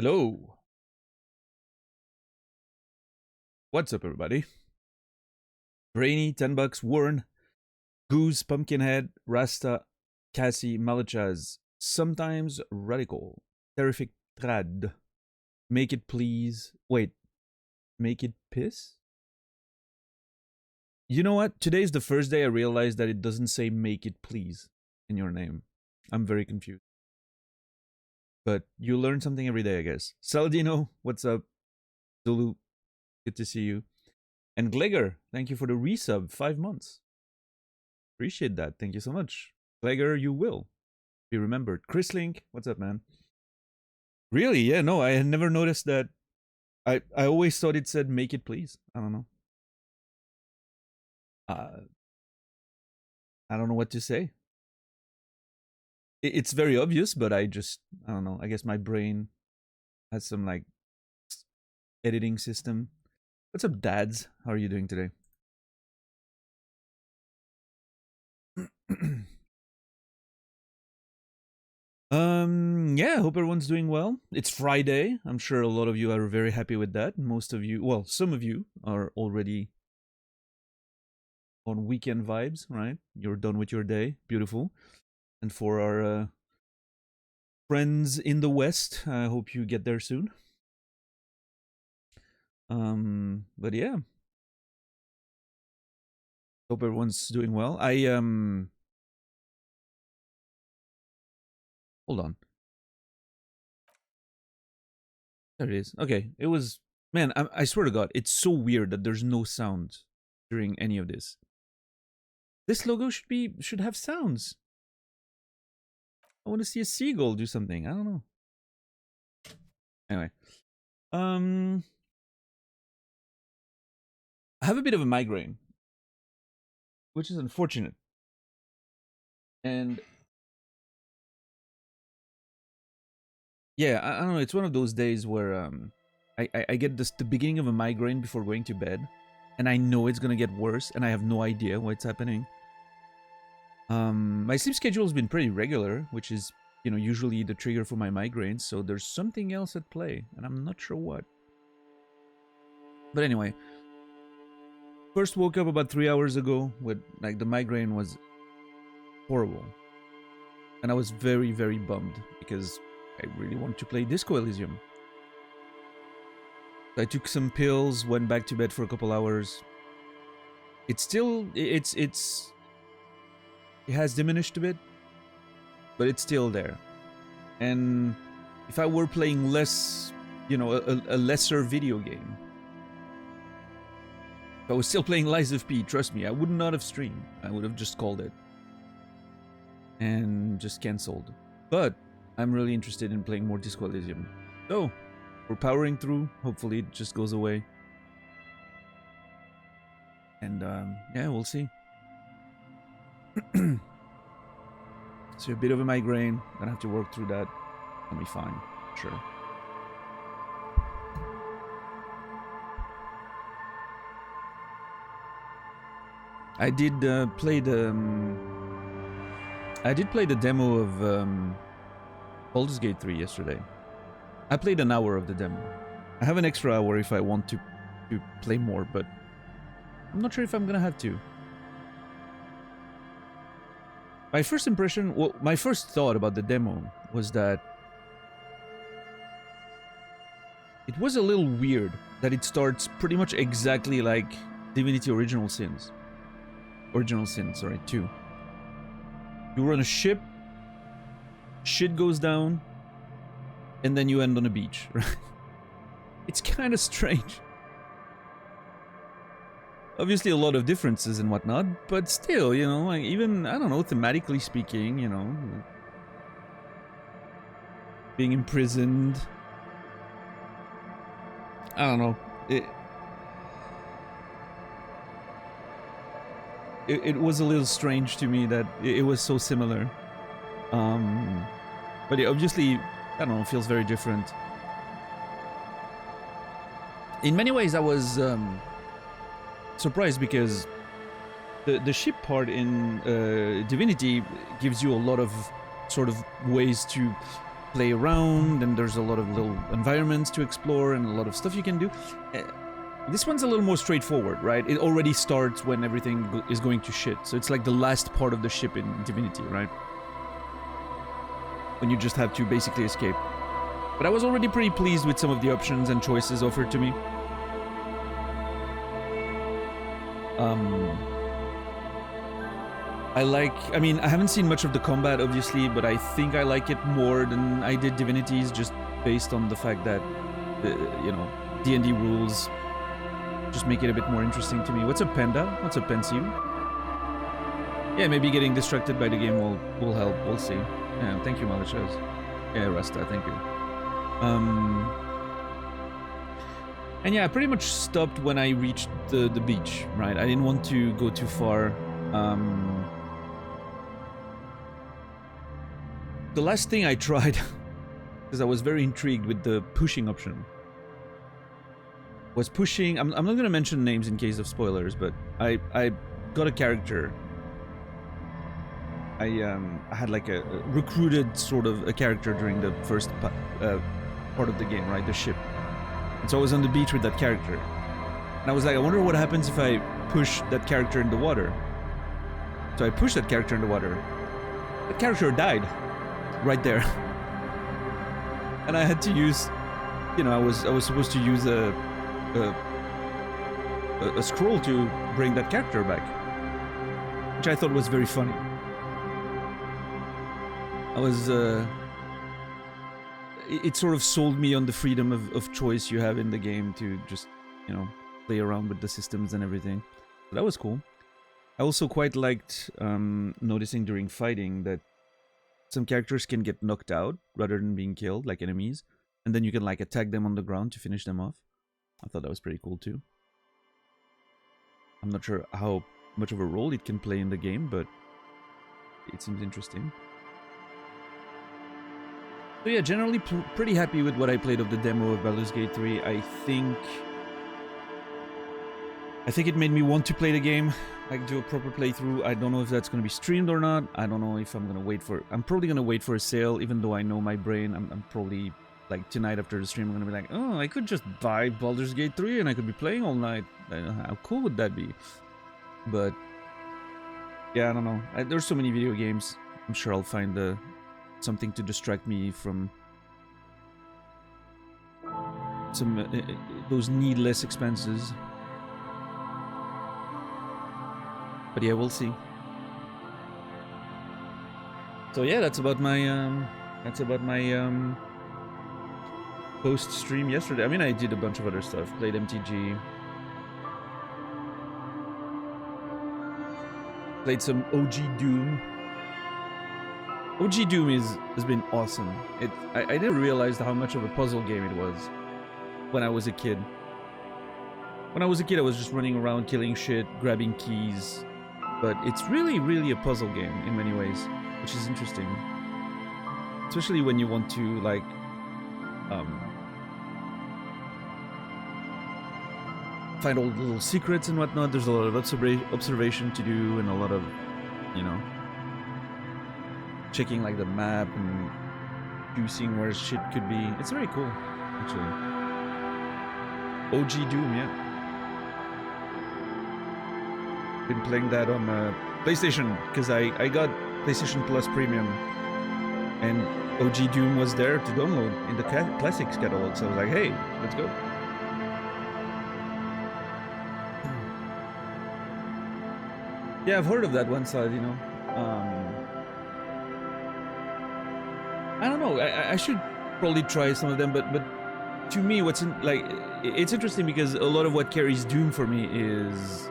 Hello. What's up, everybody? Brainy, 10 bucks, Warren, Goose, Pumpkinhead, Rasta, Cassie, Malachaz, Sometimes Radical, Terrific Trad, Make It Please. Wait, Make It Piss? You know what? Today's the first day I realized that it doesn't say Make It Please in your name. I'm very confused. But you learn something every day, I guess. Saladino, what's up? Zulu, good to see you. And Glegor, thank you for the resub, 5 months. Appreciate that. Thank you so much. Glegor, you will be remembered. Chris Link, what's up, man? Really? Yeah, no, I had never noticed that. I always thought it said make it please. I don't know. I don't know what to say. It's very obvious, but I don't know. I guess my brain has some like editing system. What's up, dads? How are you doing today? Yeah, hope everyone's doing well. It's Friday. I'm sure a lot of you are very happy with that. Most of you, well, some of you are already on weekend vibes, right? You're done with your day. Beautiful. And for our friends in the West, I hope you get there soon. But yeah. Hope everyone's doing well. Hold on. There it is. Okay, it was... Man, I swear to God, it's so weird that there's no sound during any of this. This logo should have sounds. I want to see a seagull do something. I don't know. Anyway. I have a bit of a migraine, which is unfortunate. And yeah, I don't know. It's one of those days where I get the beginning of a migraine before going to bed, and I know it's gonna get worse, and I have no idea what's happening. My sleep schedule has been pretty regular, which is, you know, usually the trigger for my migraines. So there's something else at play, and I'm not sure what. But anyway, first woke up about 3 hours ago with like the migraine was horrible, and I was very, very bummed because I really want to play Disco Elysium. I took some pills, went back to bed for a couple hours. It's still, it has diminished a bit, but it's still there. And if I were playing less, you know, a lesser video game, if I was still playing Lies of P, trust me, I would not have streamed. I would have just called it and just cancelled. But I'm really interested in playing more Disco Elysium. So, we're powering through. Hopefully it just goes away. And yeah, we'll see. So a bit of a migraine. Gonna have to work through that. I'll be fine. Sure. I did play the... I did play the demo of Baldur's Gate 3 yesterday. I played an hour of the demo. I have an extra hour if I want to play more, but I'm not sure if I'm gonna have to. My first impression, well, my first thought about the demo was that it was a little weird that it starts pretty much exactly like Divinity Original Sin, sorry, 2. You run a ship, shit goes down, and then you end on a beach, right? It's kind of strange. Obviously a lot of differences and whatnot, but still, you know, like even, I don't know, thematically speaking, you know, being imprisoned. I don't know. It was a little strange to me that it was so similar. But it obviously, I don't know, feels very different. In many ways, I was surprised because the ship part in Divinity gives you a lot of sort of ways to play around, and there's a lot of little environments to explore and a lot of stuff you can do. This one's a little more straightforward, right? It already starts when everything is going to shit. So it's like the last part of the ship in Divinity, right? When you just have to basically escape. But I was already pretty pleased with some of the options and choices offered to me. I mean, I haven't seen much of the combat, obviously, but I think I like it more than I did Divinities, just based on the fact that, you know, D&D rules just make it a bit more interesting to me. What's up, Panda? What's up, Pensive? Yeah, maybe getting distracted by the game will help. We'll see. Yeah, thank you, Malachaz. Yeah, Rasta, thank you. And yeah, I pretty much stopped when I reached the beach, right? I didn't want to go too far. The last thing I tried, because I was very intrigued with the pushing option, was pushing... I'm not going to mention names in case of spoilers, but I got a character. I had like a recruited sort of a character during the first part of the game, right? The ship. And so I was on the beach with that character. And I was like, I wonder what happens if I push that character in the water. So I pushed that character in the water. That character died. Right there. And I had to use... You know, I was supposed to use a scroll to bring that character back. Which I thought was very funny. I was... It sort of sold me on the freedom of choice you have in the game to just, you know, play around with the systems and everything. So that was cool. I also quite liked noticing during fighting that some characters can get knocked out rather than being killed, like enemies. And then you can like attack them on the ground to finish them off. I thought that was pretty cool too. I'm not sure how much of a role it can play in the game, but it seems interesting. So yeah, generally pretty happy with what I played of the demo of Baldur's Gate 3. I think it made me want to play the game, like do a proper playthrough. I don't know if that's going to be streamed or not. I don't know if I'm going to wait for... I'm probably going to wait for a sale, even though I know my brain. I'm probably, like, tonight after the stream, I'm going to be like, oh, I could just buy Baldur's Gate 3 and I could be playing all night. How cool would that be? But, yeah, I don't know. There's so many video games. I'm sure I'll find something to distract me from some those needless expenses. But yeah, we'll see. So yeah, that's about my post stream yesterday. I mean, I did a bunch of other stuff. Played MTG. Played some OG Doom. OG Doom has been awesome. I didn't realize how much of a puzzle game it was when I was a kid. When I was a kid, I was just running around killing shit, grabbing keys. But it's really, really a puzzle game in many ways, which is interesting. Especially when you want to, like, find all the little secrets and whatnot. There's a lot of observation to do and a lot of, you know, checking like the map and juicing where shit could be. It's very cool, actually. OG Doom, yeah. Been playing that on PlayStation because I got PlayStation Plus Premium and OG Doom was there to download in the Classics catalog, so I was like, hey, let's go. Yeah, I've heard of that one side, you know. I don't know. I should probably try some of them, but to me, it's interesting because a lot of what carries Doom for me is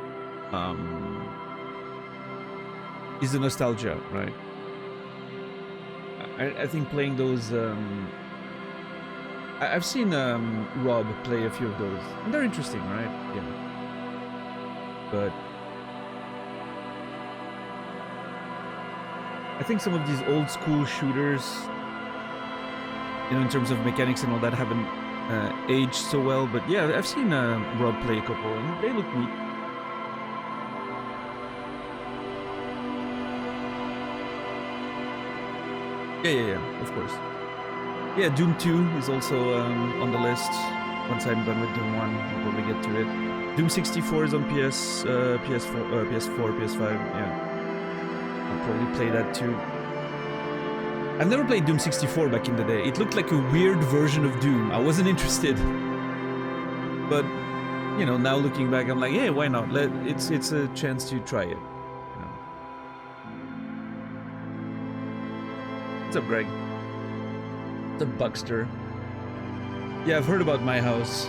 the nostalgia, right? I think playing those. I've seen Rob play a few of those, and they're interesting, right? Yeah. But I think some of these old school shooters, you know, in terms of mechanics and all that, haven't aged so well. But yeah, I've seen Rob play a couple, and they look neat. Yeah, of course. Yeah, Doom 2 is also on the list. Once I'm done with Doom 1, I'll probably get to it. Doom 64 is on PS4, PS5, yeah. I'll probably play that too. I've never played Doom 64 back in the day. It looked like a weird version of Doom. I wasn't interested. But, you know, now looking back, I'm like, hey, why not? It's a chance to try it. You know. What's up, Greg? The Buckster. Yeah, I've heard about My House.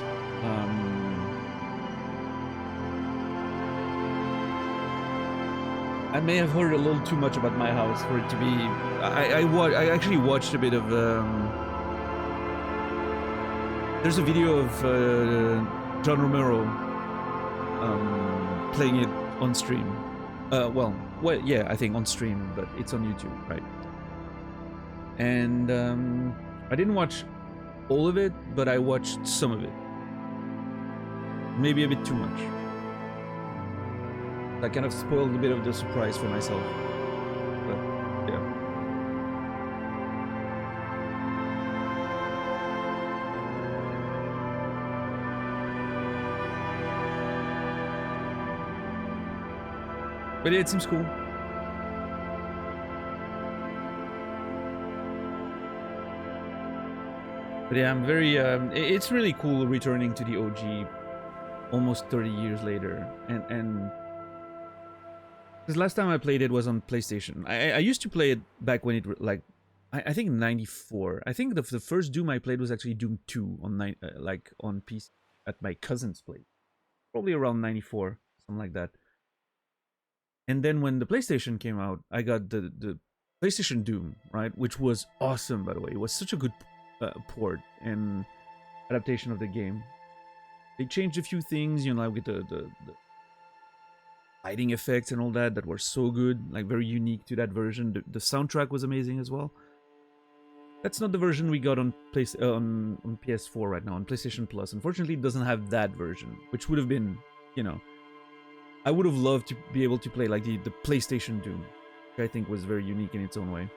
I may have heard a little too much about My House for it to be. I actually watched a bit of. There's a video of John Romero playing it on stream. Well, yeah, I think on stream, but it's on YouTube, right? And I didn't watch all of it, but I watched some of it. Maybe a bit too much. That kind of spoiled a bit of the surprise for myself. But, yeah. But yeah, it seems cool. But yeah, I'm very, it's really cool returning to the OG almost 30 years later. And because last time I played it was on PlayStation. I used to play it back when it, like, I think 94. I think the first Doom I played was actually Doom 2 on like on PC at my cousin's place. Probably around 94, something like that. And then when the PlayStation came out, I got the PlayStation Doom, right? Which was awesome, by the way. It was such a good port and adaptation of the game. They changed a few things, you know, like with the lighting effects and all that were so good, like very unique to that version. The soundtrack was amazing as well. That's not the version we got on PS4 right now, on PlayStation Plus. Unfortunately, it doesn't have that version, which would have been, you know, I would have loved to be able to play like the PlayStation Doom, which I think was very unique in its own way.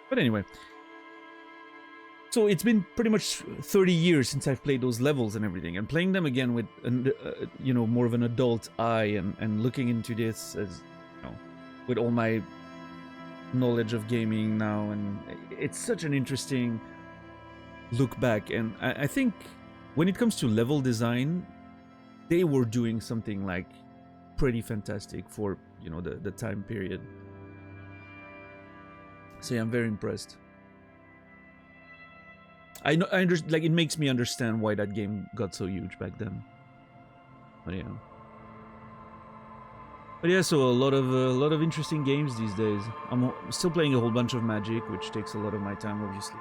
But anyway, so it's been pretty much 30 years since I've played those levels and everything, and playing them again with, you know, more of an adult eye and looking into this as, you know, with all my knowledge of gaming now, and it's such an interesting look back. And I think when it comes to level design, they were doing something like pretty fantastic for, you know, the time period. So yeah, I'm very impressed. I understand, like, it makes me understand why that game got so huge back then. But yeah, so a lot of interesting games these days. I'm still playing a whole bunch of Magic, which takes a lot of my time, obviously.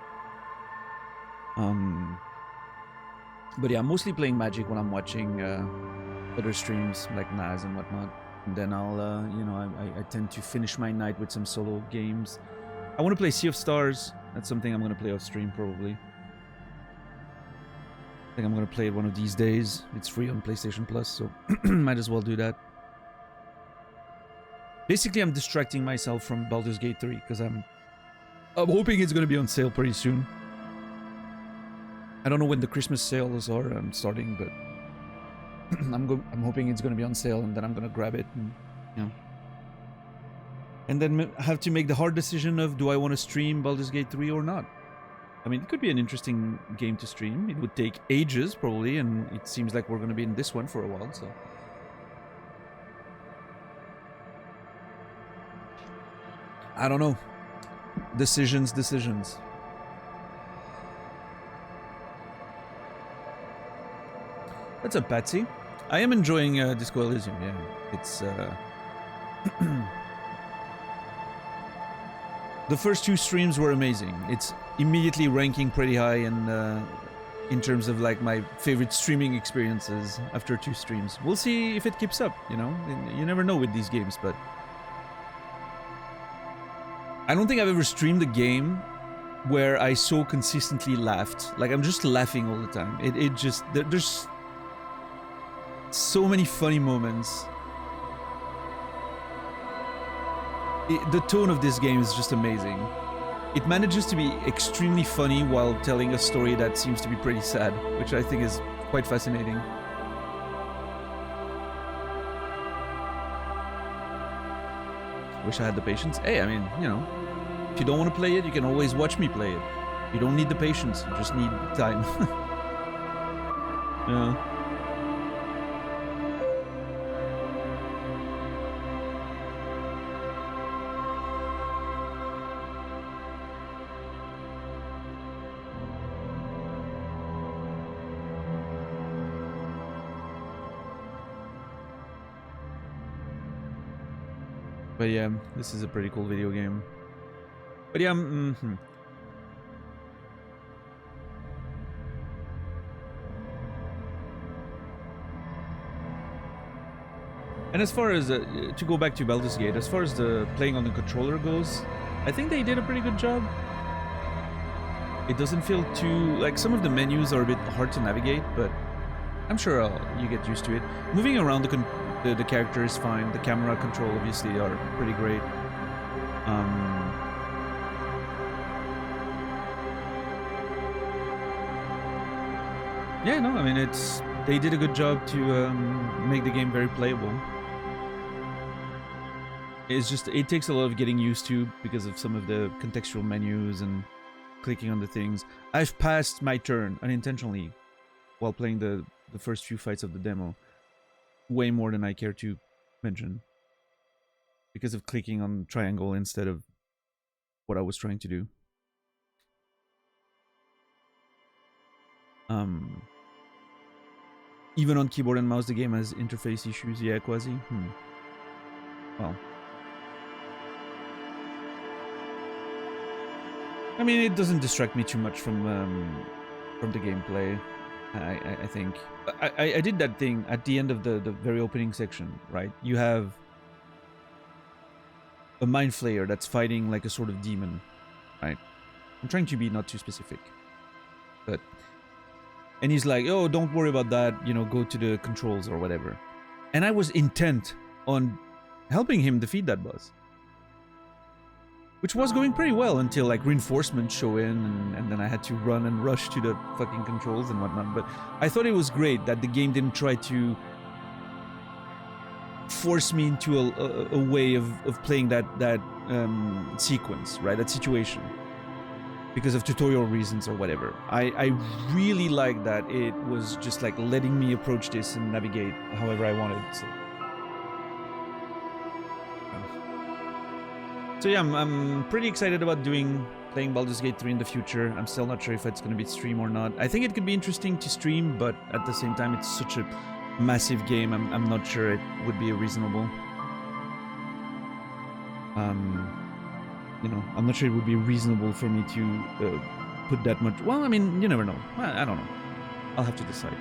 But yeah, I'm mostly playing Magic when I'm watching other streams like Naz and whatnot. And then I'll, you know, I tend to finish my night with some solo games. I want to play Sea of Stars. That's something I'm going to play off stream probably. I think I'm going to play it one of these days. It's free on PlayStation Plus, so might as well do that. Basically, I'm distracting myself from Baldur's Gate 3 because I'm hoping it's going to be on sale pretty soon. I don't know when the Christmas sales are starting, but I'm hoping it's going to be on sale, and then I'm going to grab it, and, you know. And then have to make the hard decision of, do I want to stream Baldur's Gate 3 or not? I mean, it could be an interesting game to stream. It would take ages, probably, and it seems like we're going to be in this one for a while, so. I don't know. Decisions. What's up, Patsy? I am enjoying Disco Elysium, yeah. It's, the first two streams were amazing. It's immediately ranking pretty high in terms of like my favorite streaming experiences after two streams. We'll see if it keeps up, you know? You never know with these games, but I don't think I've ever streamed a game where I so consistently laughed. Like, I'm just laughing all the time. It just, there's so many funny moments. The tone of this game is just amazing. it manages to be extremely funny while telling a story that seems to be pretty sad, which I think is quite fascinating. Wish I had the patience. Hey, I mean, you know, if you don't want to play it, you can always watch me play it. You don't need the patience, you just need time. Yeah. But yeah, this is a pretty cool video game. But yeah, And as far as, to go back to Baldur's Gate, as far as the playing on the controller goes, I think they did a pretty good job. It doesn't feel too, like, some of the menus are a bit hard to navigate, but I'm sure you get used to it. Moving around the character is fine. The camera control obviously are pretty great. Yeah, no, I mean, they did a good job to make the game very playable. It's just, it takes a lot of getting used to because of some of the contextual menus and clicking on the things. I've passed my turn unintentionally while playing the first few fights of the demo. Way more than I care to mention. Because of clicking on triangle instead of what I was trying to do. Even on keyboard and mouse, the game has interface issues. Yeah, Quasi? Well. I mean, it doesn't distract me too much from the gameplay, I think. I did that thing at the end of the very opening section, right? You have a mind flayer that's fighting like a sort of demon, right? I'm trying to be not too specific. But... And he's like, oh, don't worry about that, you know, go to the controls or whatever. And I was intent on helping him defeat that boss. Which was going pretty well until, like, reinforcements show in, and then I had to run and rush to the fucking controls and whatnot. But I thought it was great that the game didn't try to force me into a way of playing that sequence, right? That situation. Because of tutorial reasons or whatever. I really like that it was just like letting me approach this and navigate however I wanted. So yeah, I'm pretty excited about playing Baldur's Gate 3 in the future. I'm still not sure if it's going to be stream or not. I think it could be interesting to stream, but at the same time it's such a massive game. I'm not sure it would be reasonable. You know, I'm not sure it would be reasonable for me to put that much... Well, I mean, you never know. I don't know. I'll have to decide.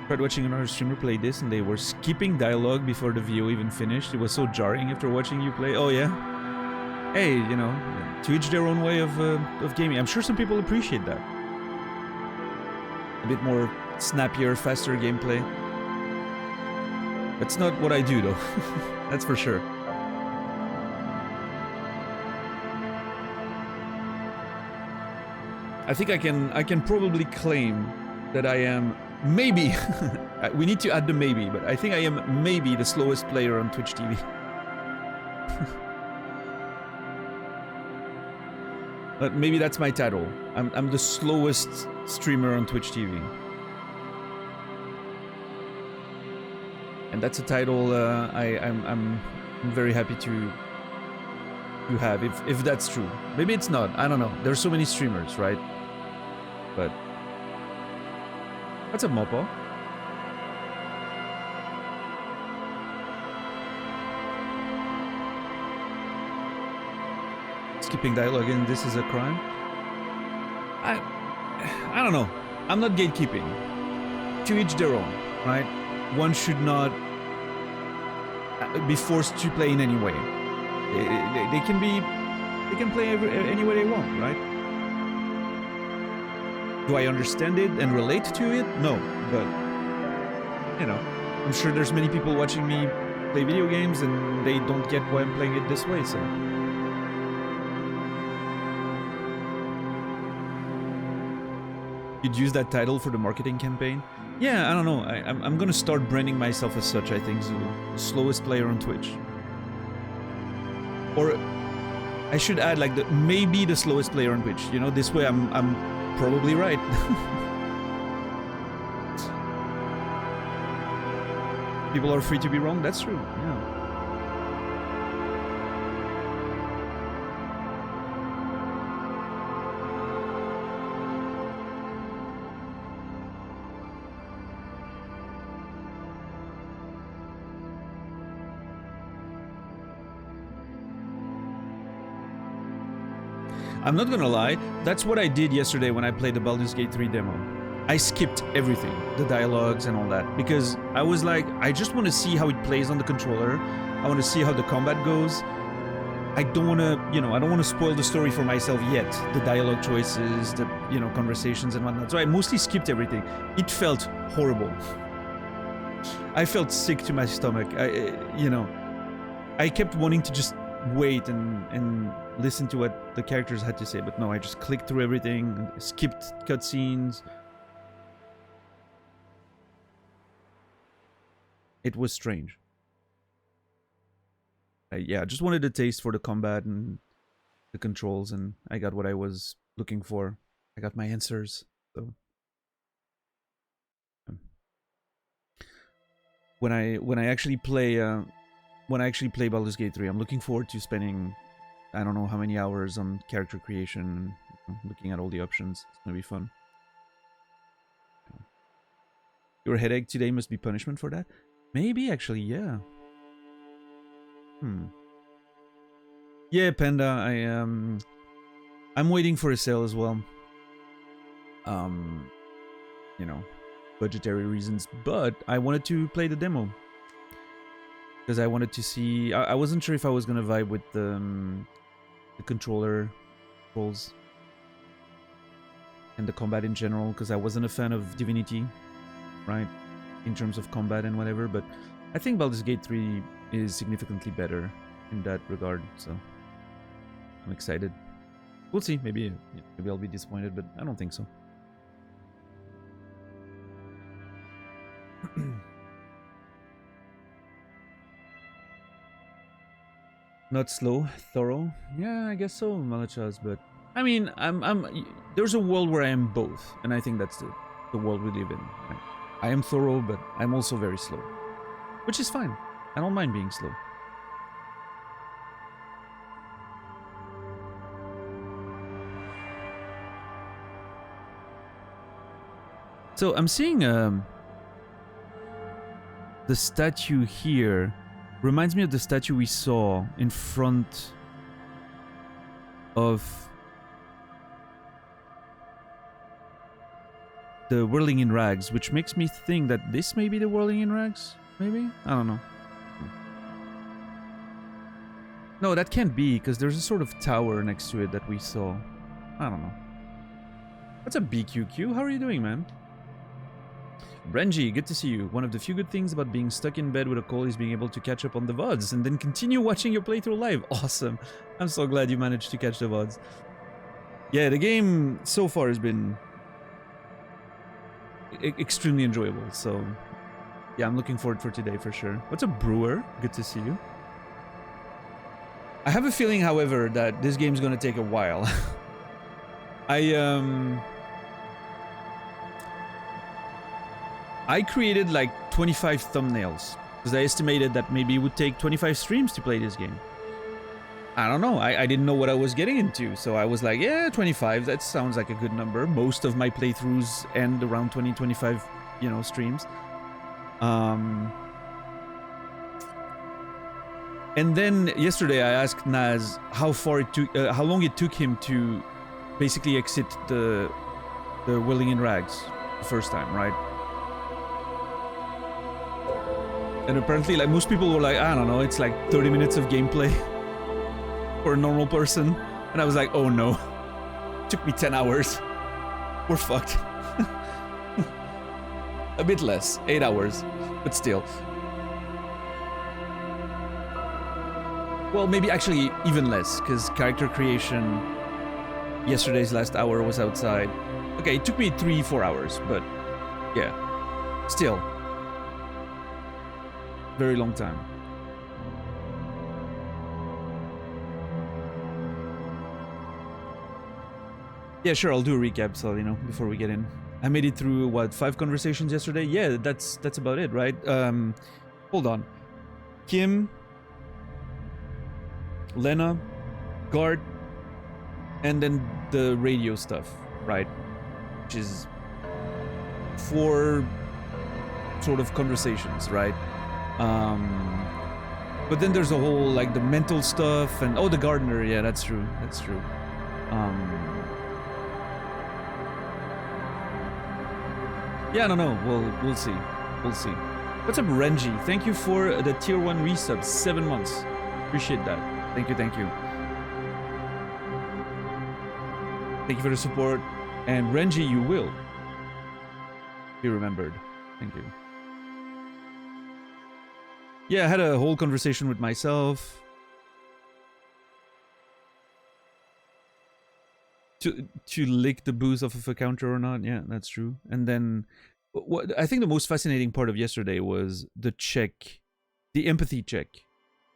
Tried watching another streamer play this and they were skipping dialogue before the VO even finished. It was so jarring after watching you play. Oh yeah? Hey, you know, to each their own way of gaming. I'm sure some people appreciate that. A bit more snappier, faster gameplay. That's not what I do though. That's for sure. I think I can probably claim that I am maybe, we need to add the maybe, but I think I am maybe the slowest player on Twitch TV. But maybe that's my title. I'm the slowest streamer on Twitch TV. And that's a title I'm very happy to have, if that's true. Maybe it's not, I don't know. There's so many streamers, right? But that's a Mopo. Skipping dialogue in This Is a Crime? I don't know. I'm not gatekeeping. To each their own, right? One should not be forced to play in any way. They can play any way they want, right? Do I understand it and relate to it? No, but, you know, I'm sure there's many people watching me play video games and they don't get why I'm playing it this way, so... You'd use that title for the marketing campaign. Yeah, I don't know. I'm gonna start branding myself as such. I think Zulu, the slowest player on Twitch. Or I should add like maybe the slowest player on Twitch. You know, this way I'm probably right. People are free to be wrong. That's true. Yeah. I'm not gonna lie, that's what I did yesterday when I played the Baldur's Gate 3 demo. I skipped everything, the dialogues and all that, because I was like, I just want to see how it plays on the controller. I want to see how the combat goes. I don't want to, you know, I don't want to spoil the story for myself yet. The dialogue choices, the, you know, conversations and whatnot. So I mostly skipped everything. It felt horrible. I felt sick to my stomach. I kept wanting to just wait and listen to what the characters had to say, but no, I just clicked through everything, skipped cutscenes. It was strange. Yeah, I just wanted a taste for the combat and the controls, and I got what I was looking for. I got my answers. So when I actually play Baldur's Gate 3, I'm looking forward to spending I don't know how many hours on character creation, looking at all the options. It's gonna be fun. Your headache today must be punishment for that? Maybe, actually, yeah. Yeah, Panda, I'm waiting for a sale as well. You know, budgetary reasons, but I wanted to play the demo. Because I wanted to see... I wasn't sure if I was gonna vibe with the controller controls and the combat in general, because I wasn't a fan of Divinity, right, in terms of combat and whatever, but I think Baldur's Gate 3 is significantly better in that regard, so I'm excited. We'll see, maybe I'll be disappointed, but I don't think so. Not slow, thorough. Yeah, I guess so, Malachas. But I mean, there's a world where I am both, and I think that's the world we live in. I am thorough, but I'm also very slow, which is fine. I don't mind being slow. So I'm seeing the statue here. Reminds me of the statue we saw in front of the Whirling in Rags, which makes me think that this may be the Whirling in Rags, maybe? I don't know. No, that can't be, because there's a sort of tower next to it that we saw. I don't know. What's up, BQQ? How are you doing, man? Renji, good to see you. One of the few good things about being stuck in bed with a cold is being able to catch up on the VODs and then continue watching your playthrough live. Awesome. I'm so glad you managed to catch the VODs. Yeah, the game so far has been extremely enjoyable, so yeah, I'm looking forward for today for sure. What's up, Brewer? Good to see you. I have a feeling, however, that this game's gonna take a while. I created like 25 thumbnails because I estimated that maybe it would take 25 streams to play this game. I don't know, I didn't know what I was getting into, so I was like, yeah, 25, that sounds like a good number. Most of my playthroughs end around 20-25, you know, streams. And then yesterday I asked Naz how long it took him to basically exit the Whirling in Rags the first time, right? And apparently, like, most people were like, I don't know, it's like 30 minutes of gameplay for a normal person. And I was like, oh no, it took me 10 hours. We're fucked. A bit less, 8 hours, but still. Well, maybe actually even less, because character creation, yesterday's last hour was outside. Okay, it took me 3-4 hours, but yeah, still, very long time. Yeah, sure, I'll do a recap, so before we get in. I made it through what, 5 conversations yesterday? Yeah, that's about it, right? Hold on. Kim, Lena, Guard, and then the radio stuff, right? Which is 4 sort of conversations, right? But then there's a whole, like, the mental stuff and the gardener. Yeah, that's true. Yeah, I don't know. We'll see. What's up, Renji? Thank you for the tier 1 resub, 7 months. Appreciate that. Thank you. Thank you for the support. And Renji, you will be remembered. Thank you. Yeah, I had a whole conversation with myself. To lick the boost off of a counter or not. Yeah, that's true. And then what I think the most fascinating part of yesterday was the empathy check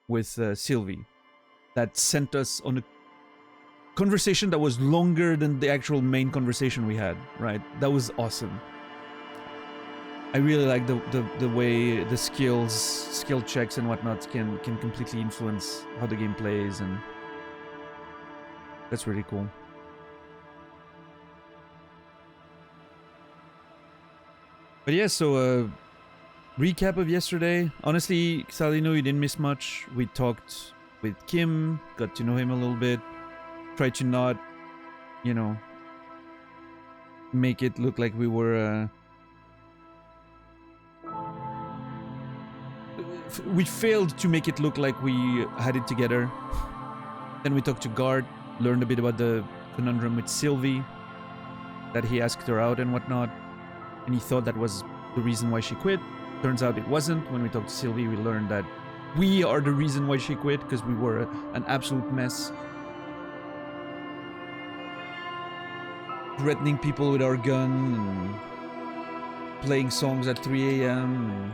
with Sylvie that sent us on a conversation that was longer than the actual main conversation we had, right? That was awesome. I really like the way the skill checks and whatnot can completely influence how the game plays, and that's really cool. But yeah, so recap of yesterday. Honestly, Salino, you didn't miss much. We talked with Kim, got to know him a little bit, tried to not, make it look like we were... we failed to make it look like we had it together. Then we talked to Guard, learned a bit about the conundrum with Sylvie, that he asked her out and whatnot, and he thought that was the reason why she quit. Turns out it wasn't. When we talked to Sylvie, we learned that we are the reason why she quit, because we were an absolute mess. Threatening people with our gun, and playing songs at 3 a.m.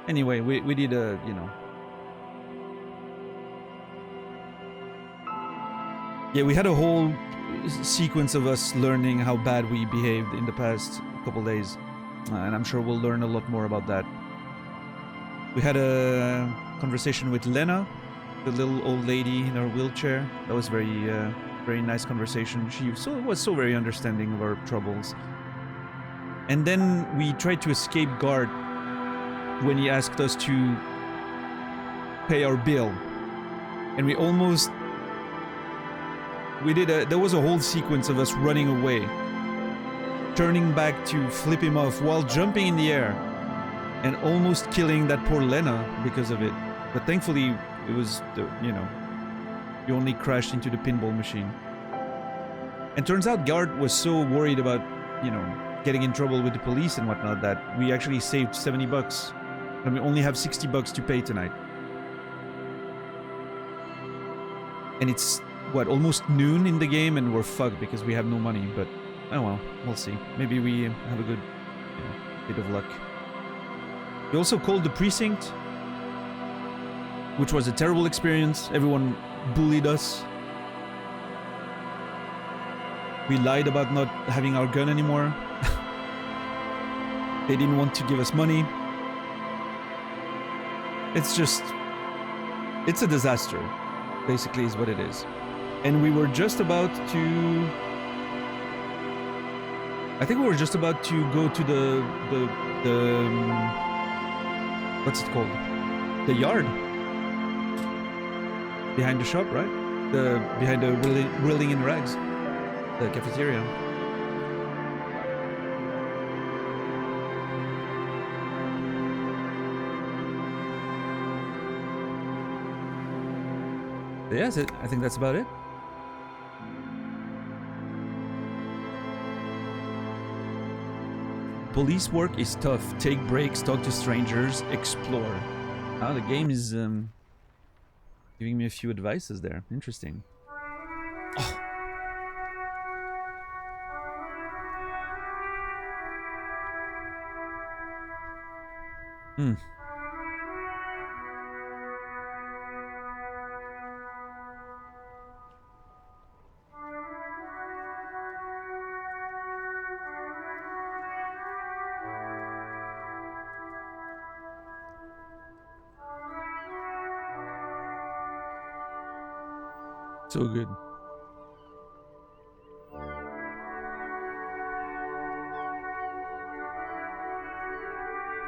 Anyway, we did a, Yeah, we had a whole sequence of us learning how bad we behaved in the past couple days. And I'm sure we'll learn a lot more about that. We had a conversation with Lena, the little old lady in her wheelchair. That was very nice conversation. She was so very understanding of our troubles. And then we tried to escape Guard when he asked us to pay our bill. And we almost... there was a whole sequence of us running away, turning back to flip him off while jumping in the air, and almost killing that poor Lena because of it. But thankfully, it was, you only crashed into the pinball machine. And turns out Guard was so worried about, getting in trouble with the police and whatnot that we actually saved $70. And we only have $60 to pay tonight. And it's, almost noon in the game, and we're fucked because we have no money, but oh well, we'll see. Maybe we have a good bit of luck. We also called the precinct, which was a terrible experience. Everyone bullied us. We lied about not having our gun anymore. They didn't want to give us money. It's a disaster, basically, is what it is. And we were just about to... I think we were just about to go to the what's it called? The yard. Behind the shop, right? Behind the Whirling in Rags. The cafeteria. Yes, I think that's about it. Police work is tough. Take breaks, talk to strangers, explore. Ah, the game is giving me a few advices there. Interesting. Oh. Hmm. So good.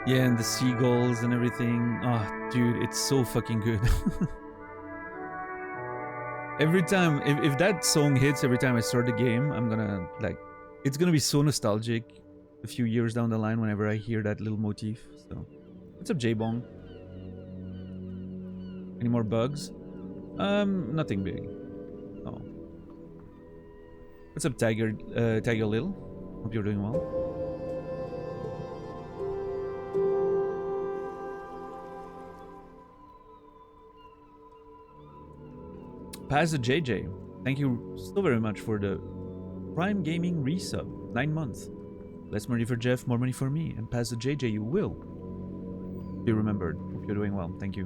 Yeah, and the seagulls and everything. Oh, dude, it's so fucking good. Every time, if that song hits every time I start the game, I'm gonna, like, it's gonna be so nostalgic a few years down the line whenever I hear that little motif. So, what's up, J-Bong? Any more bugs? Nothing big. Oh. What's up, Tiger Lil? Hope you're doing well. Pass the JJ. Thank you so very much for the Prime Gaming resub. 9 months. Less money for Jeff, more money for me. And pass the JJ, you will. Be remembered. Hope you're doing well. Thank you.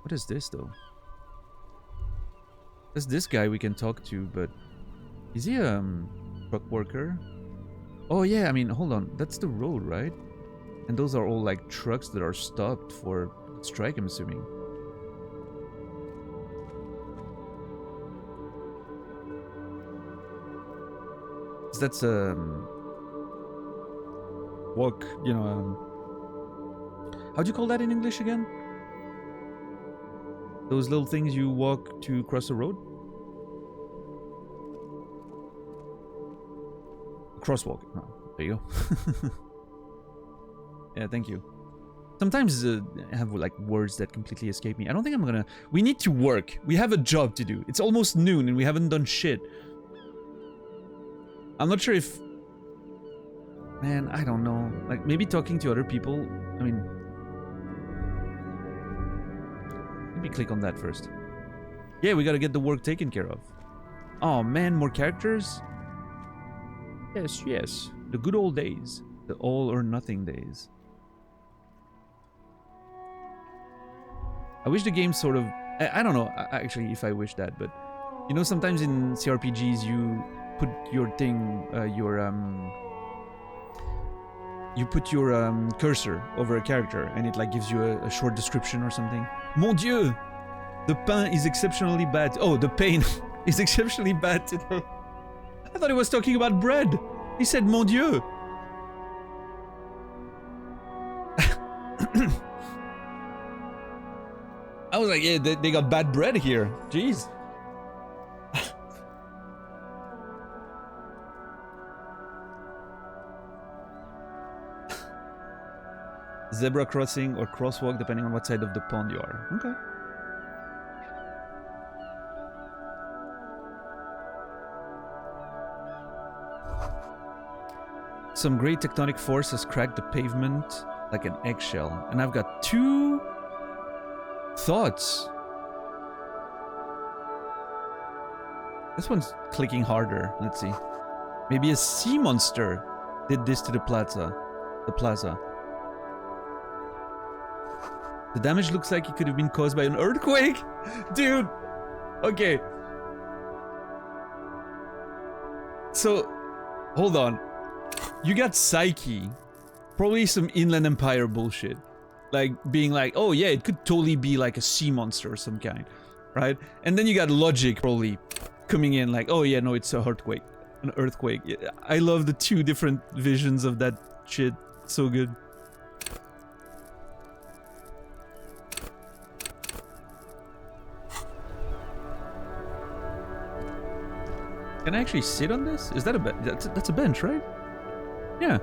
What is this, though? There's this guy we can talk to, but... Is he a truck worker? Oh, yeah, I mean, hold on. That's the road, right? And those are all, like, trucks that are stopped for strike, I'm assuming. That's walk, you know, how do you call that in English again? Those little things you walk to cross a road? Crosswalk. Oh, there you go. Yeah, thank you. Sometimes I have like words that completely escape me. I don't think I'm gonna... We need to work. We have a job to do. It's almost noon and we haven't done shit. I'm not sure if... Man, I don't know. Like, maybe talking to other people... I mean... Maybe click on that first. Yeah, we gotta get the work taken care of. Oh man, more characters? Yes, yes. The good old days. The all or nothing days. I wish the game sort of... I don't know, actually, if I wish that, but... You know, sometimes in CRPGs you... put your thing, you put your cursor over a character and it like gives you a short description or something. Mon Dieu! The pain is exceptionally bad. Oh, the pain is exceptionally bad today. I thought he was talking about bread. He said Mon Dieu. I was like, yeah, they got bad bread here. Jeez. Zebra crossing or crosswalk depending on what side of the pond you are. Okay. Some great tectonic force has cracked the pavement like an eggshell. And I've got 2 thoughts. This one's clicking harder. Let's see. Maybe a sea monster did this to the plaza. The damage looks like it could have been caused by an earthquake? Dude! Okay. So, hold on. You got Psyche. Probably some Inland Empire bullshit. Like, being like, oh yeah, it could totally be like a sea monster of some kind. Right? And then you got Logic probably coming in like, oh yeah, no, it's a earthquake. An earthquake. I love the 2 different visions of that shit. So good. Can I actually sit on this? Is that a bench? That's a bench, right? Yeah.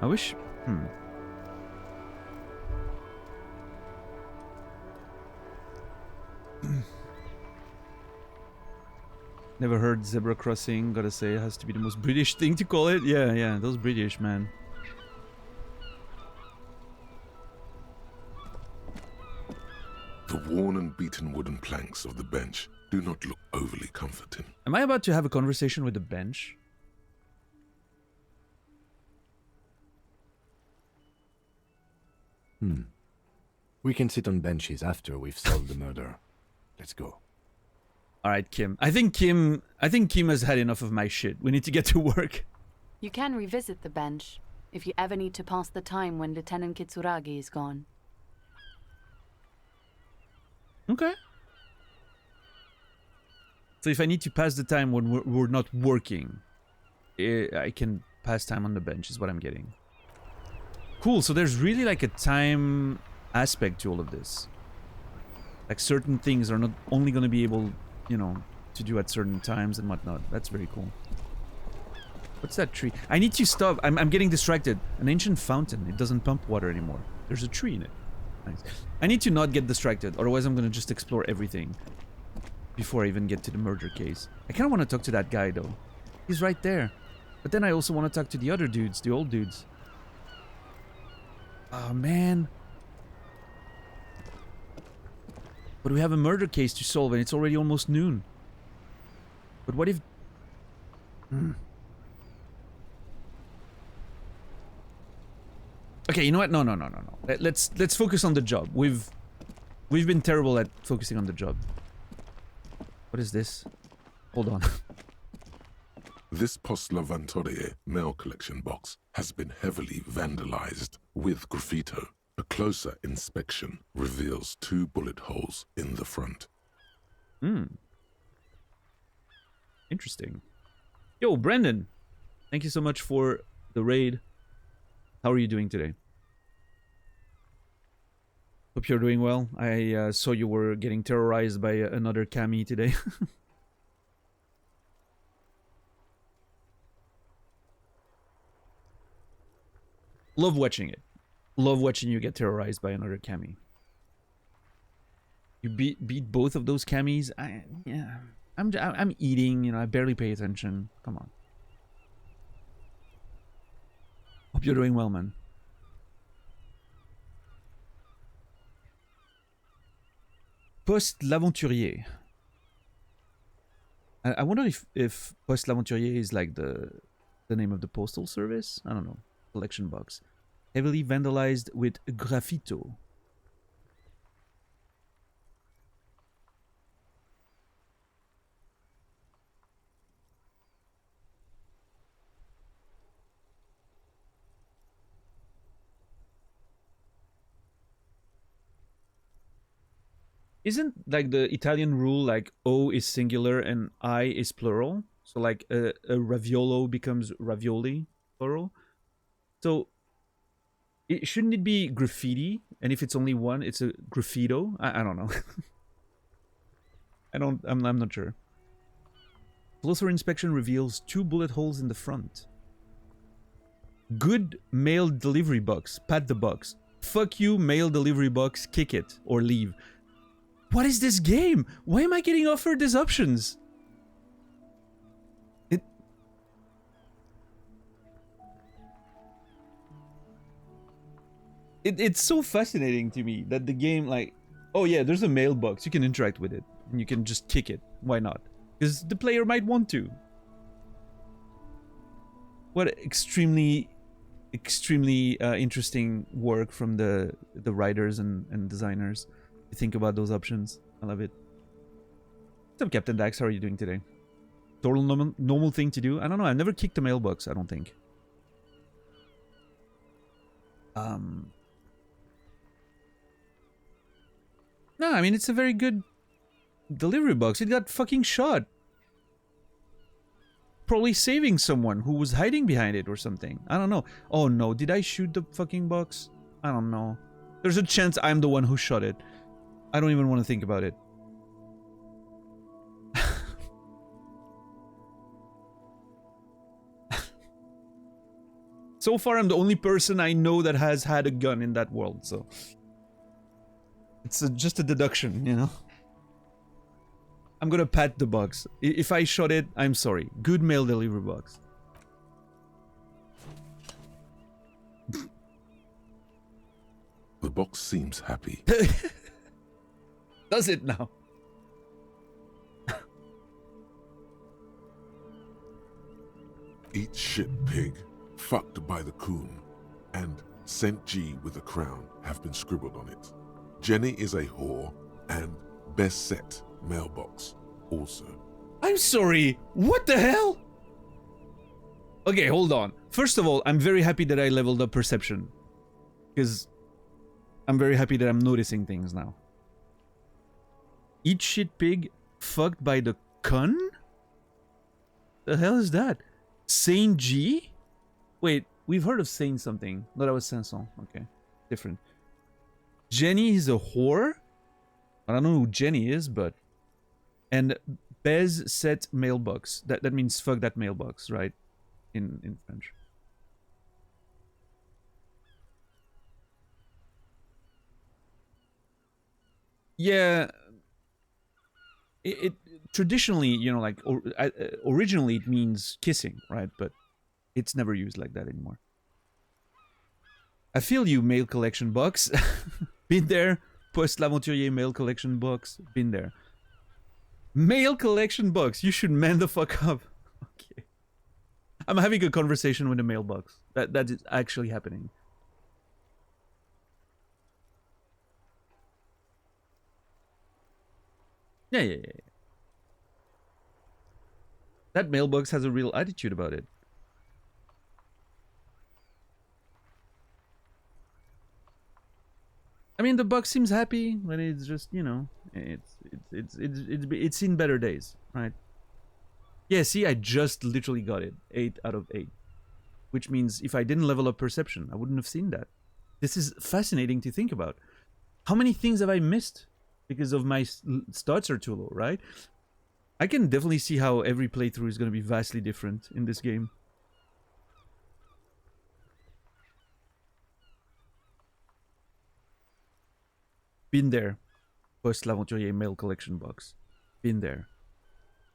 I wish... Never heard zebra crossing. Gotta say, it has to be the most British thing to call it. Yeah, yeah, those British, man. The worn and beaten wooden planks of the bench do not look overly comforting. Am I about to have a conversation with the bench? We can sit on benches after we've solved the murder. Let's go. All right, Kim. I think Kim has had enough of my shit. We need to get to work. You can revisit the bench if you ever need to pass the time when Lieutenant Kitsuragi is gone. Okay. So if I need to pass the time when we're not working, I can pass time on the bench is what I'm getting. Cool, so there's really like a time aspect to all of this. Like certain things are not only going to be able, you know, to do at certain times and whatnot. That's very cool. What's that tree? I need to stop. I'm getting distracted. An ancient fountain. It doesn't pump water anymore. There's a tree in it. Nice. I need to not get distracted, otherwise I'm going to just explore everything before I even get to the murder case. I kind of want to talk to that guy, though. He's right there. But then I also want to talk to the other dudes, the old dudes. Oh, man. But we have a murder case to solve, and it's already almost noon. But what if... Okay, you know what? No. Let's focus on the job. We've been terrible at focusing on the job. What is this? Hold on. This Post Lavantorie mail collection box has been heavily vandalized with graffito. A closer inspection reveals 2 bullet holes in the front. Interesting. Yo, Brendan. Thank you so much for the raid. How are you doing today? Hope you're doing well. I saw you were getting terrorized by another Cammy today. Love watching it. Love watching you get terrorized by another Cammy. You beat both of those Cammies. I'm eating. You know, I barely pay attention. Come on. Hope you're doing well, man. Post L'Aventurier. I wonder if Post L'Aventurier is like the name of the postal service. I don't know. Collection box. Heavily vandalized with graffito. Isn't like the Italian rule like O is singular and I is plural? So like a raviolo becomes ravioli, plural. So shouldn't it be graffiti? And if it's only one, it's a graffito? I don't know. I'm not sure. Closer inspection reveals 2 bullet holes in the front. Good mail delivery box. Pat the box. Fuck you, mail delivery box. Kick it or leave. What is this game? Why am I getting offered these options? It's so fascinating to me that the game, like, oh yeah, there's a mailbox. You can interact with it. And you can just kick it. Why not? Because the player might want to. What extremely interesting work from the writers and designers. You think about those options. I love it. What's up, Captain Dax? How are you doing today? Total normal thing to do? I don't know. I've never kicked a mailbox, I don't think. No, I mean, it's a very good delivery box. It got fucking shot. Probably saving someone who was hiding behind it or something. I don't know. Oh no, did I shoot the fucking box? I don't know. There's a chance I'm the one who shot it. I don't even want to think about it. So far, I'm the only person I know that has had a gun in that world, so... It's just a deduction, you know? I'm gonna pat the box. If I shot it, I'm sorry. Good mail delivery box. The box seems happy. Does it now? Eat shit pig, fucked by the coon, and St. G with a crown have been scribbled on it. Jenny is a whore, and best set mailbox also. I'm sorry. What the hell? Okay, hold on. First of all, I'm very happy that I leveled up perception. Because I'm very happy that I'm noticing things now. Eat shit pig, fucked by the cun? The hell is that? Saint G? Wait, we've heard of Saint something. No, that was Sanson. Okay, different. Jenny is a whore? I don't know who Jenny is, but... And Bez set mailbox. That means fuck that mailbox, right? In French. Yeah, it traditionally, you know, like originally it means kissing, right? But it's never used like that anymore. I feel you, mail collection box. Been there. Post l'aventurier mail collection box. Been there. Mail collection box. You should man the fuck up. Okay. I'm having a conversation with the mailbox. That is actually happening. Yeah. That mailbox has a real attitude about it. I mean, the box seems happy, but it's just, you know, it's seen better days, right? Yeah, see, I just literally got it. 8 out of 8. Which means if I didn't level up perception, I wouldn't have seen that. This is fascinating to think about. How many things have I missed because of my stats are too low, right? I can definitely see how every playthrough is going to be vastly different in this game. Been there. Post l'aventurier mail collection box. Been there.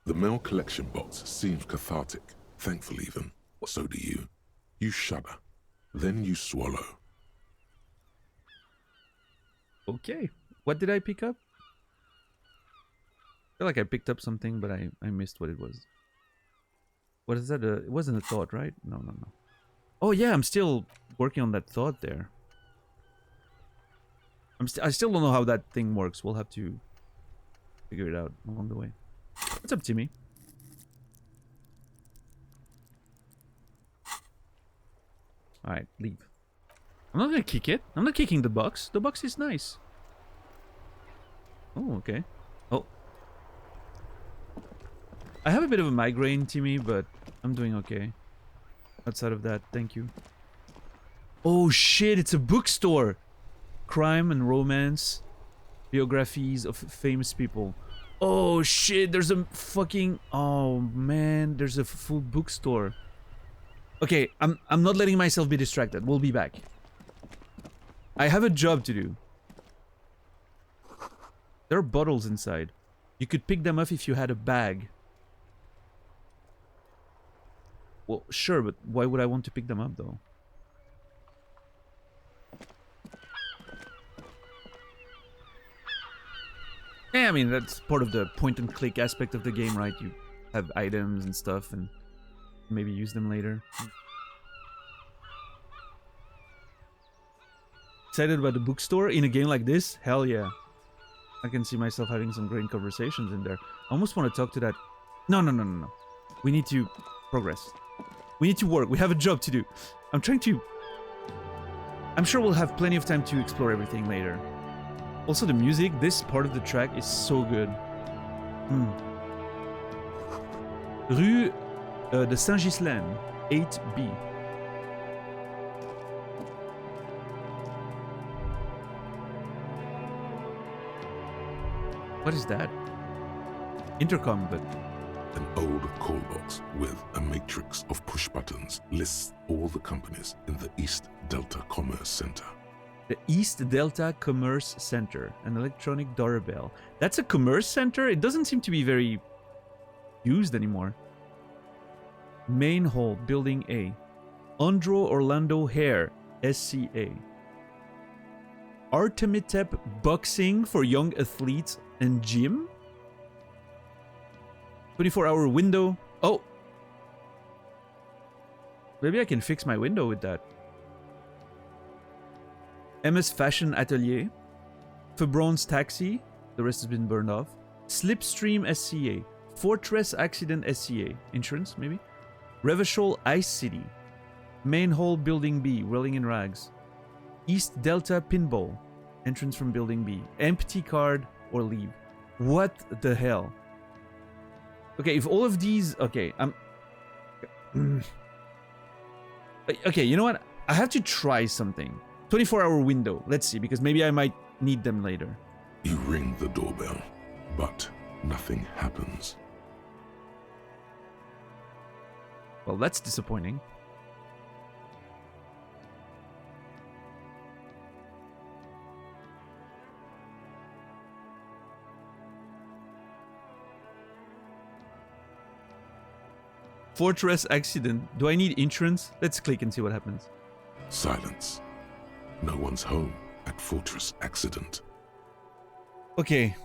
The mail collection box seems cathartic, thankful even. So do you. You shudder. Then you swallow. Okay. What did I pick up? I feel like I picked up something, but I missed what it was. What is that? It wasn't a thought, right? No. Oh yeah, I'm still working on that thought there. I still don't know how that thing works. We'll have to figure it out along the way. What's up, Timmy? Alright, leave. I'm not gonna kick it. I'm not kicking the box. The box is nice. Oh, okay. Oh. I have a bit of a migraine, Timmy, but I'm doing okay. Outside of that, thank you. Oh shit, it's a bookstore! Crime and romance. Biographies of famous people. Oh shit, there's a fucking... Oh man, there's a full bookstore. Okay, I'm not letting myself be distracted. We'll be back. I have a job to do. There are bottles inside. You could pick them up if you had a bag. Well, sure, but why would I want to pick them up, though? Yeah, I mean, that's part of the point-and-click aspect of the game, right? You have items and stuff, and maybe use them later. Excited about the bookstore in a game like this? Hell yeah. I can see myself having some great conversations in there. I almost want to talk to that... No. We need to progress. We need to work. We have a job to do. I'm trying to... I'm sure we'll have plenty of time to explore everything later. Also, the music, this part of the track is so good. Rue de Saint-Ghislain, 8B. What is that? Intercom, but... An old call box with a matrix of push buttons lists all the companies in the East Delta Commerce Center. The East Delta Commerce Center, an electronic doorbell. That's a commerce center? It doesn't seem to be very used anymore. Main hall, building A. Andro Orlando Hare, SCA. Artemitep boxing for young athletes. and gym. 24-hour window. Oh! Maybe I can fix my window with that. MS Fashion Atelier. Febron's Taxi. The rest has been burned off. Slipstream SCA. Fortress Accident SCA. Insurance, maybe? Revachol Ice City. Main Hall Building B. Rolling in Rags. East Delta Pinball. Entrance from Building B. Empty card or leave. What the hell? Okay, if all of these... Okay, okay, you know what? I have to try something. 24-hour window. Let's see, because maybe I might need them later. You ring the doorbell, but nothing happens. Well, that's disappointing. Fortress accident. Do I need insurance? Let's click and see what happens. Silence. No one's home at Fortress Accident. Okay.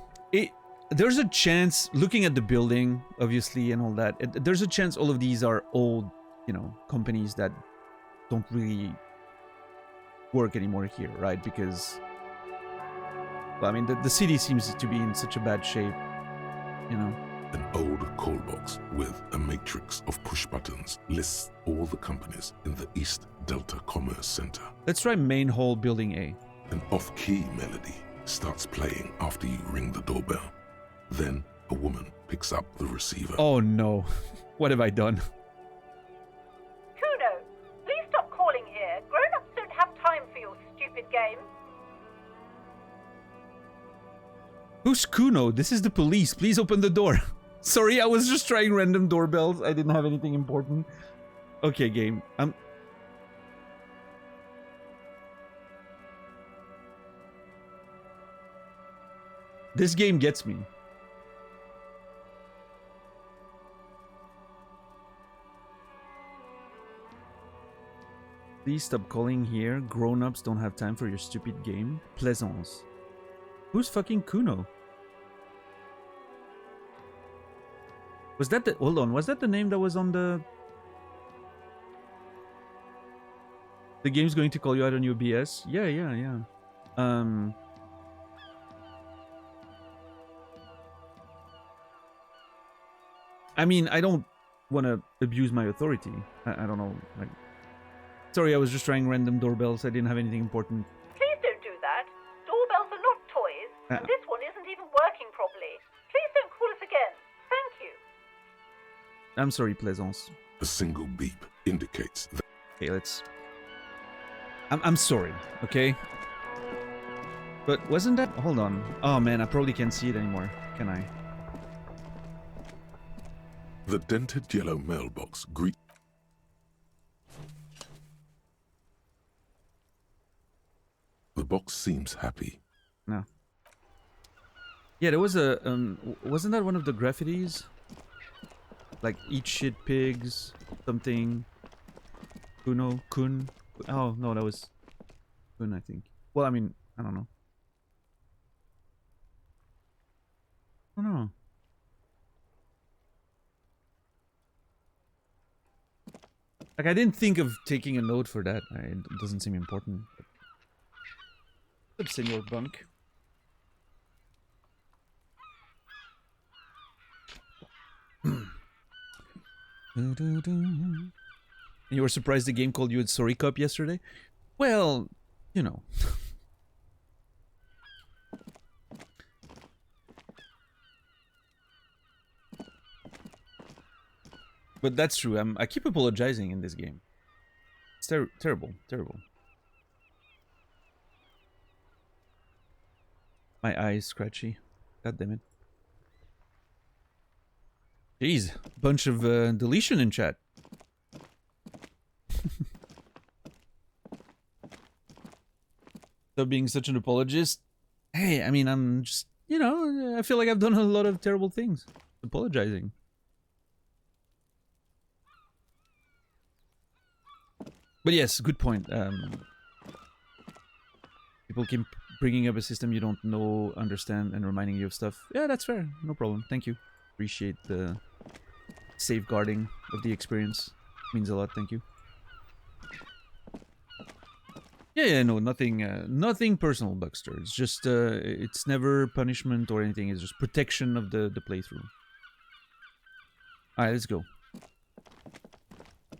There's a chance, looking at the building, obviously, and all that, there's a chance all of these are old, you know, companies that don't really work anymore here, right? Because, well, I mean, the city seems to be in such a bad shape, you know. An old call box with a matrix of push buttons lists all the companies in the East Delta Commerce Center. Let's try Main Hall Building A. An off-key melody starts playing after you ring the doorbell. Then a woman picks up the receiver. Oh no. What have I done? Kuno, please stop calling here. Grown-ups don't have time for your stupid game. Who's Kuno? This is the police. Please open the door. Sorry, I was just trying random doorbells. I didn't have anything important. Okay, game. This game gets me. Please stop calling here. Grown-ups don't have time for your stupid game. Plaisance. Who's fucking Kuno? Was that the... Hold on, was that the name that was on the... The game's going to call you out on your BS? Yeah. I mean, I don't want to abuse my authority. I don't know, like... Sorry, I was just trying random doorbells. I didn't have anything important. Please don't do that. Doorbells are not toys, and this one isn't even working properly. Please don't call us again. Thank you. I'm sorry, Plaisance. A single beep indicates that... Okay, let's... I'm sorry, okay? But wasn't that... Hold on. Oh man, I probably can't see it anymore, can I? The dented yellow mailbox greets... The box seems happy. No. Yeah, there was a... wasn't that one of the graffitis? Like, eat shit pigs, something... Kuno, Kun... Oh, no, that was... Kun, I think. Well, I mean, I don't know. I don't know. Like, I didn't think of taking a note for that. It doesn't seem important. What's up, Senor Bunk? You were surprised the game called you a sorry cop yesterday? Well, you know. But that's true. I keep apologizing in this game. It's terrible. My eye is scratchy. God damn it. Jeez, bunch of deletion in chat. So being such an apologist, hey, I mean, I'm just, you know, I feel like I've done a lot of terrible things. Apologizing. But yes, good point. People bringing up a system you don't know, understand, and reminding you of stuff. Yeah, that's fair. No problem. Thank you. Appreciate the safeguarding of the experience. Means a lot. Thank you. Yeah, no, nothing personal, Buckster. It's just, it's never punishment or anything. It's just protection of the playthrough. Alright, let's go.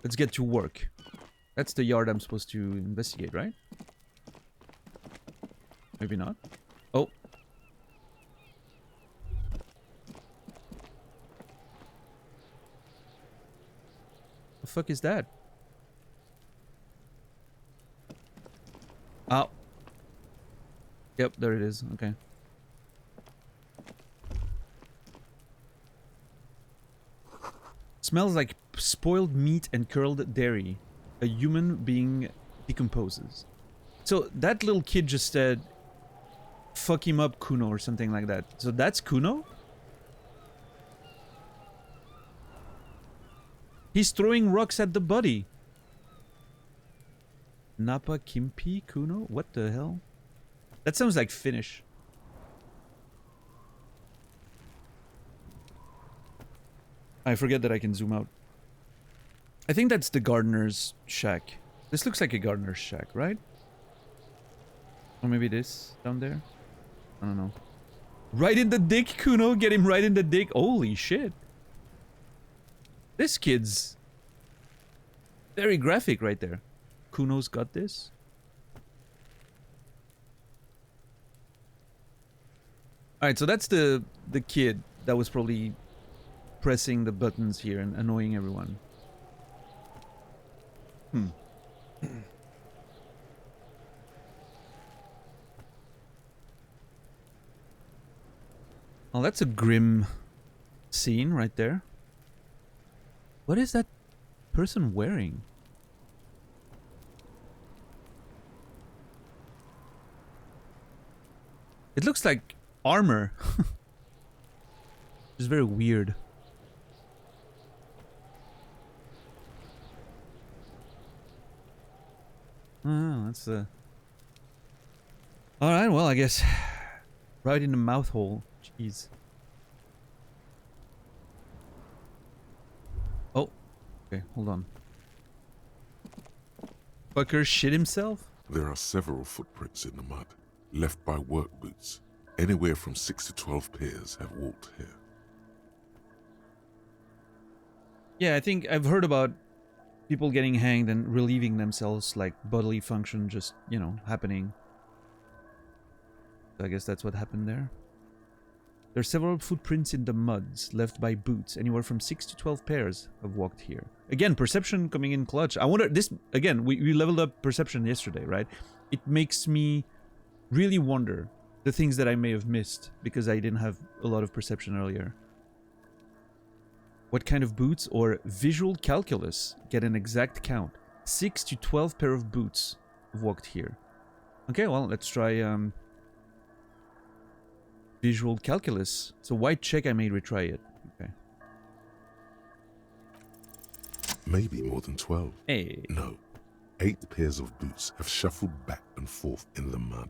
Let's get to work. That's the yard I'm supposed to investigate, right? Maybe not. Oh. The fuck is that? Oh. Yep, there it is. Okay. Smells like spoiled meat and curled dairy. A human being decomposes. So that little kid just said, fuck him up, Kuno, or something like that. So that's Kuno? He's throwing rocks at the body. Napa Kimpi Kuno? What the hell? That sounds like Finnish. I forget that I can zoom out. I think that's the gardener's shack. This looks like a gardener's shack, right? Or maybe this down there? I don't know. Right in the dick, Kuno! Get him right in the dick! Holy shit! This kid's very graphic right there. Kuno's got this. Alright, so that's the kid that was probably pressing the buttons here and annoying everyone. Oh, that's a grim scene right there. What is that person wearing? It looks like armor. It's very weird. Oh, that's alright, well, I guess. Right in the mouth hole. Jeez. Oh. Okay, hold on. Fucker shit himself? There are several footprints in the mud, left by work boots. Anywhere from 6 to 12 pairs have walked here. Yeah, I think I've heard about people getting hanged and relieving themselves, like bodily function just, you know, happening. So I guess that's what happened there. There are several footprints in the muds left by boots. Anywhere from 6 to 12 pairs have walked here. Again, perception coming in clutch. I wonder, this, again, we leveled up perception yesterday, right? It makes me really wonder the things that I may have missed because I didn't have a lot of perception earlier. What kind of boots or visual calculus? Get an exact count. 6 to 12 pair of boots have walked here. Okay, well, let's try visual calculus. It's a white check, I may retry it. Okay. Maybe more than 12. Hey. No. 8 pairs of boots have shuffled back and forth in the mud.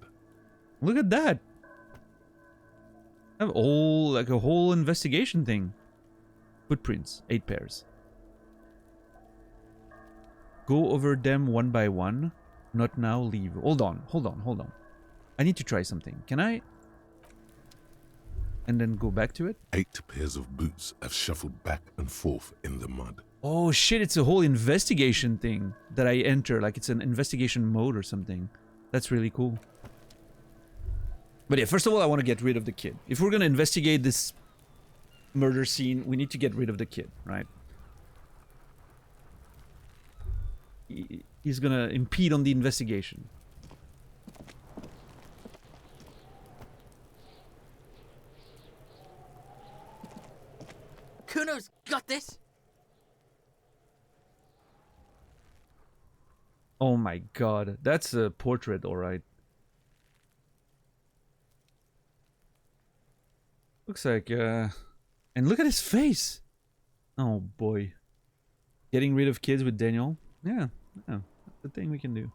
Look at that. I have like a whole investigation thing. Footprints, 8 pairs. Go over them one by one. Not now, leave. Hold on. I need to try something. Can I? And then go back to it? 8 pairs of boots have shuffled back and forth in the mud. Oh shit, it's a whole investigation thing that I enter. Like it's an investigation mode or something. That's really cool. But yeah, first of all, I want to get rid of the kid. If we're going to investigate this murder scene, we need to get rid of the kid, right? He's gonna impede on the investigation. Kuno's got this! Oh my god, that's a portrait, alright. Looks like, and look at his face! Oh boy. Getting rid of kids with Daniel? Yeah, that's the thing we can do.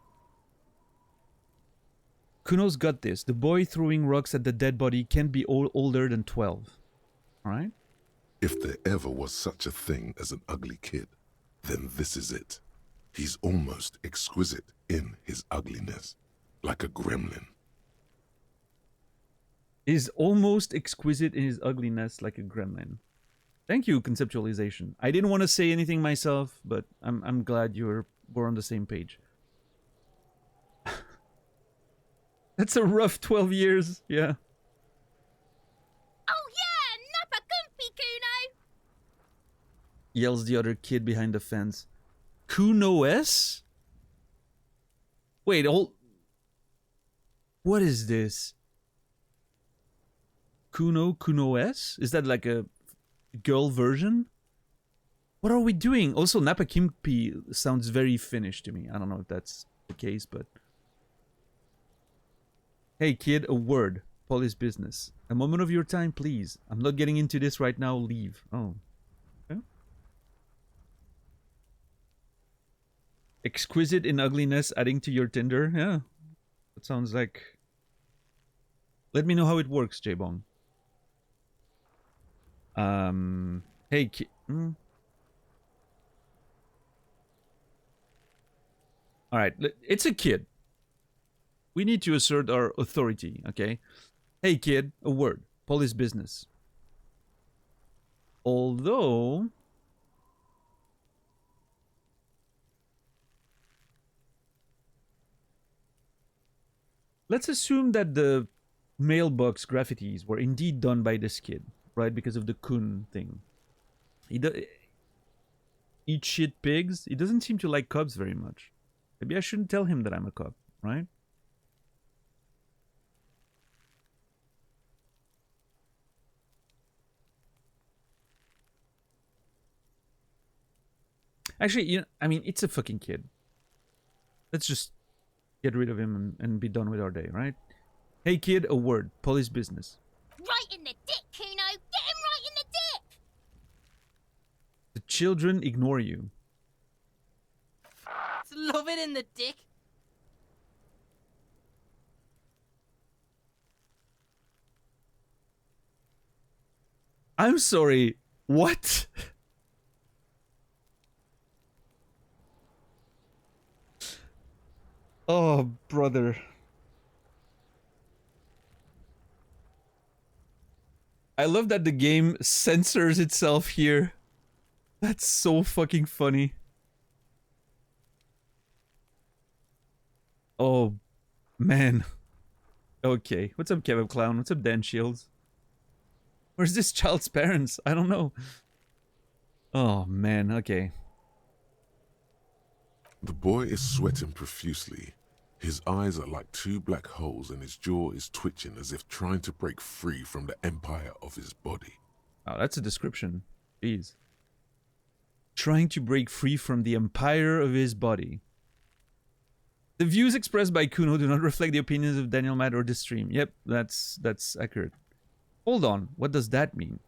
Kuno's got this. The boy throwing rocks at the dead body can't be older than 12. Alright? If there ever was such a thing as an ugly kid, then this is it. He's almost exquisite in his ugliness, like a gremlin. Is almost exquisite in his ugliness like a gremlin. Thank you, conceptualization. I didn't want to say anything myself, but I'm glad we're on the same page. That's a rough 12 years, yeah. Oh yeah, Nappa Gumpy Kuno! Yells the other kid behind the fence. Kuno S? Wait, what is this? Kuno S? Is that like a girl version? What are we doing? Also, Nappa Kimpi sounds very Finnish to me. I don't know if that's the case, but... Hey kid, a word. Police business. A moment of your time, please. I'm not getting into this right now. Leave. Oh. Okay. Exquisite in ugliness, adding to your Tinder. Yeah. That sounds like... Let me know how it works, J-Bong. Hey kid. Alright, it's a kid. We need to assert our authority, okay? Hey kid, a word. Police business. Although... Let's assume that the mailbox graffitis were indeed done by this kid, right? Because of the Kun thing. Eat shit pigs? He doesn't seem to like cubs very much. Maybe I shouldn't tell him that I'm a cub, right? Actually, you know, I mean, it's a fucking kid. Let's just get rid of him and be done with our day, right? Hey kid, a word. Police business. Right in the dick, Kuno! Get him right in the dick! The children ignore you. Love it in the dick. I'm sorry. What? Oh, brother. I love that the game censors itself here. That's so fucking funny. Oh, man. Okay. What's up, Kevin Clown? What's up, Dan Shields? Where's this child's parents? I don't know. Oh, man. Okay. The boy is sweating profusely. His eyes are like two black holes and his jaw is twitching as if trying to break free from the empire of his body. Oh, that's a description. Jeez. Trying to break free from the empire of his body. The views expressed by Kuno do not reflect the opinions of Daniel, Matt, or this stream. Yep, that's accurate. Hold on, what does that mean?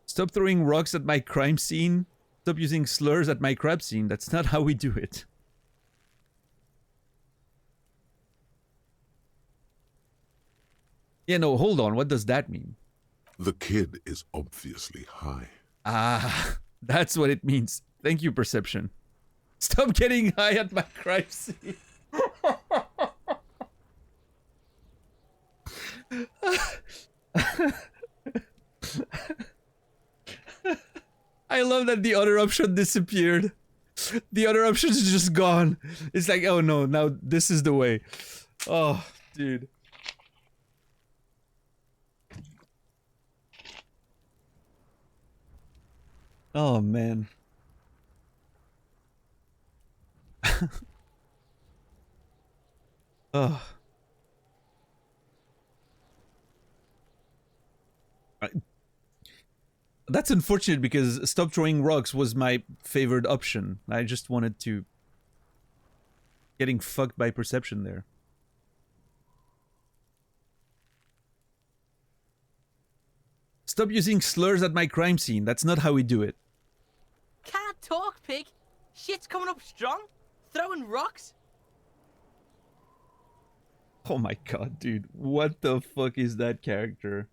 Stop throwing rocks at my crime scene. Stop using slurs at my crap scene. That's not how we do it. Yeah, no, hold on. What does that mean? The kid is obviously high. Ah, that's what it means. Thank you, Perception. Stop getting high at my crime scene. I love that the other option disappeared. The other option is just gone. It's like, oh no, now this is the way. Oh, dude. Oh, man. Oh. That's unfortunate because stop throwing rocks was my favored option. I just wanted to... Getting fucked by Perception there. Stop using slurs at my crime scene. That's not how we do it. Can't talk, pig. Shit's coming up strong. Throwing rocks. Oh my god, dude. What the fuck is that character?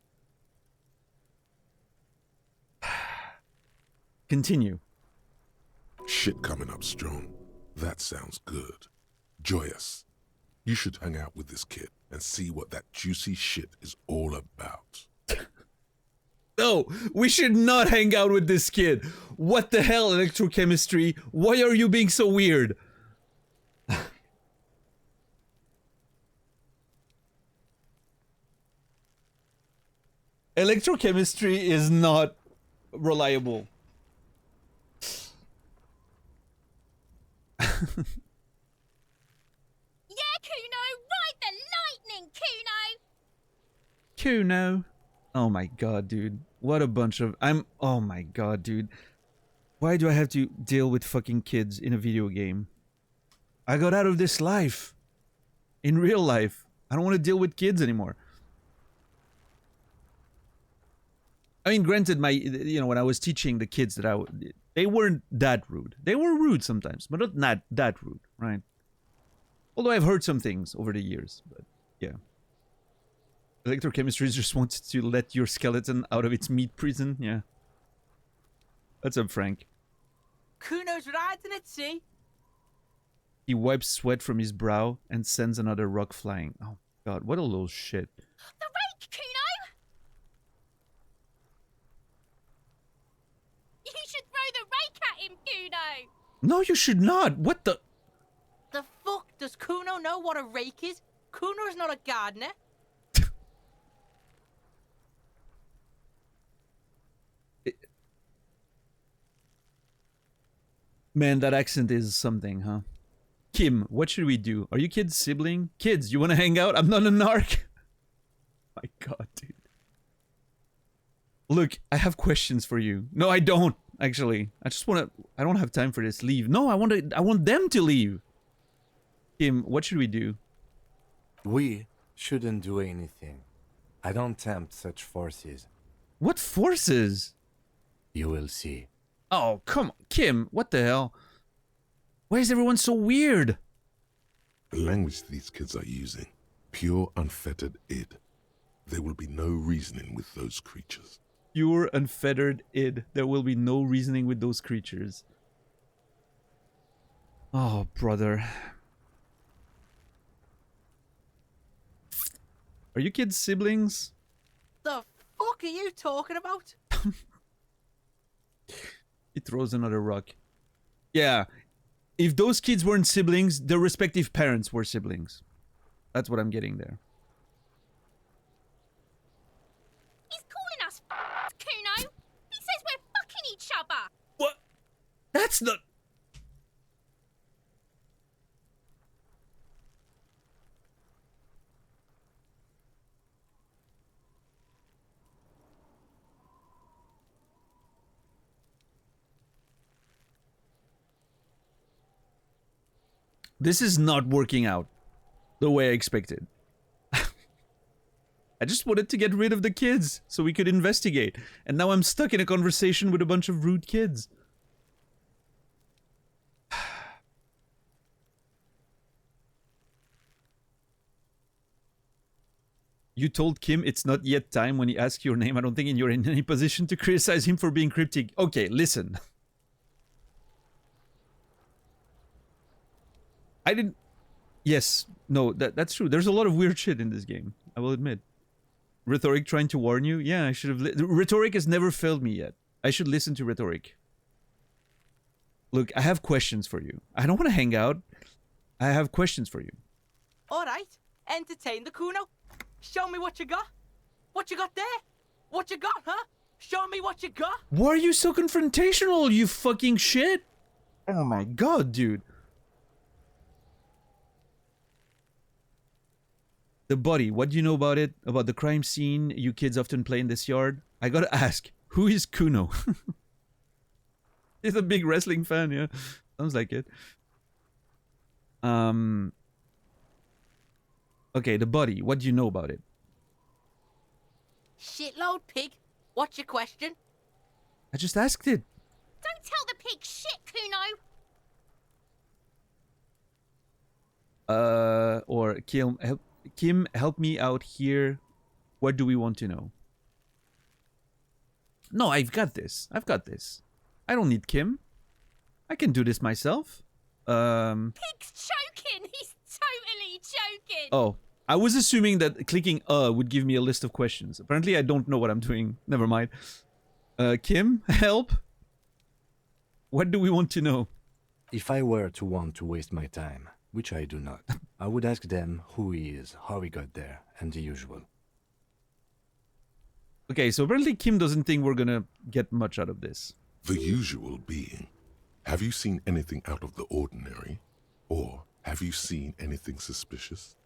Continue. Shit coming up strong. That sounds good. Joyous. You should hang out with this kid and see what that juicy shit is all about. No, we should not hang out with this kid. What the hell, electrochemistry? Why are you being so weird? Electrochemistry is not reliable. Yeah, Kuno, ride the lightning, Kuno! Kuno. Oh my god, dude. What a bunch of... Oh my god, dude. Why do I have to deal with fucking kids in a video game? I got out of this life. In real life. I don't want to deal with kids anymore. I mean, granted, when I was teaching the kids that they weren't that rude. They were rude sometimes, but not that rude, right? Although I've heard some things over the years, but yeah. Electrochemistry just wants to let your skeleton out of its meat prison, yeah. What's up, Frank? Kuno's riding it, see? He wipes sweat from his brow and sends another rock flying. Oh god, what a little shit. The rake, Kuno! You should throw the rake at him, Kuno! No, you should not! What the... The fuck? Does Kuno know what a rake is? Kuno's not a gardener. Man, that accent is something, huh? Kim, what should we do? Are you kids sibling? Kids, you wanna hang out? I'm not a narc. My god, dude. Look, I have questions for you. No, I don't, actually. I don't have time for this. Leave. No, I want them to leave. Kim, what should we do? We shouldn't do anything. I don't tempt such forces. What forces? You will see. Oh, come on. Kim, what the hell? Why is everyone so weird? The language these kids are using, pure unfettered id. There will be no reasoning with those creatures. Pure unfettered id. There will be no reasoning with those creatures. Oh, brother. Are you kids siblings? The fuck are you talking about? He throws another rock. Yeah. If those kids weren't siblings, their respective parents were siblings. That's what I'm getting there. He's calling us Kuno! He says we're fucking each other! What? That's not... This is not working out the way I expected. I just wanted to get rid of the kids so we could investigate. And now I'm stuck in a conversation with a bunch of rude kids. You told Kim it's not yet time when he asks your name. I don't think you're in any position to criticize him for being cryptic. Okay, listen. I didn't... Yes, no, that's true. There's a lot of weird shit in this game, I will admit. Rhetoric trying to warn you? Yeah, I should have... Rhetoric has never failed me yet. I should listen to Rhetoric. Look, I have questions for you. I don't want to hang out. I have questions for you. Alright, entertain the Kuno. Show me what you got. What you got there? What you got, huh? Show me what you got. Why are you so confrontational, you fucking shit? Oh my god, dude. The body, what do you know about it? About the crime scene you kids often play in this yard? I gotta ask, who is Kuno? He's a big wrestling fan, yeah. Sounds like it. Okay, the body, what do you know about it? Shitload pig. What's your question? I just asked it. Don't tell the pig shit, Kuno! Or kill... Kim, help me out here. What do we want to know? No, I've got this. I've got this. I don't need Kim. I can do this myself. Pig's choking. He's totally joking. Oh, I was assuming that clicking would give me a list of questions. Apparently, I don't know what I'm doing. Never mind. Kim, help. What do we want to know? If I were to want to waste my time, which I do not, I would ask them who he is, how he got there, and the usual. Okay, so apparently Kim doesn't think we're gonna get much out of this. The usual being, have you seen anything out of the ordinary? Or have you seen anything suspicious?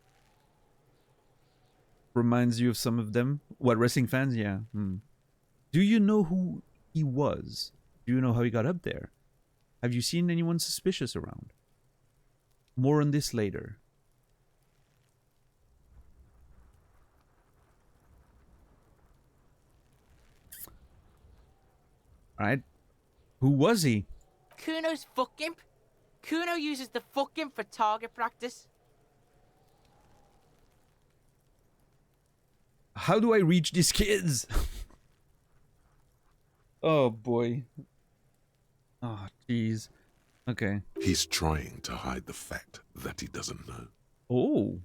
Reminds you of some of them? What, wrestling fans? Yeah. Do you know who he was? Do you know how he got up there? Have you seen anyone suspicious around? More on this later. Alright. Who was he? Kuno's fuck imp. Kuno uses the fuck imp for target practice. How do I reach these kids? Oh boy. Oh jeez. Okay. He's trying to hide the fact that he doesn't know. Oh.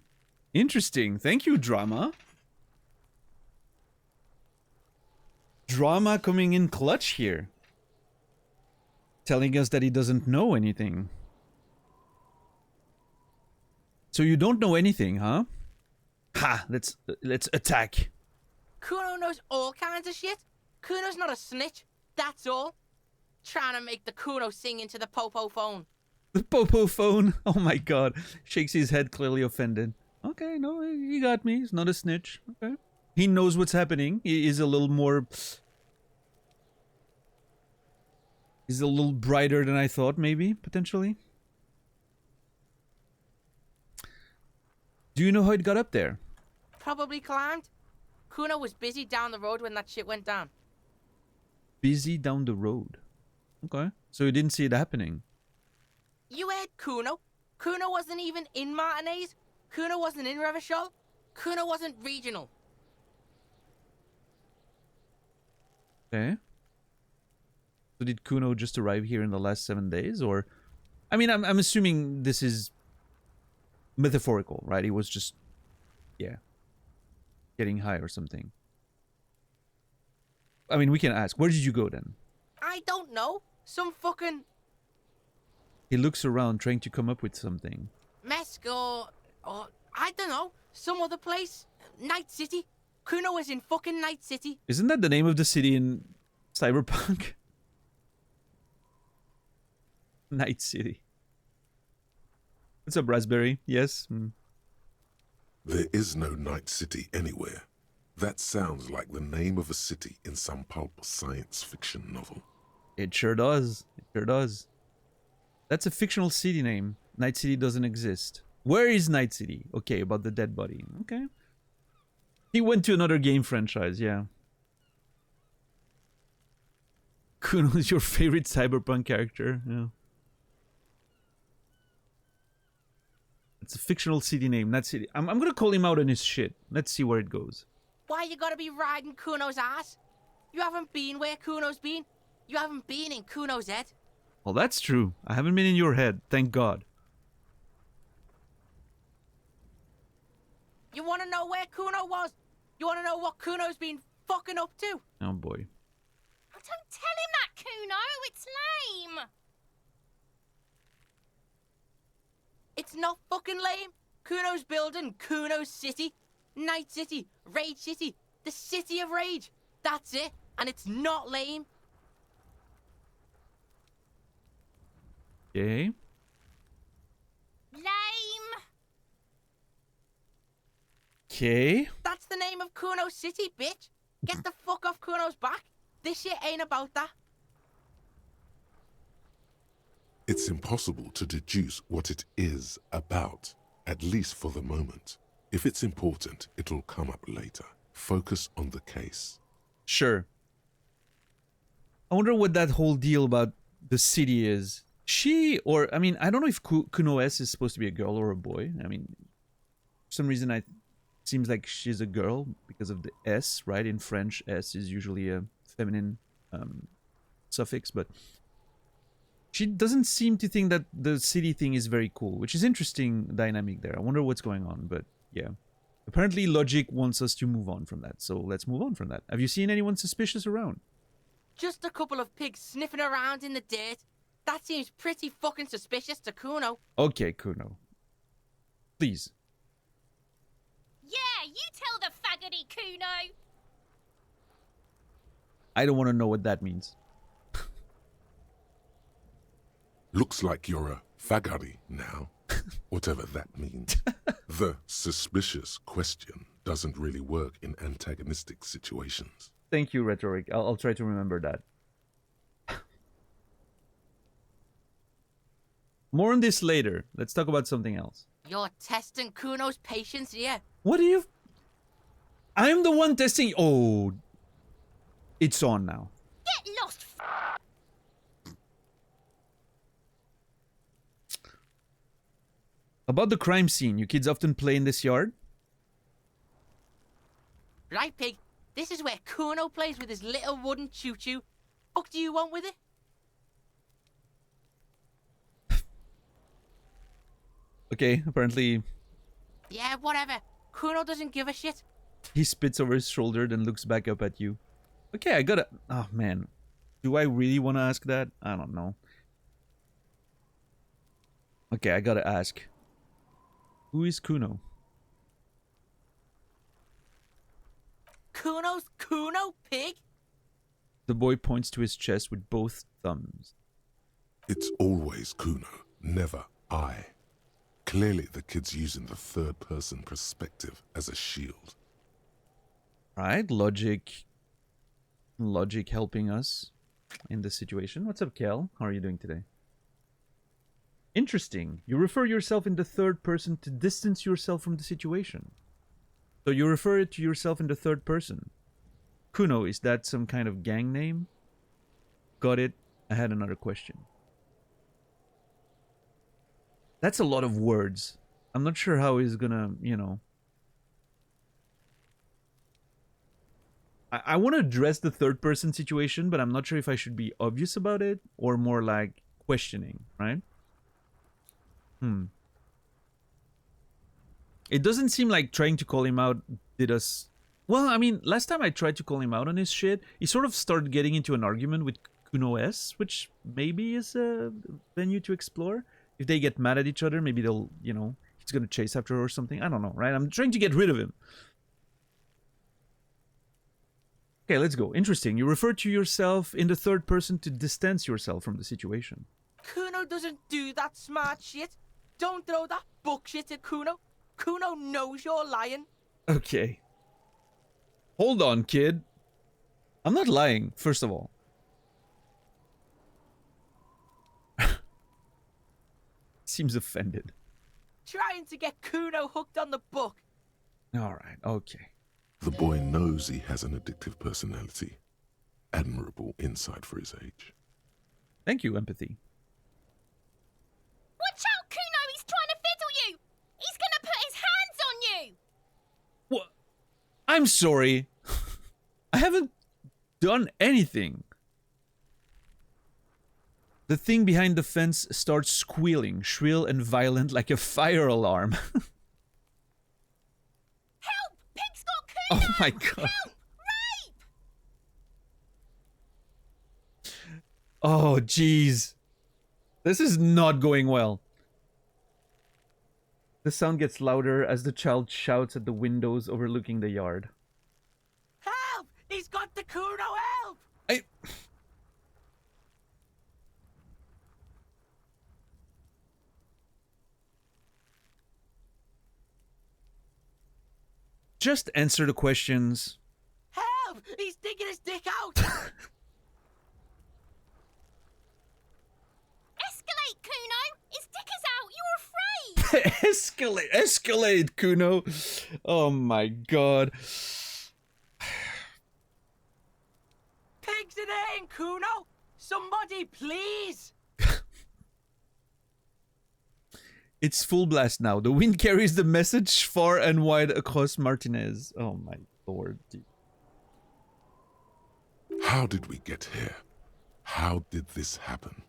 Interesting. Thank you, drama. Drama coming in clutch here. Telling us that he doesn't know anything. So you don't know anything, huh? Ha! Let's attack. Kuno knows all kinds of shit. Kuno's not a snitch. That's all. Trying to make the Kuno sing into the popo phone. The popo phone. Oh my god. Shakes his head, clearly offended. Okay, no, he got me. He's not a snitch. Okay. He knows what's happening. He is a little more... He's a little brighter than I thought, maybe, potentially. Do you know how it got up there? Probably climbed. Kuno was busy down the road when that shit went down. Busy down the road. Okay. So you didn't see it happening. You heard Kuno. Kuno wasn't even in Martinez. Kuno wasn't in Revachol. Kuno wasn't regional. Okay. So did Kuno just arrive here in the last 7 days, or... I mean, I'm assuming this is metaphorical, right? He was just, yeah, getting high or something. I mean, we can ask, where did you go then? I don't know. Some fucking He looks around trying to come up with something. Mesco or I don't know. Some other place. Night City. Kuno was in fucking Night City. Isn't that the name of the city in Cyberpunk? Night City. What's up, Raspberry? Yes? There is no Night City anywhere. That sounds like the name of a city in some pulp science fiction novel. It sure does. It sure does. That's a fictional city name. Night City doesn't exist. Where is Night City? Okay, about the dead body. Okay. He went to another game franchise, yeah. Kuno is your favorite cyberpunk character, yeah. It's a fictional city name, Night City. I'm gonna call him out on his shit. Let's see where it goes. Why you gotta be riding Kuno's ass? You haven't been where Kuno's been. You haven't been in Kuno's head. Well, that's true. I haven't been in your head, thank God. You wanna know where Kuno was? You wanna know what Kuno's been fucking up to? Oh boy. Oh, don't tell him that, Kuno. It's lame. It's not fucking lame. Kuno's building Kuno's City. Night City. Rage City. The City of Rage. That's it. And it's not lame. Okay. Lame. Okay. That's the name of Kuno's City, bitch. Get the fuck off Kuno's back. This shit ain't about that. It's impossible to deduce what it is about, at least for the moment. If it's important, it'll come up later. Focus on the case. Sure. I wonder what that whole deal about the city is. She, or, I mean, I don't know if Kuno S is supposed to be a girl or a boy. I mean, for some reason I Seems like she's a girl because of the S, right? In French, S is usually a feminine suffix, but she doesn't seem to think that the city thing is very cool, which is interesting dynamic there. I wonder what's going on, but yeah. Apparently logic wants us to move on from that, so let's move on from that. Have you seen anyone suspicious around? Just a couple of pigs sniffing around in the dirt. That seems pretty fucking suspicious to Kuno. Okay, Kuno. Please. Yeah, you tell the faggoty, Kuno. I don't want to know what that means. Looks like you're a fagari now, whatever that means. The suspicious question doesn't really work in antagonistic situations. Thank you, Rhetoric. I'll try to remember that. More on this later. Let's talk about something else. You're testing Kuno's patience here. What do you... I'm the one testing... Oh. It's on now. Get lost, About the crime scene, you kids often play in this yard? Right, pig? This is where Kuno plays with his little wooden choo-choo. What do you want with it? Okay, apparently Yeah, whatever. Kuno doesn't give a shit. he spits over his shoulder, then looks back up at you. Okay, I gotta... Oh, man. Do I really want to ask that? I don't know. Okay, I gotta ask. Who is Kuno? Kuno's Kuno, pig? The boy points to his chest with both thumbs. It's always Kuno, never I. Clearly the kid's using the third-person perspective as a shield. Right, logic helping us in this situation. What's up, Kel? How are you doing today? Interesting. You refer yourself in the third person to distance yourself from the situation. So you refer to yourself in the third person. Kuno, is that some kind of gang name? Got it. I had another question. That's a lot of words. I'm not sure how he's gonna, you know... I want to address the third person situation, but I'm not sure if I should be obvious about it or more like questioning, right? It doesn't seem like trying to call him out did us... Well, I mean, last time I tried to call him out on his shit, he sort of started getting into an argument with Kuno S, which maybe is a venue to explore. If they get mad at each other, maybe they'll, you know, he's gonna chase after her or something. I don't know, right? I'm trying to get rid of him. Okay, let's go. Interesting. You refer to yourself in the third person to distance yourself from the situation. Kuno doesn't do that smart shit. Don't throw that bullshit at Kuno. Kuno knows you're lying. Okay. Hold on, kid. I'm not lying, first of all. Seems offended. Trying to get Kuno hooked on the book. Alright, okay. The boy knows he has an addictive personality. Admirable insight for his age. Thank you, empathy. watch out, Kuno! He's trying to fiddle you! He's gonna put his hands on you! What? I'm sorry. I haven't done anything. The thing behind the fence starts squealing, shrill and violent like a fire alarm. Help! Pig's got Kuno! Oh my god. Help! Rape! Oh jeez. This is not going well. The sound gets louder as the child shouts at the windows overlooking the yard. Help! He's got the Kuno, help! Just answer the questions. Help! He's digging his dick out! Escalate, Kuno! His dick is out! You're afraid! Escalate, Kuno. Oh my god. Pigs in here, Kuno! Somebody, please! It's full blast now. The wind carries the message far and wide across Martinez. Oh my lord. Dude. How did we get here? How did this happen?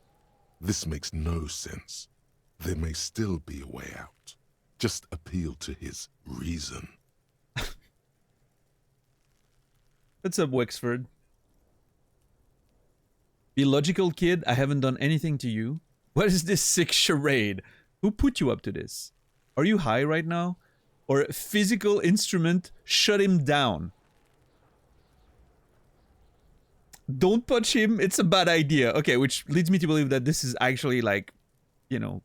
This makes no sense. There may still be a way out. Just appeal to his reason. What's up, Wexford? Be logical, kid. I haven't done anything to you. What is this sick charade? Who put you up to this? Are you high right now? Or physical instrument, shut him down. Don't punch him, it's a bad idea. Okay, which leads me to believe that this is actually like, you know...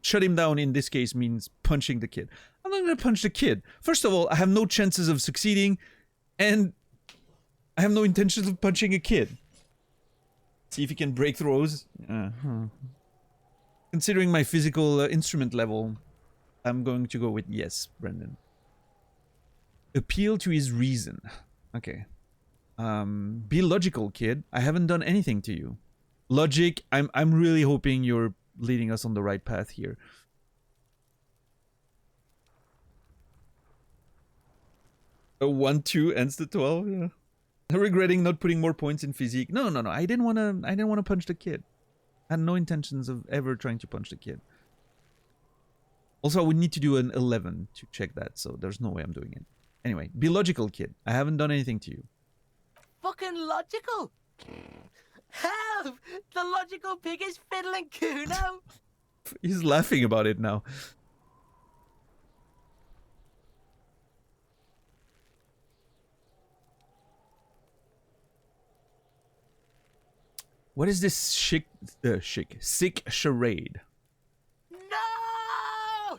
Shut him down in this case means punching the kid. I'm not gonna punch the kid. First of all, I have no chances of succeeding, and I have no intentions of punching a kid. See if he can break throws. Considering my physical instrument level, I'm going to go with yes, Brendan. Appeal to his reason. Okay. Be logical, kid. I haven't done anything to you. Logic, I'm really hoping you're leading us on the right path here. A 1-2 ends the 12, yeah. Regretting not putting more points in physique. No. I didn't wanna punch the kid. I had no intentions of ever trying to punch the kid. Also, I would need to do an 11 to check that, so there's no way I'm doing it. Anyway, be logical, kid. I haven't done anything to you. Fucking logical. Help! The logical pig is fiddling Kuno. He's laughing about it now. What is this sick charade? No!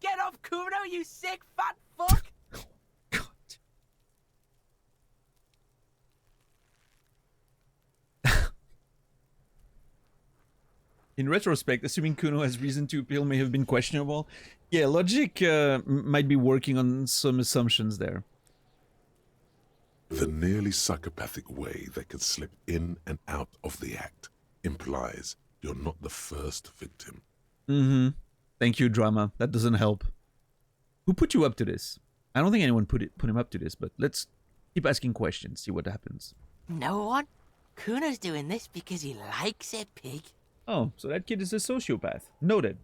Get off Kuno, you sick fat fuck! God. In retrospect, assuming Kuno has reason to appeal may have been questionable. Yeah, logic might be working on some assumptions there. The nearly psychopathic way they could slip in and out of the act implies you're not the first victim. Mm-hmm. Thank you, drama. That doesn't help. Who put you up to this? I don't think anyone put him up to this, but let's keep asking questions, see what happens. No one? Kuno's doing this because he likes it, pig. Oh, so that kid is a sociopath. Noted.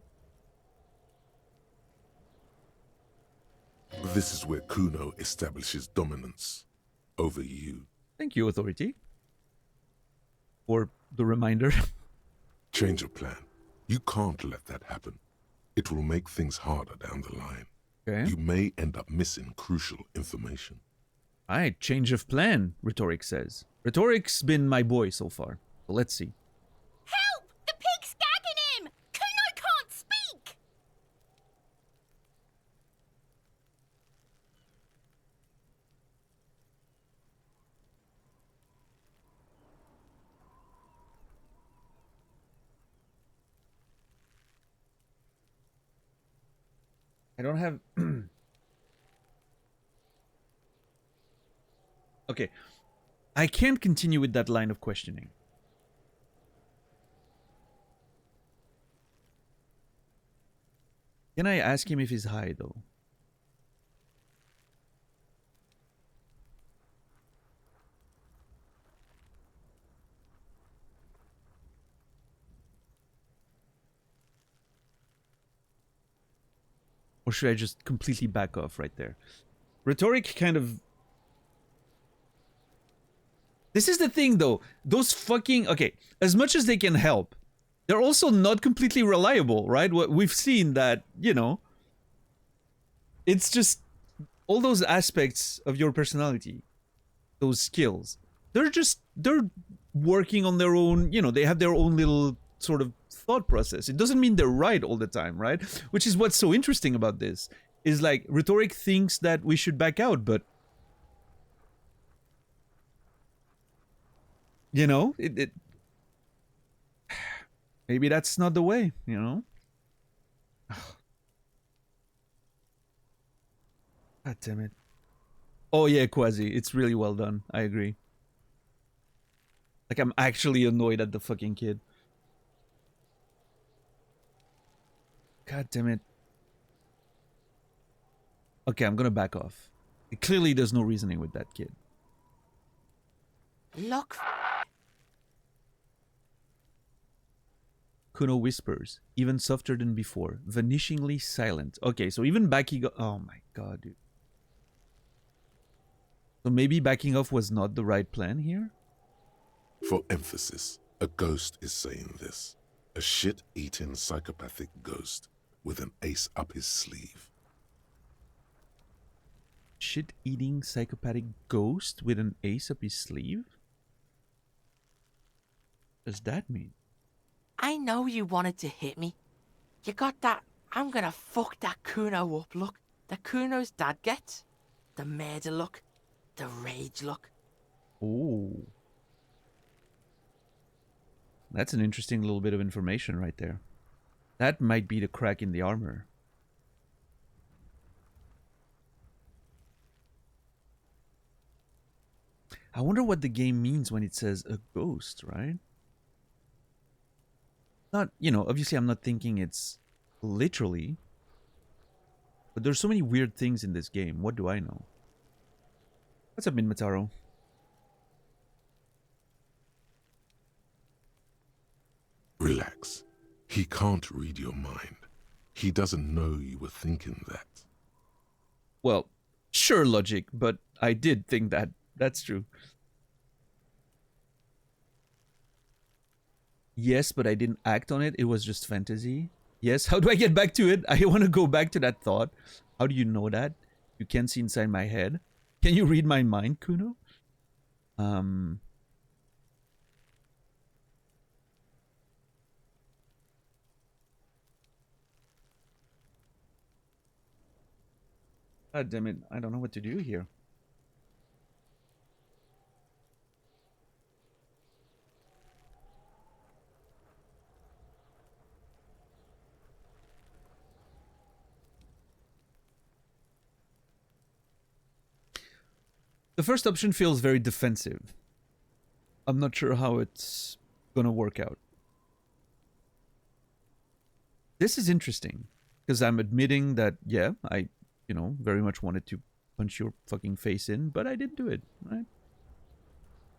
This is where Kuno establishes dominance over you. Thank you, authority. For the reminder. Change of plan. You can't let that happen. It will make things harder down the line. Okay. You may end up missing crucial information. Alright, change of plan, Rhetoric says. Rhetoric's been my boy so far. So let's see. Help! The pig's gagging him! Kuno can't speak! I don't have... Okay. I can't continue with that line of questioning. Can I ask him if he's high, though? Or should I just completely back off right there? Rhetoric kind of... This is the thing, though. Those fucking... Okay, as much as they can help, they're also not completely reliable, right? We've seen that, you know... It's just... All those aspects of your personality, those skills, they're working on their own, you know, they have their own little sort of thought process. It doesn't mean they're right all the time, right? Which is what's so interesting about this, is like, Rhetoric thinks that we should back out, but... You know, maybe that's not the way, you know? God damn it. Oh yeah, Quasi, it's really well done. I agree. Like, I'm actually annoyed at the fucking kid. God damn it. Okay, I'm gonna back off. Clearly, there's no reasoning with that kid. Look. Kuno whispers, even softer than before, vanishingly silent. Okay, so even backing off... Oh my god, dude. So maybe backing off was not the right plan here? For emphasis, a ghost is saying this. A shit-eating psychopathic ghost with an ace up his sleeve. Shit-eating psychopathic ghost with an ace up his sleeve? What does that mean? I know you wanted to hit me. You got that I'm gonna fuck that Kuno up look that Kuno's dad gets. The murder look. The rage look. Oh. That's an interesting little bit of information right there. That might be the crack in the armor. I wonder what the game means when it says a ghost, right? Not, you know, obviously I'm not thinking it's literally. But there's so many weird things in this game. What do I know? What's up, Minmataro? Relax. He can't read your mind. He doesn't know you were thinking that. Well, sure, logic, but I did think that. That's true. Yes, but I didn't act on it. It was just fantasy. Yes, how do I get back to it? I want to go back to that thought. How do you know that? You can't see inside my head. Can you read my mind, Kuno? God damn it. I don't know what to do here. The first option feels very defensive. I'm not sure how it's gonna work out. This is interesting, because I'm admitting that, yeah, I, you know, very much wanted to punch your fucking face in, but I didn't do it, right?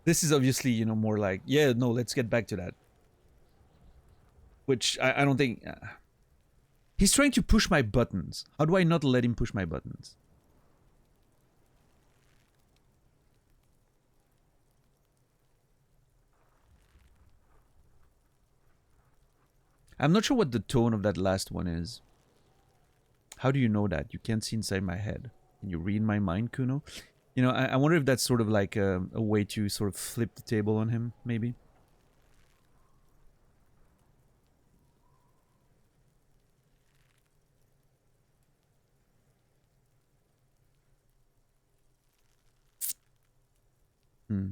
This is obviously, you know, more like, yeah, no, let's get back to that. Which I don't think... He's trying to push my buttons. How do I not let him push my buttons? I'm not sure what the tone of that last one is. How do you know that? You can't see inside my head. Can you read my mind, Kuno? You know, I wonder if that's sort of like a way to sort of flip the table on him, maybe. Hmm.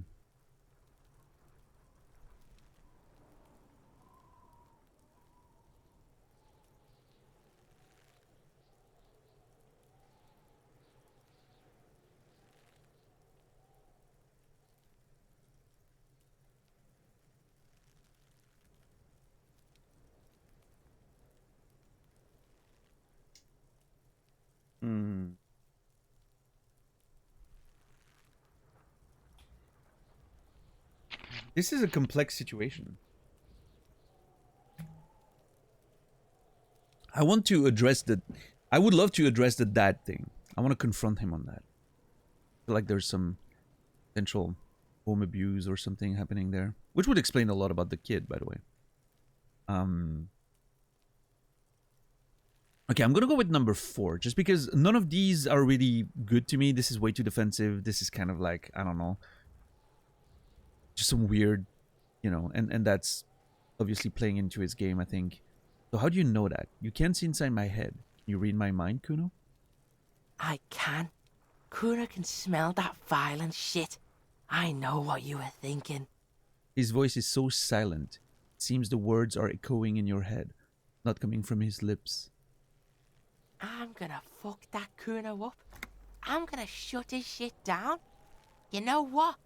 Hmm. This is a complex situation. I want to address the... I would love to address the dad thing. I want to confront him on that. I feel like there's some potential home abuse or something happening there. Which would explain a lot about the kid, by the way. Okay, I'm gonna go with number 4. Just because none of these are really good to me. This is way too defensive. This is kind of like, I don't know. Just some weird, you know, and that's obviously playing into his game, I think. So how do you know that? You can't see inside my head. Can you read my mind, Kuno? I can. Kuno can smell that violent shit. I know what you were thinking. His voice is so silent. It seems the words are echoing in your head, not coming from his lips. I'm gonna fuck that Kuno up. I'm gonna shut his shit down. You know what?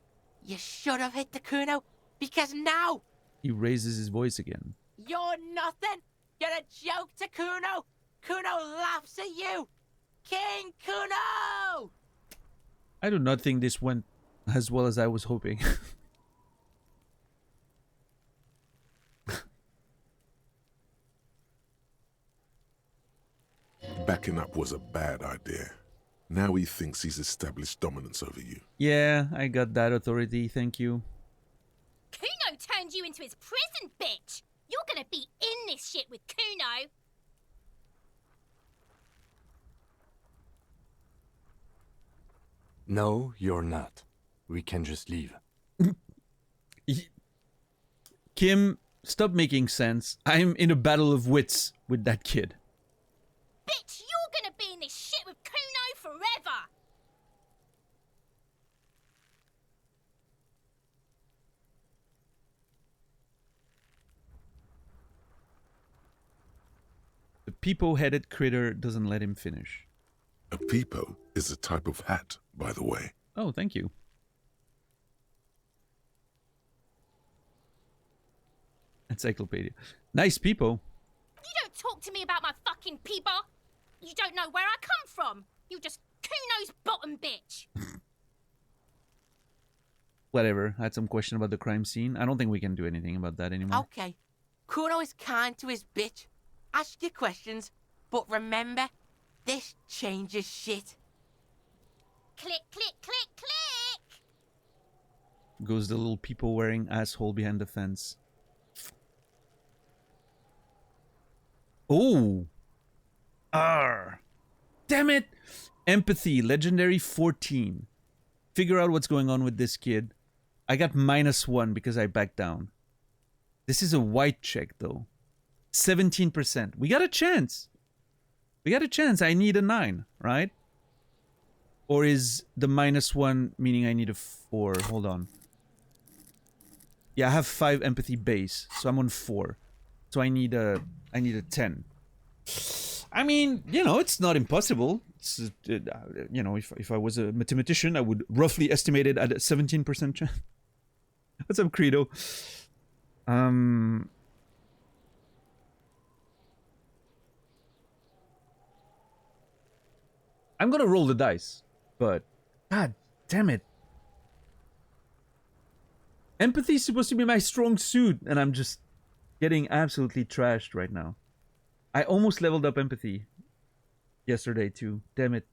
You should have hit the Kuno, because now... He raises his voice again. You're nothing! You're a joke to Kuno! Kuno laughs at you! King Kuno! I do not think this went as well as I was hoping. Backing up was a bad idea. Now he thinks he's established dominance over you. Yeah, I got that authority, thank you. Kuno turned you into his prison, bitch! You're gonna be in this shit with Kuno! No, you're not. We can just leave. Kim, stop making sense. I'm in a battle of wits with that kid. Bitch, you're gonna be in this shit with Kuno forever! The peepo-headed critter doesn't let him finish. A peepo is a type of hat, by the way. Oh, thank you. Encyclopedia. Nice peepo. You don't talk to me about my fucking peeper! You don't know where I come from! You're just Kuno's bottom bitch! Whatever. I had some question about the crime scene. I don't think we can do anything about that anymore. Okay. Kuno is kind to his bitch. Ask your questions, but remember, this changes shit. Click, click, click, click! Goes the little peepo wearing asshole behind the fence. Oh! Arr! Damn it! Empathy, legendary 14. Figure out what's going on with this kid. I got -1 because I backed down. This is a white check, though. 17%. We got a chance. We got a chance. I need a 9, right? Or is the -1 meaning I need a 4? Hold on. Yeah, I have 5 empathy base, so I'm on 4. So I need a 10. I mean, you know, it's not impossible. It's, you know, if I was a mathematician, I would roughly estimate it at a 17% chance. What's up, Credo? I'm gonna roll the dice, but god damn it. Empathy is supposed to be my strong suit, and I'm just getting absolutely trashed right now. I almost leveled up empathy yesterday too. Damn it.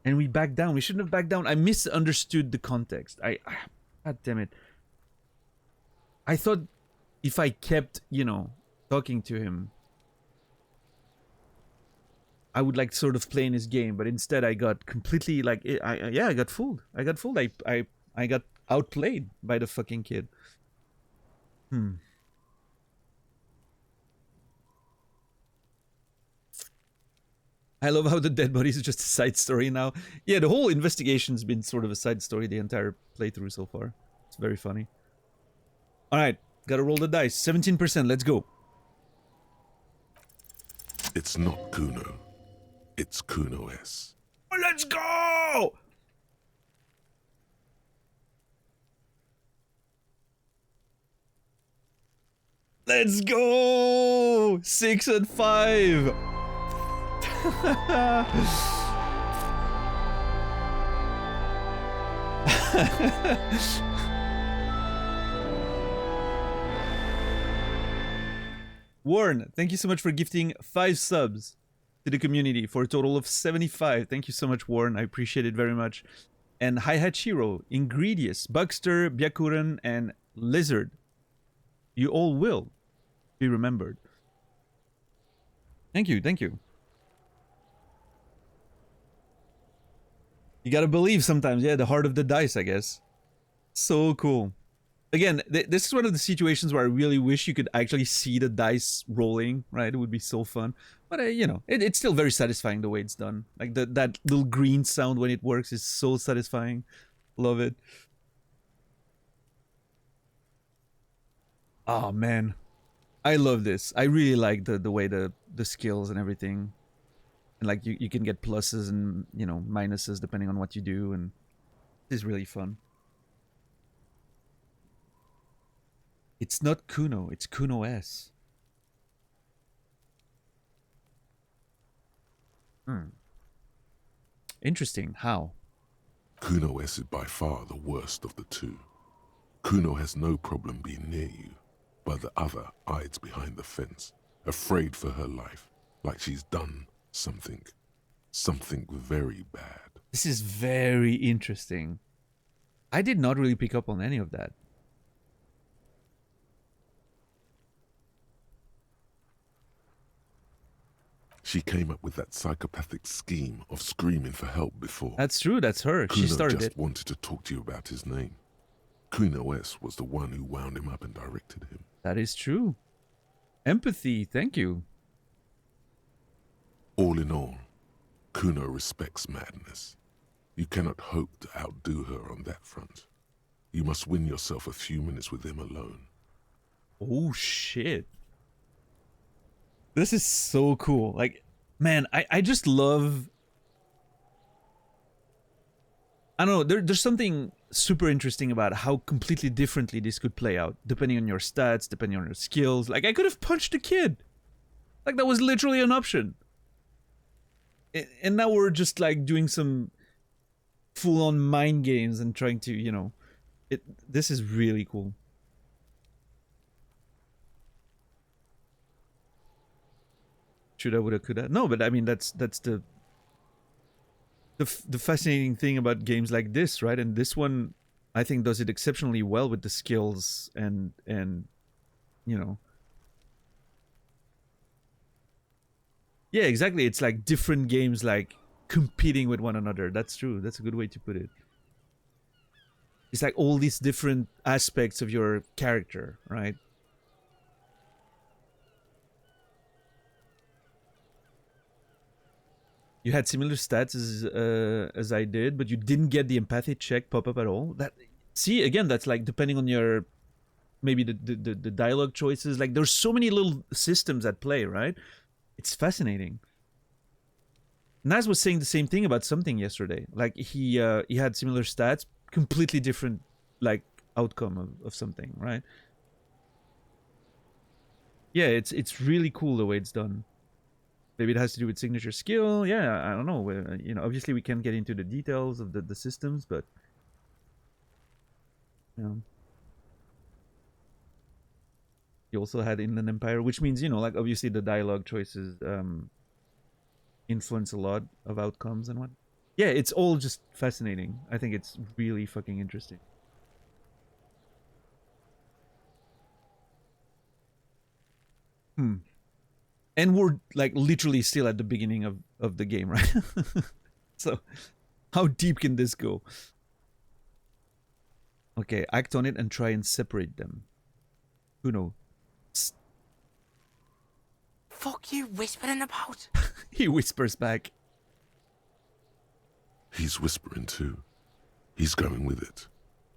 And we backed down. We shouldn't have backed down. I misunderstood the context. God damn it. I thought if I kept, you know, talking to him, I would like sort of play in his game, but instead I got completely like, I got fooled. I got fooled. I got outplayed by the fucking kid. I love how the dead body is just a side story now. Yeah, the whole investigation's been sort of a side story the entire playthrough so far. It's very funny. Alright, gotta roll the dice. 17%, let's go. It's not Kuno. It's Kuno S. Let's go! Let's go! 6 and 5! Warren, thank you so much for gifting 5 subs to the community for a total of 75. Thank you so much, Warren. I appreciate it very much. And Haihachiro, Ingredius, Buckster, Byakuran, and Lizard. You all will be remembered. Thank you, thank you. You gotta believe sometimes, yeah, the heart of the dice, I guess. So cool. Again, this is one of the situations where I really wish you could actually see the dice rolling, right? It would be so fun. But, you know, it's still very satisfying the way it's done. Like, that little green sound when it works is so satisfying. Love it. Oh, man. I love this. I really like the way the skills and everything. And, like, you can get pluses and, you know, minuses depending on what you do. And it's really fun. It's not Kuno, it's Kuno S. Interesting. How? Kuno S is by far the worst of the two. Kuno has no problem being near you, but the other hides behind the fence, afraid for her life, like she's done something very bad. This is very interesting. I did not really pick up on any of that. She came up with that psychopathic scheme of screaming for help before. That's true. That's her. She Kuno started just it. wanted to talk to you about his name. Kuno S was the one who wound him up and directed him. That is true. Empathy. Thank you. All in all, Kuno respects madness. You cannot hope to outdo her on that front. You must win yourself a few minutes with him alone. Oh shit. This is so cool. Like, man, I just love... I don't know, there's something super interesting about how completely differently this could play out, depending on your stats, depending on your skills. Like, I could have punched a kid. Like, that was literally an option. And now we're just, like, doing some full-on mind games and trying to, you know... This is really cool. Shoulda, woulda, coulda. No, but I mean that's the fascinating thing about games like this, right? And this one, I think, does it exceptionally well with the skills and you know. Yeah, exactly. It's like different games like competing with one another. That's true. That's a good way to put it. It's like all these different aspects of your character, right? You had similar stats as I did, but you didn't get the empathy check pop up at all. That, see, again, that's like depending on your maybe the dialogue choices. Like there's so many little systems at play, right? It's fascinating. Naz was saying the same thing about something yesterday. Like he had similar stats, completely different like outcome of something, right? Yeah, it's really cool the way it's done. Maybe it has to do with signature skill. Yeah, I don't know. You know, obviously we can't get into the details of the systems, but you know. You also had Inland Empire, which means, you know, like obviously the dialogue choices influence a lot of outcomes and what. Yeah, it's all just fascinating. I think it's really fucking interesting. And we're like literally still at the beginning of the game, right? So how deep can this go? Okay, act on it and try and separate them. Who knows? Fuck you whispering about? He whispers back. He's whispering too. He's going with it.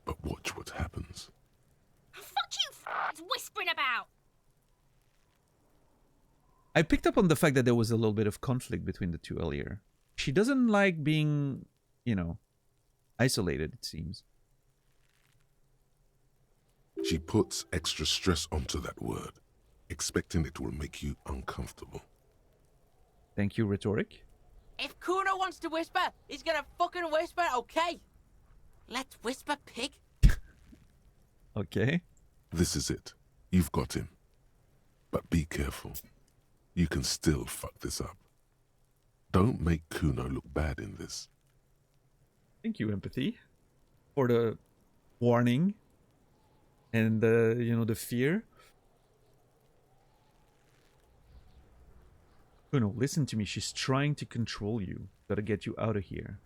But watch what happens. Fuck you whispering about! I picked up on the fact that there was a little bit of conflict between the two earlier. She doesn't like being, you know, isolated, it seems. She puts extra stress onto that word, expecting it will make you uncomfortable. Thank you, rhetoric. If Kuno wants to whisper, he's gonna fucking whisper, okay? Let's whisper, pig. Okay. This is it. You've got him. But be careful. You can still fuck this up. Don't make Kuno look bad in this. Thank you, empathy, for the warning and the, you know, the fear. Kuno, listen to me. She's trying to control you. Gotta get you out of here.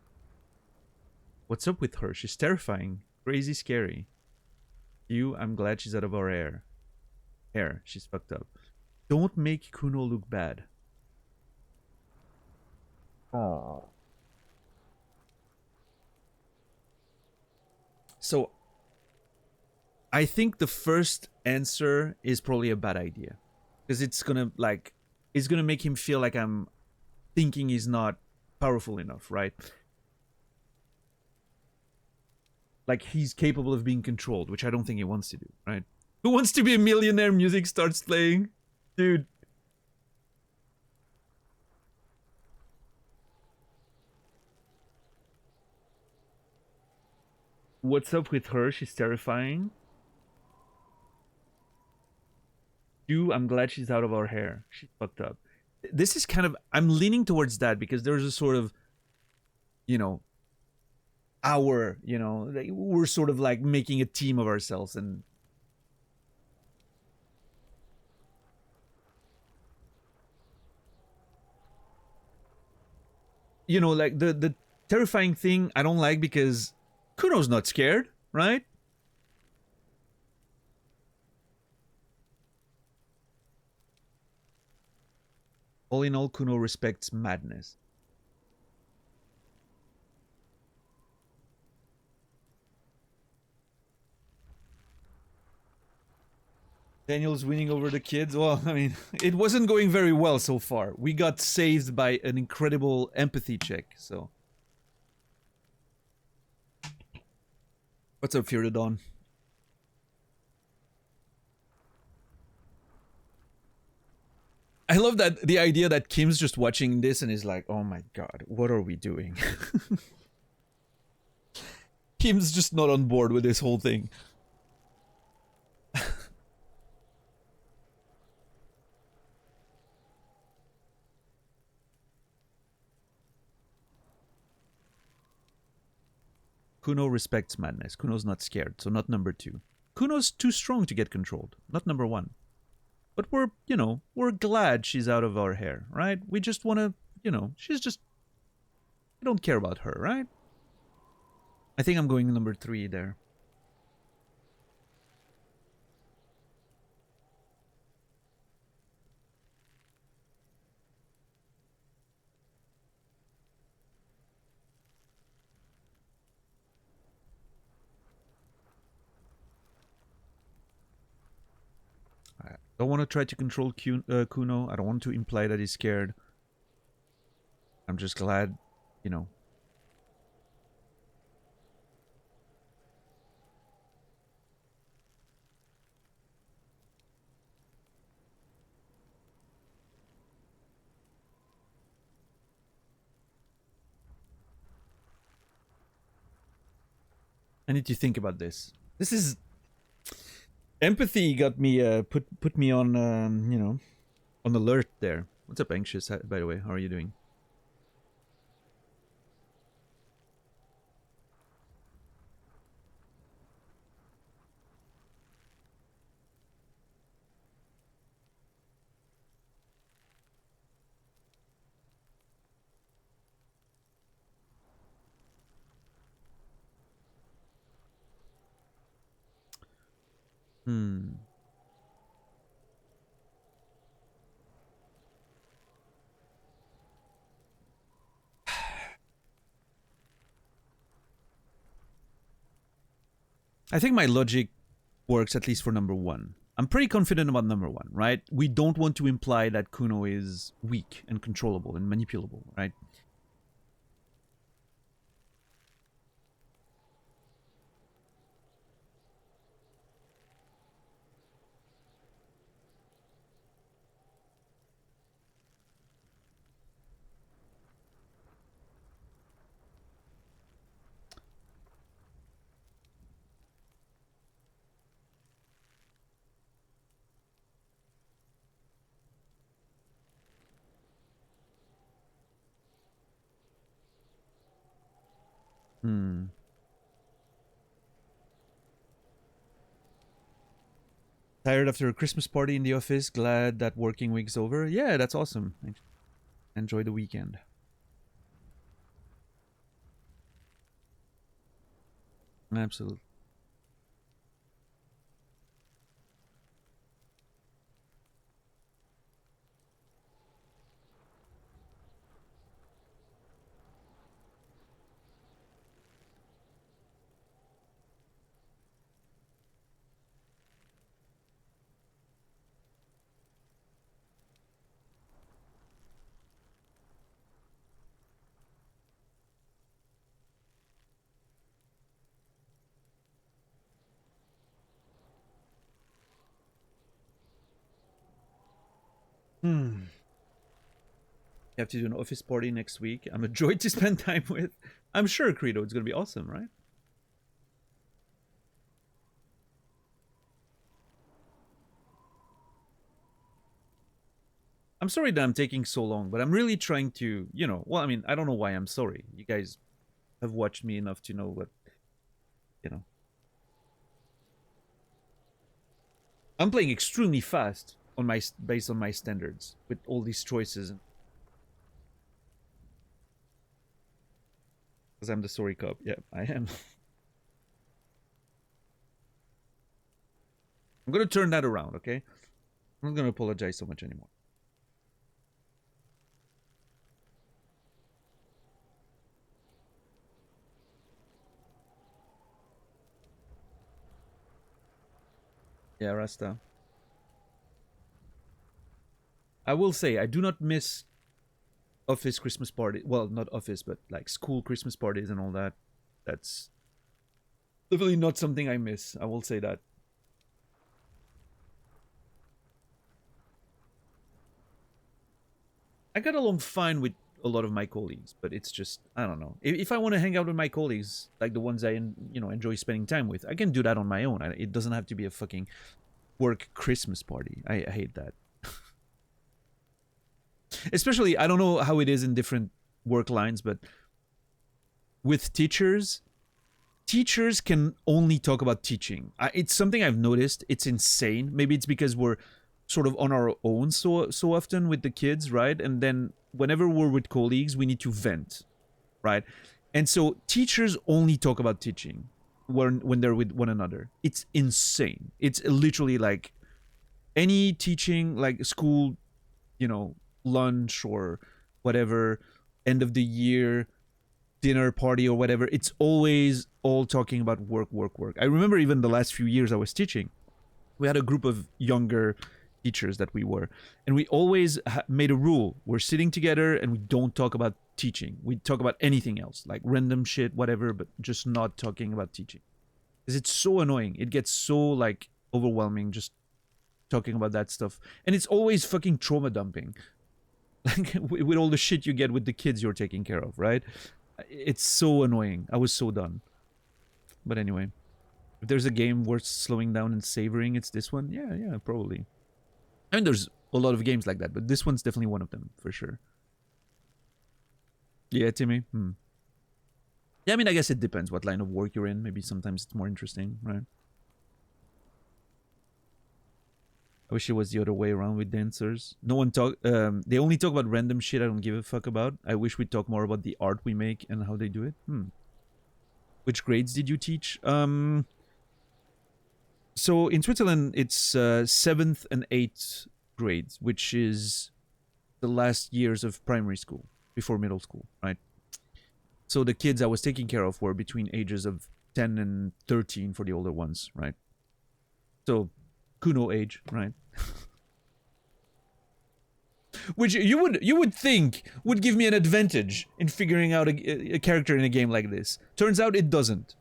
What's up with her? She's terrifying. Crazy scary. You, I'm glad she's out of our hair. She's fucked up. Don't make Kuno look bad. Oh. So, I think the first answer is probably a bad idea. Because it's gonna, like, it's gonna make him feel like I'm thinking he's not powerful enough, right? Like, he's capable of being controlled, which I don't think he wants to do, right? Who wants to be a millionaire? Music starts playing. Dude. What's up with her? She's terrifying. I'm glad she's out of our hair. She's fucked up. This is kind of... I'm leaning towards that because there's a sort of, you know, we're sort of like making a team of ourselves and... You know, like the terrifying thing I don't like because Kuno's not scared, right? All in all, Kuno respects madness. Daniel's winning over the kids. Well, I mean, it wasn't going very well so far. We got saved by an incredible empathy check, so... What's up, Fear the Dawn? I love that the idea that Kim's just watching this and is like, oh my god, what are we doing? Kim's just not on board with this whole thing. Kuno respects madness. Kuno's not scared, so not number 2. Kuno's too strong to get controlled, not number 1. But we're, you know, we're glad she's out of our hair, right? We just want to, you know, she's just... We don't care about her, right? I think I'm going number 3 there. I don't want to try to control Kuno. I don't want to imply that he's scared. I'm just glad, you know. I need to think about this. This is... Empathy got me, put me on, you know, on alert there. What's up, Anxious, by the way? How are you doing? I think my logic works at least for number 1. I'm pretty confident about number 1, right? We don't want to imply that Kuno is weak and controllable and manipulable, right? Tired after a Christmas party in the office. Glad that working week's over. Yeah, that's awesome. Enjoy the weekend. Absolutely. You have to do an office party next week. I'm a joy to spend time with. I'm sure, Credo, it's going to be awesome, right? I'm sorry that I'm taking so long, but I'm really trying to, you know, well, I mean, I don't know why I'm sorry. You guys have watched me enough to know what, you know. I'm playing extremely fast on my based on my standards with all these choices. Because I'm the sorry cop. Yeah, I am. I'm gonna turn that around, okay? I'm not gonna apologize so much anymore. Yeah, Rasta. I will say, I do not miss office Christmas party. Well, not office, but like school Christmas parties and all that. That's definitely not something I miss. I will say that. I got along fine with a lot of my colleagues, but it's just, I don't know. If I want to hang out with my colleagues, like the ones I enjoy spending time with, I can do that on my own. It doesn't have to be a fucking work Christmas party. I hate that. Especially, I don't know how it is in different work lines, but with teachers can only talk about teaching. It's something I've noticed. It's insane. Maybe it's because we're sort of on our own so often with the kids, right? And then whenever we're with colleagues, we need to vent, right? And so teachers only talk about teaching when they're with one another. It's insane. It's literally like any teaching, like school, lunch or whatever, end of the year, dinner party or whatever, it's always all talking about work. I remember even the last few years I was teaching, we had a group of younger teachers that we were, and we always made a rule: we're sitting together and we don't talk about teaching. We talk about anything else, like random shit, whatever, but just not talking about teaching, because it's so annoying. It gets so like overwhelming just talking about that stuff, and it's always fucking trauma dumping, like with all the shit you get with the kids you're taking care of, right? It's so annoying. I was so done. But anyway, if there's a game worth slowing down and savoring, it's this one. Yeah, probably. I mean, there's a lot of games like that, but this one's definitely one of them, for sure. Yeah, Timmy? Yeah, I mean, I guess it depends what line of work you're in. Maybe sometimes it's more interesting, right? I wish it was the other way around with dancers. No one talk. They only talk about random shit I don't give a fuck about. I wish we'd talk more about the art we make and how they do it. Which grades did you teach? So in Switzerland, it's 7th and 8th grades, which is the last years of primary school before middle school, right? So the kids I was taking care of were between ages of 10 and 13 for the older ones, right? So Kuno age, right? Which you would think would give me an advantage in figuring out a character in a game like this. Turns out it doesn't.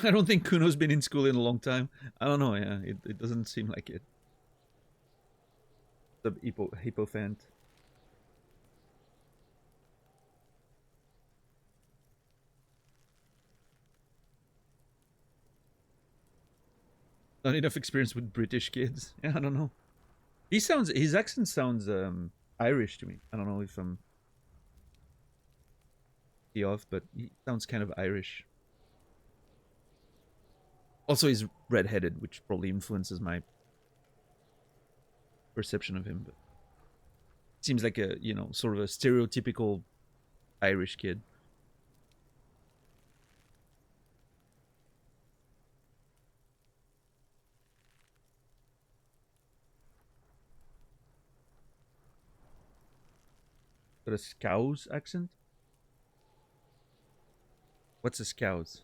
I don't think Kuno's been in school in a long time. I don't know, yeah. It doesn't seem like it. The Hippofant. Not enough experience with British kids. Yeah, I don't know. His accent sounds Irish to me. I don't know if I'm off, but he sounds kind of Irish. Also, he's redheaded, which probably influences my perception of him. But seems like a, sort of a stereotypical Irish kid. Got a Scouse accent? What's a Scouse?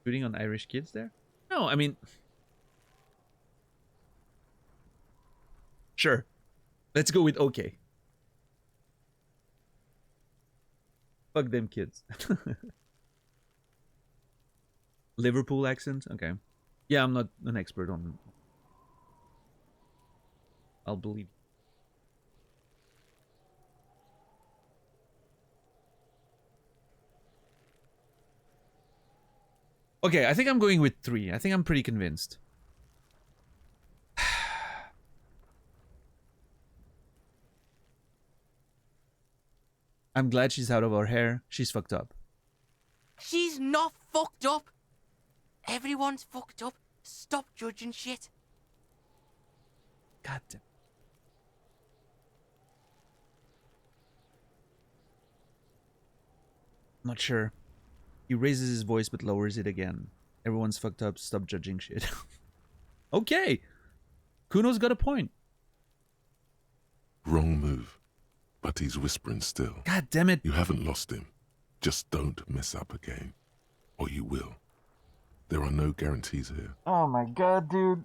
Shooting on Irish kids there? No, I mean... Sure. Let's go with okay. Fuck them kids. Liverpool accent? Okay. Yeah, I'm not an expert on... I'll believe. Okay, I think I'm going with 3. I think I'm pretty convinced. I'm glad she's out of our hair. She's fucked up. She's not fucked up. Everyone's fucked up. Stop judging shit. God damn. Not sure. He raises his voice but lowers it again. Everyone's fucked up. Stop judging shit. Okay. Kuno's got a point. Wrong move. But he's whispering still. God damn it. You haven't lost him. Just don't mess up again. Or you will. There are no guarantees here. Oh my god, dude.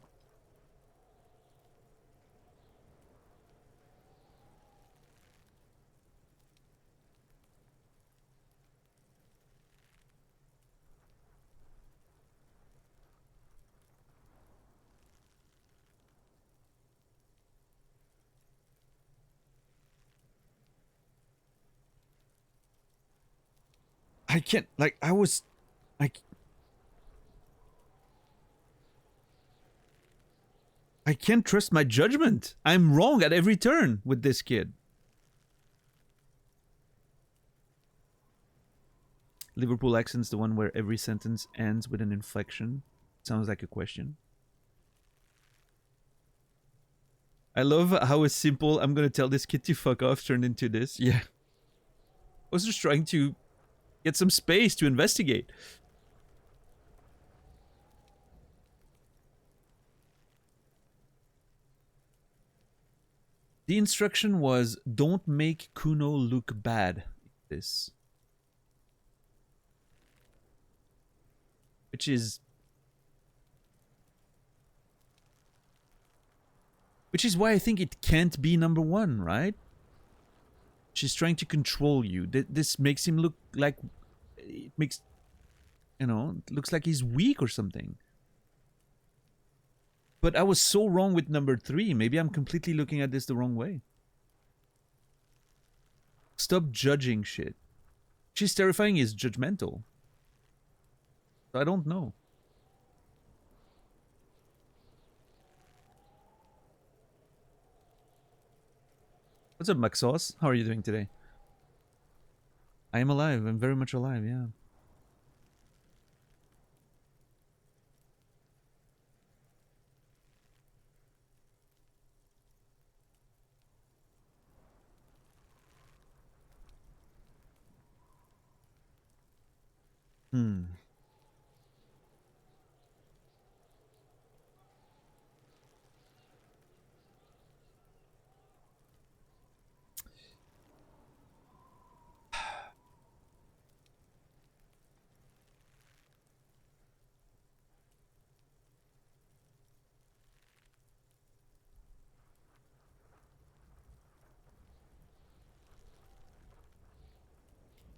I can't, like, I can't trust my judgment. I'm wrong at every turn with this kid. Liverpool accent's the one where every sentence ends with an inflection. Sounds like a question. I love how a simple, I'm gonna tell this kid to fuck off, turned into this. Yeah. I was just trying to get some space to investigate. The instruction was, don't make Kuno look bad. This. Which is why I think it can't be number 1, right? She's trying to control you. This makes him look like... It makes... You know, looks like he's weak or something. But I was so wrong with number 3. Maybe I'm completely looking at this the wrong way. Stop judging shit. She's terrifying is judgmental. I don't know. What's up, Maxos? How are you doing today? I am alive. I'm very much alive, yeah.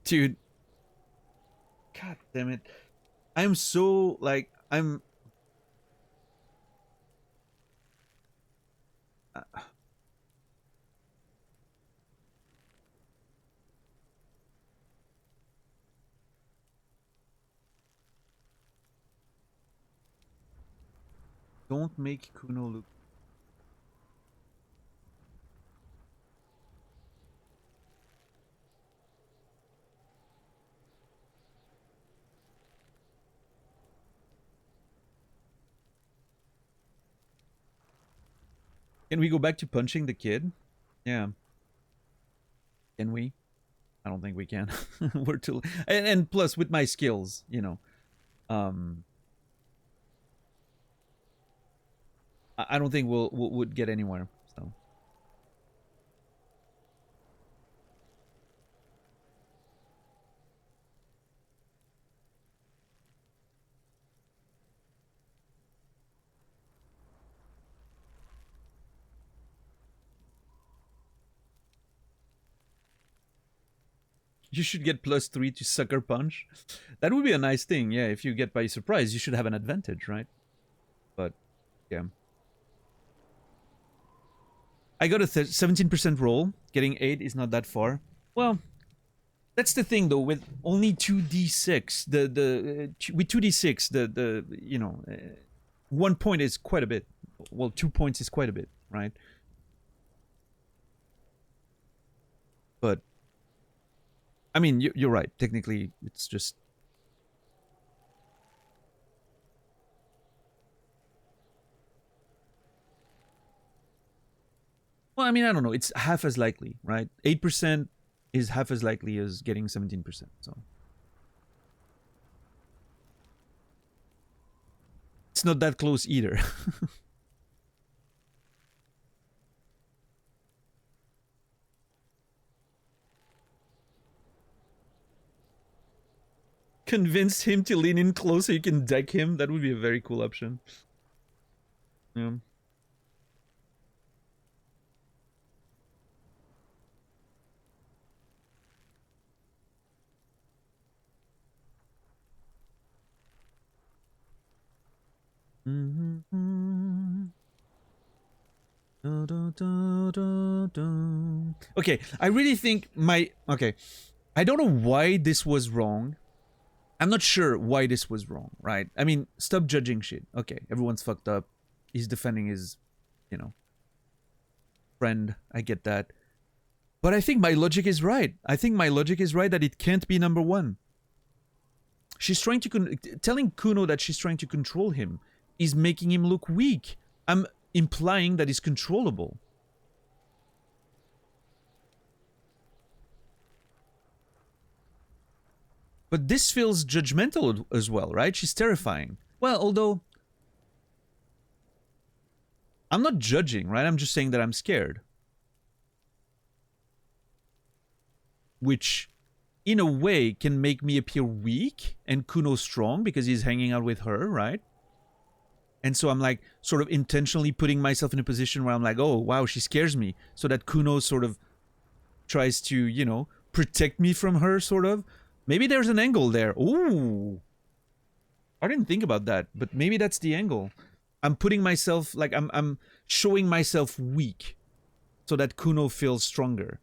Dude. God damn it. I'm so, like, I'm... Don't make Kuno look... Can we go back to punching the kid? Yeah. Can we? I don't think we can. We're too... And plus, with my skills, you know. I don't think we'll would get anywhere, so... You should get +3 to sucker punch. That would be a nice thing, yeah. If you get by surprise, you should have an advantage, right? But, yeah. I got a 17% roll. Getting 8 is not that far. Well, that's the thing though. With only 2d6, with 2d6, the 1 point is quite a bit. Well, 2 points is quite a bit, right? But I mean, you're right. Technically, it's just. Well, I mean, I don't know. It's half as likely, right? 8% is half as likely as getting 17%. So it's not that close either. Convince him to lean in close so you can deck him. That would be a very cool option. Yeah. Okay, I really think okay, I don't know why this was wrong. I'm not sure why this was wrong, right? I mean, stop judging shit. Okay, everyone's fucked up. He's defending his, friend. I get that. But I think my logic is right. I think my logic is right that it can't be number 1. She's trying to telling Kuno that she's trying to control him is making him look weak. I'm implying that he's controllable. But this feels judgmental as well, right? She's terrifying. Well, although I'm not judging, right? I'm just saying that I'm scared. Which, in a way, can make me appear weak and Kuno strong because he's hanging out with her, right? And so I'm like sort of intentionally putting myself in a position where I'm like, oh, wow, she scares me. So that Kuno sort of tries to, protect me from her, sort of. Maybe there's an angle there. Ooh. I didn't think about that, but maybe that's the angle. I'm putting myself, like, I'm showing myself weak so that Kuno feels stronger.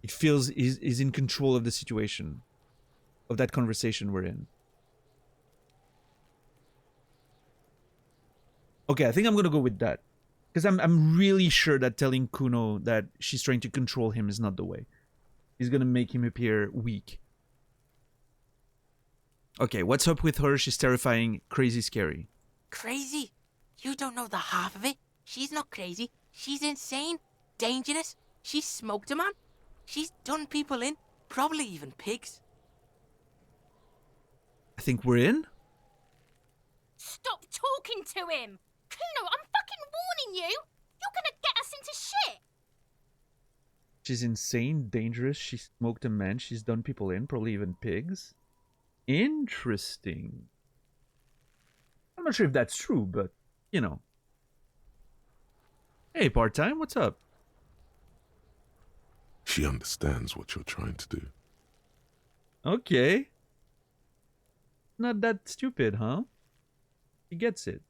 It feels is in control of the situation, of that conversation we're in. Okay, I think I'm going to go with that. Because I'm really sure that telling Kuno that she's trying to control him is not the way. He's going to make him appear weak. Okay, what's up with her? She's terrifying, crazy, scary. Crazy? You don't know the half of it. She's not crazy. She's insane. Dangerous. She's smoked a man. She's done people in. Probably even pigs. I think we're in? Stop talking to him! Kuno, I'm fucking warning you! You're gonna get us into shit! She's insane, dangerous, she smoked a man, she's done people in, probably even pigs. Interesting. I'm not sure if that's true, but, Hey, part-time, what's up? She understands what you're trying to do. Okay. Not that stupid, huh? He gets it.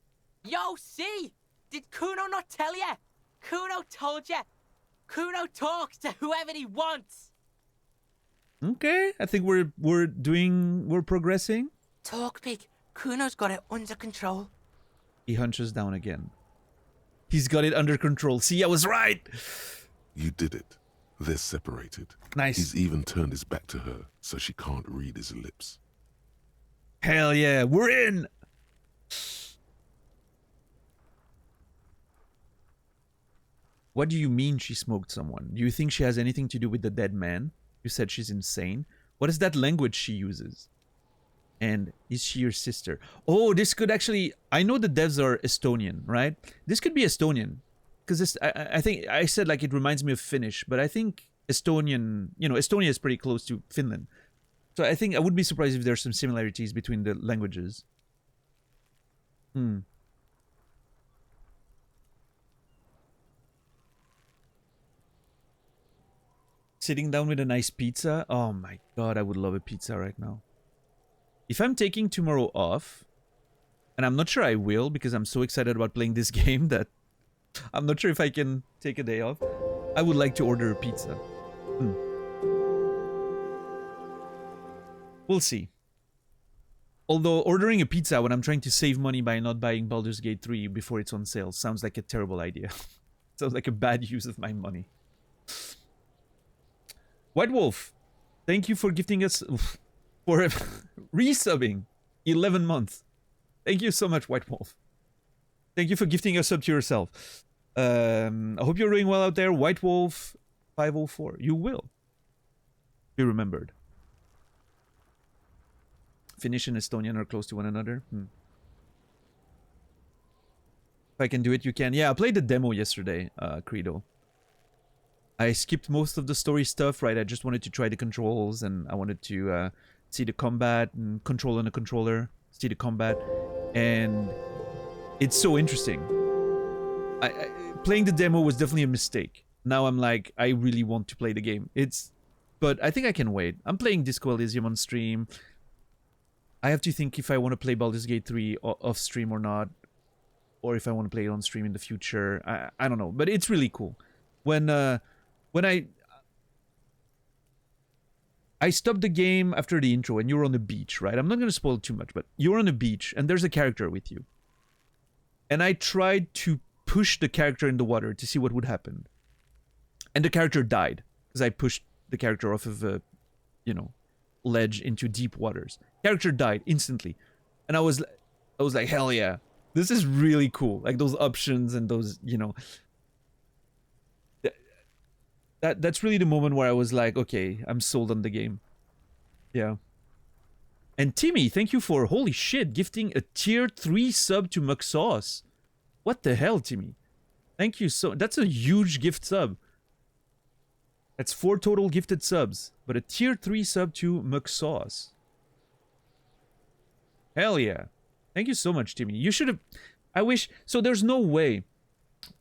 Yo, see? Did Kuno not tell ya? Kuno told ya. Kuno talks to whoever he wants. Okay, I think we're progressing. Talk big. Kuno's got it under control. He hunches down again. He's got it under control. See, I was right. You did it. They're separated. Nice. He's even turned his back to her, so she can't read his lips. Hell yeah, we're in. What do you mean she smoked someone? Do you think she has anything to do with the dead man? You said she's insane. What is that language she uses? And is she your sister? Oh, this could actually... I know the devs are Estonian, right? This could be Estonian. Because I think I said like it reminds me of Finnish, but I think Estonian... Estonia is pretty close to Finland. So I think I would be surprised if there's some similarities between the languages. Sitting down with a nice pizza. Oh my god, I would love a pizza right now. If I'm taking tomorrow off, and I'm not sure I will because I'm so excited about playing this game that I'm not sure if I can take a day off. I would like to order a pizza. We'll see. Although ordering a pizza when I'm trying to save money by not buying Baldur's Gate 3 before it's on sale sounds like a terrible idea. Sounds like a bad use of my money. White Wolf, thank you for gifting us for resubbing 11 months. Thank you so much, White Wolf. Thank you for gifting us up to yourself. I hope you're doing well out there. White Wolf 504. You will be remembered. Finnish and Estonian are close to one another. If I can do it, you can. Yeah, I played the demo yesterday, Credo. I skipped most of the story stuff, right? I just wanted to try the controls, and I wanted to see the combat and control on the controller, see the combat, and it's so interesting. Playing the demo was definitely a mistake. Now I'm like, I really want to play the game. But I think I can wait. I'm playing Disco Elysium on stream. I have to think if I want to play Baldur's Gate 3 off stream or not, or if I want to play it on stream in the future. I don't know, but it's really cool. When I stopped the game after the intro and you're on the beach, right? I'm not going to spoil too much, but you're on the beach and there's a character with you. And I tried to push the character in the water to see what would happen. And the character died because I pushed the character off of a, ledge into deep waters. Character died instantly. And I was like, hell yeah. This is really cool. Like those options and those, that's really the moment where I was like, okay, I'm sold on the game. Yeah. And Timmy, thank you for, holy shit, gifting a tier 3 sub to Muxos. What the hell, Timmy? Thank you so... That's a huge gift sub. That's 4 total gifted subs. But a tier 3 sub to Muxos. Hell yeah. Thank you so much, Timmy. You should have... I wish... So there's no way...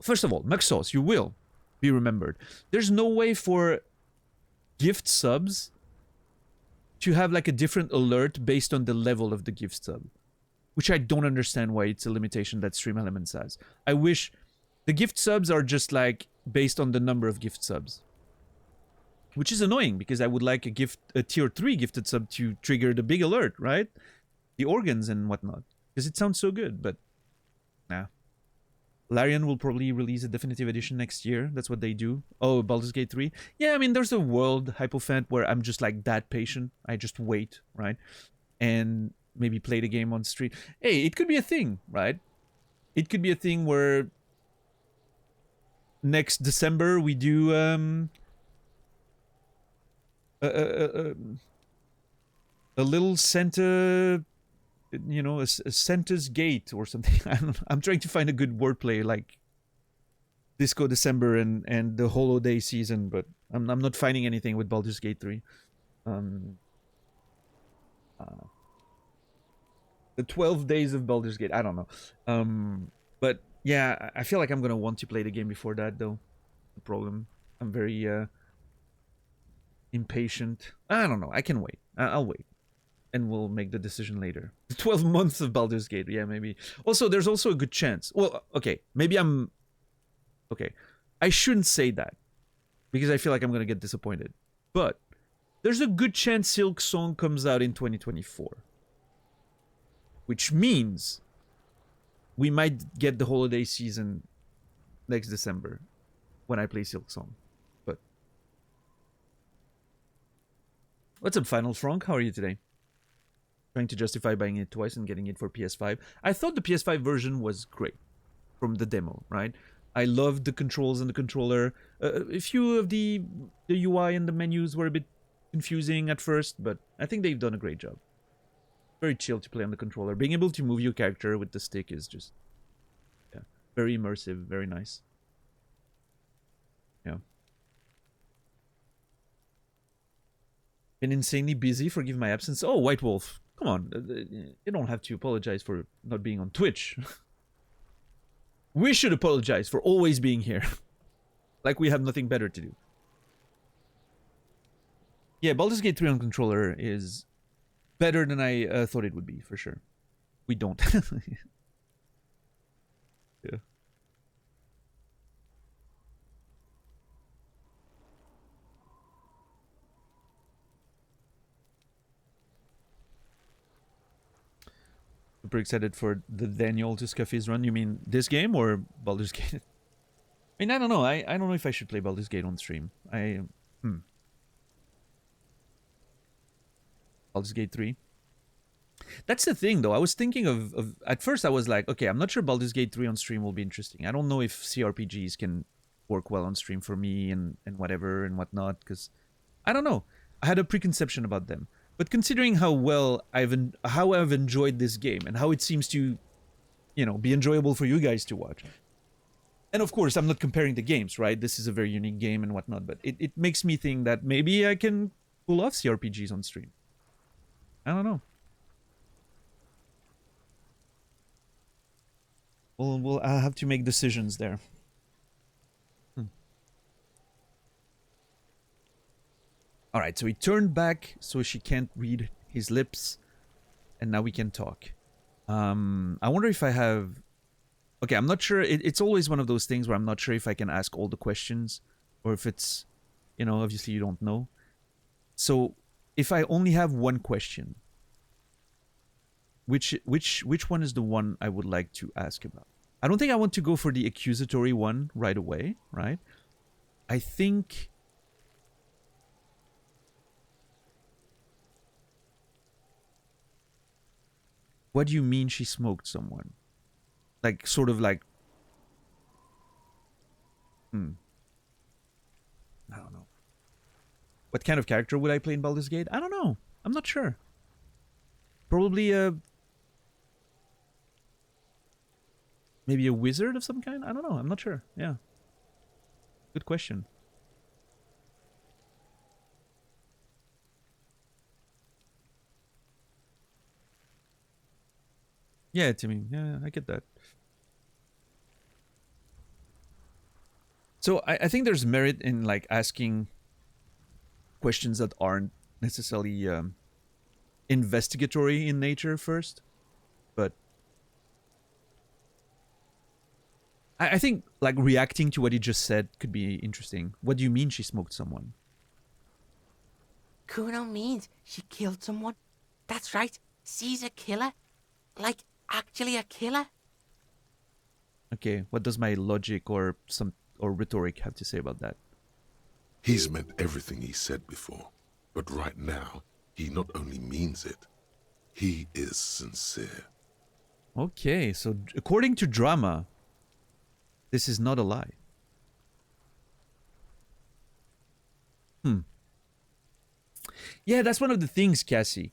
First of all, Muxos, you will be remembered. There's no way for gift subs to have like a different alert based on the level of the gift sub. Which I don't understand why it's a limitation that Stream Elements has. I wish the gift subs are just like based on the number of gift subs. Which is annoying because I would like a tier 3 gifted sub to trigger the big alert, right? The organs and whatnot. Because it sounds so good, but nah. Larian will probably release a definitive edition next year. That's what they do. Oh, Baldur's Gate 3? Yeah, I mean, there's a world, Hypophant, where I'm just like that patient. I just wait, right? And maybe play the game on stream. Hey, it could be a thing, right? It could be a thing where next December we do a little Santa, a Santa's Gate or something. I don't know. I'm trying to find a good wordplay like Disco December and the holiday season, but I'm not finding anything with Baldur's Gate 3. The 12 days of Baldur's Gate. I don't know. But yeah, I feel like I'm gonna want to play the game before that, though. The problem. I'm very impatient. I don't know. I can wait. I'll wait. And we'll make the decision later. 12 months of Baldur's Gate. Yeah, maybe. Also, there's also a good chance. Well, okay. Maybe I'm... Okay. I shouldn't say that. Because I feel like I'm gonna get disappointed. But there's a good chance Silk Song comes out in 2024. Which means we might get the holiday season next December when I play Silk Song. But what's up, Final Frank? How are you today? Trying to justify buying it twice and getting it for PS5. I thought the PS5 version was great from the demo, right? I loved the controls and the controller. A few of the UI and the menus were a bit confusing at first, but I think they've done a great job. Very chill to play on the controller. Being able to move your character with the stick is just, yeah, very immersive, very nice. Yeah. Been insanely busy, forgive my absence. Oh, White Wolf, come on. You don't have to apologize for not being on Twitch. We should apologize for always being here. Like we have nothing better to do. Yeah, Baldur's Gate 3 on controller is better than I thought it would be, for sure. We don't. Yeah. super excited for the Daniel to scuff his run. You mean this game or Baldur's Gate? I mean, I don't know. I don't know if I should play Baldur's Gate on stream. Baldur's Gate 3. That's the thing, though. I was thinking of... At first, I was like, okay, I'm not sure Baldur's Gate 3 on stream will be interesting. I don't know if CRPGs can work well on stream for me and whatever and whatnot, because... I don't know. I had a preconception about them. But considering how well I've enjoyed this game and how it seems to, you know, be enjoyable for you guys to watch. And of course, I'm not comparing the games, right? This is a very unique game and whatnot, but it makes me think that maybe I can pull off CRPGs on stream. I don't know. I'll have to make decisions there. Alright, so he turned back so she can't read his lips. And now we can talk. I wonder if I have... Okay, I'm not sure. It's always one of those things where I'm not sure if I can ask all the questions. Or if it's... You know, obviously you don't know. So, if I only have one question... Which one is the one I would like to ask about? I don't think I want to go for the accusatory one right away, right? I think... What do you mean she smoked someone? Like, sort of like... I don't know. What kind of character would I play in Baldur's Gate? I don't know. I'm not sure. Probably a... Maybe a wizard of some kind? I don't know. I'm not sure. Yeah. Good question. Yeah, Timmy. Yeah, I get that. So I think there's merit in like asking questions that aren't necessarily investigatory in nature first, but I think like reacting to what he just said could be interesting. What do you mean she smoked someone? Kuno means she killed someone. That's right. She's a killer. Like, actually a killer. Okay, what does my logic or rhetoric have to say about that? He's meant everything he said before, but right now, he not only means it, he is sincere. Okay, so according to drama, this is not a lie. Yeah, that's one of the things, Cassie.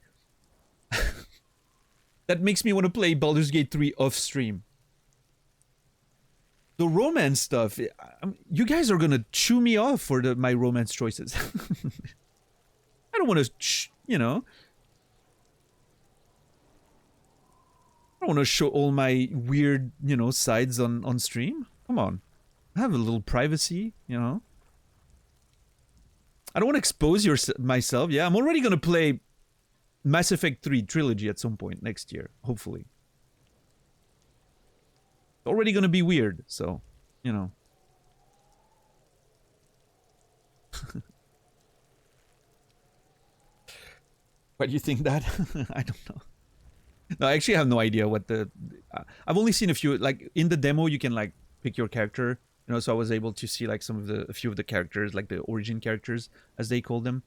That makes me want to play Baldur's Gate 3 off stream. The romance stuff, you guys are gonna chew me off for my romance choices. I don't want to, you know. I don't want to show all my weird, you know, sides on stream. Come on. I have a little privacy, you know. I don't want to expose myself. Yeah, I'm already gonna play Mass Effect 3 trilogy at some point next year, hopefully. It's already gonna be weird, so, you know. Why do you think that? I don't know. No, I actually have no idea what the... I've only seen a few, like, in the demo you can, like, pick your character, you know, so I was able to see, like, a few of the characters, like the origin characters, as they call them.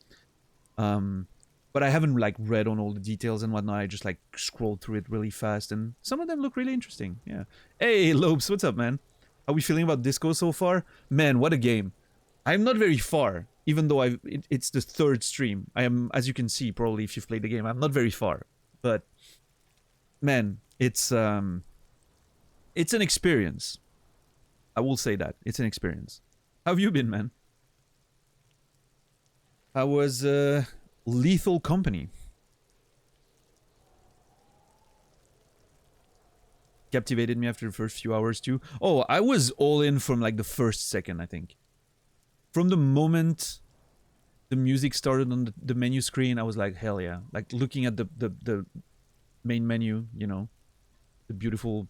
But I haven't, like, read on all the details and whatnot. I just, like, scrolled through it really fast, and some of them look really interesting, yeah. Hey, Lopes, what's up, man? How are we feeling about Disco so far? Man, what a game. I'm not very far, even though it's the third stream. I am, as you can see, probably if you've played the game, I'm not very far. But, man, it's an experience. I will say that. It's an experience. How have you been, man? How was, Lethal Company? Captivated me after the first few hours too. Oh, I was all in from like the first second, I think. From the moment the music started on the menu screen, I was like, hell yeah. Like looking at the main menu, you know, the beautiful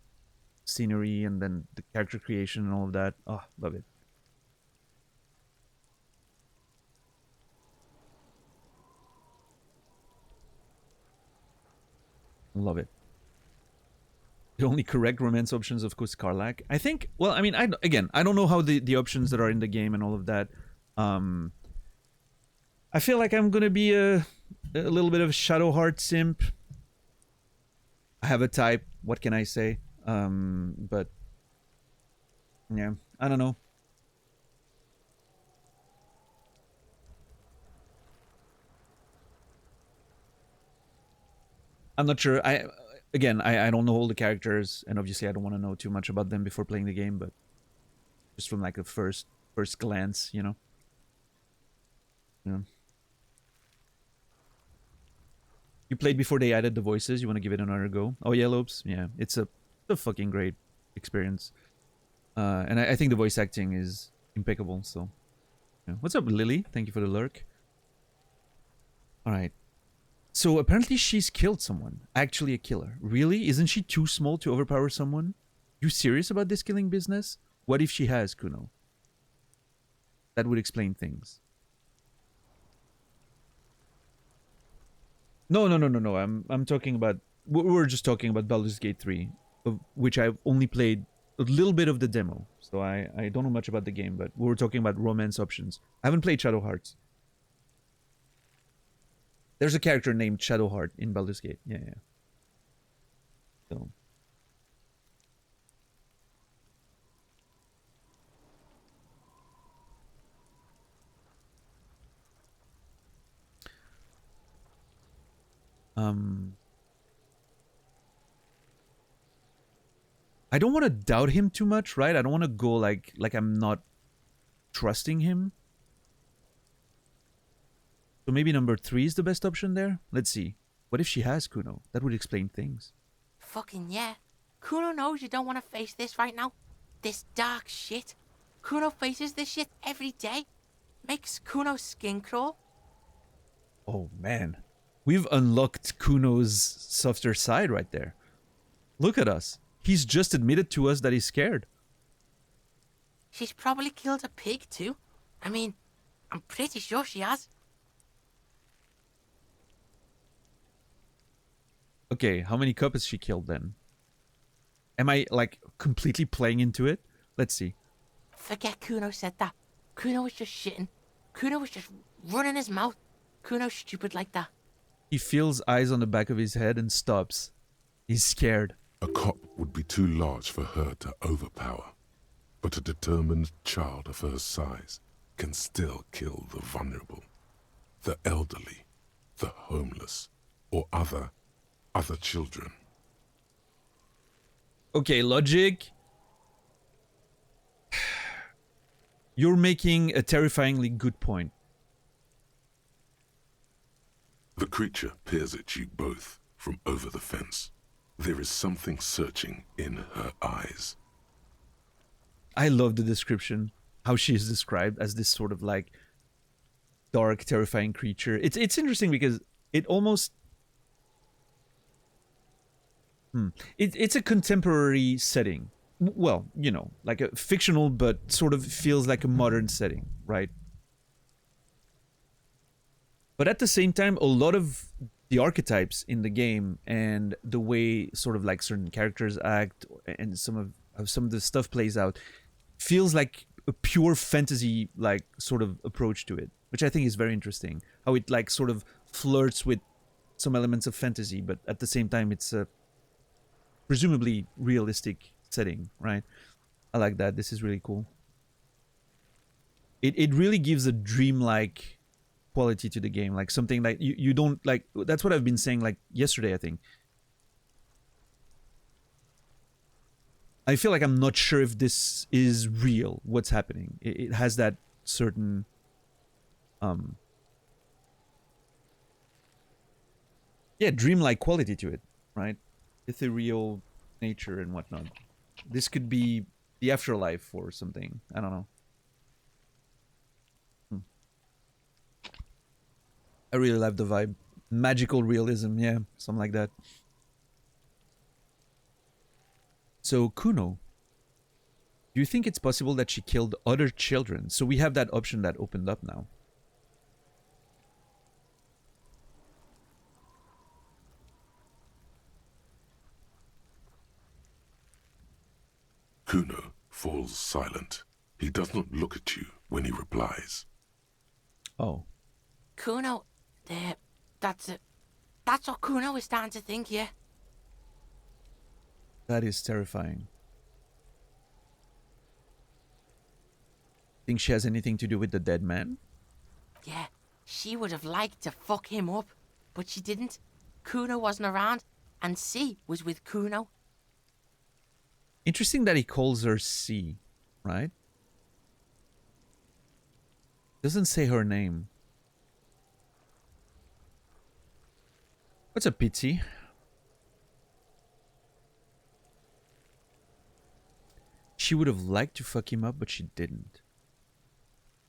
scenery and then the character creation and all of that. Oh, love it. Love it. The only correct romance options, of course, Karlak. I think. Well, I mean, I don't know how the options that are in the game and all of that. I feel like I'm gonna be a little bit of a Shadowheart simp. I have a type. What can I say? But yeah, I don't know. I'm not sure. I don't know all the characters, and obviously I don't want to know too much about them before playing the game. But just from like a first glance, you know. Yeah. You played before they added the voices. You want to give it another go? Oh yeah, Lopes. Yeah, it's a fucking great experience. And I think the voice acting is impeccable. So, yeah. What's up, Lily? Thank you for the lurk. All right. So apparently she's killed someone. Actually a killer. Really? Isn't she too small to overpower someone? You serious about this killing business? What if she has, Kuno? That would explain things. No. I'm talking about... We're just talking about Baldur's Gate 3, of which I've only played a little bit of the demo. So I don't know much about the game, but we were talking about romance options. I haven't played Shadow Hearts. There's a character named Shadowheart in Baldur's Gate. Yeah. So. I don't want to doubt him too much, right? I don't want to go like I'm not trusting him. So maybe number 3 is the best option there? Let's see. What if she has Kuno? That would explain things. Fucking yeah. Kuno knows you don't want to face this right now. This dark shit. Kuno faces this shit every day. Makes Kuno's skin crawl. Oh man. We've unlocked Kuno's softer side right there. Look at us. He's just admitted to us that he's scared. She's probably killed a pig too. I mean, I'm pretty sure she has. Okay, how many cup has she killed then? Am I like completely playing into it? Let's see. Forget Kuno said that. Kuno was just shitting. Kuno was just running his mouth. Kuno's stupid like that. He feels eyes on the back of his head and stops. He's scared. A cop would be too large for her to overpower, but a determined child of her size can still kill the vulnerable, the elderly, the homeless, or other children. Okay, logic. You're making a terrifyingly good point. The creature peers at you both from over the fence. There is something searching in her eyes. I love the description. How she is described as this sort of like dark, terrifying creature. It's interesting because it almost... It's a contemporary setting. Well, you know, like a fictional, but sort of feels like a modern setting, right? But at the same time, a lot of the archetypes in the game and the way sort of like certain characters act and some of the stuff plays out feels like a pure fantasy like sort of approach to it, which I think is very interesting. How it like sort of flirts with some elements of fantasy, but at the same time it's a presumably realistic setting, right? I like that. This is really cool. It really gives a dreamlike quality to the game, like something like you don't like. That's what I've been saying like yesterday, I think. I feel like I'm not sure if this is real, what's happening. It has that certain yeah, dreamlike quality to it, right? Ethereal nature and whatnot. This could be the afterlife or something. I don't know. I really love the vibe. Magical realism, yeah, something like that. So, Kuno, do you think it's possible that she killed other children? So we have that option that opened up now. Kuno falls silent. He does not look at you when he replies. Oh. Kuno, that's it. That's what Kuno is starting to think, yeah. That is terrifying. Think she has anything to do with the dead man? Yeah, she would have liked to fuck him up, but she didn't. Kuno wasn't around, and C was with Kuno. Interesting that he calls her C, right? Doesn't say her name. What's a pity? She would have liked to fuck him up, but she didn't.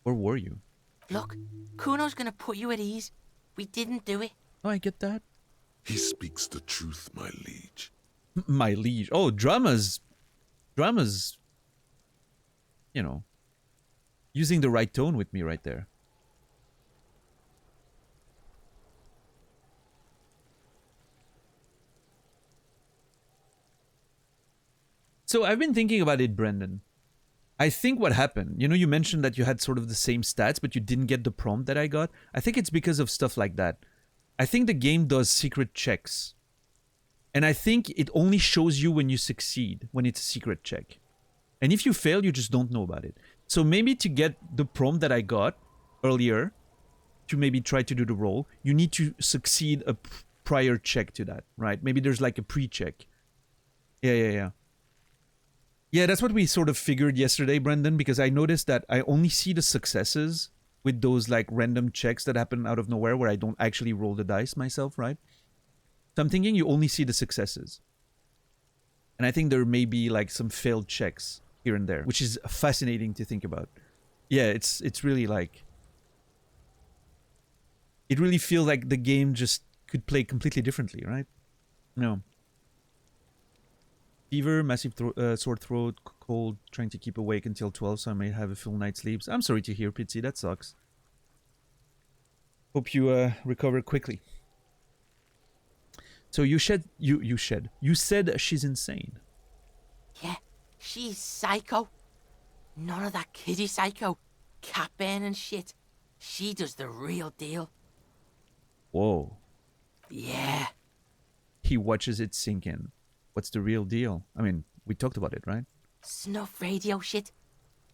Or were you? Look, Kuno's gonna put you at ease. We didn't do it. Oh, I get that. He speaks the truth, my liege. My liege. Oh, drama's, you know, using the right tone with me right there. So I've been thinking about it, Brendan. I think what happened, you know, you mentioned that you had sort of the same stats, but you didn't get the prompt that I got. I think it's because of stuff like that. I think the game does secret checks. And I think it only shows you when you succeed, when it's a secret check. And if you fail, you just don't know about it. So maybe to get the prompt that I got earlier, to maybe try to do the role, you need to succeed a prior check to that, right? Maybe there's like a pre-check. Yeah. Yeah, that's what we sort of figured yesterday, Brendan, because I noticed that I only see the successes with those like random checks that happen out of nowhere where I don't actually roll the dice myself, right? So I'm thinking you only see the successes. And I think there may be like some failed checks here and there, which is fascinating to think about. Yeah, it's really like... It really feels like the game just could play completely differently, right? No. Fever, massive sore throat, cold, trying to keep awake until 12 so I may have a full night's sleep. I'm sorry to hear, Pitsy, that sucks. Hope you recover quickly. So you said she's insane. Yeah, she's psycho. None of that kiddie psycho. Cat burning shit. She does the real deal. Whoa. Yeah. He watches it sink in. What's the real deal? I mean, we talked about it, right? Snuff radio shit.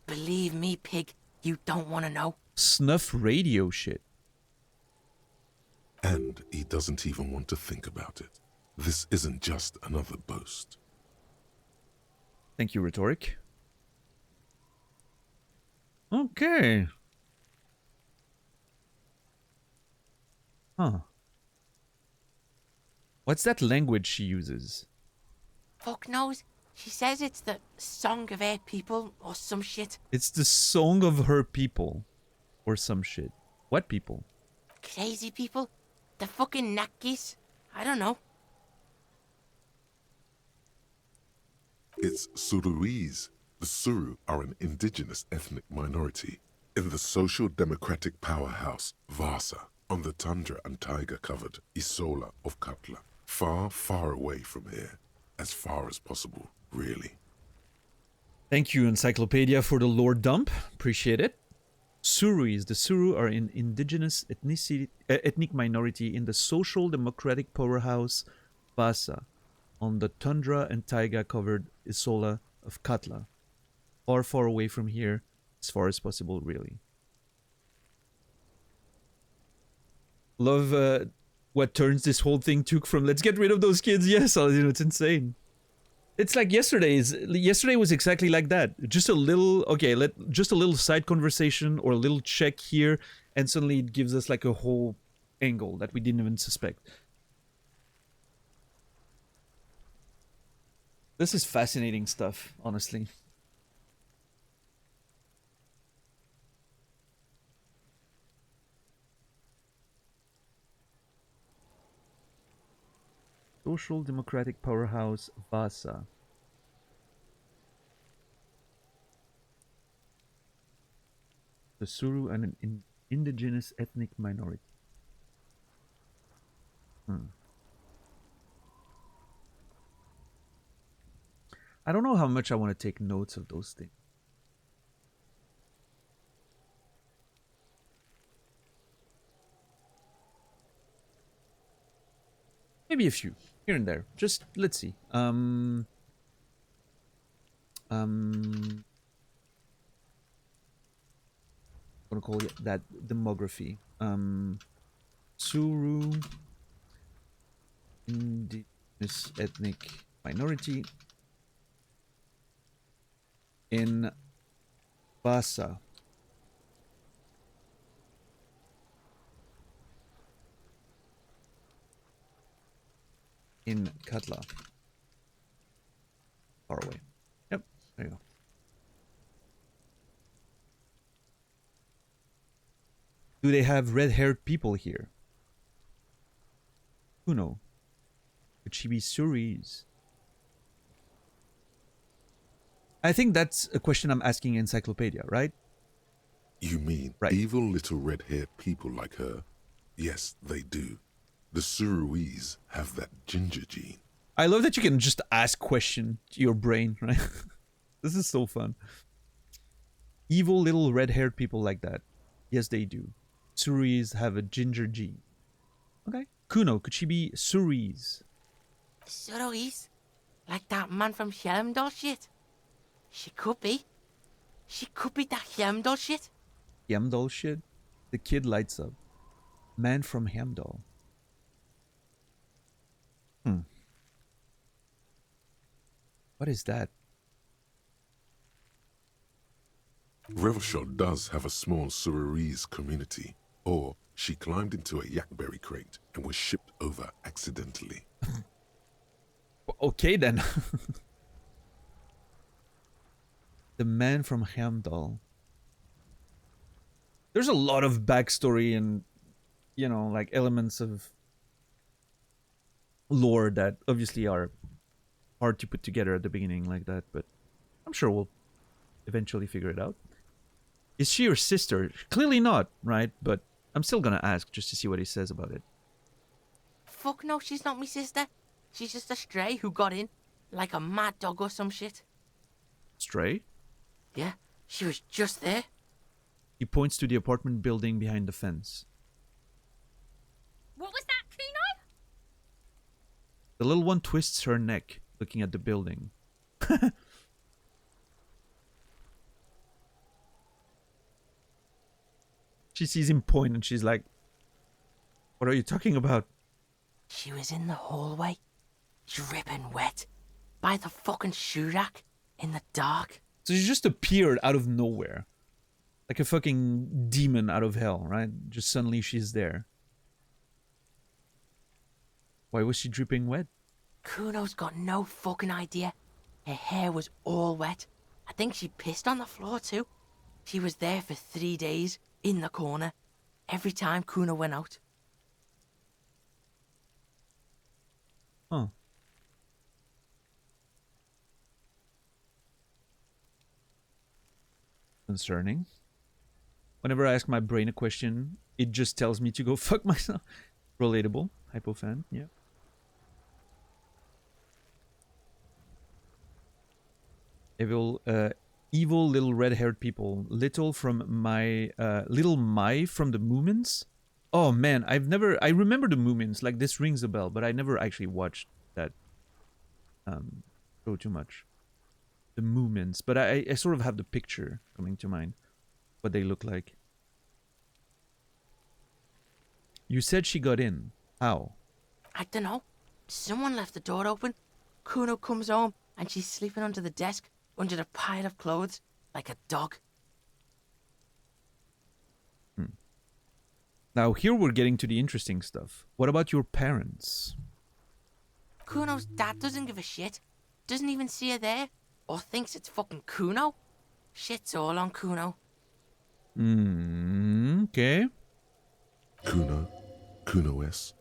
Believe me, pig, you don't want to know. Snuff radio shit. And he doesn't even want to think about it. This isn't just another boast. Thank you, Rhetoric. Okay. Huh. What's that language she uses? Fuck knows. She says it's the song of her people or some shit. It's the song of her people. Or some shit. What people? Crazy people. The fucking Nakis. I don't know. It's Suruese. The Suru are an indigenous ethnic minority in the social democratic powerhouse Vasa on the tundra and taiga-covered Isola of Katla. Far, far away from here. As far as possible, really. Thank you, Encyclopedia, for the lore dump. Appreciate it. Suruis. The Suru are an indigenous ethnic minority in the social democratic powerhouse Vasa on the tundra and taiga-covered Isola of Katla. Far, far away from here, as far as possible, really. Love what turns this whole thing took from let's get rid of those kids. Yes, you know, it's insane. It's like yesterday was exactly like that. Just a little, okay, just a little side conversation or a little check here, and suddenly it gives us like a whole angle that we didn't even suspect. This is fascinating stuff, honestly. Social democratic powerhouse Vasa. The Suru and an indigenous ethnic minority. I don't know how much I want to take notes of those things. Maybe a few here and there. Just let's see. I'm gonna call it that demography. Suru, indigenous ethnic minority in Basa. In Katla. Far away. Yep, there you go. Do they have red-haired people here? Who knows? Could she be Suris? I think that's a question I'm asking Encyclopedia, right? You mean Right. evil little red-haired people like her? Yes, they do. The Suruese have that ginger gene. I love that you can just ask question to your brain, right? This is so fun. Evil little red-haired people like that. Yes, they do. Suris have a ginger gene. Okay. Kuno, could she be Suris? Suruis? Like that man from Helmdall shit? She could be. She could be that Helmdall shit. Hamdall shit? The kid lights up. Man from Hamdall. What is that? Revelshot does have a small Suruese community. Or she climbed into a yakberry crate and was shipped over accidentally. Okay then. The man from Hamdall. There's a lot of backstory and, you know, like elements of lore that obviously are hard to put together at the beginning like that, but I'm sure we'll eventually figure it out. Is she your sister? Clearly not, right? But I'm still gonna ask just to see what he says about it. Fuck no, she's not me sister. She's just a stray who got in. Like a mad dog or some shit. Stray? Yeah, she was just there. He points to the apartment building behind the fence. What was that, Kuno? The little one twists her neck, looking at the building. She sees him point and she's like, what are you talking about? She was in the hallway, dripping wet, by the fucking shoe rack, in the dark. So she just appeared out of nowhere. Like a fucking demon out of hell, right? Just suddenly she's there. Why was she dripping wet? Kuno's got no fucking idea. Her hair was all wet. I think she pissed on the floor too. She was there for 3 days, in the corner, every time Kuno went out. Huh. Concerning. Whenever I ask my brain a question, it just tells me to go fuck myself. Relatable. Hypofan, yeah. Evil little red-haired people. Little from my... Little Mai from the Moomins? Oh man, I remember the Moomins, like this rings a bell, but I never actually watched that show too much. The Moomins, but I sort of have the picture coming to mind. What they look like. You said she got in. How? I don't know. Someone left the door open. Kuno comes home and she's sleeping under the desk, under the pile of clothes, like a dog. Now here we're getting to the interesting stuff. What about your parents? Kuno's dad doesn't give a shit. Doesn't even see her there. Or thinks it's fucking Kuno. Shit's all on Kuno. Okay. Kuno S,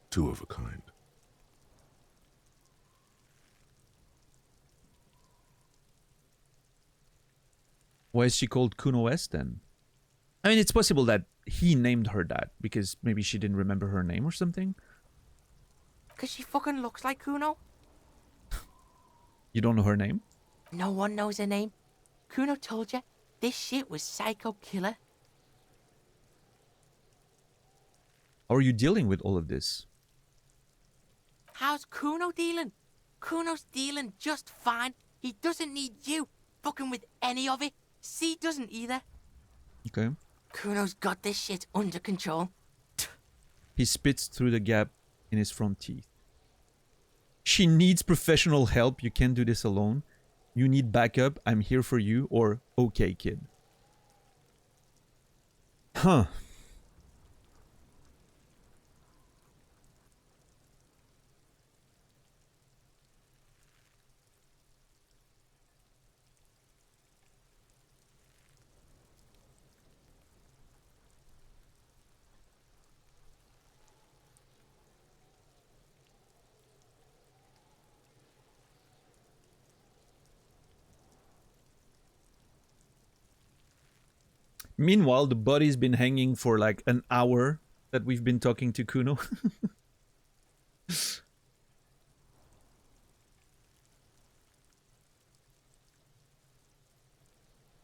two of a kind. Why is she called Kuno S then? I mean, it's possible that he named her that because maybe she didn't remember her name or something. Cause she fucking looks like Kuno. You don't know her name? No one knows her name. Kuno told you this shit was Psycho Killer. How are you dealing with all of this? How's Kuno dealing? Kuno's dealing just fine. He doesn't need you fucking with any of it. C doesn't either. Okay. Kuno's got this shit under control. He spits through the gap in his front teeth. She needs professional help. You can't do this alone. You need backup. I'm here for you. Or, okay, kid. Huh. Meanwhile, the body's been hanging for like an hour that we've been talking to Kuno.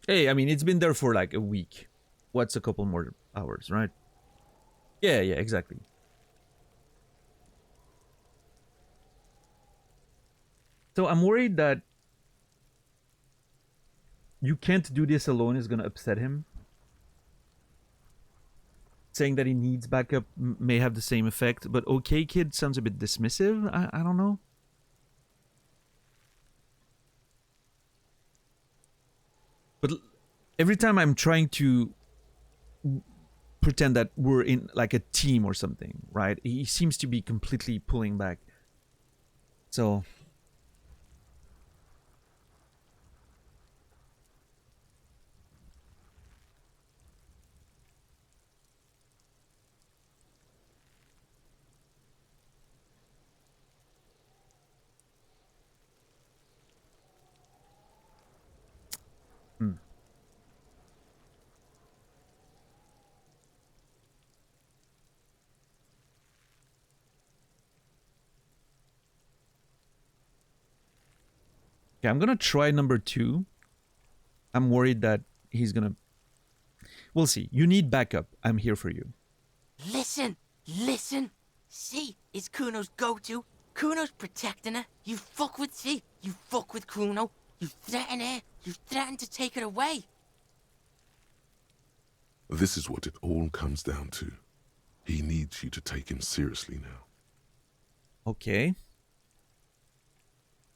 Hey, I mean, it's been there for like a week. What's a couple more hours, right? Yeah, exactly. So I'm worried that you can't do this alone is going to upset him. Saying that he needs backup may have the same effect, but okay, kid sounds a bit dismissive. I don't know. But every time I'm trying to pretend that we're in like a team or something, right? He seems to be completely pulling back. So... Okay, I'm gonna try number 2. I'm worried that he's gonna... We'll see. You need backup. I'm here for you. Listen. C is Kuno's go-to. Kuno's protecting her. You fuck with C. You fuck with Kuno. You threaten her. You threaten to take her away. This is what it all comes down to. He needs you to take him seriously now. Okay.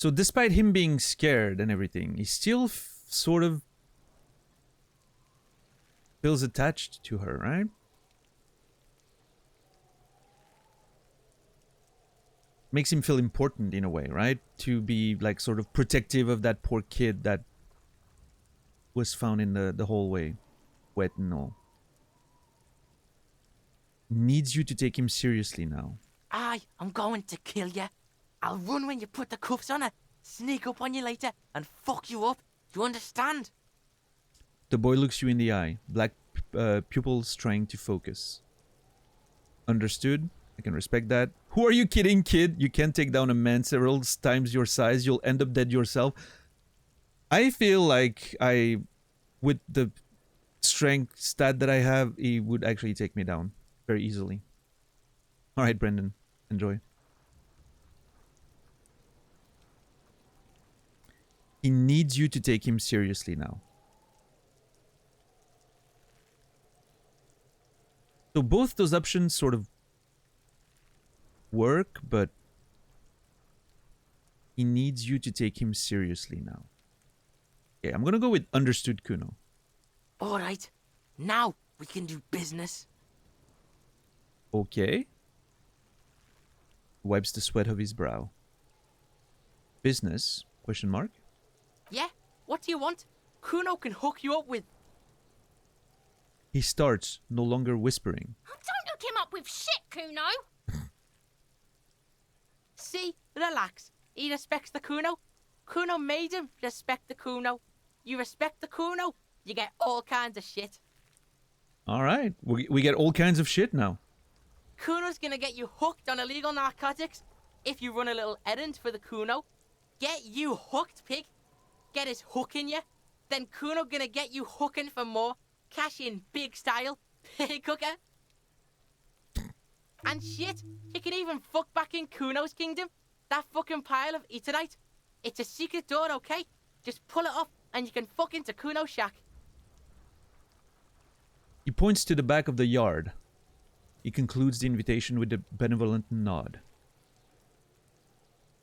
So despite him being scared and everything, he still sort of feels attached to her, right? Makes him feel important in a way, right? To be like sort of protective of that poor kid that was found in the hallway, wet and all. Needs you to take him seriously now. I'm going to kill you. I'll run when you put the cuffs on her, sneak up on you later, and fuck you up. You understand? The boy looks you in the eye, black pupils trying to focus. Understood? I can respect that. Who are you kidding, kid? You can't take down a man several times your size. You'll end up dead yourself. I feel like with the strength stat that I have, he would actually take me down very easily. All right, Brendan, enjoy. He needs you to take him seriously now. So both those options sort of work, but he needs you to take him seriously now. Okay, I'm gonna go with understood, Kuno. All right. Now we can do business. Okay. Wipes the sweat of his brow. Business? Question mark. Yeah? What do you want? Kuno can hook you up with... He starts, no longer whispering. Don't hook him up with shit, Kuno. See? Relax. He respects the Kuno. Kuno made him respect the Kuno. You respect the Kuno, you get all kinds of shit. All right. We get all kinds of shit now. Kuno's gonna get you hooked on illegal narcotics if you run a little errand for the Kuno. Get you hooked, pig. get his hook in you. Then Kuno gonna get you hooking for more. Cash in big style. Pig hooker. And shit, you can even fuck back in Kuno's kingdom. That fucking pile of eternite. It's a secret door, okay? Just pull it up and you can fuck into Kuno's shack. He points to the back of the yard. He concludes the invitation with a benevolent nod.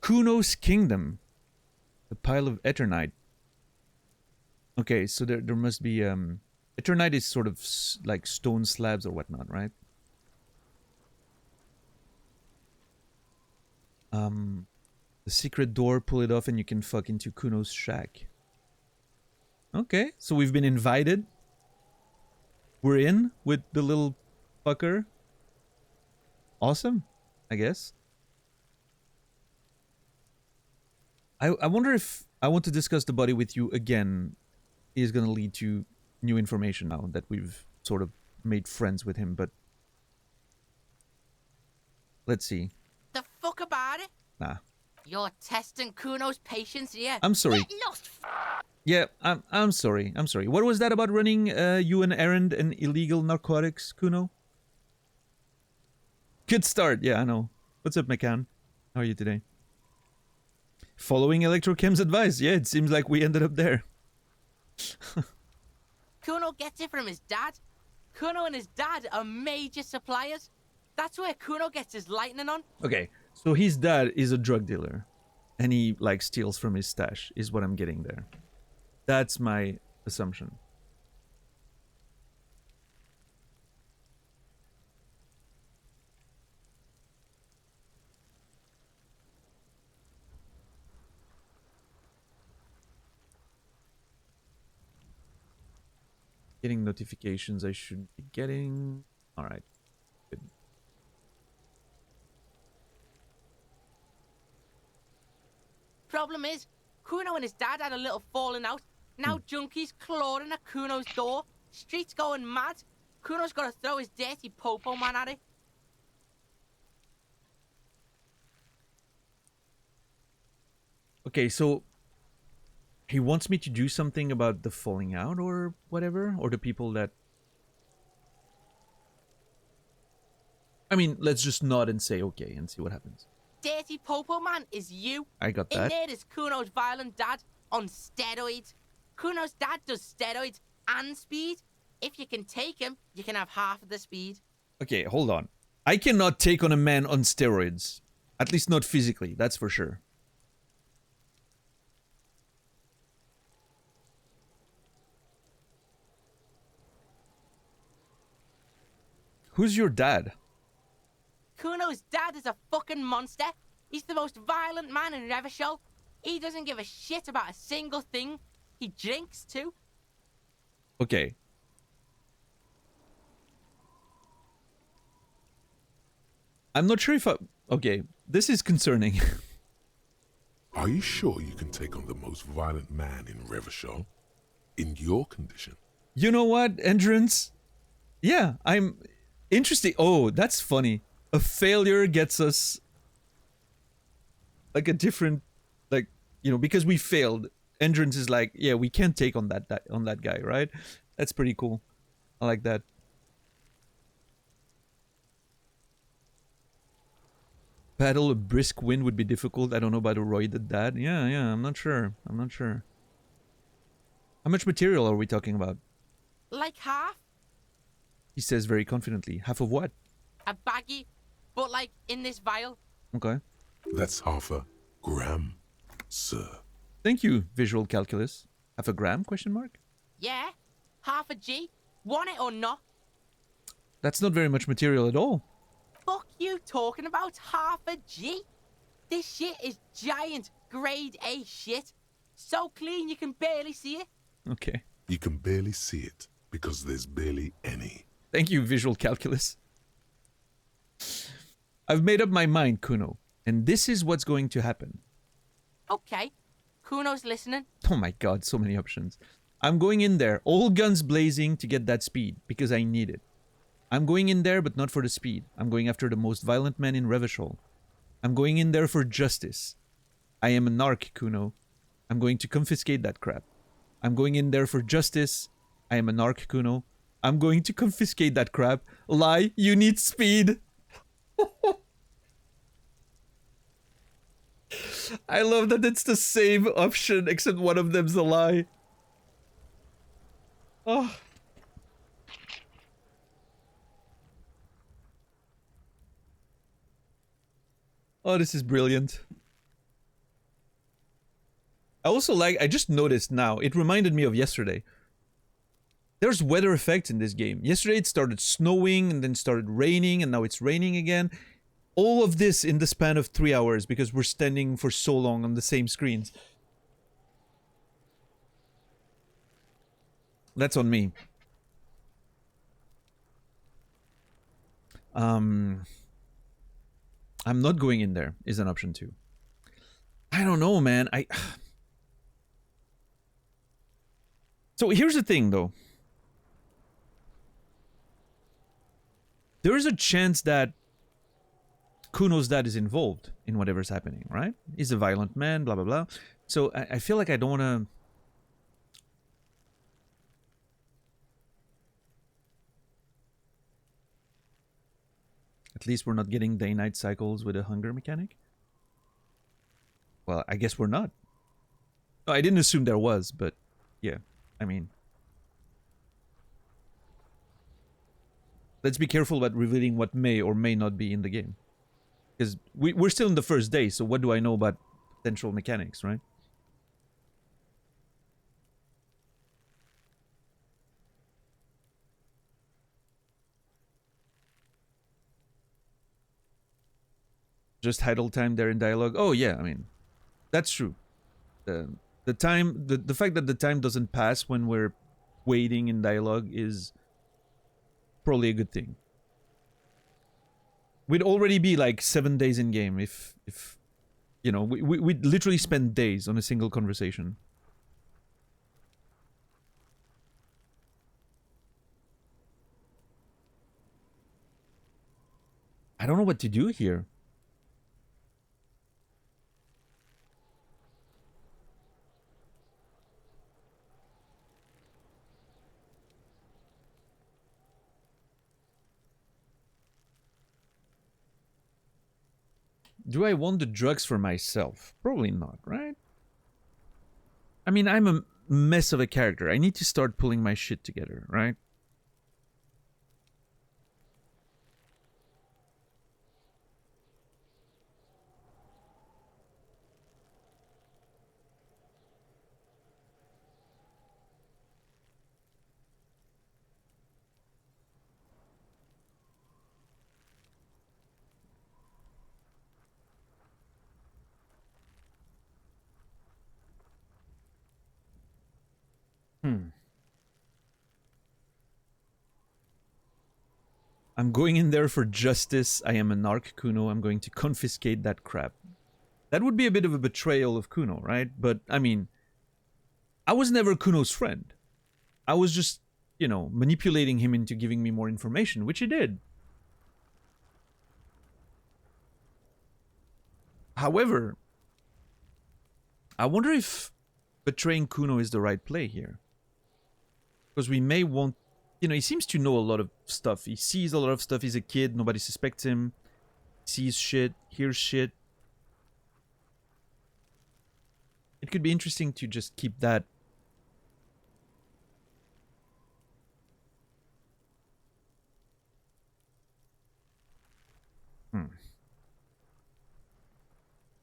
Kuno's kingdom. The pile of eternite. Okay, so there must be eternite is sort of like stone slabs or whatnot, right? The secret door, pull it off and you can fuck into Kuno's shack. Okay, so we've been invited. We're in with the little fucker. Awesome, I guess. I wonder if I want to discuss the body with you again is going to lead to new information now that we've sort of made friends with him, but let's see. The fuck about it? Nah. You're testing Kuno's patience here. I'm sorry. Get lost. Yeah, I'm sorry. I'm sorry. What was that about running you an errand and illegal narcotics, Kuno? Good start. Yeah, I know. What's up, McCann? How are you today? Following Electrochem's advice. Yeah, it seems like we ended up there. Kuno gets it from his dad. Kuno and his dad are major suppliers. That's where Kuno gets his lightning on. Okay, so his dad is a drug dealer. And he, like, steals from his stash, is what I'm getting there. That's my assumption. Getting notifications I should be getting. Alright. Good. Problem is, Kuno and his dad had a little falling out. Now junkies clawing at Kuno's door. Streets going mad. Kuno's got to throw his dirty popo man at it. Okay, so he wants me to do something about the falling out or whatever, or the people that... I mean, let's just nod and say okay and see what happens. Dirty popo man is you. I got In that. there is Kuno's violent dad on steroids. Kuno's dad does steroids and speed. If you can take him, you can have half of the speed. Okay, hold on. I cannot take on a man on steroids. At least not physically, that's for sure. Who's your dad? Kuno's dad is a fucking monster. He's the most violent man in Revachol. He doesn't give a shit about a single thing. He drinks too. Okay. I'm not sure if I... Okay, this is concerning. Are you sure you can take on the most violent man in Revachol? In your condition? You know what, Entrance? Yeah, I'm... Interesting. Oh, that's funny. A failure gets us... like a different... Like, you know, because we failed. Entrance is like, yeah, we can't take on that guy, right? That's pretty cool. I like that. Paddle a brisk wind would be difficult. I don't know about a roided dad. Yeah, I'm not sure. I'm not sure. How much material are we talking about? Like half. He says very confidently. Half of what? A baggie. But like in this vial. Okay. That's half a gram, sir. Thank you, visual calculus. Half a gram, question mark? Yeah. Half a G. Want it or not? That's not very much material at all. Fuck you talking about half a G? This shit is giant grade A shit. So clean you can barely see it. Okay. You can barely see it because there's barely any. Thank you, visual calculus. I've made up my mind, Kuno. And this is what's going to happen. Okay. Kuno's listening. Oh my god, so many options. I'm going in there, all guns blazing to get that speed, because I need it. I'm going in there, but not for the speed. I'm going after the most violent man in Revachol. I'm going in there for justice. I am a narc, Kuno. I'm going to confiscate that crap. I'm going in there for justice. I am an Arc Kuno. I'm going to confiscate that crap. Lie, you need speed. I love that it's the same option, except one of them's a lie. Oh. Oh, this is brilliant. I also like, I just noticed now, it reminded me of yesterday. There's weather effects in this game. Yesterday it started snowing and then started raining and now it's raining again. All of this in the span of 3 hours because we're standing for so long on the same screens. That's on me. I'm not going in there is an option too. I don't know, man. So here's the thing though. There is a chance that Kuno's dad is involved in whatever's happening, right? He's a violent man, blah, blah, blah. So I feel like I don't want to... At least we're not getting day-night cycles with a hunger mechanic. Well, I guess we're not. Oh, I didn't assume there was, but yeah, I mean... Let's be careful about revealing what may or may not be in the game. Because we're still in the first day, so what do I know about potential mechanics, right? Just idle time there in dialogue. Oh yeah, I mean, that's true. The fact that the time doesn't pass when we're waiting in dialogue is probably a good thing. We'd already be like 7 days in game if you know, we'd literally spend days on a single conversation. I don't know what to do here. Do I want the drugs for myself? Probably not, right? I mean, I'm a mess of a character. I need to start pulling my shit together, right? I'm going in there for justice. I am an Arc Kuno. I'm going to confiscate that crap. That would be a bit of a betrayal of Kuno, right? But, I mean, I was never Kuno's friend. I was just, you know, manipulating him into giving me more information, which he did. However, I wonder if betraying Kuno is the right play here. Because we may want... You know, he seems to know a lot of stuff. He sees a lot of stuff. He's a kid. Nobody suspects him. Sees shit. Hears shit. It could be interesting to just keep that.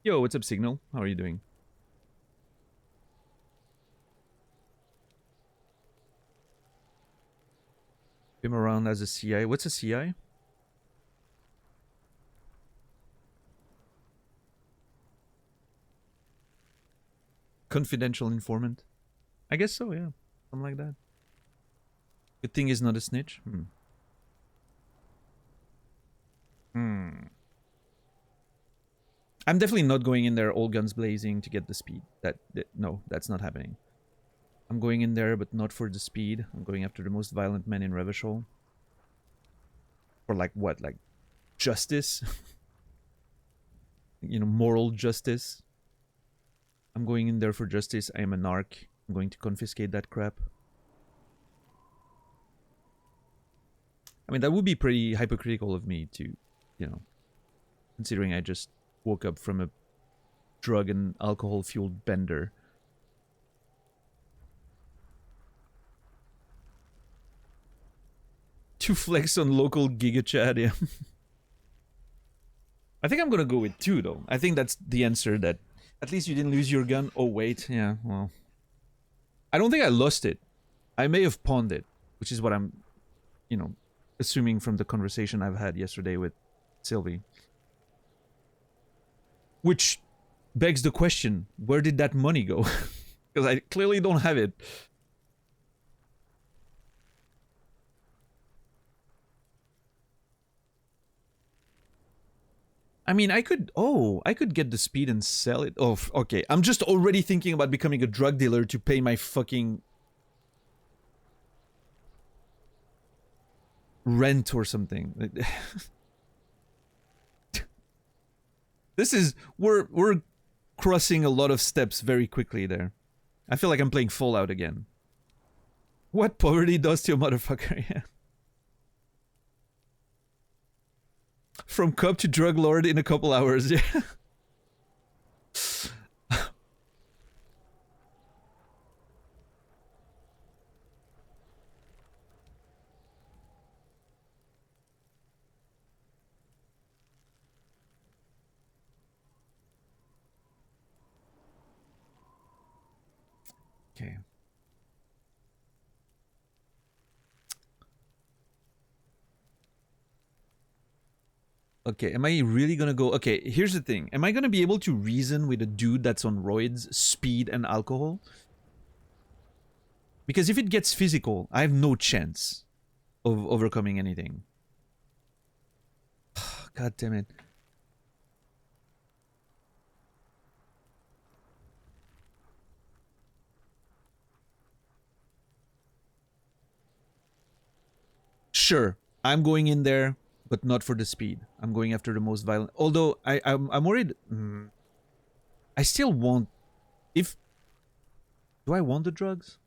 Yo, what's up, Signal? How are you doing? Him around as a CI. What's a CI? Confidential informant. I guess so, yeah. Something like that. Good thing he's not a snitch. I'm definitely not going in there all guns blazing to get the speed. No, that's not happening. I'm going in there, but not for the speed. I'm going after the most violent men in Revachol. For like what? Like justice? You know, moral justice? I'm going in there for justice. I am a narc. I'm going to confiscate that crap. I mean, that would be pretty hypocritical of me to, you know, considering I just woke up from a drug and alcohol-fueled bender. To flex on local Giga Chad, yeah. I think I'm gonna go with 2, though. I think that's the answer that... At least you didn't lose your gun. Oh, wait. Yeah, well... I don't think I lost it. I may have pawned it, which is what I'm, you know, assuming from the conversation I've had yesterday with Sylvie. Which begs the question, where did that money go? Because I clearly don't have it. I mean, I could get the speed and sell it. Oh, okay. I'm just already thinking about becoming a drug dealer to pay my fucking rent or something. This is, we're crossing a lot of steps very quickly there. I feel like I'm playing Fallout again. What poverty does to a motherfucker, yeah. From cop to drug lord in a couple hours, yeah. Okay. Okay, am I really gonna go... Okay, here's the thing. Am I gonna be able to reason with a dude that's on roids, speed, and alcohol? Because if it gets physical, I have no chance of overcoming anything. God damn it. Sure, I'm going in there, but not for the speed. I'm going after the most violent. Although I'm worried. I still want. If do I want the drugs?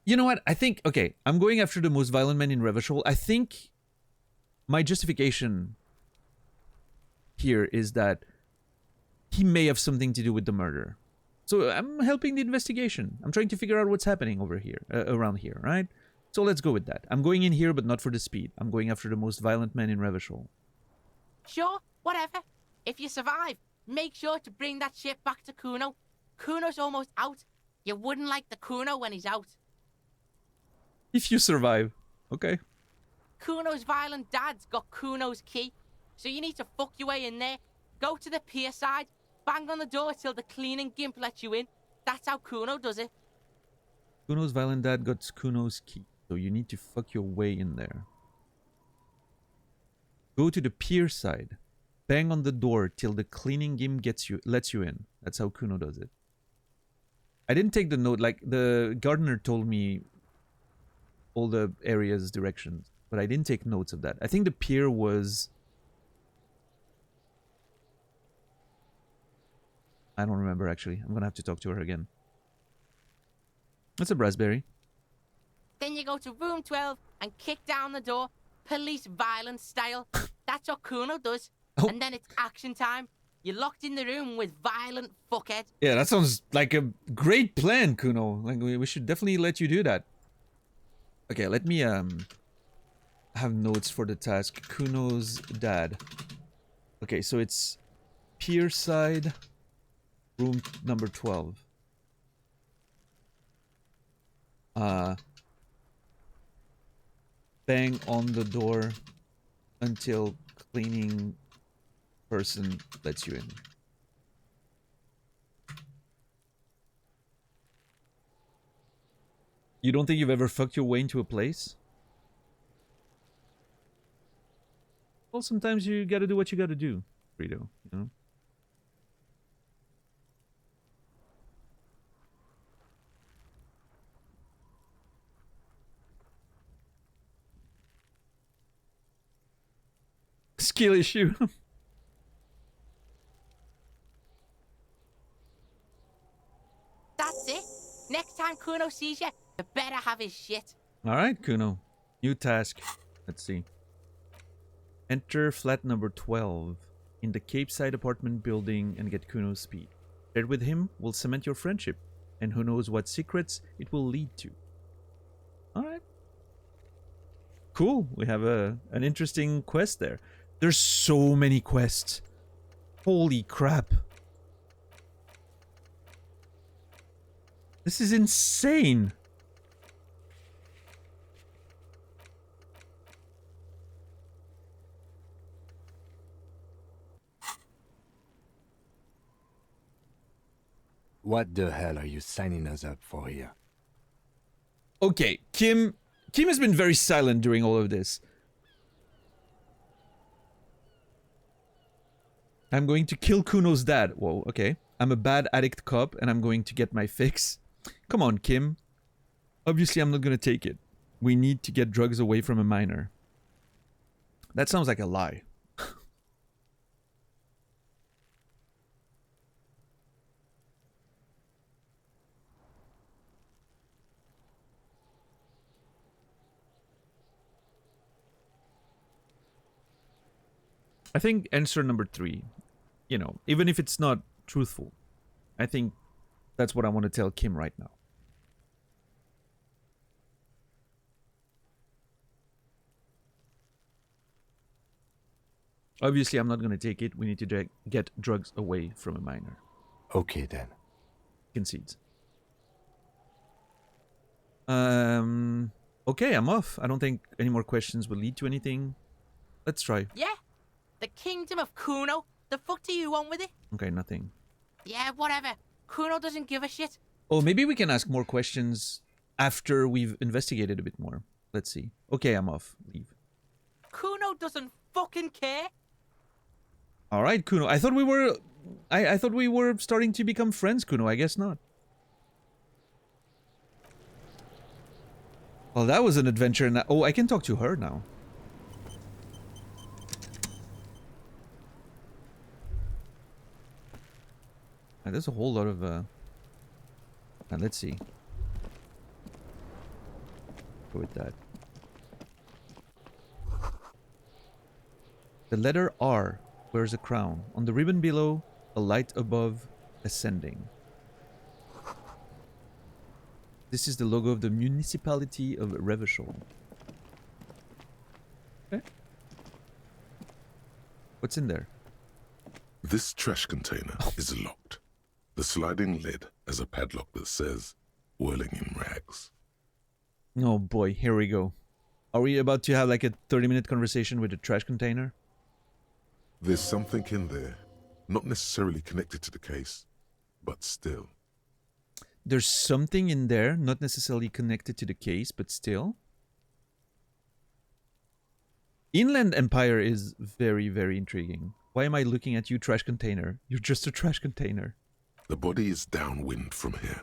You know what? I think okay. I'm going after the most violent man in Revachol. I think my justification here is that he may have something to do with the murder. So I'm helping the investigation. I'm trying to figure out what's happening over here, around here, right? So let's go with that. I'm going in here, but not for the speed. I'm going after the most violent man in Revachol. Sure, whatever. If you survive, make sure to bring that shit back to Kuno. Kuno's almost out. You wouldn't like the Kuno when he's out. If you survive. Okay. Kuno's violent dad's got Kuno's key. So you need to fuck your way in there. Go to the pier side. Bang on the door till the cleaning gimp lets you in. That's how Kuno does it. Kuno's violent dad got Kuno's key. So you need to fuck your way in there. Go to the pier side. Bang on the door till the cleaning gimp lets you in. That's how Kuno does it. I didn't take the note. Like, the gardener told me all the area's directions. But I didn't take notes of that. I think the pier was... I don't remember, actually. I'm gonna have to talk to her again. That's a raspberry. Then you go to room 12 and kick down the door, police violence style. That's what Kuno does. Oh. And then it's action time. You're locked in the room with violent fuckhead. Yeah, that sounds like a great plan, Kuno. Like, we should definitely let you do that. Okay, let me have notes for the task. Kuno's dad. Okay, so it's pier side, room number 12. Bang on the door until cleaning person lets you in. You don't think you've ever fucked your way into a place? Well, sometimes you gotta do what you gotta do, Frito, you know? Skill issue. Next time Kuno sees you, you better have his shit. All right, Kuno. New task. Let's see. Enter flat number 12 in the Cape Side apartment building and get Kuno's speed. Share with him will cement your friendship, and who knows what secrets it will lead to. All right. Cool. We have an interesting quest there. There's so many quests. Holy crap. This is insane. What the hell are you signing us up for here? Okay, Kim has been very silent during all of this. I'm going to kill Kuno's dad. Whoa, okay. I'm a bad addict cop and I'm going to get my fix. Come on, Kim. Obviously, I'm not going to take it. We need to get drugs away from a minor. That sounds like a lie. I think answer number 3, you know, even if it's not truthful, I think that's what I want to tell Kim right now. Obviously, I'm not going to take it. We need to get drugs away from a minor. Okay, then. Concedes. Okay, I'm off. I don't think any more questions will lead to anything. Let's try. Yeah? The kingdom of Kuno? The fuck do you want with it? Okay, nothing. Yeah, whatever. Kuno doesn't give a shit. Oh, maybe we can ask more questions after we've investigated a bit more. Let's see. Okay, I'm off. Leave. Kuno doesn't fucking care. All right, Kuno. I thought we were... I thought we were starting to become friends, Kuno. I guess not. Well, that was an adventure. Now. Oh, I can talk to her now. There's a whole lot of... let's see. Go with that. The letter R wears a crown. On the ribbon below, a light above, ascending. This is the logo of the municipality of Revachol. Okay. What's in there? This trash container is locked. The sliding lid has a padlock that says, whirling in rags. Oh boy, here we go. Are we about to have like a 30-minute conversation with a trash container? There's something in there, not necessarily connected to the case, but still. There's something in there, not necessarily connected to the case, but still. Inland Empire is very, very intriguing. Why am I looking at you, trash container? You're just a trash container. The body is downwind from here.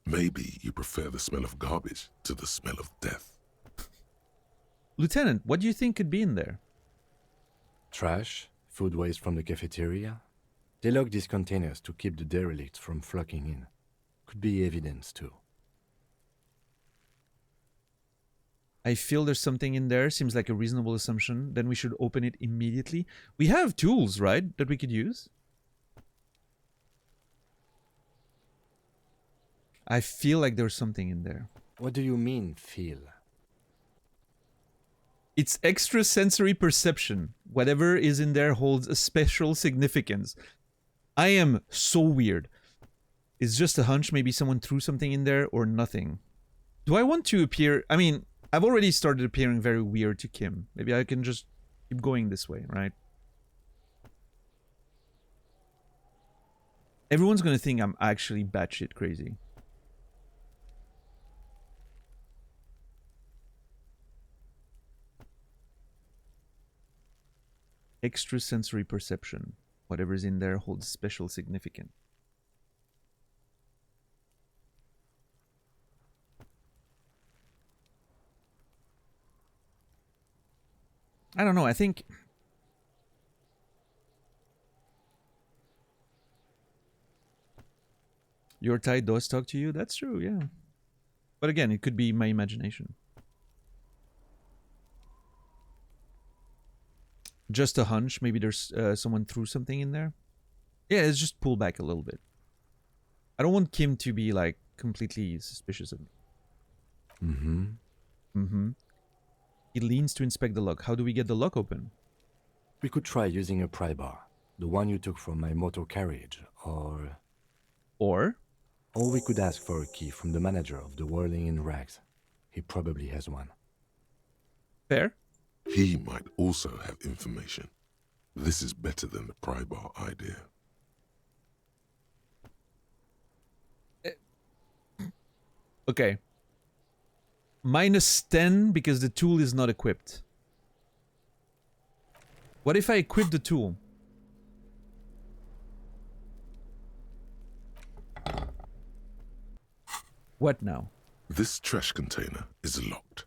Maybe you prefer the smell of garbage to the smell of death. Lieutenant, what do you think could be in there? Trash? Food waste from the cafeteria? They lock these containers to keep the derelicts from flocking in. Could be evidence, too. I feel there's something in there. Seems like a reasonable assumption. Then we should open it immediately. We have tools, right? That we could use? I feel like there's something in there. What do you mean, feel? It's extrasensory perception. Whatever is in there holds a special significance. I am so weird. It's just a hunch. Maybe someone threw something in there or nothing. Do I want to appear... I mean, I've already started appearing very weird to Kim. Maybe I can just keep going this way, right? Everyone's gonna think I'm actually batshit crazy. Extrasensory perception. Whatever's in there holds special significance. I don't know, I think... Your tie does talk to you? That's true, yeah. But again, it could be my imagination. Just a hunch. Maybe there's someone threw something in there. Yeah, let's just pull back a little bit. I don't want Kim to be, like, completely suspicious of me. He leans to inspect the lock. How do we get the lock open? We could try using a pry bar, the one you took from my motor carriage, or... Or we could ask for a key from the manager of the Whirling in Rags. He probably has one. fair. He might also have information. This is better than the pry bar idea. Okay. -10 because the tool is not equipped. What if I equip the tool? What now? This trash container is locked.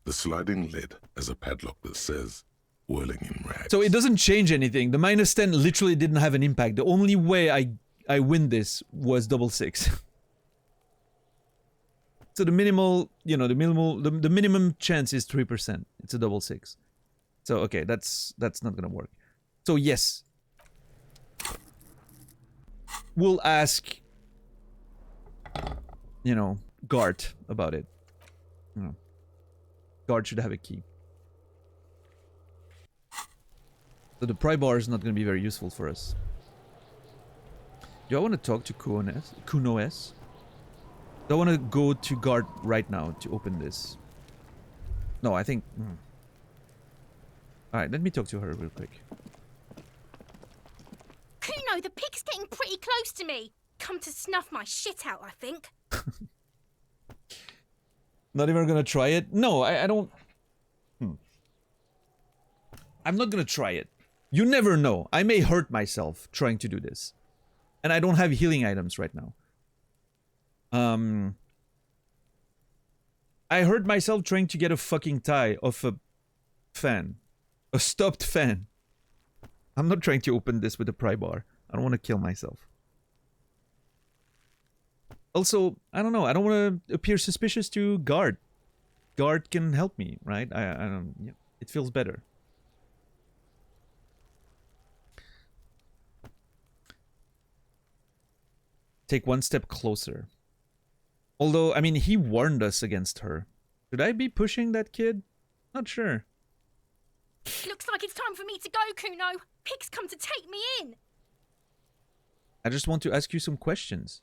The sliding lid has a padlock that says Whirling in Rags. So it doesn't change anything. The -10 literally didn't have an impact. The only way I win this was double six. So the minimal, you know, the minimum chance is 3%. It's a double six. So okay, that's not gonna work. So yes, we'll ask, you know, Gart about it. You know, Gart should have a key. So the pry bar is not gonna be very useful for us. Do I want to talk to Kuno S? Do I want to go to Gart right now to open this? No, I think... Alright, let me talk to her real quick. Kuno, the pig's getting pretty close to me. Come to snuff my shit out, I think. Not even gonna try it? No, I don't... I'm not gonna try it. You never know. I may hurt myself trying to do this. And I don't have healing items right now. I hurt myself trying to get a fucking tie off a fan. A stopped fan. I'm not trying to open this with a pry bar. I don't want to kill myself. Also, I don't know. I don't want to appear suspicious to Guard. Guard can help me, right? I don't... Yeah, it feels better. Take one step closer. Although, I mean, he warned us against her. Should I be pushing that kid? Not sure. Looks like it's time for me to go, Kuno. Pig's come to take me in. I just want to ask you some questions.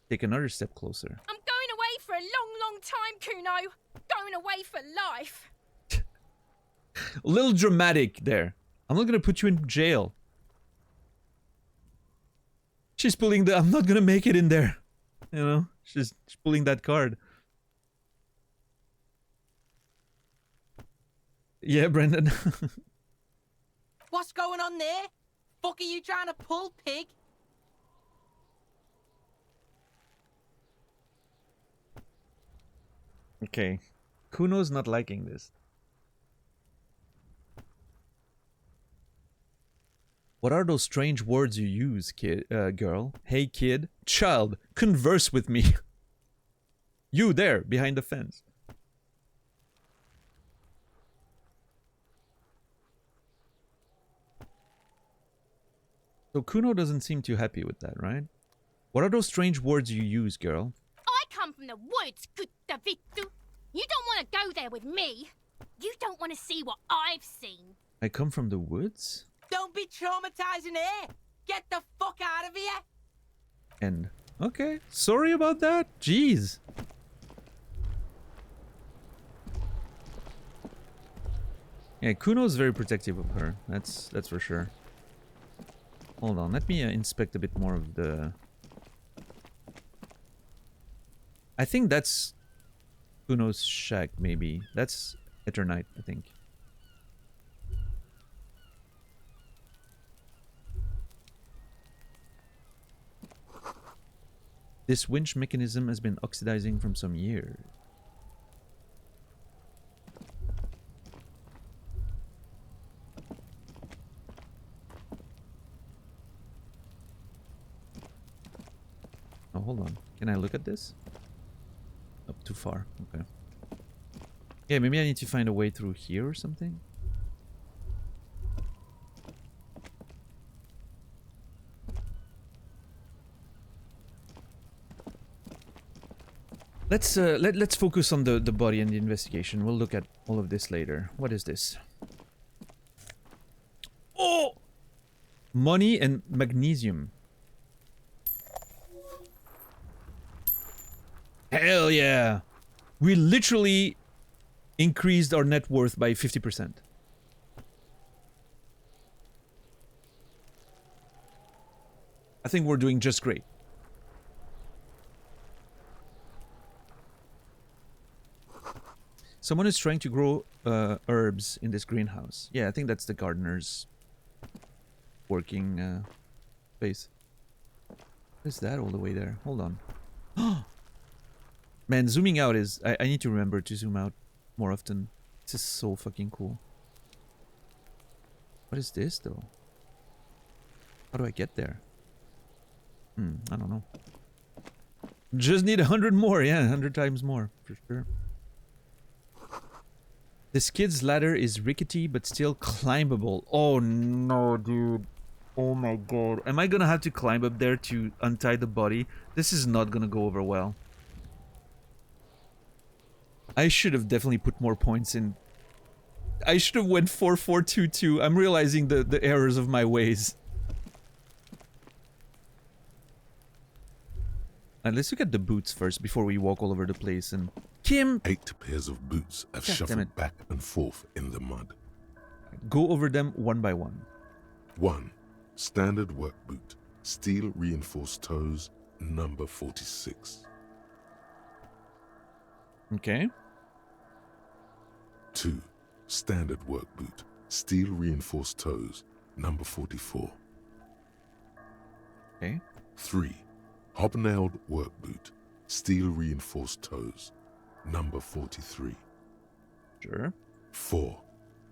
Take another step closer. I'm going away for a long, long time, Kuno. Going away for life. A little dramatic there. I'm not gonna put you in jail. She's pulling the... I'm not gonna make it in there. You know? She's pulling that card. Yeah, Brendan. What's going on there? Fuck are you trying to pull, pig? Okay. Kuno's not liking this. What are those strange words you use, kid, girl? Hey, kid. Child, converse with me. You there, behind the fence. So Kuno doesn't seem too happy with that, right? What are those strange words you use, girl? I come from the woods, good Davidu. You don't want to go there with me. You don't want to see what I've seen. I come from the woods? Don't be traumatizing her. Get the fuck out of here. And okay, sorry about that. Jeez. Yeah, Kuno's very protective of her. That's for sure. Hold on, let me inspect a bit more of the... I think that's Kuno's shack, maybe. That's Eternite, I think. This winch mechanism has been oxidizing from some years. Oh, hold on. Can I look at this? Up too far. Okay. Yeah, maybe I need to find a way through here or something. Let's focus on the body and the investigation. We'll look at all of this later. What is this? Oh! Money and magnesium. Hell yeah! We literally increased our net worth by 50%. I think we're doing just great. Someone is trying to grow herbs in this greenhouse. Yeah, I think that's the gardener's working space. What is that all the way there? Hold on. Man, zooming out is... I need to remember to zoom out more often. This is so fucking cool. What is this, though? How do I get there? I don't know. Just need 100 more. Yeah, 100 times more, for sure. This kid's ladder is rickety, but still climbable. Oh, no, dude. Oh, my God. Am I gonna have to climb up there to untie the body? This is not gonna go over well. I should have definitely put more points in. I should have went 4-4-2-2. I'm realizing the errors of my ways. And let's look at the boots first before we walk all over the place. And Kim, 8 pairs of boots have God damn shuffled it. back and forth in the mud. go over them one by one. 1. Standard work boot, steel reinforced toes, number 46. Okay. 2. Standard work boot, steel reinforced toes, number 44. Okay. 3. Hobnailed work boot, steel reinforced toes, number 43. Sure. 4.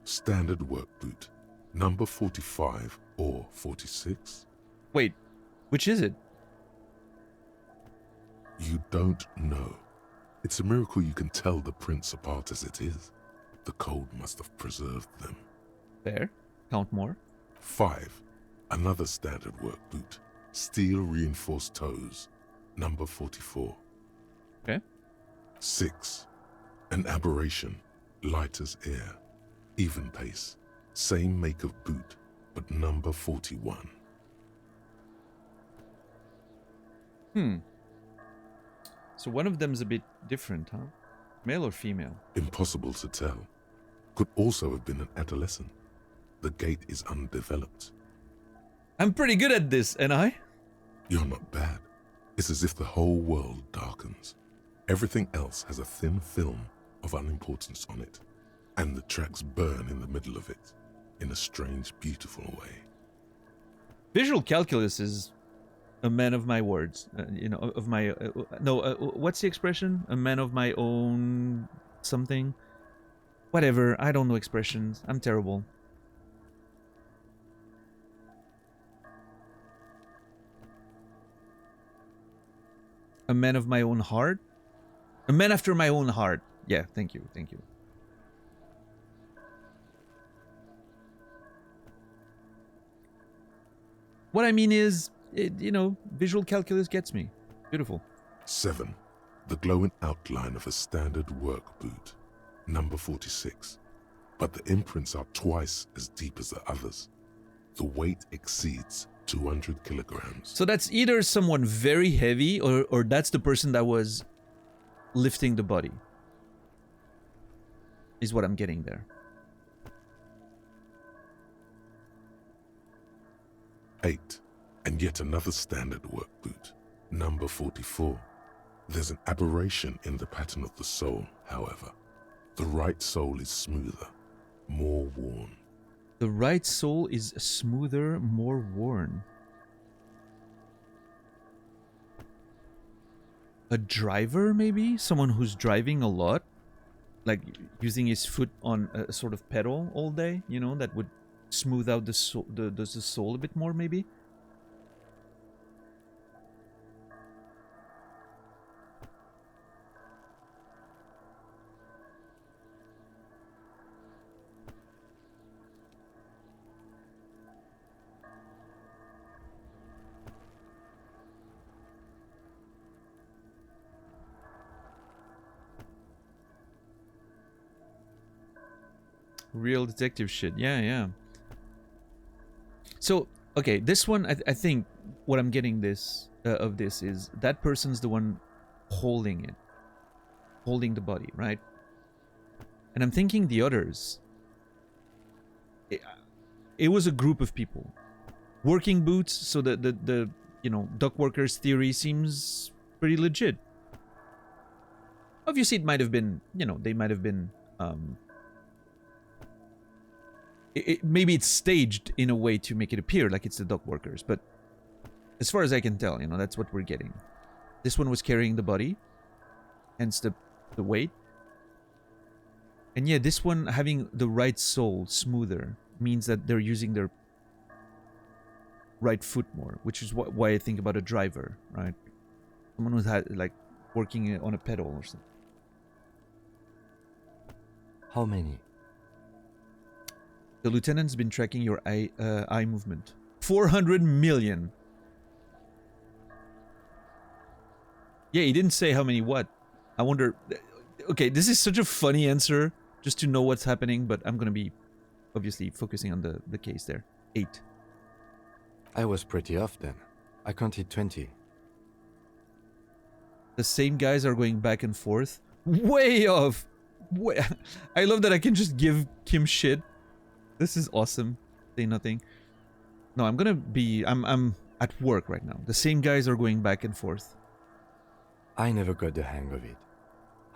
Standard work boot, number 45 or 46. Wait, which is it? You don't know. It's a miracle you can tell the prints apart as it is. The cold must have preserved them. There. Count more. 5. Another standard work boot, steel reinforced toes, number 44. Okay. 6. An aberration, light as air, even pace, same make of boot, but number 41. So one of them's a bit different, huh? Male or female? Impossible to tell. Could also have been an adolescent. The gait is undeveloped. I'm pretty good at this, and I? You're not bad. It's as if the whole world darkens. Everything else has a thin film of unimportance on it, and the tracks burn in the middle of it, in a strange, beautiful way. Visual calculus is a man of my words. You know, of my... what's the expression? A man of my own... something? Whatever, I don't know expressions. I'm terrible. A man of my own heart? A man after my own heart. Yeah, thank you, thank you. What I mean is, you know, visual calculus gets me. Beautiful. 7. The glowing outline of a standard work boot, number 46. But the imprints are twice as deep as the others. The weight exceeds 200 kilograms. So that's either someone very heavy or that's the person that was lifting the body. Is what I'm getting there. 8. And yet another standard work boot, number 44. There's an aberration in the pattern of the sole, however. The right sole is smoother, more worn. The right sole is smoother, more worn. A driver, maybe? Someone who's driving a lot? Like using his foot on a sort of pedal all day, you know, that would smooth out the sole a bit more, maybe? Real detective shit. Yeah, yeah. So, okay, this one, I think what I'm getting of this is that person's the one holding it. Holding the body, right? And I'm thinking the others. It was a group of people. Working boots, so the dock workers theory seems pretty legit. Obviously, it might have been, they might have been, maybe it's staged in a way to make it appear like it's the dock workers, but as far as I can tell, that's what we're getting. This one was carrying the body, hence the weight. And yeah, this one having the right sole smoother means that they're using their right foot more, which is why I think about a driver, right? Someone who's had like working on a pedal or something. How many? The lieutenant's been tracking your eye movement. 400 million. Yeah, he didn't say how many what. I wonder. Okay, this is such a funny answer just to know what's happening, but I'm gonna be obviously focusing on the case there. 8. I was pretty off then. I counted 20. The same guys are going back and forth. Way off. I love that I can just give Kim shit. This is awesome. Say nothing. No, I'm at work right now. The same guys are going back and forth. I never got the hang of it.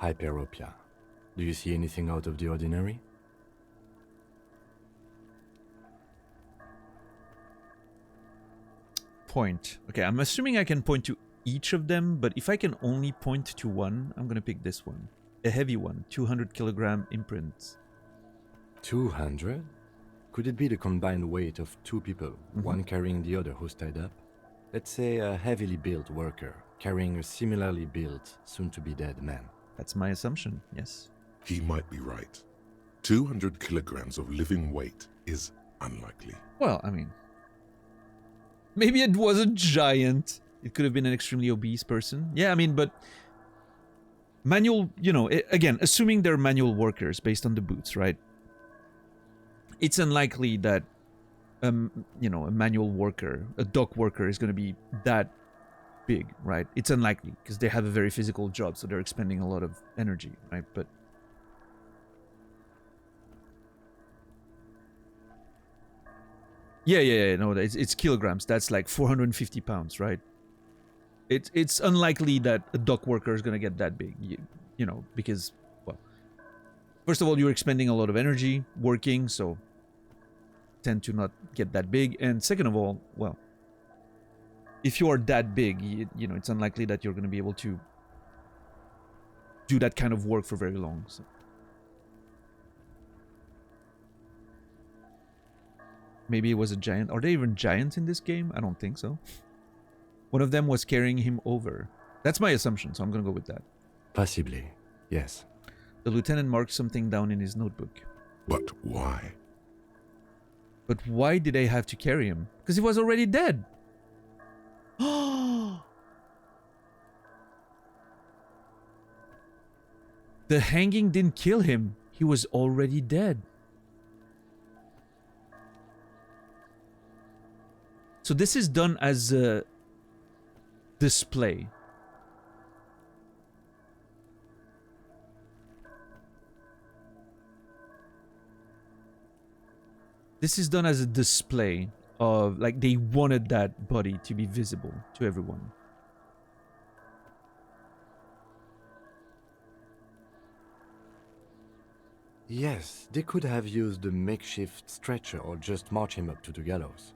Hyperopia. Do you see anything out of the ordinary? Point. Okay, I'm assuming I can point to each of them, but if I can only point to one, I'm gonna pick this one. A heavy one, 200 kilogram imprint. 200? Could it be the combined weight of two people, one carrying the other who's tied up? Let's say a heavily built worker carrying a similarly built, soon-to-be-dead man. That's my assumption, yes. He might be right. 200 kilograms of living weight is unlikely. Well, I mean, maybe it was a giant. It could have been an extremely obese person. Yeah, I mean, but manual, again, assuming they're manual workers based on the boots, right? It's unlikely that, a manual worker, a dock worker is going to be that big, right? It's unlikely because they have a very physical job, so they're expending a lot of energy, right? But yeah, no, it's kilograms. That's like 450 pounds, right? It's unlikely that a dock worker is going to get that big, because, well, first of all, you're expending a lot of energy working, so tend to not get that big. And second of all, well, if you are that big, it's unlikely that you're going to be able to do that kind of work for very long. So. Maybe it was a giant. Are there even giants in this game? I don't think so. One of them was carrying him over. That's my assumption, so I'm going to go with that. Possibly, yes. The lieutenant marked something down in his notebook. But why? But why did they have to carry him? Because he was already dead. The hanging didn't kill him. He was already dead. So this is done as a display. This is done as a display of, like, they wanted that body to be visible to everyone. Yes, they could have used a makeshift stretcher or just march him up to the gallows.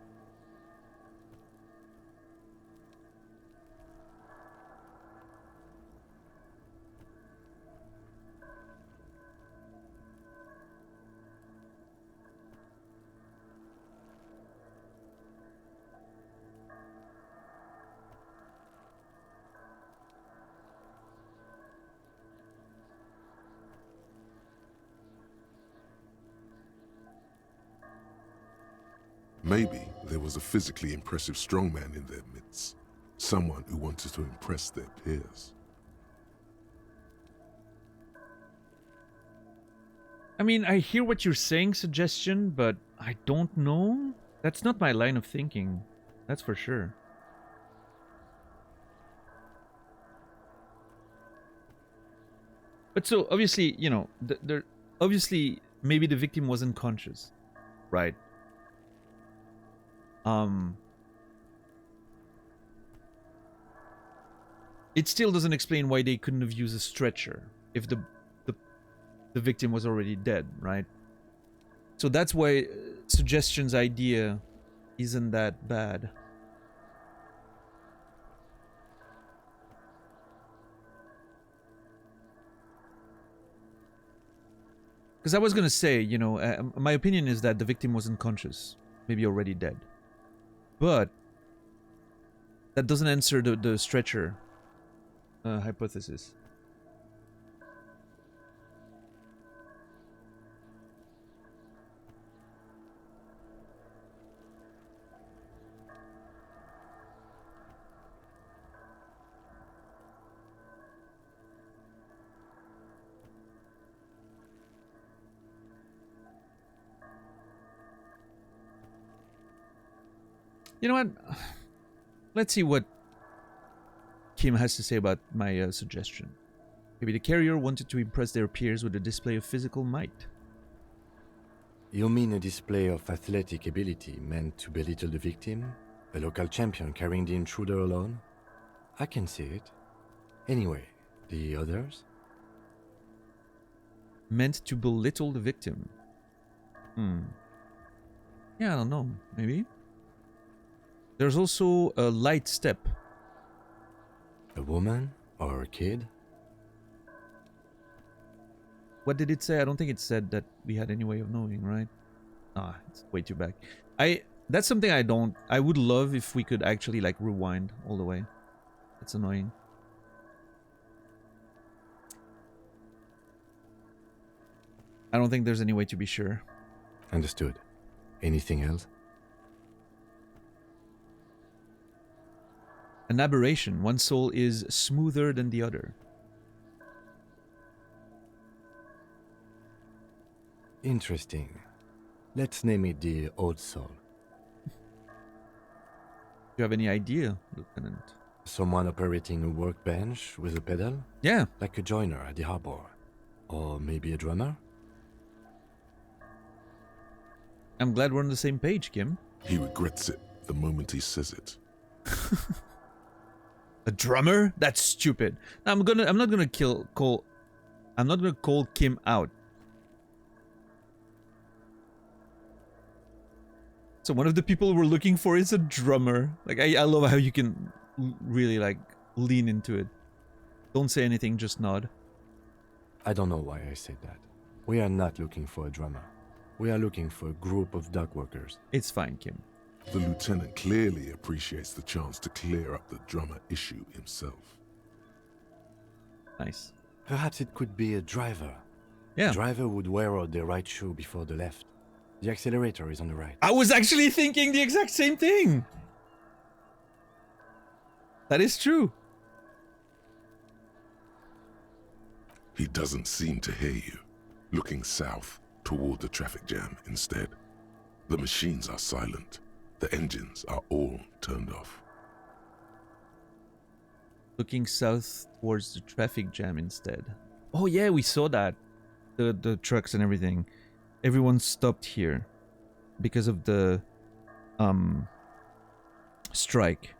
Maybe there was a physically impressive strongman in their midst. Someone who wanted to impress their peers. I mean, I hear what you're saying, suggestion, but I don't know. That's not my line of thinking. That's for sure. But so, obviously, you know, obviously, maybe the victim wasn't conscious, right? It still doesn't explain why they couldn't have used a stretcher if the victim was already dead, right? So that's why suggestion's idea isn't that bad. Because I was gonna say, you know, my opinion is that the victim wasn't conscious, maybe already dead. But that doesn't answer the stretcher hypothesis. You know what? Let's see what Kim has to say about my suggestion. Maybe the carrier wanted to impress their peers with a display of physical might. You mean a display of athletic ability meant to belittle the victim? A local champion carrying the intruder alone? I can see it. Anyway, the others? Meant to belittle the victim. Yeah, I don't know. Maybe. There's also a light step. A woman? Or a kid? What did it say? I don't think it said that we had any way of knowing, right? Ah, it's way too back. That's something I would love if we could actually like rewind all the way. It's annoying. I don't think there's any way to be sure. Understood. Anything else? An aberration. One soul is smoother than the other. Interesting. Let's name it the Old Soul. Do you have any idea, Lieutenant? Someone operating a workbench with a pedal? Yeah. Like a joiner at the harbor. Or maybe a drummer? I'm glad we're on the same page, Kim. He regrets it the moment he says it. A drummer? That's stupid. I'm not gonna call Kim out. So one of the people we're looking for is a drummer. Like I love how you can really like lean into it. Don't say anything, just nod. I don't know why I said that. We are not looking for a drummer. We are looking for a group of dock workers. It's fine, Kim. The lieutenant clearly appreciates the chance to clear up the drummer issue himself. Nice. Perhaps it could be a driver. Yeah. The driver would wear out the right shoe before the left. The accelerator is on the right. I was actually thinking the exact same thing. That is true. He doesn't seem to hear you, looking south toward the traffic jam instead. The machines are silent. The engines are all turned off. Looking south towards the traffic jam instead. Oh yeah, we saw that. The trucks and everything. Everyone stopped here because of the strike.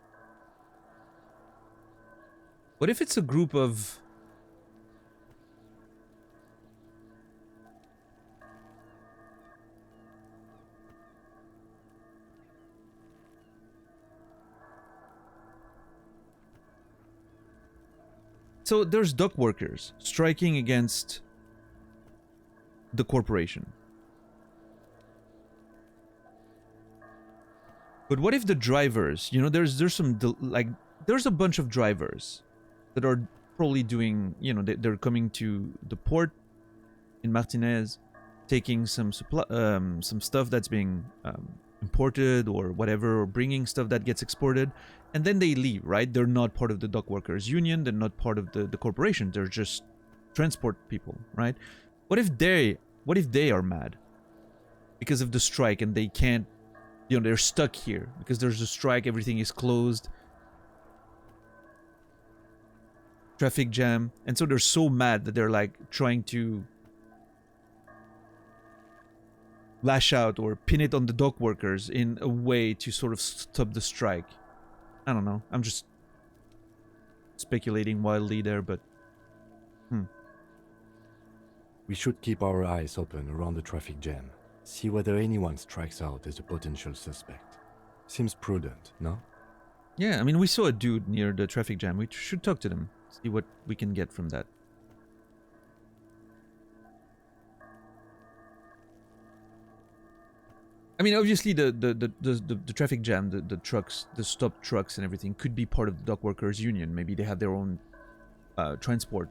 What if it's a group of So there's dock workers striking against the corporation. But what if the drivers, you know, there's a bunch of drivers that are probably doing, you know, they're coming to the port in Martinez, taking some stuff that's being imported or whatever, or bringing stuff that gets exported, and then they leave, right? They're not part of the dock workers union, they're not part of the corporation, they're just transport people, right? What if they What if they are mad because of the strike and they can't, you know, they're stuck here because there's a strike, everything is closed, traffic jam, and so they're so mad that they're like trying to lash out or pin it on the dock workers in a way to sort of stop the strike. I don't know. I'm just speculating wildly there, but We should keep our eyes open around the traffic jam. See whether anyone strikes out as a potential suspect. Seems prudent, no? yeah, I mean, we saw a dude near the traffic jam. We should talk to them, see what we can get from that. I mean, obviously the traffic jam, the trucks, the stopped trucks and everything could be part of the dock workers union. Maybe they have their own transport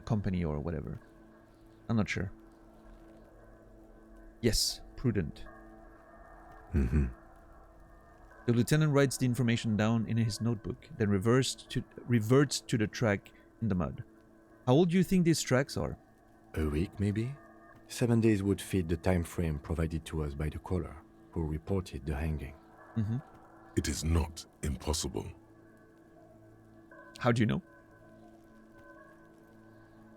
company or whatever. I'm not sure. Yes, prudent. Mm-hmm. The lieutenant writes the information down in his notebook, then reverts to the track in the mud. How old do you think these tracks are? A week, maybe? 7 days would fit the time frame provided to us by the caller, who reported the hanging. Mm-hmm. It is not impossible. How do you know?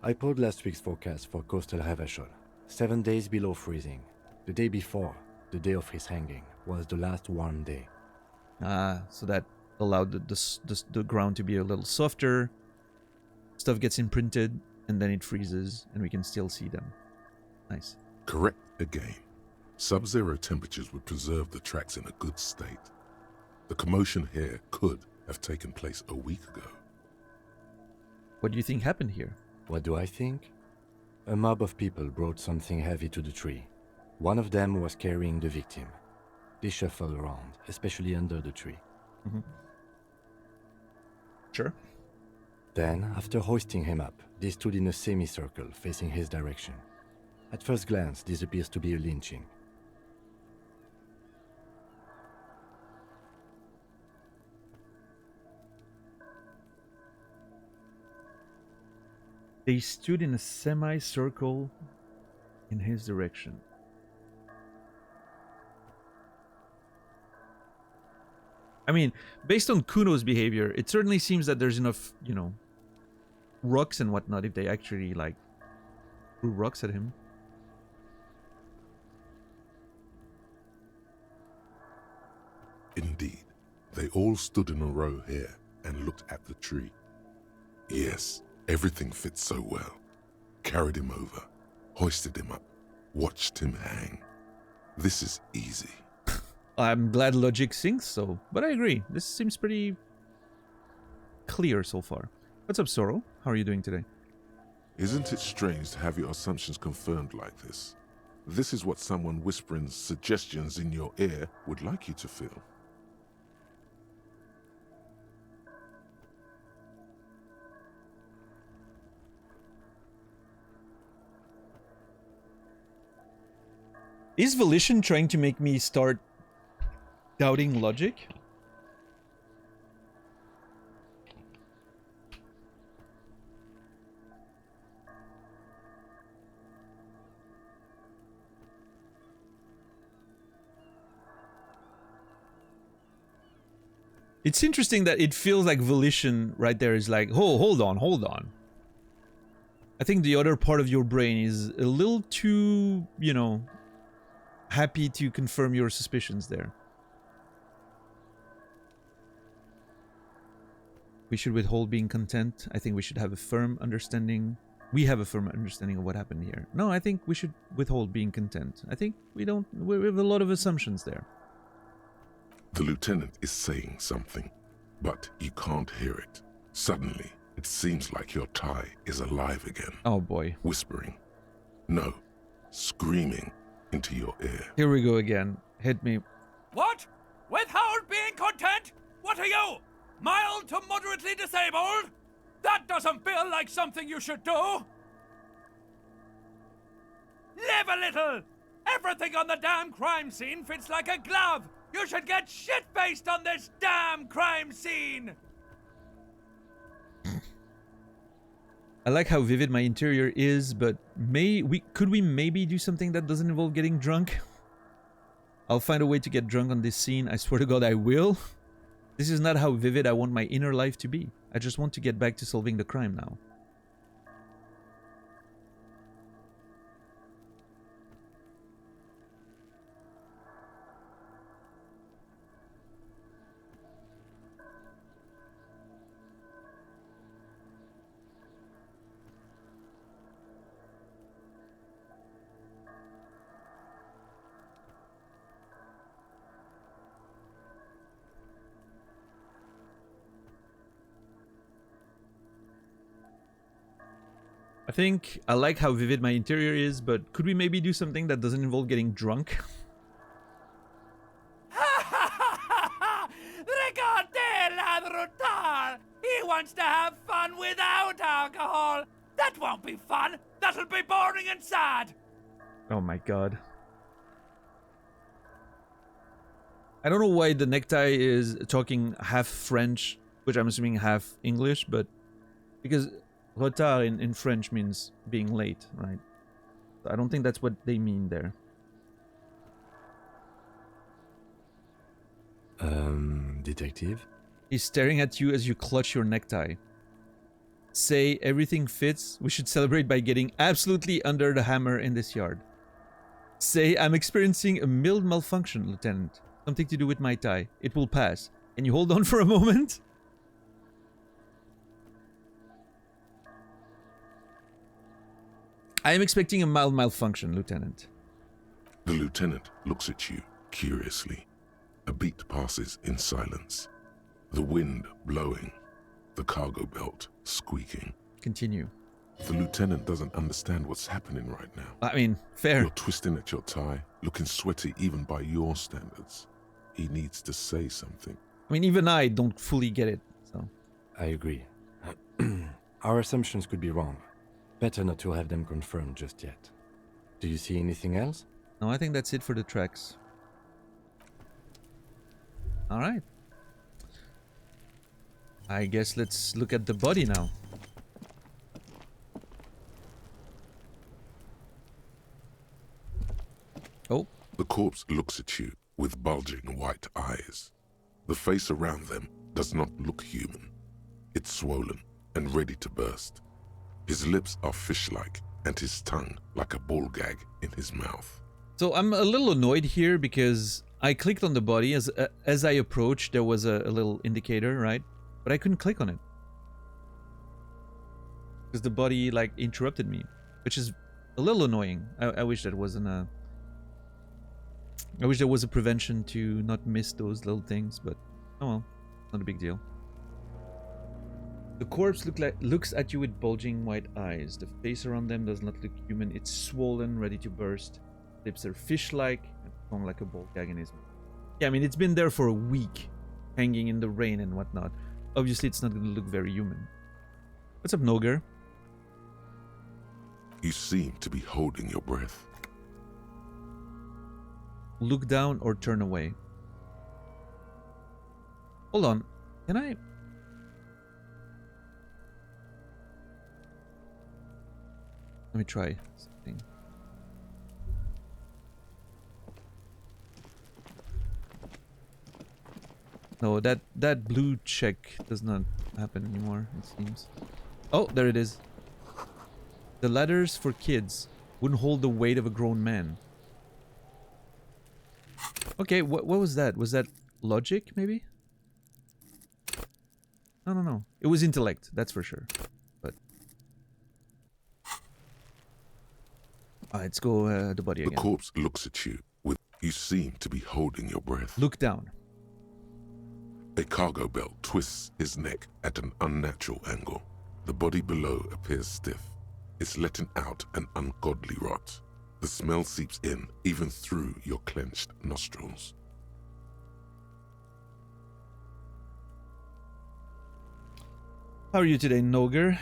I pulled last week's forecast for coastal Havashol. 7 days below freezing. The day before, the day of his hanging, was the last warm day. Ah, so that allowed the ground to be a little softer. Stuff gets imprinted, and then it freezes, and we can still see them. Nice. Correct again. Sub-zero temperatures would preserve the tracks in a good state. The commotion here could have taken place a week ago. What do you think happened here? What do I think? A mob of people brought something heavy to the tree. One of them was carrying the victim. They shuffled around, especially under the tree. Mm-hmm. Sure. Then, after hoisting him up, they stood in a semicircle facing his direction. At first glance, this appears to be a lynching. They stood in a semicircle in his direction. I mean, based on Kuno's behavior, it certainly seems that there's enough, you know, rocks and whatnot if they actually, like, threw rocks at him. Indeed, they all stood in a row here and looked at the tree. Yes, everything fits so well. Carried him over, hoisted him up, watched him hang. This is easy. I'm glad logic sinks so, but I agree. This seems pretty clear so far. What's up, Sorrow? How are you doing today? Isn't it strange to have your assumptions confirmed like this? This is what someone whispering suggestions in your ear would like you to feel. Is Volition trying to make me start doubting logic? It's interesting that it feels like Volition right there is like, oh, hold on. I think the other part of your brain is a little too, you know, happy to confirm your suspicions there. We should withhold being content. I think we should have a firm understanding. We have a firm understanding of what happened here. No, I think we should withhold being content. I think we have a lot of assumptions there. The lieutenant is saying something, but you can't hear it. Suddenly, it seems like your tie is alive again. Oh boy. Whispering. No, screaming into your ear. Here we go again. Hit me. What? Withhold being content? What are you? Mild to moderately disabled? That doesn't feel like something you should do. Live a little. Everything on the damn crime scene fits like a glove. You should get shit-faced on this damn crime scene. I like how vivid my interior is, but could we maybe do something that doesn't involve getting drunk? I'll find a way to get drunk on this scene. I swear to God, I will. This is not how vivid I want my inner life to be. I just want to get back to solving the crime now. I think I like how vivid my interior is, but could we maybe do something that doesn't involve getting drunk? Regardez la He wants to have fun without alcohol. That won't be fun. That'll be boring and sad. Oh my god. I don't know why the necktie is talking half French, which I'm assuming half English, but because retard in French means being late, right? I don't think that's what they mean there. Detective? He's staring at you as you clutch your necktie. Say, everything fits. We should celebrate by getting absolutely under the hammer in this yard. Say, I'm experiencing a mild malfunction, Lieutenant. Something to do with my tie. It will pass. Can you hold on for a moment? I am expecting a mild malfunction, Lieutenant. The lieutenant looks at you curiously. A beat passes in silence. The wind blowing, the cargo belt squeaking. Continue. The lieutenant doesn't understand what's happening right now. I mean, fair. You're twisting at your tie, looking sweaty even by your standards. He needs to say something. I mean, even I don't fully get it, so. I agree. Our assumptions could be wrong. Better not to have them confirmed just yet. Do you see anything else? No, I think that's it for the tracks. Alright. I guess let's look at the body now. Oh. The corpse looks at you with bulging white eyes. The face around them does not look human. It's swollen and ready to burst. His lips are fish-like and his tongue like a ball gag in his mouth. So I'm a little annoyed here because I clicked on the body. As I approached, there was a little indicator, right? But I couldn't click on it. Because the body, like, interrupted me. Which is a little annoying. I wish that wasn't a... I wish there was a prevention to not miss those little things, but oh well, not a big deal. The corpse looks at you with bulging white eyes. The face around them does not look human. It's swollen, ready to burst. Lips are fish-like, and tongue like a ball gag in his mouth. Yeah, I mean, it's been there for a week, hanging in the rain and whatnot. Obviously, it's not going to look very human. What's up, Noger? You seem to be holding your breath. Look down or turn away. Hold on. Can I... Let me try something. No, that blue check does not happen anymore, it seems. Oh, there it is. The ladders for kids wouldn't hold the weight of a grown man. Okay, what was that? Was that logic, maybe? I don't know. It was intellect, that's for sure. But let's go the body again. The corpse looks at you with... You seem to be holding your breath. Look down. A cargo belt twists his neck at an unnatural angle. The body below appears stiff. It's letting out an ungodly rot. The smell seeps in, even through your clenched nostrils. How are you today, Noger?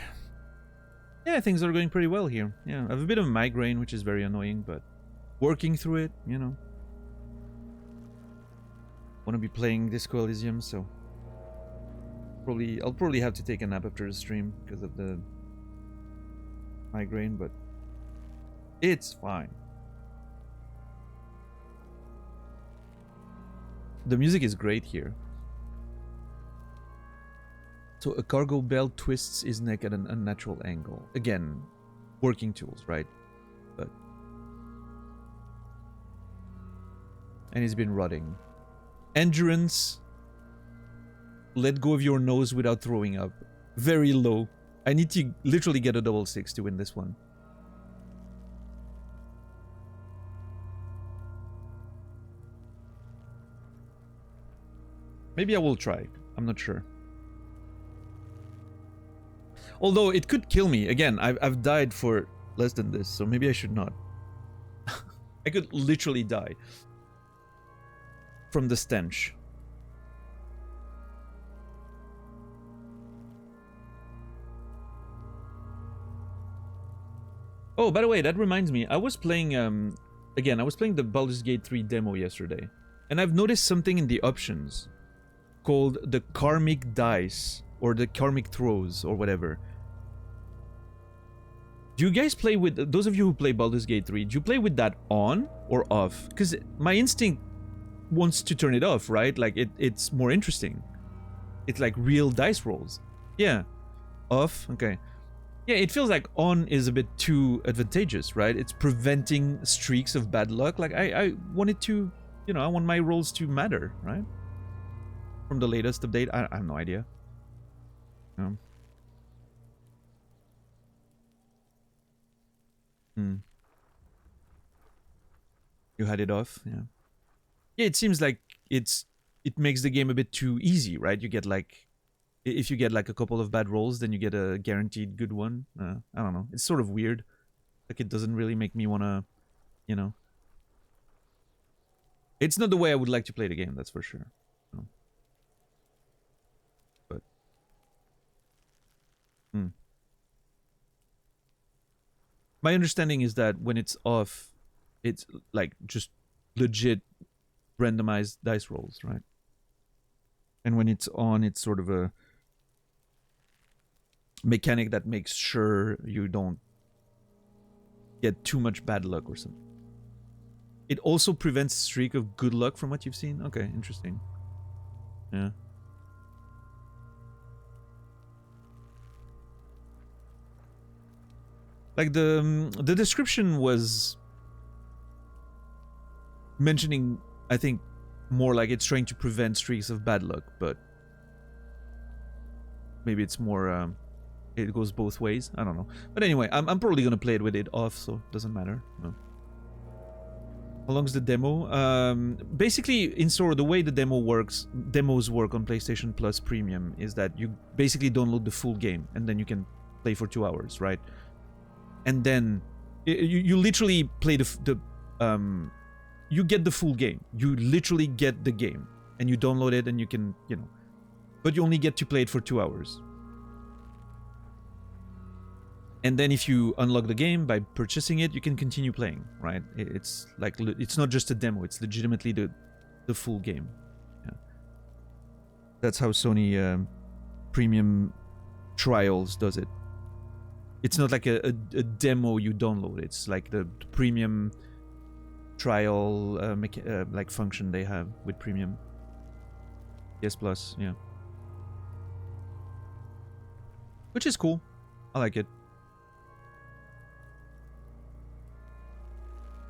Yeah, things are going pretty well here. Yeah, I have a bit of a migraine, which is very annoying, but working through it, you know. Want to be playing Disco Elysium, so I'll probably have to take a nap after the stream because of the migraine, but it's fine. The music is great here. So a cargo belt twists his neck at an unnatural angle. Again, working tools, right? But and he's been rotting. Endurance. Let go of your nose without throwing up. Very low. I need to literally get a double 6 to win this one. Maybe I will try. I'm not sure. Although it could kill me. Again, I've died for less than this, so maybe I should not. I could literally die from the stench. Oh, by the way, that reminds me. I was playing, again, I was playing the Baldur's Gate 3 demo yesterday. And I've noticed something in the options called the Karmic Dice, or the Karmic Throws, or whatever. Do you guys play with, those of you who play Baldur's Gate 3, do you play with that on or off? Because my instinct wants to turn it off, right? Like, it's more interesting. It's like real dice rolls. Yeah. Off? Okay. Yeah, it feels like on is a bit too advantageous, right? It's preventing streaks of bad luck. Like, I want it to, you know, I want my rolls to matter, right? From the latest update, I have no idea. You had it off, yeah. Yeah, it seems like it makes the game a bit too easy, right? You get like, if you get like a couple of bad rolls, then you get a guaranteed good one. I don't know. It's sort of weird. Like, it doesn't really make me wanna, you know. It's not the way I would like to play the game, that's for sure. But my understanding is that when it's off, it's like just legit randomized dice rolls, right? And when it's on, it's sort of a mechanic that makes sure you don't get too much bad luck or something. It also prevents streak of good luck from what you've seen. Okay, interesting. Yeah. Like the description was mentioning, I think, more like it's trying to prevent streaks of bad luck, but maybe it's more it goes both ways. I don't know. But anyway, I'm probably gonna play it with it off, so it doesn't matter. No. How long's the demo? Basically, in store, the way the demos work on PlayStation Plus Premium is that you basically download the full game and then you can play for 2 hours, right? And then you literally play you get the full game. You literally get the game and you download it and you can, you know, but you only get to play it for 2 hours. And then if you unlock the game by purchasing it, you can continue playing, right? It's like, it's not just a demo, it's legitimately the full game. Yeah. That's how Sony Premium Trials does it. It's not like a demo you download. It's like the premium trial like function they have with Premium. PS Plus, yeah. Which is cool. I like it.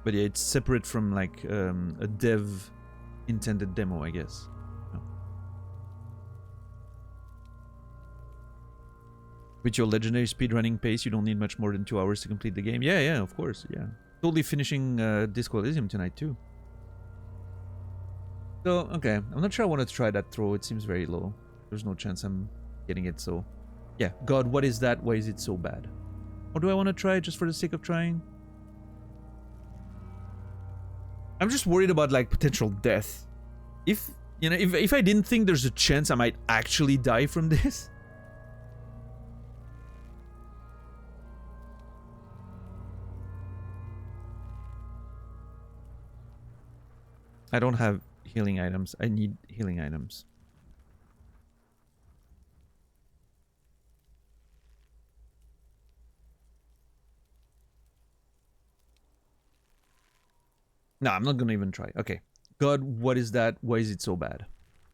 But yeah, it's separate from like a dev intended demo, I guess. With your legendary speedrunning pace, you don't need much more than 2 hours to complete the game. Yeah, of course, yeah. Totally finishing Disco Elysium tonight, too. So, okay. I'm not sure I want to try that throw. It seems very low. There's no chance I'm getting it, so... Yeah, God, what is that? Why is it so bad? Or do I want to try it just for the sake of trying? I'm just worried about, like, potential death. If, you know, if I didn't think there's a chance I might actually die from this... I don't have healing items. I need healing items. No, I'm not gonna even try. Okay. God, what is that? Why is it so bad?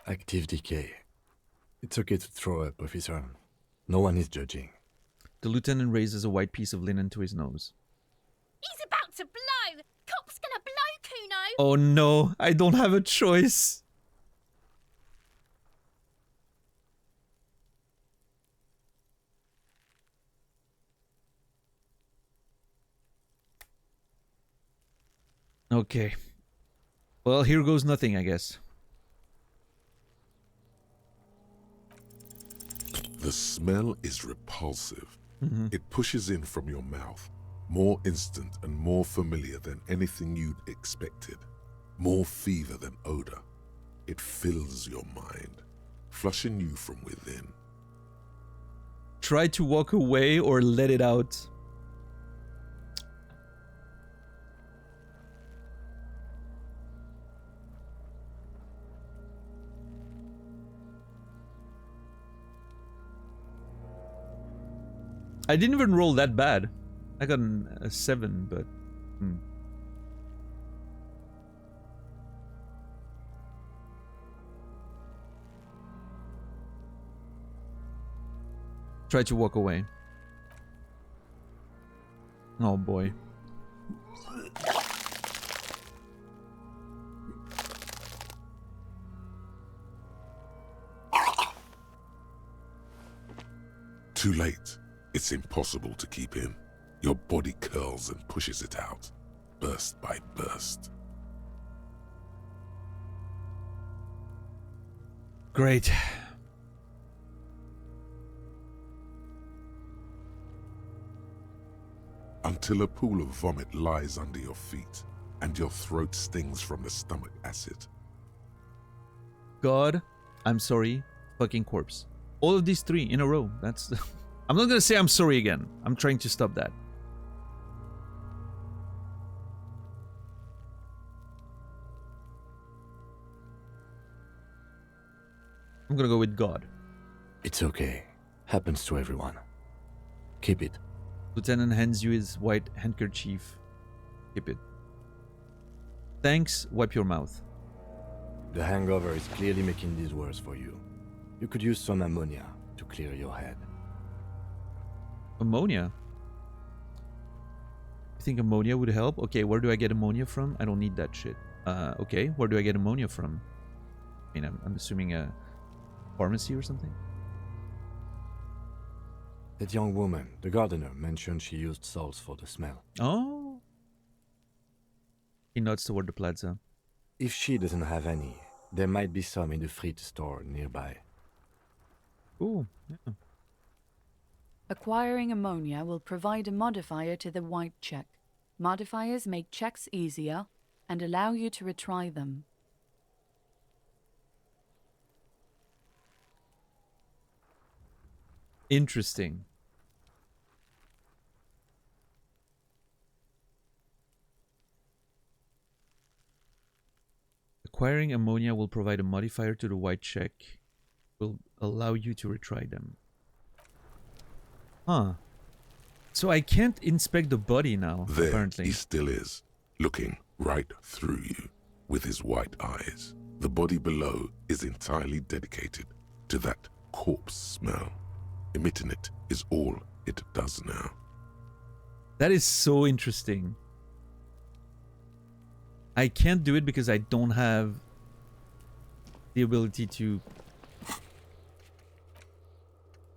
Active decay. It's okay to throw up, officer. No one is judging. The lieutenant raises a white piece of linen to his nose. He's about to blow. Cop's gonna blow, Kuno. Oh no, I don't have a choice. Okay. Well, here goes nothing, I guess. The smell is repulsive. Mm-hmm. It pushes in from your mouth, more instant and more familiar than anything you'd expected, more fever than odor. It fills your mind, flushing you from within. Try to walk away or let it out. I didn't even roll that bad. I got a 7, but... Try to walk away. Oh boy. Too late. It's impossible to keep in. Your body curls and pushes it out, burst by burst. Great. Until a pool of vomit lies under your feet and your throat stings from the stomach acid. God, I'm sorry, fucking corpse. All of these 3 in a row. That's... I'm not gonna say I'm sorry again. I'm trying to stop that. I'm gonna go with God. It's okay. Happens to everyone. Keep it. Lieutenant hands you his white handkerchief. Keep it. Thanks, wipe your mouth. The hangover is clearly making this worse for you. You could use some ammonia to clear your head. Ammonia? You think ammonia would help? Okay, where do I get ammonia from? I don't need that shit. Okay, where do I get ammonia from? I mean, I'm assuming a pharmacy or something? That young woman, the gardener, mentioned she used salts for the smell. Oh. He nods toward the plaza. If she doesn't have any, there might be some in the fruit store nearby. Ooh, yeah. Acquiring ammonia will provide a modifier to the white check. Modifiers make checks easier and allow you to retry them. Interesting. Acquiring ammonia will provide a modifier to the white check. Will allow you to retry them. Huh. So I can't inspect the body now, There apparently. he still is, looking right through you with his white eyes. The body below is entirely dedicated to that corpse smell. Emitting it is all it does now. That is so interesting. I can't do it because I don't have the ability to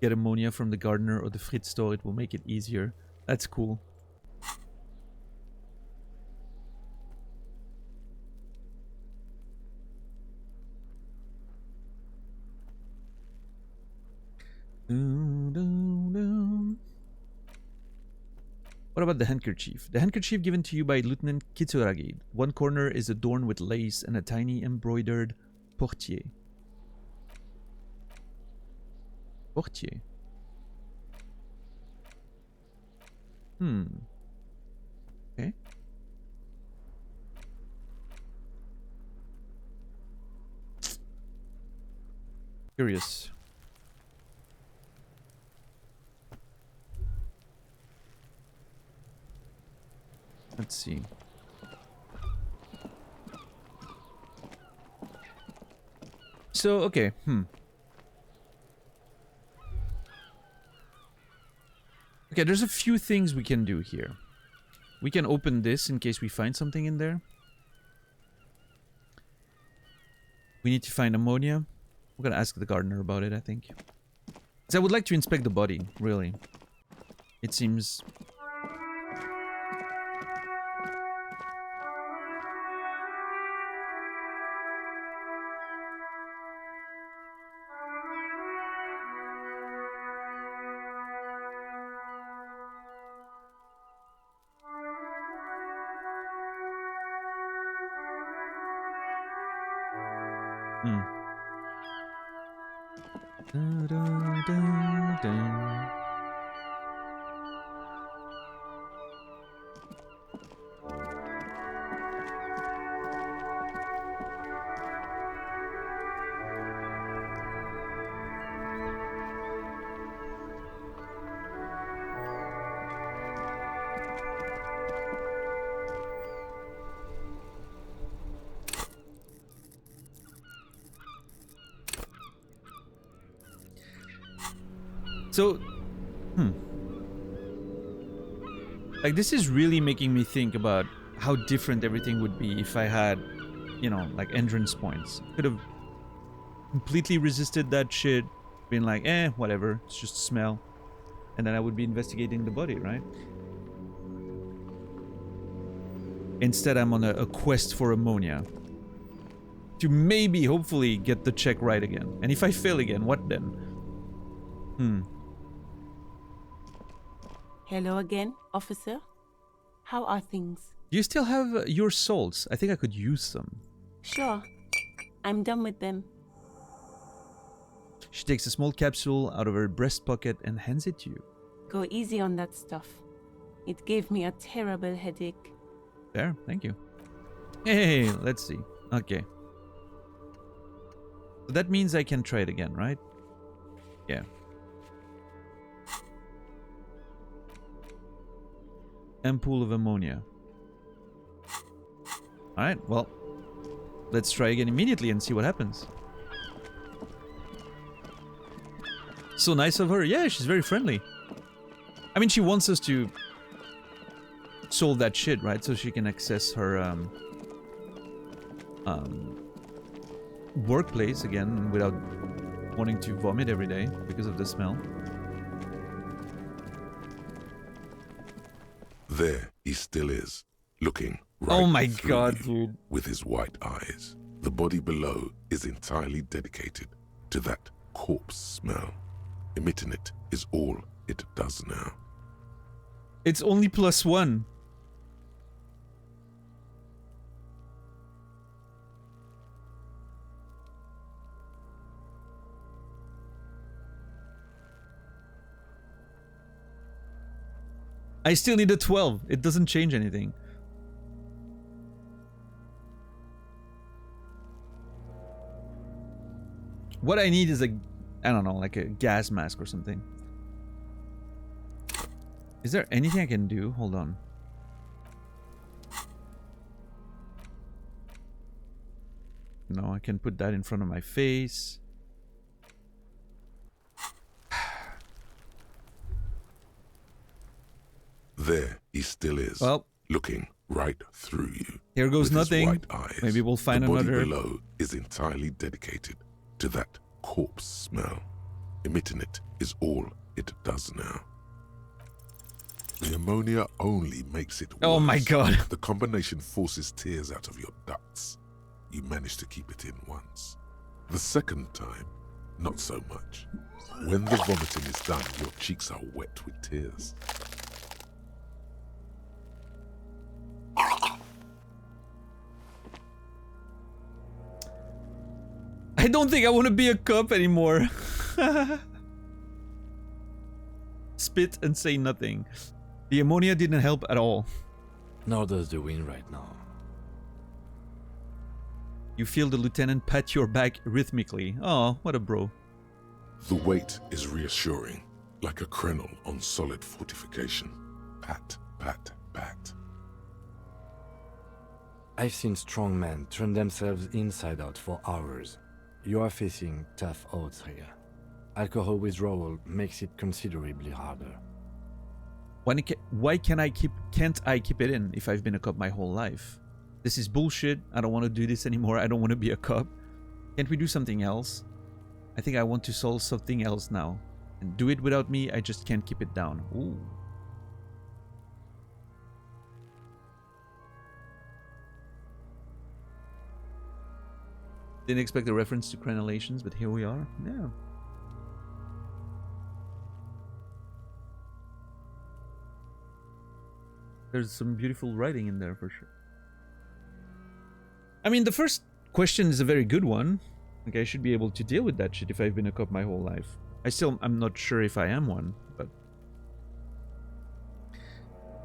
get ammonia from the gardener or the Fritz store. It will make it easier. That's cool. What about the handkerchief? The handkerchief given to you by Lieutenant Kitsuragi. One corner is adorned with lace and a tiny embroidered portier. Portier. Okay. Curious. Let's see. So, okay, Okay, there's a few things we can do here. We can open this in case we find something in there. We need to find ammonia. We're gonna ask the gardener about it, I think. 'Cause I would like to inspect the body, really. It seems... Dun, dun, dun, dun. So, like, this is really making me think about how different everything would be if I had, you know, like, entrance points. Could have completely resisted that shit, been like, whatever, it's just a smell. And then I would be investigating the body, right? Instead, I'm on a quest for ammonia. To maybe, hopefully, get the check right again. And if I fail again, what then? Hello again, officer. How are things? Do you still have your salts? I think I could use some. Sure. I'm done with them. She takes a small capsule out of her breast pocket and hands it to you. Go easy on that stuff. It gave me a terrible headache. There, thank you. Hey, let's see. Okay. So that means I can try it again, right? Yeah. Ampoule of ammonia. Alright, well, let's try again immediately and see what happens. So nice of her. Yeah, she's very friendly. I mean, she wants us to solve that shit, right? So she can access her workplace again without wanting to vomit every day because of the smell. There he still is, looking right Oh my through god, you dude. with his white eyes. The body below is entirely dedicated to that corpse smell. Emitting it is all it does now. It's only +1. I still need a 12. It doesn't change anything. What I need is a, I don't know, like a gas mask or something. Is there anything I can do? Hold on. No, I can put that in front of my face. There he still is, Well, looking right through you. here goes with nothing. His white eyes. Maybe we'll find the body another. below is entirely dedicated to that corpse smell. Emitting it is all it does now. The ammonia only makes it worse. Oh my god. The combination forces tears out of your ducts. You manage to keep it in once. The second time, not so much. When the vomiting is done, your cheeks are wet with tears. I don't think I want to be a cop anymore. Spit and say nothing. The ammonia didn't help at all. Nor does the wind right now. You feel the lieutenant pat your back rhythmically. Oh, what a bro. The weight is reassuring, like a crenel on solid fortification. Pat, pat, pat. I've seen strong men turn themselves inside out for hours. You are facing tough odds here. Alcohol withdrawal makes it considerably harder. Why can't I keep it in if I've been a cop my whole life? This is bullshit. I don't want to do this anymore. I don't want to be a cop. Can't we do something else? I think I want to solve something else now. And do it without me, I just can't keep it down. Ooh. Didn't expect a reference to crenellations, but here we are. Yeah. There's some beautiful writing in there for sure. I mean, the first question is a very good one. Like, I should be able to deal with that shit if I've been a cop my whole life. I'm not sure if I am one, but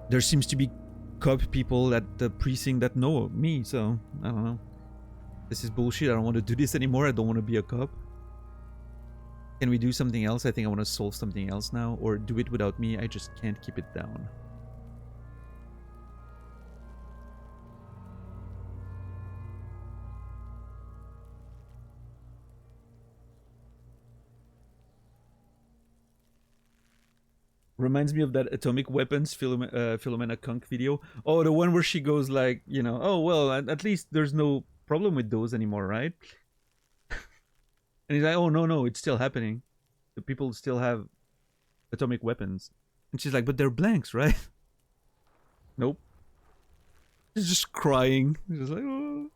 there seems to be cop people at the precinct that know me, so I don't know. This is bullshit. I don't want to do this anymore. I don't want to be a cop. Can we do something else? I think I want to solve something else now, or do it without me. I just can't keep it down. Reminds me of that Atomic Weapons Philomena Kunk video. Oh, the one where she goes like, you know, oh, well, at least there's no problem with those anymore, right? And he's like, oh, no, it's still happening. The people still have atomic weapons. And she's like, but they're blanks, right? Nope. She's just crying. She's like, oh,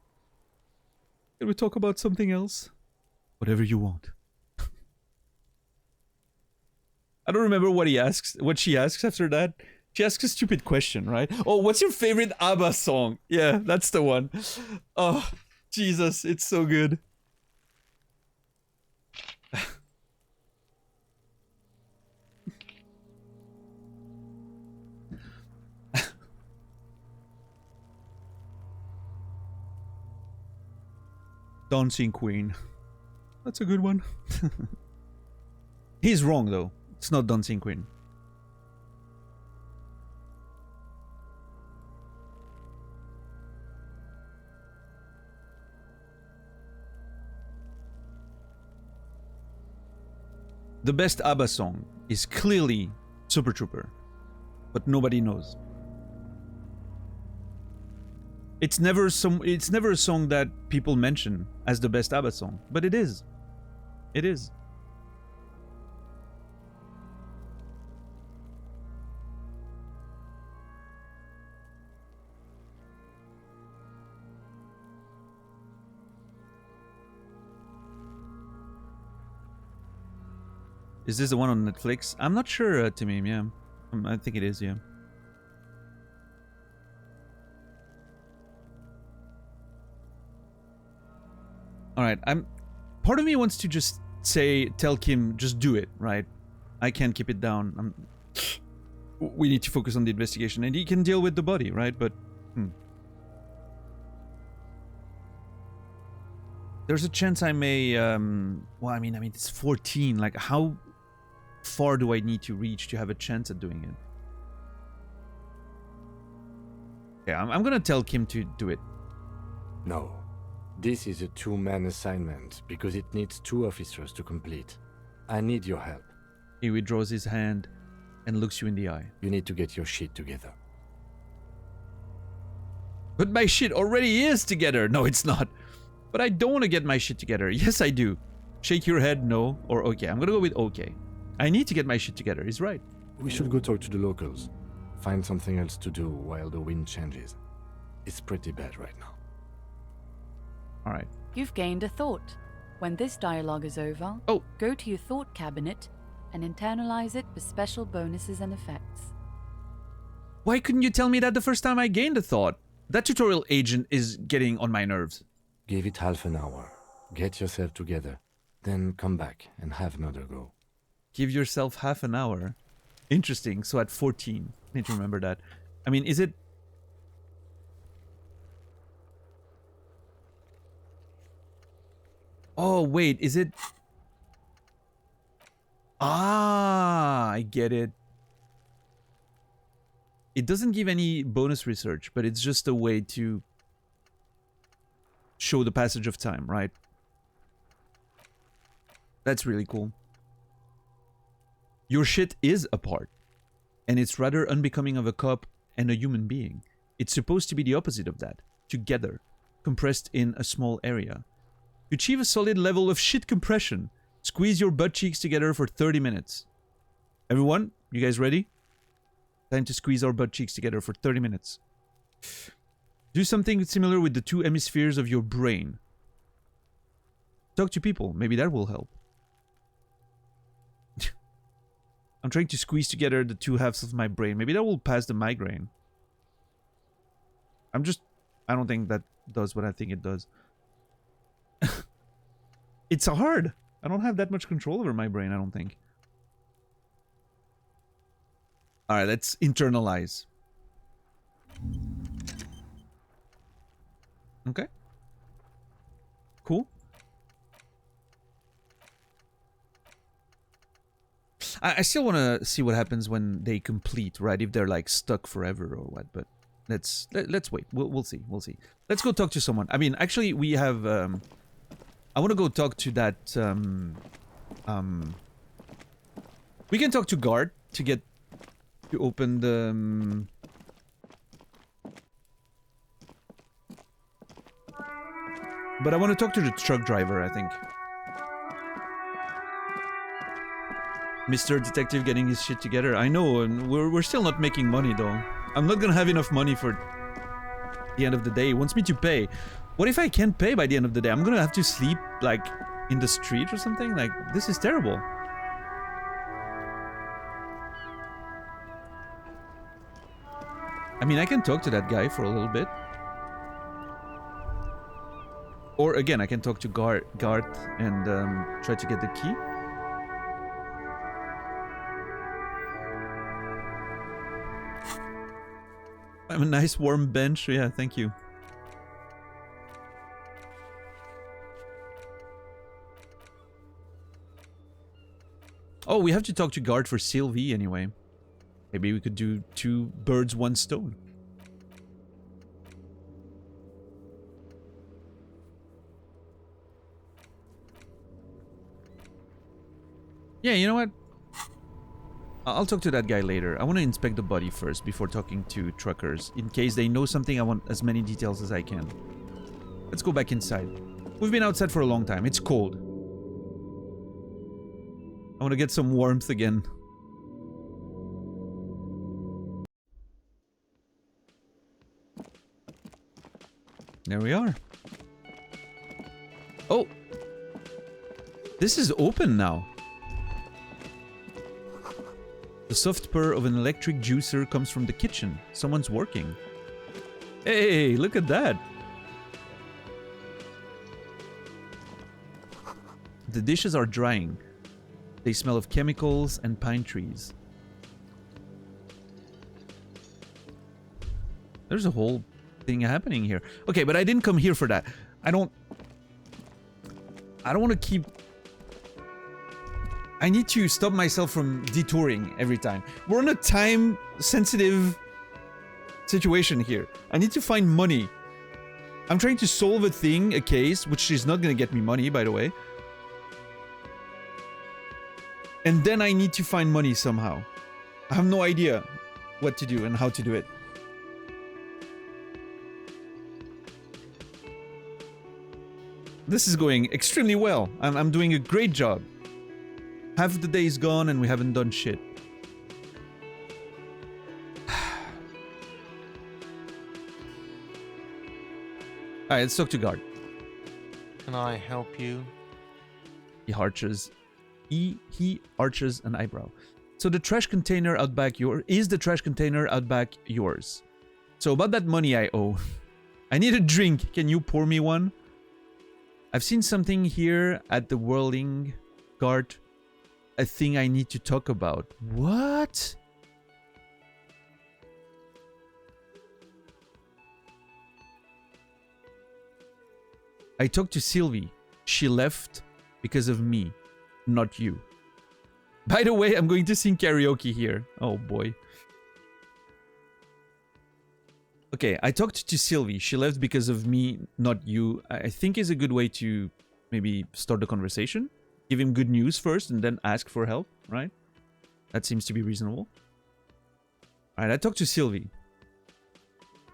can we talk about something else? Whatever you want. I don't remember what she asks after that. She asks a stupid question, right? Oh, what's your favorite ABBA song? Yeah, that's the one. Oh, Jesus, it's so good. Dancing Queen. That's a good one. He's wrong, though. It's not Dancing Queen. The best ABBA song is clearly Super Trooper, but nobody knows. It's never a song that people mention as the best ABBA song, but it is. It is. Is this the one on Netflix? I'm not sure, Timmy. Yeah, I think it is. Yeah. All right. Part of me wants to just tell Kim, just do it. Right? I can't keep it down. We need to focus on the investigation, and he can deal with the body, right? But there's a chance I may. Well, I mean, it's 14. Like, how far do I need to reach to have a chance at doing it? Okay, I'm gonna tell Kim to do it. No. This is a two-man assignment because it needs 2 officers to complete. I need your help. He withdraws his hand and looks you in the eye. You need to get your shit together. But my shit already is together. No, it's not. But I don't want to get my shit together. Yes, I do. Shake your head, no, or okay. I'm gonna go with okay. I need to get my shit together. He's right. We should go talk to the locals. Find something else to do while the wind changes. It's pretty bad right now. All right. You've gained a thought. When this dialogue is over, go to your thought cabinet and internalize it for special bonuses and effects. Why couldn't you tell me that the first time I gained a thought? That tutorial agent is getting on my nerves. Give it half an hour. Get yourself together. Then come back and have another go. Give yourself half an hour. Interesting. So at 14. Need to remember that. I mean, is it... Oh, wait. Is it... Ah, I get it. It doesn't give any bonus research, but it's just a way to show the passage of time, right? That's really cool. Your shit is apart, and it's rather unbecoming of a cop and a human being. It's supposed to be the opposite of that. Together, compressed in a small area. To achieve a solid level of shit compression, squeeze your butt cheeks together for 30 minutes. Everyone, you guys ready? Time to squeeze our butt cheeks together for 30 minutes. Do something similar with the two hemispheres of your brain. Talk to people, maybe that will help. I'm trying to squeeze together the two halves of my brain. Maybe that will pass the migraine. I don't think that does what I think it does. It's hard. I don't have that much control over my brain, I don't think. Alright, let's internalize. Okay. Cool. I still want to see what happens when they complete, right? If they're like stuck forever or what, but let's wait. We'll see. We'll see. Let's go talk to someone. I mean, actually we have I want to go talk to that we can talk to guard to get to open the but I want to talk to the truck driver, I think. Mr. Detective getting his shit together. I know, and we're still not making money though. I'm not gonna have enough money for the end of the day. He wants me to pay. What if I can't pay by the end of the day? I'm gonna have to sleep, like, in the street or something? Like, this is terrible. I mean, I can talk to that guy for a little bit. Or, again, I can talk to Garth and try to get the key. I'm a nice warm bench. Yeah, thank you. Oh, we have to talk to Guard for Sylvie anyway. Maybe we could do 2 birds, 1 stone. Yeah, you know what? I'll talk to that guy later. I want to inspect the body first before talking to truckers. In case they know something, I want as many details as I can. Let's go back inside. We've been outside for a long time. It's cold. I want to get some warmth again. There we are. Oh! This is open now. The soft purr of an electric juicer comes from the kitchen. Someone's working. Hey, look at that! The dishes are drying. They smell of chemicals and pine trees. There's a whole thing happening here. Okay, but I didn't come here for that. I don't want to keep... I need to stop myself from detouring every time. We're in a time-sensitive situation here. I need to find money. I'm trying to solve a thing, a case, which is not going to get me money, by the way. And then I need to find money somehow. I have no idea what to do and how to do it. This is going extremely well. I'm doing a great job. Half the day is gone and we haven't done shit. Alright, let's talk to guard. Can I help you? He arches an eyebrow. So the trash container out back is the trash container out back yours? So about that money I owe. I need a drink. Can you pour me one? I've seen something here at the whirling guard. A thing I need to talk about. What? I talked to Sylvie. She left because of me, not you. By the way, I'm going to sing karaoke here. Oh boy. Okay, I talked to Sylvie. She left because of me, not you. I think is a good way to maybe start the conversation. give him good news first and then ask for help, right? That seems to be reasonable. Alright, I talked to Sylvie.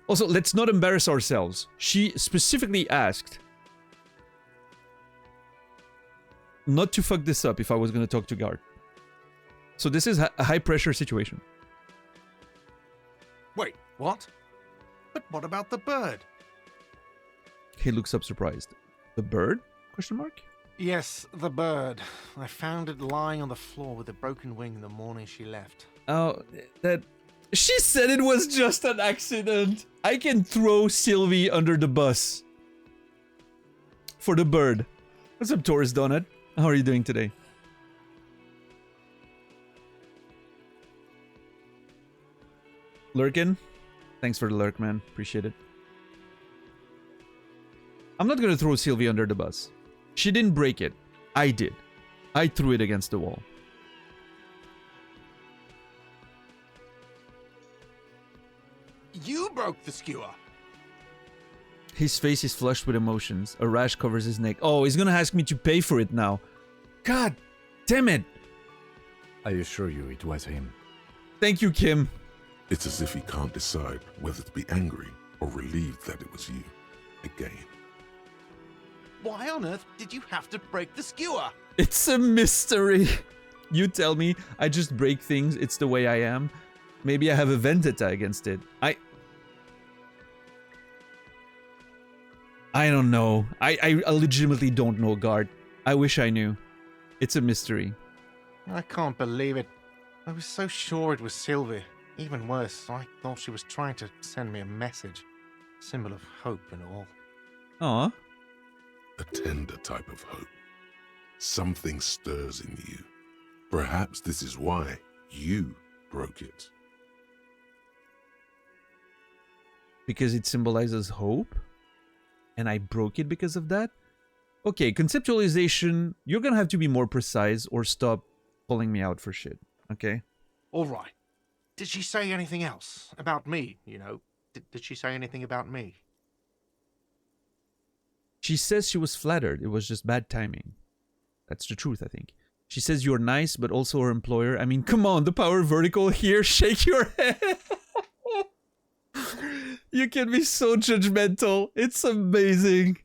Also, let's not embarrass ourselves. She specifically asked not to fuck this up if I was going to talk to Guard. So this is a high-pressure situation. Wait, what? But what about the bird? He looks up surprised. The bird? Question mark? Yes, the bird. I found it lying on the floor with a broken wing the morning she left. Oh, that... She said it was just an accident. I can throw Sylvie under the bus. For the bird. What's up, Taurus Donut? How are you doing today? Lurkin? Thanks for the lurk, man. Appreciate it. I'm not gonna throw Sylvie under the bus. She didn't break it. I did. I threw it against the wall. You broke the skewer. His face is flushed with emotions. A rash covers his neck. Oh, he's gonna ask me to pay for it now. God damn it. I assure you it was him. Thank you, Kim. It's as if he can't decide whether to be angry or relieved that it was you. Again. Why on earth did you have to break the skewer? It's a mystery. You tell me. I just break things. It's the way I am. Maybe I have a vendetta against it. I don't know. I legitimately don't know, Guard. I wish I knew. It's a mystery. I can't believe it. I was so sure it was Sylvie. Even worse, I thought she was trying to send me a message. Symbol of hope and all. Aw. A tender type of hope. Something stirs in you. Perhaps this is why you broke it. Because it symbolizes hope? And I broke it because of that? Okay, conceptualization, you're gonna have to be more precise or stop calling me out for shit, okay? All right. Did she say anything else? About me, you know? Did she say anything about me? She says she was flattered. It was just bad timing. That's the truth, I think. She says you're nice, but also her employer. I mean, come on, the power vertical here. Shake your head. You can be so judgmental. It's amazing.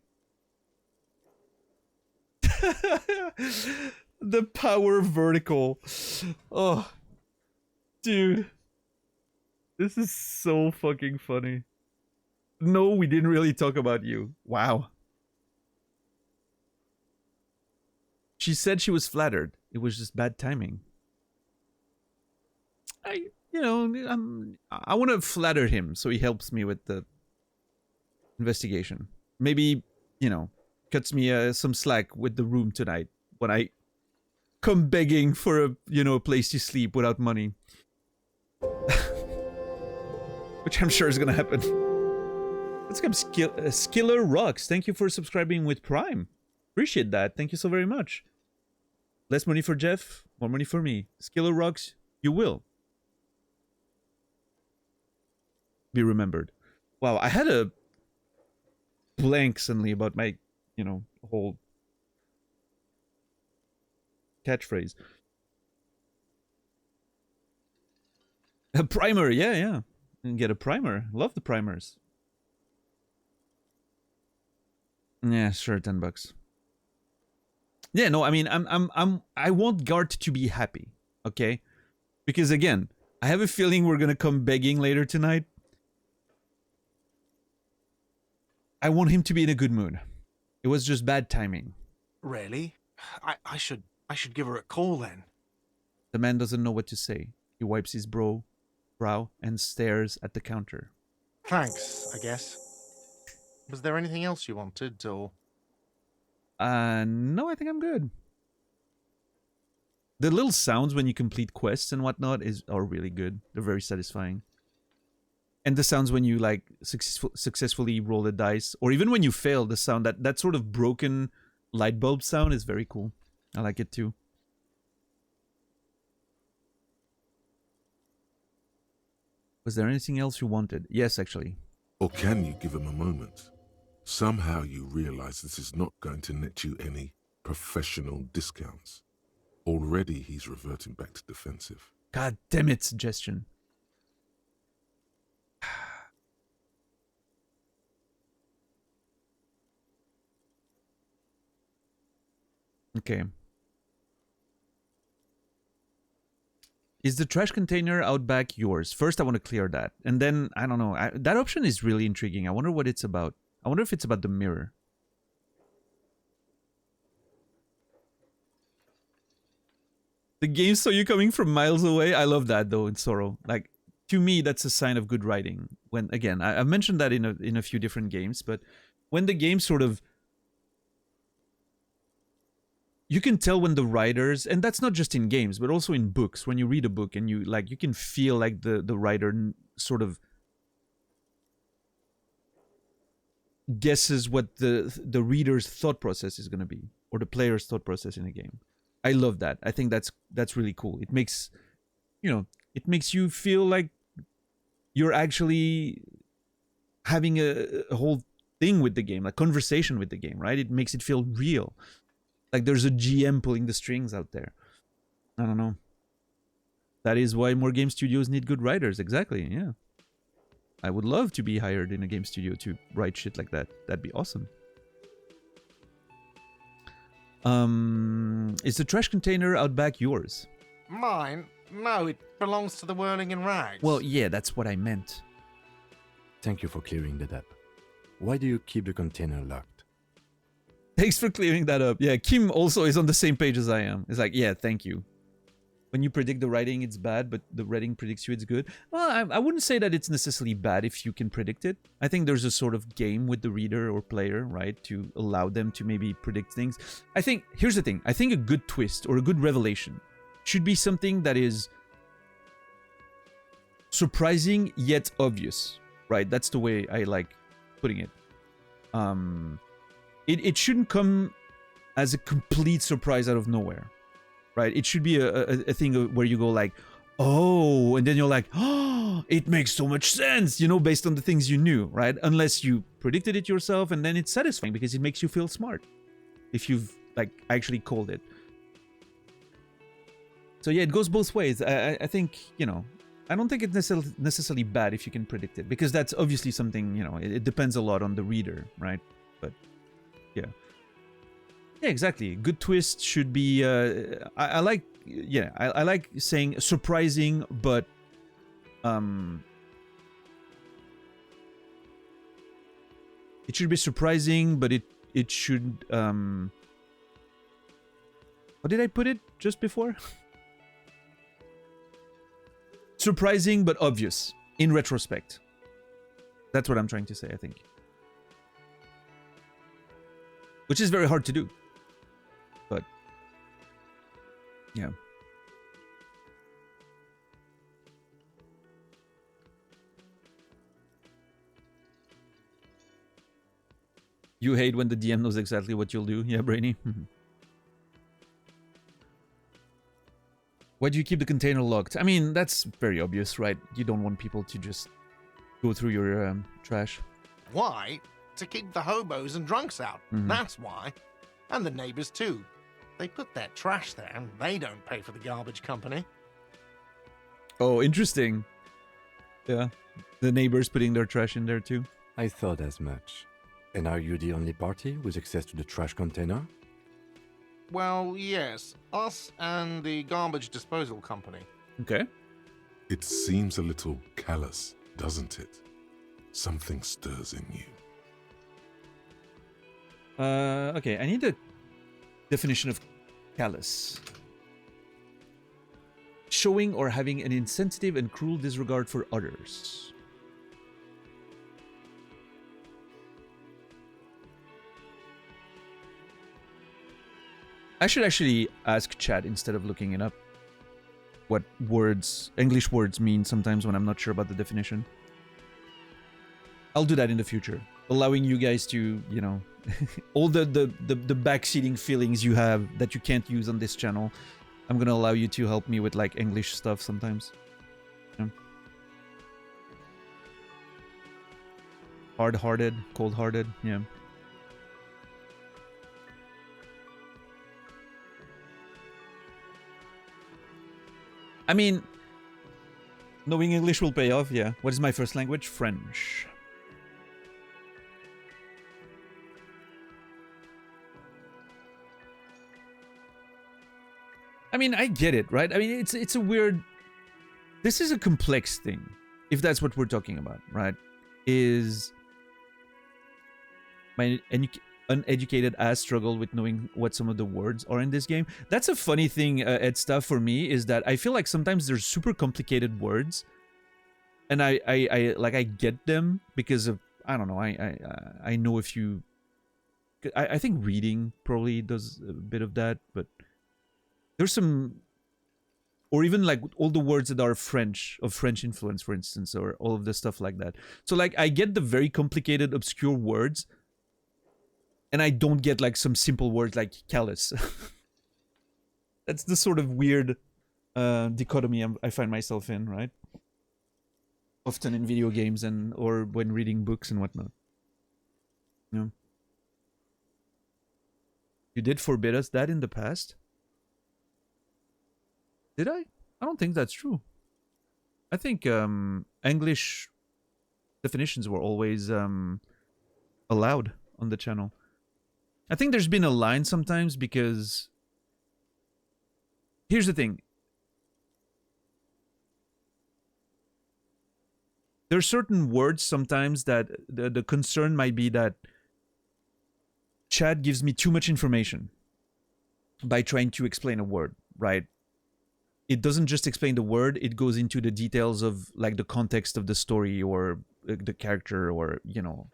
The power vertical. Oh, dude. This is so fucking funny. No, we didn't really talk about you. Wow. She said she was flattered. It was just bad timing. I want to flatter him so he helps me with the investigation. Maybe, cuts me some slack with the room tonight when I come begging for a place to sleep without money. Which I'm sure is gonna happen. Let's come Skiller Rocks. Thank you for subscribing with Prime. Appreciate that. Thank you so very much. Less money for Jeff, more money for me. Skiller Rocks, you will be remembered. Wow, I had a blank suddenly about my, whole catchphrase. A primer, yeah. And get a primer. Love the primers. Yeah, sure, $10. Yeah, no, I mean, I want Gart to be happy, okay? Because again, I have a feeling we're gonna come begging later tonight. I want him to be in a good mood. It was just bad timing. Really? I should give her a call then. The man doesn't know what to say. He wipes his brow and stares at the counter. Thanks, I guess. Was there anything else you wanted, or...? No, I think I'm good. The little sounds when you complete quests and whatnot are really good. They're very satisfying. And the sounds when you successfully roll the dice, or even when you fail, the sound, that sort of broken light bulb sound is very cool. I like it too. Was there anything else you wanted? Yes, actually. Or can you give him a moment? Somehow you realize this is not going to net you any professional discounts. Already he's reverting back to defensive. God damn it, suggestion. Okay. Is the trash container out back yours? First, I want to clear that. And then, I don't know. That option is really intriguing. I wonder what it's about. I wonder if it's about the mirror. The game saw you coming from miles away. I love that, though, in Sorrow. Like, to me, that's a sign of good writing. When, again, I've mentioned that in a few different games, but when the game sort of... You can tell when the writers, and that's not just in games, but also in books. When you read a book and you can feel like the writer sort of guesses what the reader's thought process is going to be, or the player's thought process in a game. I love that. I think that's really cool. It makes, it makes you feel like you're actually having a whole thing with the game, a conversation with the game, right? It makes it feel real. Like there's a GM pulling the strings out there. I don't know. That is why more game studios need good writers. Exactly, yeah. I would love to be hired in a game studio to write shit like that. That'd be awesome. Is the trash container out back yours? Mine? No, it belongs to the Whirling in Rags. Well, yeah, that's what I meant. Thank you for clearing that up. Why do you keep the container locked? Thanks for clearing that up. Yeah, Kim also is on the same page as I am. It's like, yeah, thank you. When you predict the writing, it's bad, but the writing predicts you, it's good. Well, I wouldn't say that it's necessarily bad if you can predict it. I think there's a sort of game with the reader or player, right, to allow them to maybe predict things. I think, here's the thing. I think a good twist or a good revelation should be something that is surprising yet obvious, right? That's the way I like putting it. It shouldn't come as a complete surprise out of nowhere, right? It should be a thing where you go like, oh, and then you're like, oh, it makes so much sense, based on the things you knew, right? Unless you predicted it yourself, and then it's satisfying because it makes you feel smart if you've like actually called it. So yeah, it goes both ways. I think, I don't think it's necessarily bad if you can predict it, because that's obviously something, it depends a lot on the reader, right? But yeah. Yeah, exactly. Good twist should be, I like, yeah, I like saying surprising, but, it should be surprising, but it should, what did I put it just before? Surprising, but obvious in retrospect. That's what I'm trying to say, I think. Which is very hard to do. But, yeah. You hate when the DM knows exactly what you'll do. Yeah, Brainy. Why do you keep the container locked? I mean, that's very obvious, right? You don't want people to just go through your trash. Why? To keep the hobos and drunks out. That's why. And the neighbors too. They put their trash there and they don't pay for the garbage company. Oh, interesting. Yeah. The neighbors putting their trash in there too. I thought as much. And are you the only party with access to the trash container? Well, yes. Us and the garbage disposal company. Okay. It seems a little callous, doesn't it? Something stirs in you. Okay, I need a definition of callous. Showing or having an insensitive and cruel disregard for others. I should actually ask chat instead of looking it up. What words, English words mean sometimes when I'm not sure about the definition. I'll do that in the future. Allowing you guys to, all the backseating feelings you have that you can't use on this channel. I'm gonna allow you to help me with like English stuff sometimes. Yeah. Hard-hearted, cold-hearted, yeah. I mean, knowing English will pay off, yeah. What is my first language? French. I mean, I get it, right? I mean, it's a weird... This is a complex thing, if that's what we're talking about, right? Is my uneducated ass struggle with knowing what some of the words are in this game. That's a funny thing, Ed stuff, for me, is that I feel like sometimes there's super complicated words, and I get them because of, I don't know, I know if you... I think reading probably does a bit of that, but there's some... Or even like all the words that are French, of French influence, for instance, or all of the stuff like that. So like I get the very complicated, obscure words, and I don't get like some simple words like callous. That's the sort of weird dichotomy I find myself in, right? Often in video games and or when reading books and whatnot. Yeah. You did forbid us that in the past? Did I? I don't think that's true. I think English definitions were always allowed on the channel. I think there's been a line sometimes because... Here's the thing. There are certain words sometimes that the concern might be that chat gives me too much information by trying to explain a word, right? It doesn't just explain the word, it goes into the details of like the context of the story or the character or, you know.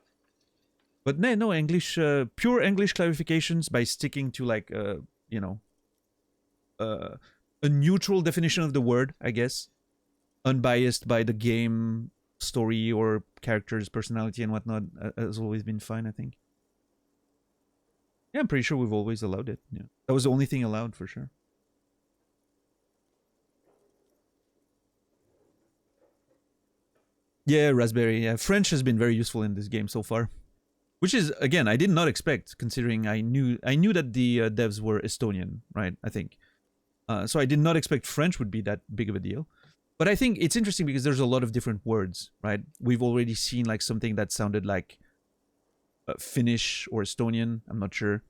But no, English, pure English clarifications by sticking to like, you know, a neutral definition of the word, I guess. Unbiased by the game, story, or character's personality and whatnot has always been fine, I think. Yeah, I'm pretty sure we've always allowed it. Yeah, that was the only thing allowed for sure. Yeah, Raspberry. Yeah, French has been very useful in this game so far, which is again I did not expect considering I knew that the devs were Estonian, right? I think so. I did not expect French would be that big of a deal, but I think it's interesting because there's a lot of different words, right? We've already seen like something that sounded like Finnish or Estonian. I'm not sure.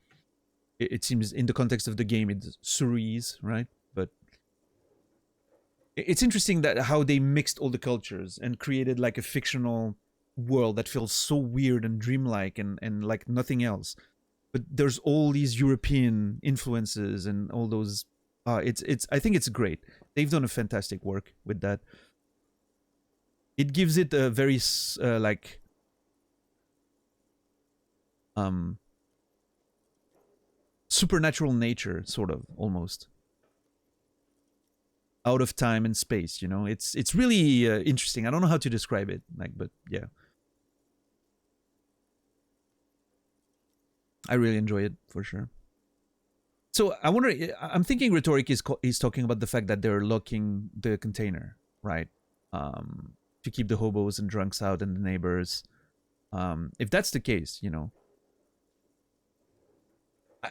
It seems in the context of the game it's Suris, right? But it's interesting that how they mixed all the cultures and created like a fictional world that feels so weird and dreamlike and like nothing else. But there's all these European influences and all those. It's I think it's great. They've done a fantastic work with that. It gives it a very like supernatural nature, sort of, almost. Out of time and space, you know? It's really interesting. I don't know how to describe it, like, but yeah. I really enjoy it, for sure. So, I wonder, I'm thinking Rhetoric is talking about the fact that they're locking the container, right? To keep the hobos and drunks out and the neighbors. If that's the case, you know,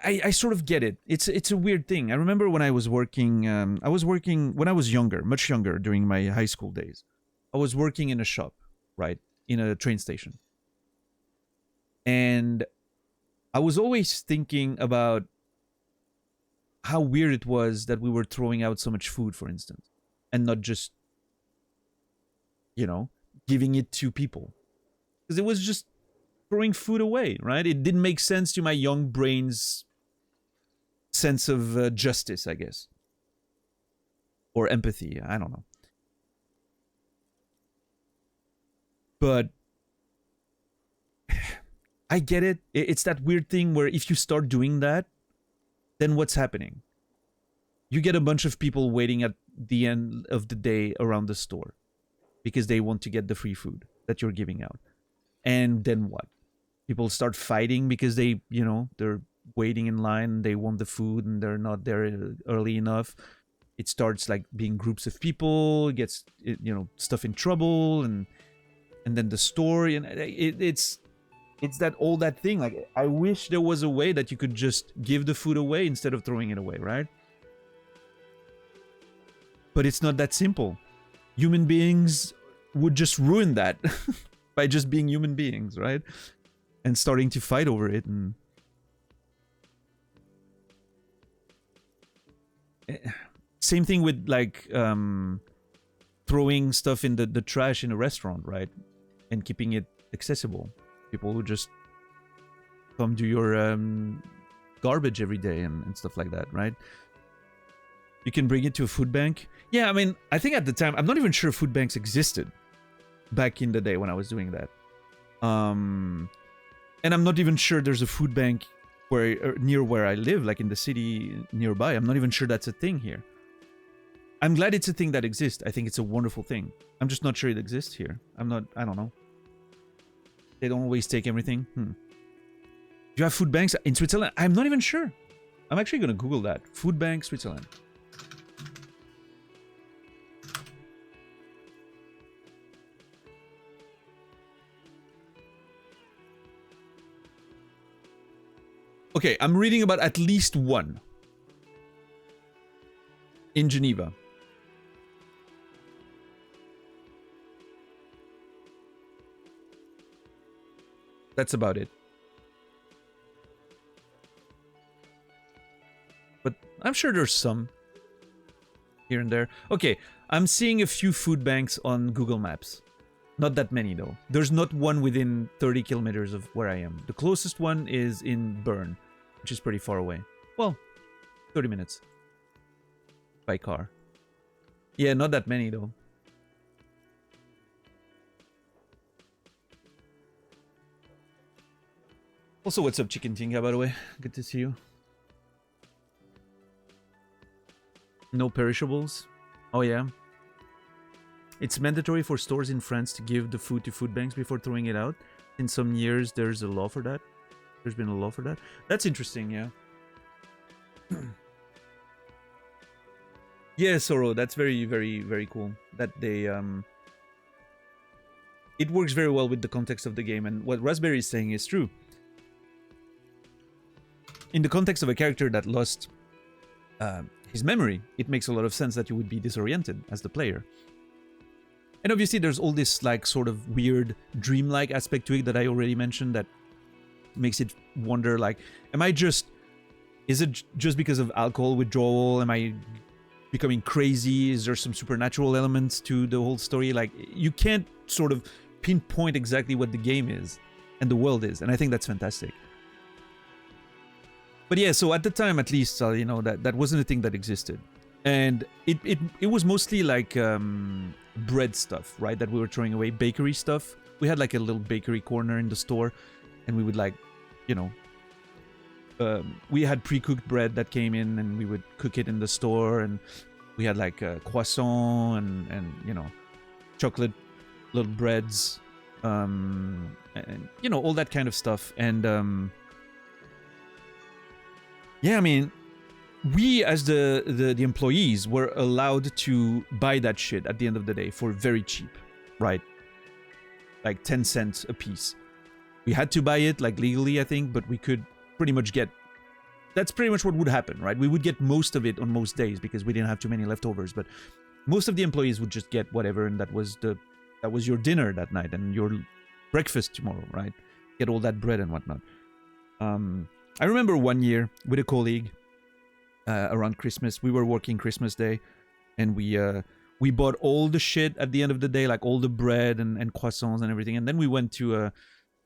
I sort of get it. It's a weird thing. I remember when I was working when I was younger, much younger, during my high school days. I was working in a shop, right, in a train station, and I was always thinking about how weird it was that we were throwing out so much food, for instance, and not just, you know, giving it to people, because it was just throwing food away, right? It didn't make sense to my young brain's sense of justice, I guess. Or empathy, I don't know. But I get it. It's that weird thing where if you start doing that, then what's happening? You get a bunch of people waiting at the end of the day around the store because they want to get the free food that you're giving out. And then what? People start fighting because they, you know, they're waiting in line and they want the food and they're not there early enough. It starts like being groups of people, gets, you know, stuff in trouble, and then the story, and it's that all that thing. Like, I wish there was a way that you could just give the food away instead of throwing it away, right? But it's not that simple. Human beings would just ruin that by just being human beings, right? And starting to fight over it. And same thing with like throwing stuff in the trash in a restaurant, right? And keeping it accessible. People who just come do your garbage every day and stuff like that, right? You can bring it to a food bank. Yeah, I mean, I think at the time, I'm not even sure food banks existed back in the day when I was doing that. And I'm not even sure there's a food bank near where I live, like in the city nearby. I'm not even sure that's a thing here. I'm glad it's a thing that exists. I think it's a wonderful thing. I'm just not sure it exists here. I don't know. They don't always take everything. Do you have food banks in Switzerland? I'm not even sure. I'm actually going to Google that. Food bank Switzerland. Okay, I'm reading about at least one in Geneva. That's about it. But I'm sure there's some here and there. Okay, I'm seeing a few food banks on Google Maps. Not that many, though. There's not one within 30 kilometers of where I am. The closest one is in Bern, which is pretty far away. Well, 30 minutes. By car. Yeah, not that many, though. Also, what's up, Chicken Tinga, by the way? Good to see you. No perishables? Oh, yeah. It's mandatory for stores in France to give the food to food banks before throwing it out. In some years, there's a law for that. There's been a law for that. That's interesting, yeah. Yeah, Soro, that's very, very, very cool. That they, it works very well with the context of the game, and what Raspberry is saying is true. In the context of a character that lost his memory, it makes a lot of sense that you would be disoriented as the player. And obviously there's all this like sort of weird dreamlike aspect to it that I already mentioned that makes it wonder like, is it just because of alcohol withdrawal? Am I becoming crazy? Is there some supernatural elements to the whole story? Like, you can't sort of pinpoint exactly what the game is and the world is, and I think that's fantastic. But yeah, so at the time, at least, you know, that wasn't a thing that existed. And it was mostly like bread stuff, right, that we were throwing away, bakery stuff. We had like a little bakery corner in the store, and we would like, you know, we had pre-cooked bread that came in, and we would cook it in the store, and we had like croissant and you know, chocolate little breads, and you know, all that kind of stuff. And yeah, I mean, we as the employees were allowed to buy that shit at the end of the day for very cheap, right? Like 10 cents a piece. We had to buy it like legally, I think, but we could pretty much get, that's pretty much what would happen, right? We would get most of it on most days because we didn't have too many leftovers, but most of the employees would just get whatever, and that was your dinner that night and your breakfast tomorrow, right? Get all that bread and whatnot. I remember one year with a colleague, around Christmas, we were working Christmas Day, and we bought all the shit at the end of the day, like all the bread and croissants and everything, and then we went to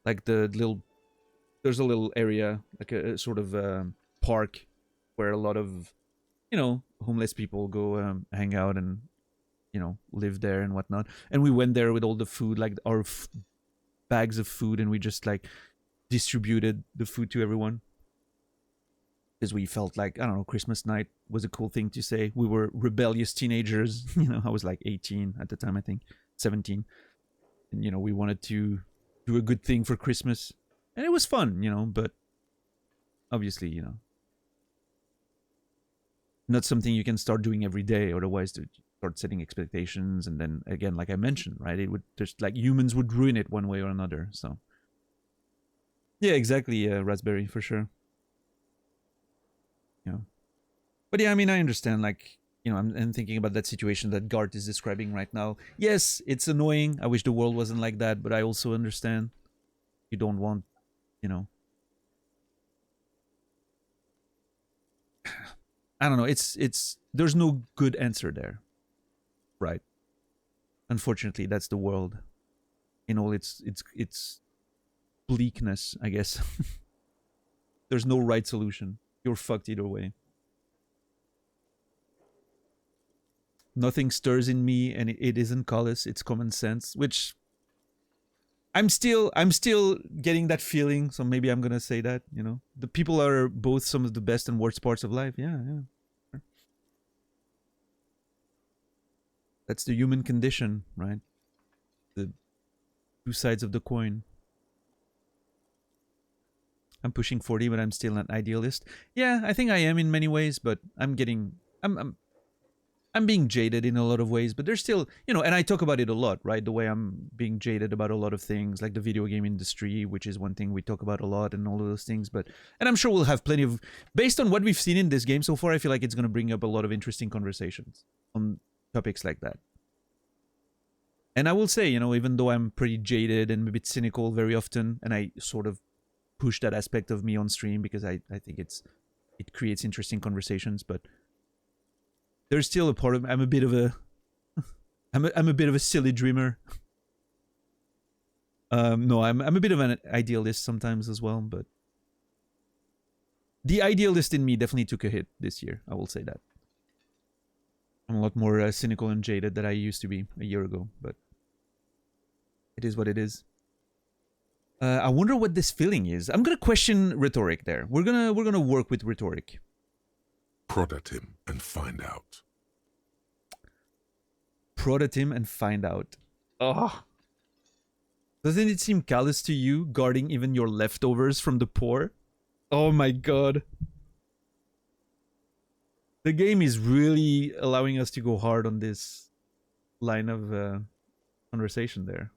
like there's a little area, like a sort of park where a lot of, you know, homeless people go hang out and, you know, live there and whatnot. And we went there with all the food, like our bags of food, and we just like distributed the food to everyone. Because we felt like, I don't know, Christmas night was a cool thing to say. We were rebellious teenagers. You know, I was like 18 at the time, I think, 17. And, you know, we wanted to do a good thing for Christmas. And it was fun, you know, but obviously, you know, not something you can start doing every day. Otherwise, to start setting expectations. And then, again, like I mentioned, right, it would just, like, humans would ruin it one way or another. So, yeah, exactly, Raspberry, for sure. Yeah. But yeah, I mean, I understand, like, you know, I'm thinking about that situation that Gart is describing right now. Yes, it's annoying. I wish the world wasn't like that, but I also understand you don't want, you know. I don't know. It's there's no good answer there, right? Unfortunately, that's the world in all its bleakness, I guess. There's no right solution. You're fucked either way. Nothing stirs in me, and it isn't callous. It's common sense, which I'm still getting that feeling. So maybe I'm gonna say that, you know, the people are both some of the best and worst parts of life. Yeah, yeah. That's the human condition, right? The two sides of the coin. I'm pushing 40, but I'm still an idealist. Yeah, I think I am in many ways, but I'm being jaded in a lot of ways, but there's still, you know, and I talk about it a lot, right? The way I'm being jaded about a lot of things, like the video game industry, which is one thing we talk about a lot, and all of those things. But, and I'm sure we'll have plenty of, based on what we've seen in this game so far, I feel like it's going to bring up a lot of interesting conversations on topics like that. And I will say, you know, even though I'm pretty jaded and a bit cynical very often, and I sort of push that aspect of me on stream because I think it creates interesting conversations, but there's still a part of I'm a bit of a I'm a bit of a silly dreamer. No, I'm a bit of an idealist sometimes as well, but the idealist in me definitely took a hit this year. I will say that. I'm a lot more cynical and jaded than I used to be a year ago, but it is what it is. I wonder what this feeling is. I'm gonna question rhetoric there. We're gonna work with rhetoric. Prod at him and find out. Prod at him and find out. Oh. Doesn't it seem callous to you, guarding even your leftovers from the poor? Oh my god. The game is really allowing us to go hard on this line of conversation there.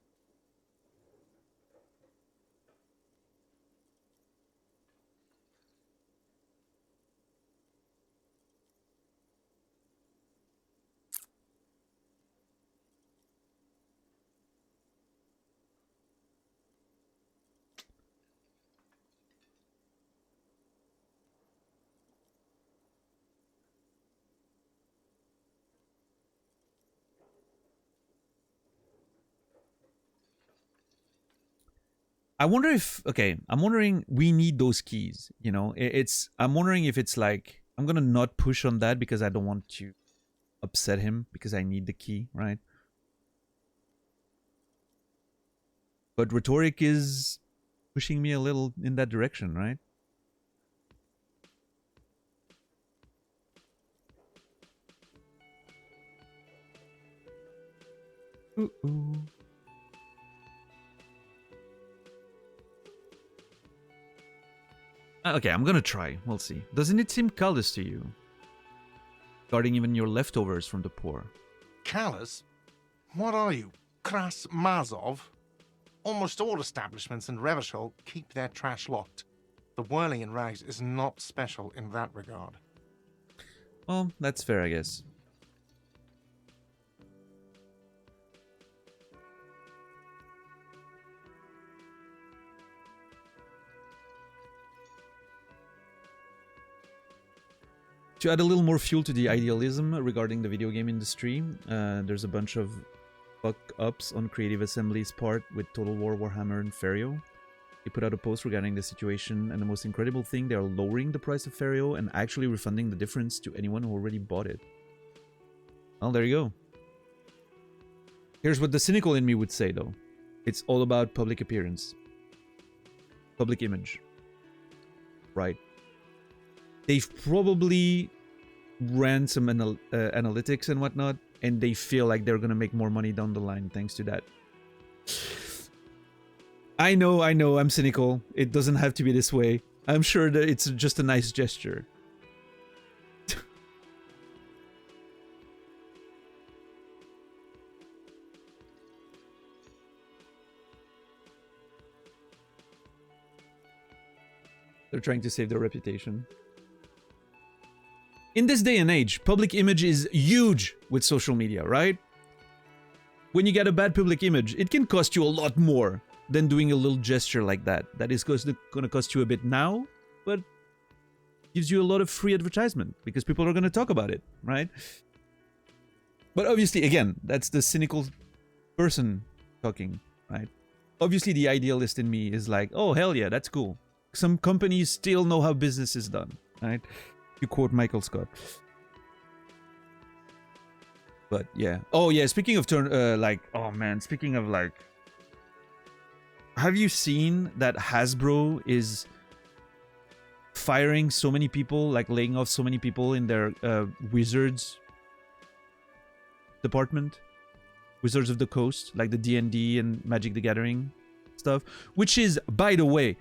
I wonder if, okay, I'm wondering, we need those keys, you know, I'm wondering if it's like, I'm gonna not push on that because I don't want to upset him because I need the key, right? But rhetoric is pushing me a little in that direction, right? Ooh. Okay, I'm gonna try. We'll see. Doesn't it seem callous to you? Guarding even your leftovers from the poor. Callous? What are you, Kras Mazov? Almost all establishments in Revachol keep their trash locked. The whirling in rags is not special in that regard. Well, that's fair, I guess. To add a little more fuel to the idealism regarding the video game industry, there's a bunch of fuck-ups on Creative Assembly's part with Total War, Warhammer, and Ferio. They put out a post regarding the situation, and the most incredible thing, they are lowering the price of Ferio and actually refunding the difference to anyone who already bought it. Well, there you go. Here's what the cynical in me would say, though. It's all about public appearance. Public image. Right. They've probably ran some analytics and whatnot, and they feel like they're going to make more money down the line thanks to that. I know, I'm cynical. It doesn't have to be this way. I'm sure that it's just a nice gesture. They're trying to save their reputation. in this day and age, public image is huge with social media, right? When you get a bad public image, it can cost you a lot more than doing a little gesture like that. That is going to cost you a bit now, but gives you a lot of free advertisement because people are going to talk about it, right? But obviously, again, that's the cynical person talking, right? Obviously, the idealist in me is like, oh, hell yeah, that's cool. Some companies still know how business is done, right? You quote Michael Scott. But yeah. Oh yeah, speaking of speaking of like, have you seen that Hasbro is firing so many people, like laying off so many people in their Wizards department? Wizards of the Coast, like the D&D and Magic the Gathering stuff, which is, by the way,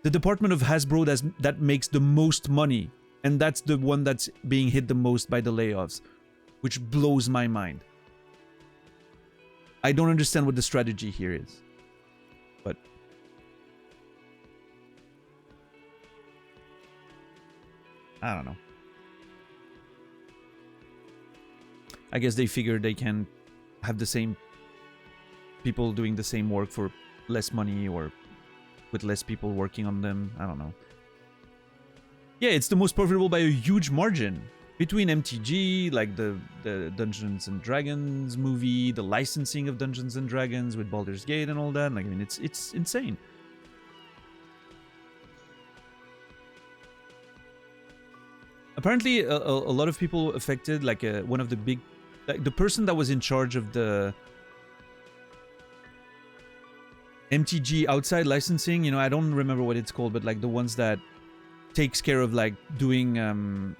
the department of Hasbro that makes the most money, and that's the one that's being hit the most by the layoffs, which blows my mind. I don't understand what the strategy here is, but I don't know. I guess they figure they can have the same people doing the same work for less money or with less people working on them. I don't know. Yeah, it's the most profitable by a huge margin. Between MTG, like the Dungeons and Dragons movie, the licensing of Dungeons and Dragons with Baldur's Gate and all that. Like, I mean, it's insane. Apparently, a lot of people affected, like one of the big, like the person that was in charge of the MTG outside licensing, you know, I don't remember what it's called, but like the ones that takes care of like doing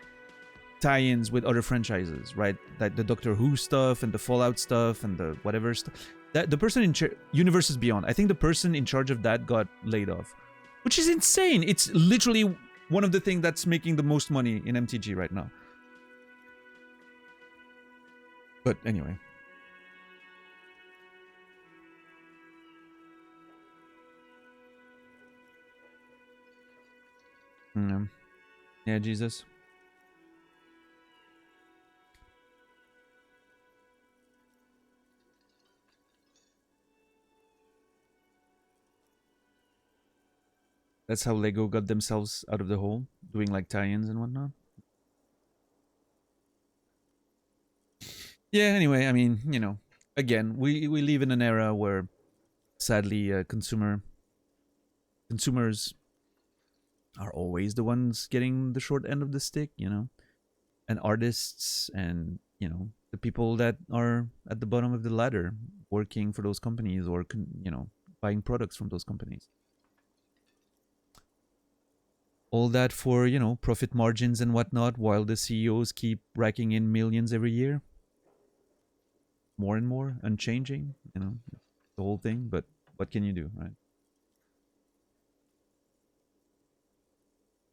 tie-ins with other franchises, right? Like the Doctor Who stuff and the Fallout stuff and the whatever stuff. That the person in Universes Beyond, I think the person in charge of that got laid off, which is insane. It's literally one of the things that's making the most money in MTG right now. But anyway. Yeah, Jesus. That's how Lego got themselves out of the hole, doing like tie-ins and whatnot. Yeah, anyway, I mean, you know, again, we live in an era where, sadly, consumers are always the ones getting the short end of the stick, you know, and artists and, you know, the people that are at the bottom of the ladder working for those companies or, you know, buying products from those companies. All that for, you know, profit margins and whatnot, while the CEOs keep racking in millions every year. More and more, unchanging, you know, the whole thing, but what can you do, right?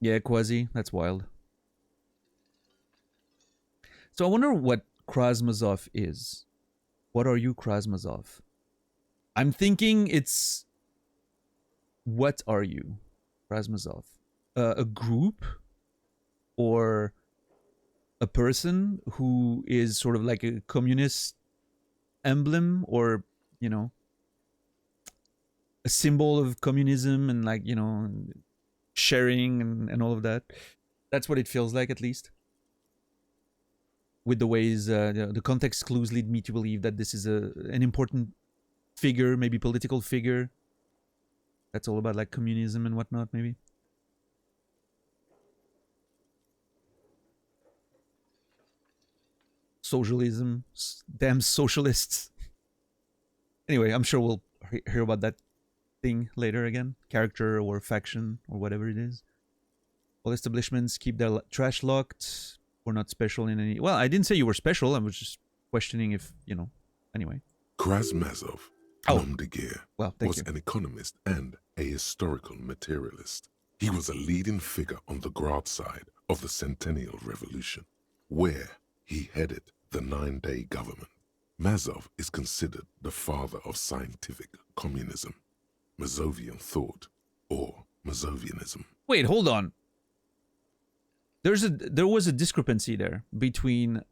Yeah, Quasi, that's wild. So I wonder what Krasmazov is. What are you, Krasmazov? I'm thinking it's... What are you, Krasmazov? A group? Or a person who is sort of like a communist emblem, or, you know, a symbol of communism and, like, you know, sharing and all of that. That's what it feels like, at least. With the ways the context clues lead me to believe that this is an important figure, maybe political figure. That's all about like communism and whatnot, maybe. Socialism, damn socialists. Anyway, I'm sure we'll hear about that thing later again. Character or faction or whatever it is. All establishments keep their trash locked. We're not special in any... Well, I didn't say you were special. I was just questioning if, you know... Anyway. Krasmazov, well, was you. an economist and a historical materialist. He was a leading figure on the Graz side of the Centennial Revolution, where he headed the 9-day government. Mazov is considered the father of scientific communism, Mazovian thought, or Mazovianism. Wait, hold on. There was a discrepancy there between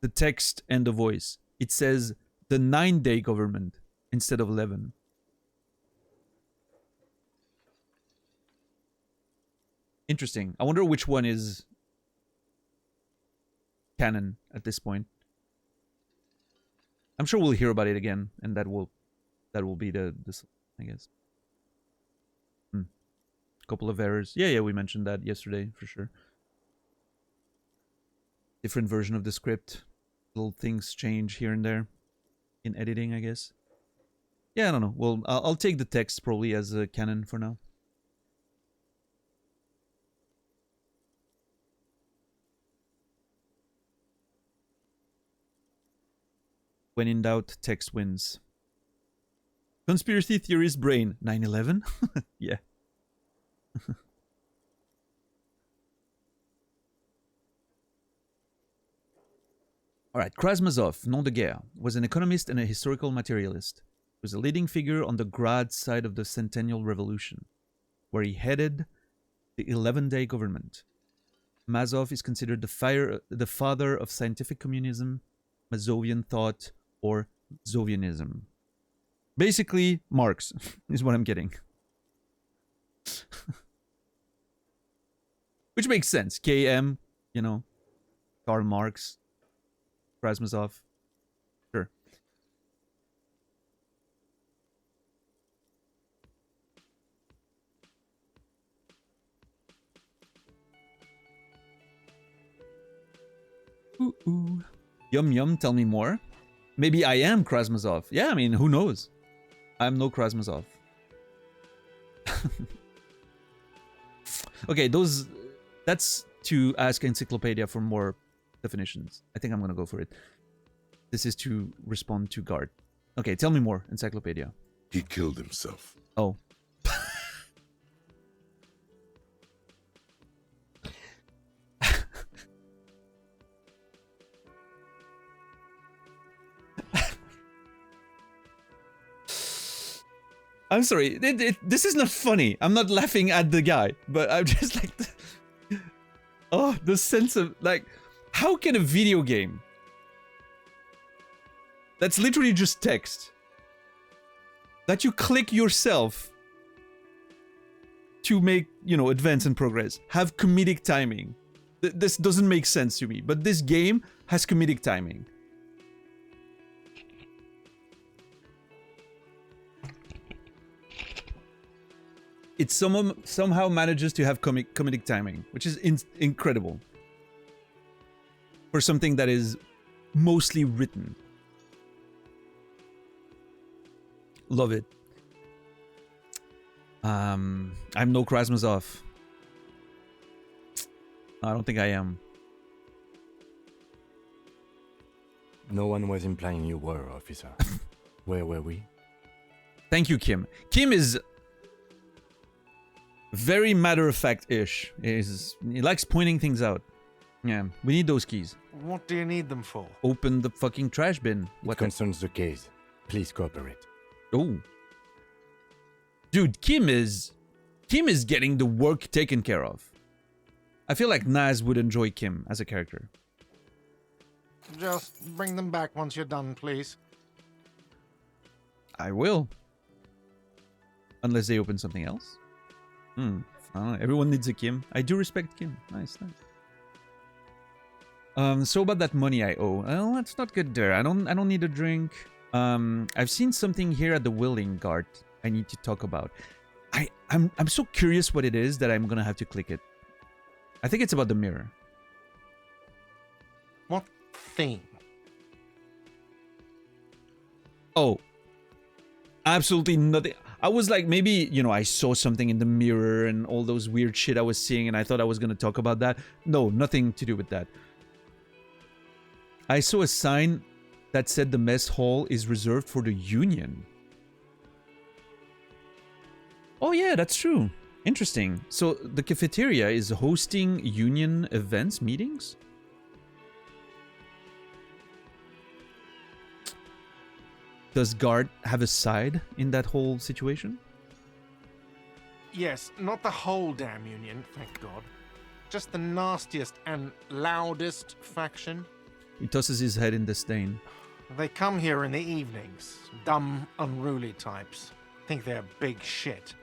the text and the voice. It says the 9-day government instead of 11. Interesting. I wonder which one is canon at this point. I'm sure we'll hear about it again, and that will be this, I guess. Couple of errors. Yeah, we mentioned that yesterday for sure. Different version of the script. Little things change here and there in editing, I guess. Yeah, I don't know. Well, I'll take the text probably as a canon for now. When in doubt, text wins. Conspiracy theorist brain. 9/11? Yeah. Alright, Krasmazov, nom de guerre, was an economist and a historical materialist. He was a leading figure on the Grad side of the Centennial Revolution, where he headed the 11-day government. Mazov is considered the father of scientific communism, Mazovian thought, or Zovianism. Basically, Marx is what I'm getting. Which makes sense. KM, you know, Karl Marx, Krasmazov. Sure. Ooh. Yum yum, tell me more. Maybe I am Krasmazov. Yeah, I mean, who knows? I'm no Krasmazov. Okay, that's to ask Encyclopedia for more definitions. I think I'm gonna go for it. This is to respond to Guard. Okay, tell me more, Encyclopedia. He killed himself. Oh. I'm sorry, this is not funny. I'm not laughing at the guy, but I'm just like... Oh, the sense of, like... How can a video game... That's literally just text, that you click yourself to make, you know, advance and progress, have comedic timing? This doesn't make sense to me, but this game has comedic timing. It somehow manages to have comedic timing, which is incredible. For something that is mostly written. Love it. I'm no Krasmazov. I don't think I am. No one was implying you were, officer. Where were we? Thank you, Kim. Kim is very matter-of-fact-ish. He likes pointing things out. Yeah, we need those keys. What do you need them for? Open the fucking trash bin. What concerns the case? Please cooperate. Oh. Dude, Kim is getting the work taken care of. I feel like Naz would enjoy Kim as a character. Just bring them back once you're done, please. I will. Unless they open something else. I don't know. Everyone needs a Kim. I do respect Kim. Nice. So about that money I owe. Well, let's not get there. I don't need a drink. I've seen something here at the Willing Guard I need to talk about. I'm so curious what it is that I'm gonna have to click it. I think it's about the mirror. What thing? Oh. Absolutely nothing. I was like, maybe, you know, I saw something in the mirror and all those weird shit I was seeing and I thought I was gonna talk about that. No, nothing to do with that. I saw a sign that said the mess hall is reserved for the Union. Oh yeah, that's true. Interesting. So the cafeteria is hosting Union events, meetings? Does Guard have a side in that whole situation? Yes, not the whole damn Union, thank God. just the nastiest and loudest faction. He tosses his head in disdain. They come here in the evenings. Dumb, unruly types. Think they're big shit.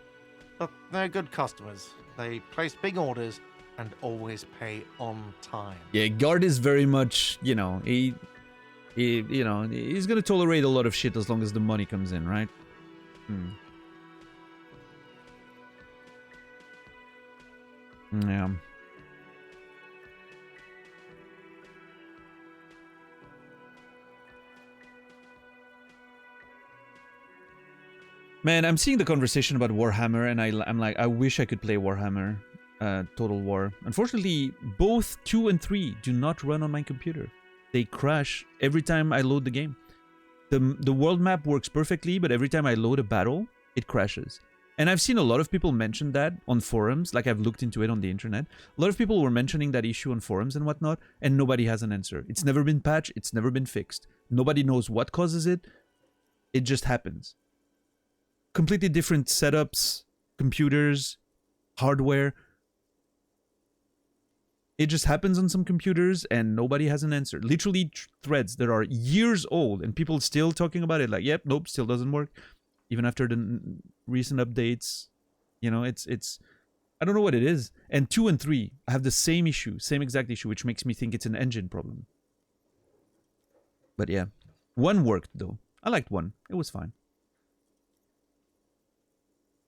But they're good customers. They place big orders and always pay on time. Yeah, Guard is very much, you know, he's gonna tolerate a lot of shit as long as the money comes in, right? Yeah. Man, I'm seeing the conversation about Warhammer, and I'm like, I wish I could play Warhammer Total War. Unfortunately, both 2 and 3 do not run on my computer. They crash every time I load the game. The world map works perfectly, but every time I load a battle, it crashes. And I've seen a lot of people mention that on forums, like I've looked into it on the internet. A lot of people were mentioning that issue on forums and whatnot, and nobody has an answer. It's never been patched, it's never been fixed. Nobody knows what causes it. It just happens. Completely different setups, computers, hardware. It just happens on some computers and nobody has an answer. Literally threads that are years old and people still talking about it like, yep, nope, still doesn't work. Even after the recent updates, you know, it's I don't know what it is. And 2 and 3 have the same issue, same exact issue, which makes me think it's an engine problem. But yeah, 1 worked though. I liked 1. It was fine.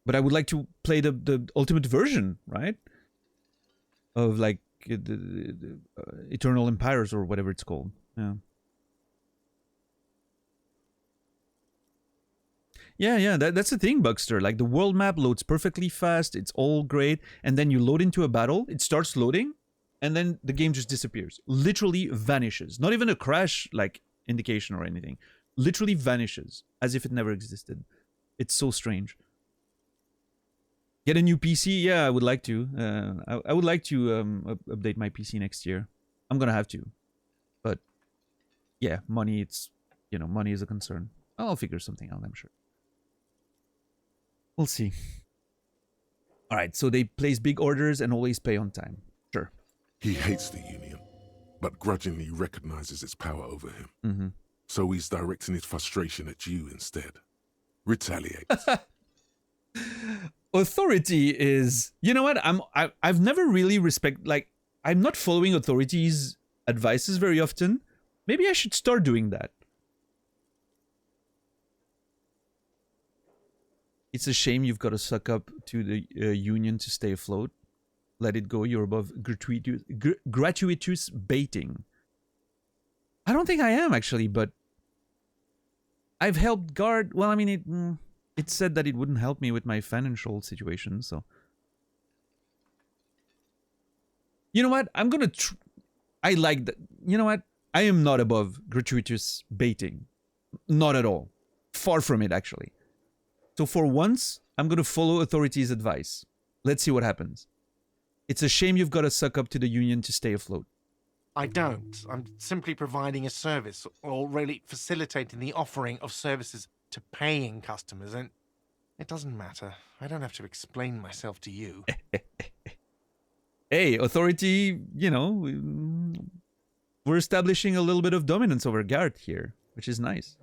But I would like to play the ultimate version, right? Of like the Eternal Empires or whatever it's called. Yeah. Yeah, that's the thing, Buckster. Like, the world map loads perfectly fast. It's all great. And then you load into a battle. It starts loading. And then the game just disappears. Literally vanishes. Not even a crash, like, indication or anything. Literally vanishes. As if it never existed. It's so strange. Get a new PC? Yeah, I would like to. I would like to update my PC next year. I'm gonna have to. But, yeah, money, it's... You know, money is a concern. I'll figure something out, I'm sure. We'll see. Alright, so they place big orders and always pay on time. Sure. He hates the Union, but grudgingly recognizes its power over him. Mm-hmm. So he's directing his frustration at you instead. Retaliate. Authority is... You know what? I've never really like, I'm not following authorities' advices very often. Maybe I should start doing that. It's a shame you've got to suck up to the Union to stay afloat. Let it go. You're above gratuitous baiting. I don't think I am, actually, but... I've helped Guard... Well, I mean, it said that it wouldn't help me with my financial situation, so... You know what? I'm gonna... I like that. You know what? I am not above gratuitous baiting. Not at all. Far from it, actually. So for once, I'm gonna follow authorities' advice. Let's see what happens. It's a shame you've got to suck up to the Union to stay afloat. I don't. I'm simply providing a service, or really facilitating the offering of services to paying customers, and it doesn't matter. I don't have to explain myself to you. Hey, authority, you know, we're establishing a little bit of dominance over Guard here, which is nice.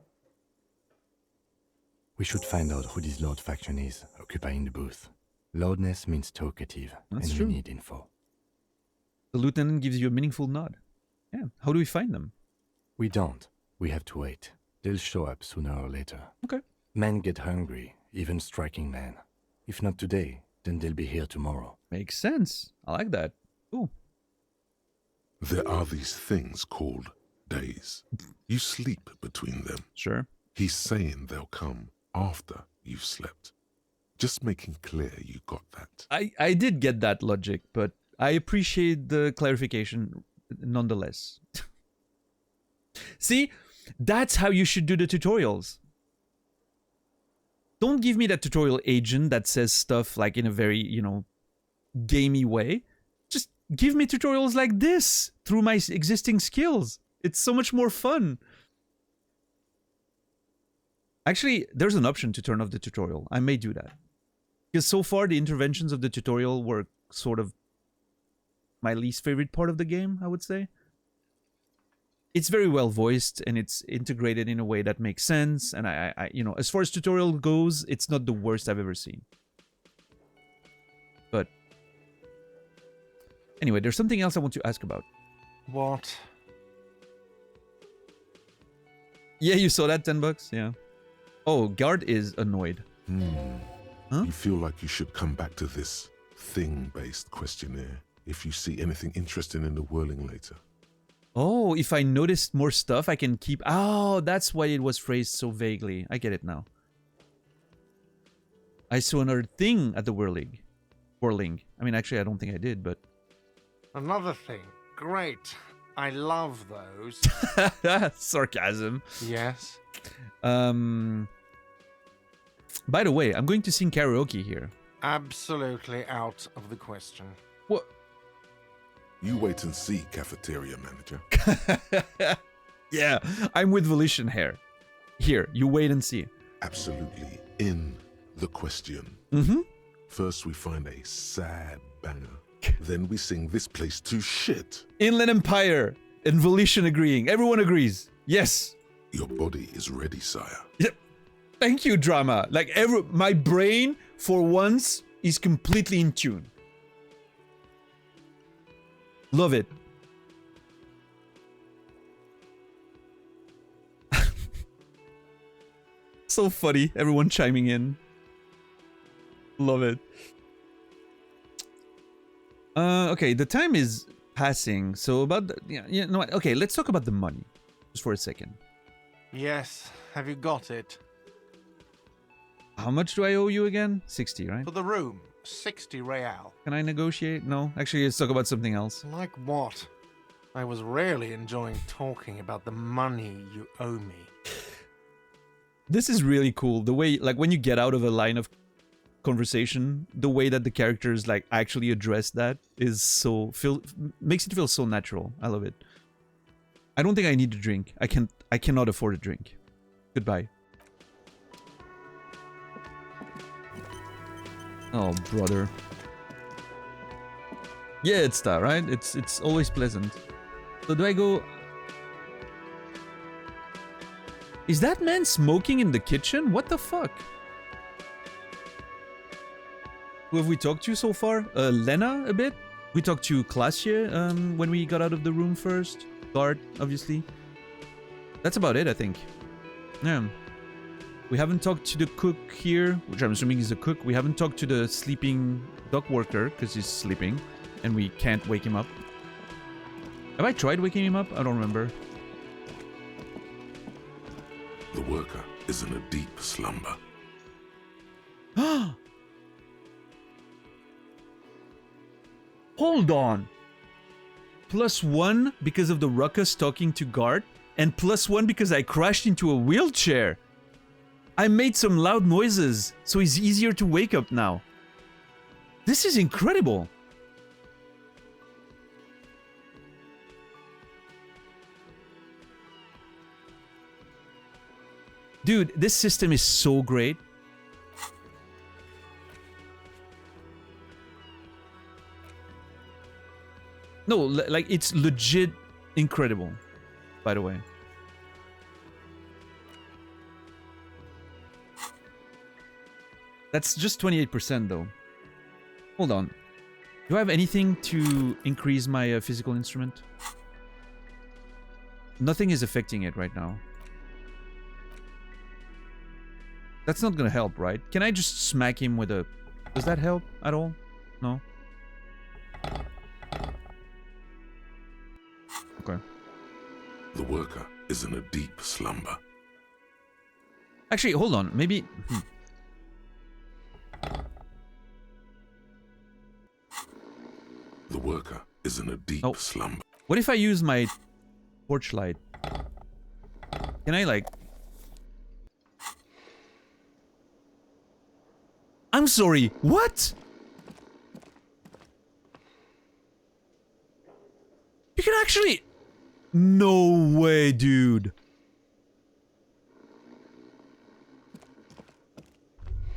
We should find out who this Lord faction is, occupying the booth. Loudness means talkative, That's and true. we need info. The lieutenant gives you a meaningful nod. Yeah, how do we find them? We don't. We have to wait. They'll show up sooner or later. Okay. Men get hungry, even striking men. If not today, then they'll be here tomorrow. Makes sense. I like that. Ooh. There are these things called days. You sleep between them. Sure. He's saying they'll come after you've slept. Just making clear you got that. I did get that logic, but I appreciate the clarification nonetheless. See, that's how you should do the tutorials. Don't give me that tutorial agent that says stuff like in a very, you know, gamey way. Just give me tutorials like this through my existing skills. It's so much more fun. Actually, there's an option to turn off the tutorial. I may do that. Because so far, the interventions of the tutorial were sort of my least favorite part of the game, I would say. It's very well voiced and it's integrated in a way that makes sense. And I you know, as far as tutorial goes, it's not the worst I've ever seen. But anyway, there's something else I want to ask about. What? Yeah, you saw that, $10? Yeah. Oh, Guard is annoyed. Huh? You feel like you should come back to this thing-based questionnaire if you see anything interesting in the whirling later. Oh, if I noticed more stuff, I can keep... Oh, that's why it was phrased so vaguely. I get it now. I saw another thing at the whirling. I mean, actually, I don't think I did, but... Another thing. Great. I love those. Sarcasm. Yes. By the way, I'm going to sing karaoke here. Absolutely out of the question. What? You wait and see, cafeteria manager. Yeah, I'm with Volition here. Here, you wait and see. Absolutely in the question. First we find a sad banger. Then we sing this place to shit. Inland Empire and Volition agreeing. Everyone agrees. Yes. Your body is ready, sire. Yep. Thank you, drama. Like, my brain, for once, is completely in tune. Love it. So funny. Everyone chiming in. Love it. Okay, the time is passing. So about the, yeah, no, okay, let's talk about the money just for a second. Yes. Have you got it? How much do I owe you again? 60, right? For the room, 60 real. Can I negotiate? No. Actually, let's talk about something else. Like what? I was really enjoying talking about the money you owe me. This is really cool. The way, like, when you get out of a line of conversation, the way that the characters, like, actually address that is so... makes it feel so natural. I love it. I don't think I need a drink. I cannot afford a drink. Goodbye. Oh, brother. Yeah, it's that, right? It's always pleasant. So do I go... Is that man smoking in the kitchen? What the fuck? Who have we talked to so far? Lena, a bit. We talked to Klasje when we got out of the room first. Guard, obviously. That's about it, I think. Yeah. We haven't talked to the cook here, which I'm assuming is a cook. We haven't talked to the sleeping dock worker, because he's sleeping, and we can't wake him up. Have I tried waking him up? I don't remember. The worker is in a deep slumber. Hold on. +1 because of the ruckus talking to guard, and +1 because I crashed into a wheelchair. I made some loud noises, so he's easier to wake up now. This is incredible. Dude, this system is so great. No, like, it's legit incredible, by the way. That's just 28% though. Hold on. Do I have anything to increase my physical instrument? Nothing is affecting it right now. That's not gonna help, right? Can I just smack him with a... Does that help at all? No? Okay. The worker is in a deep slumber. Actually, hold on. Maybe... The worker is in a deep slumber. What if I use my torchlight? Can I, like... I'm sorry, what? You can actually... No way, dude.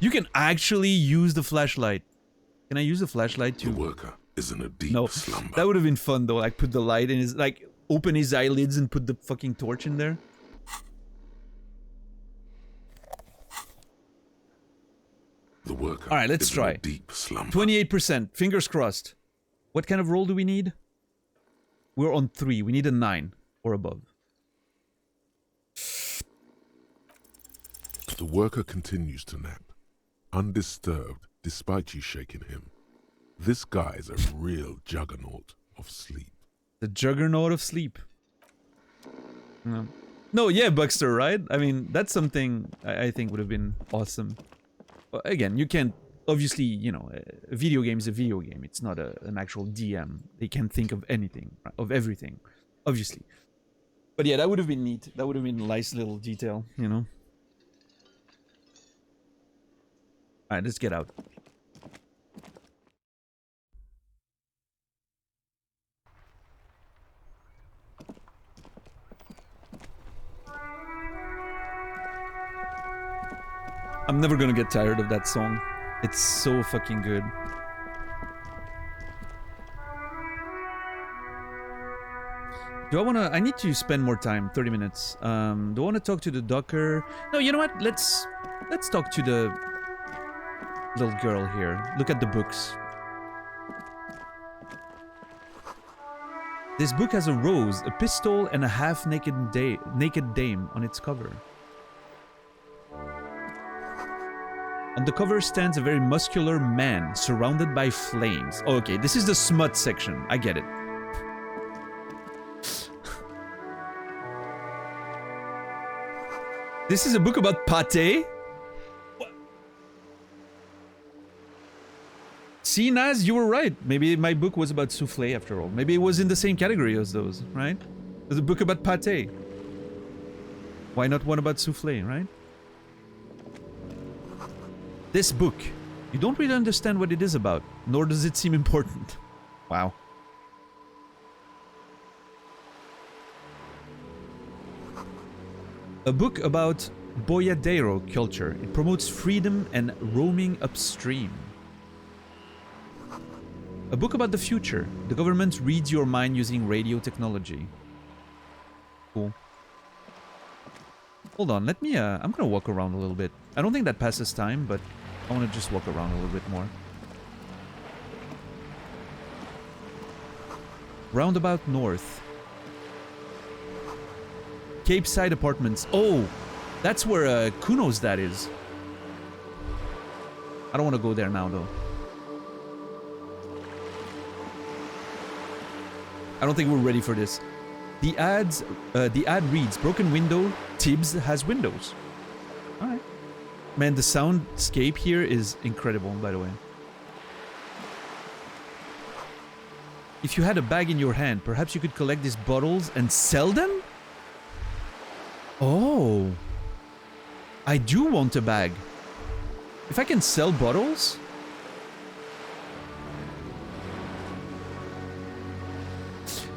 You can actually use the flashlight. Can I use the flashlight to... The worker is in a deep No, slumber. that would have been fun though. Like put the light in his, like open his eyelids and put the fucking torch in there. The worker All right, let's is try. in a deep slumber. 28%. Fingers crossed. What kind of roll do we need? We're on 3. We need a 9 or above. The worker continues to nap, undisturbed despite you shaking him. This guy's a real juggernaut of sleep. The juggernaut of sleep. No, yeah, Buckster, right? I mean, that's something I think would have been awesome. Again, you can't... Obviously, you know, a video game is a video game. It's not an actual DM. They can think of anything, of everything, obviously. But yeah, that would have been neat. That would have been a nice little detail, you know? Alright, let's get out. I'm never gonna get tired of that song. It's so fucking good. Do I wanna... I need to spend more time, 30 minutes. Do I wanna talk to the docker? No, you know what? Let's talk to the little girl here. Look at the books. This book has a rose, a pistol, and a half-naked naked dame on its cover. On the cover stands a very muscular man surrounded by flames. Oh, okay, this is the smut section. I get it. This is a book about pate? What? See, Naz, you were right. Maybe my book was about souffle after all. Maybe it was in the same category as those, right? There's a book about pate. Why not one about souffle, right? This book, you don't really understand what it is about, nor does it seem important. Wow. A book about boyadero culture. It promotes freedom and roaming upstream. A book about the future. The government reads your mind using radio technology. Cool. Hold on, let me, I'm gonna walk around a little bit. I don't think that passes time, but I want to just walk around a little bit more. Roundabout North. Cape Side Apartments. Oh, that's where Kuno's dad is. I don't want to go there now, though. I don't think we're ready for this. The ad reads, broken window, Tibbs has windows. Alright. Man, the soundscape here is incredible, by the way. If you had a bag in your hand, perhaps you could collect these bottles and sell them? Oh. I do want a bag. If I can sell bottles?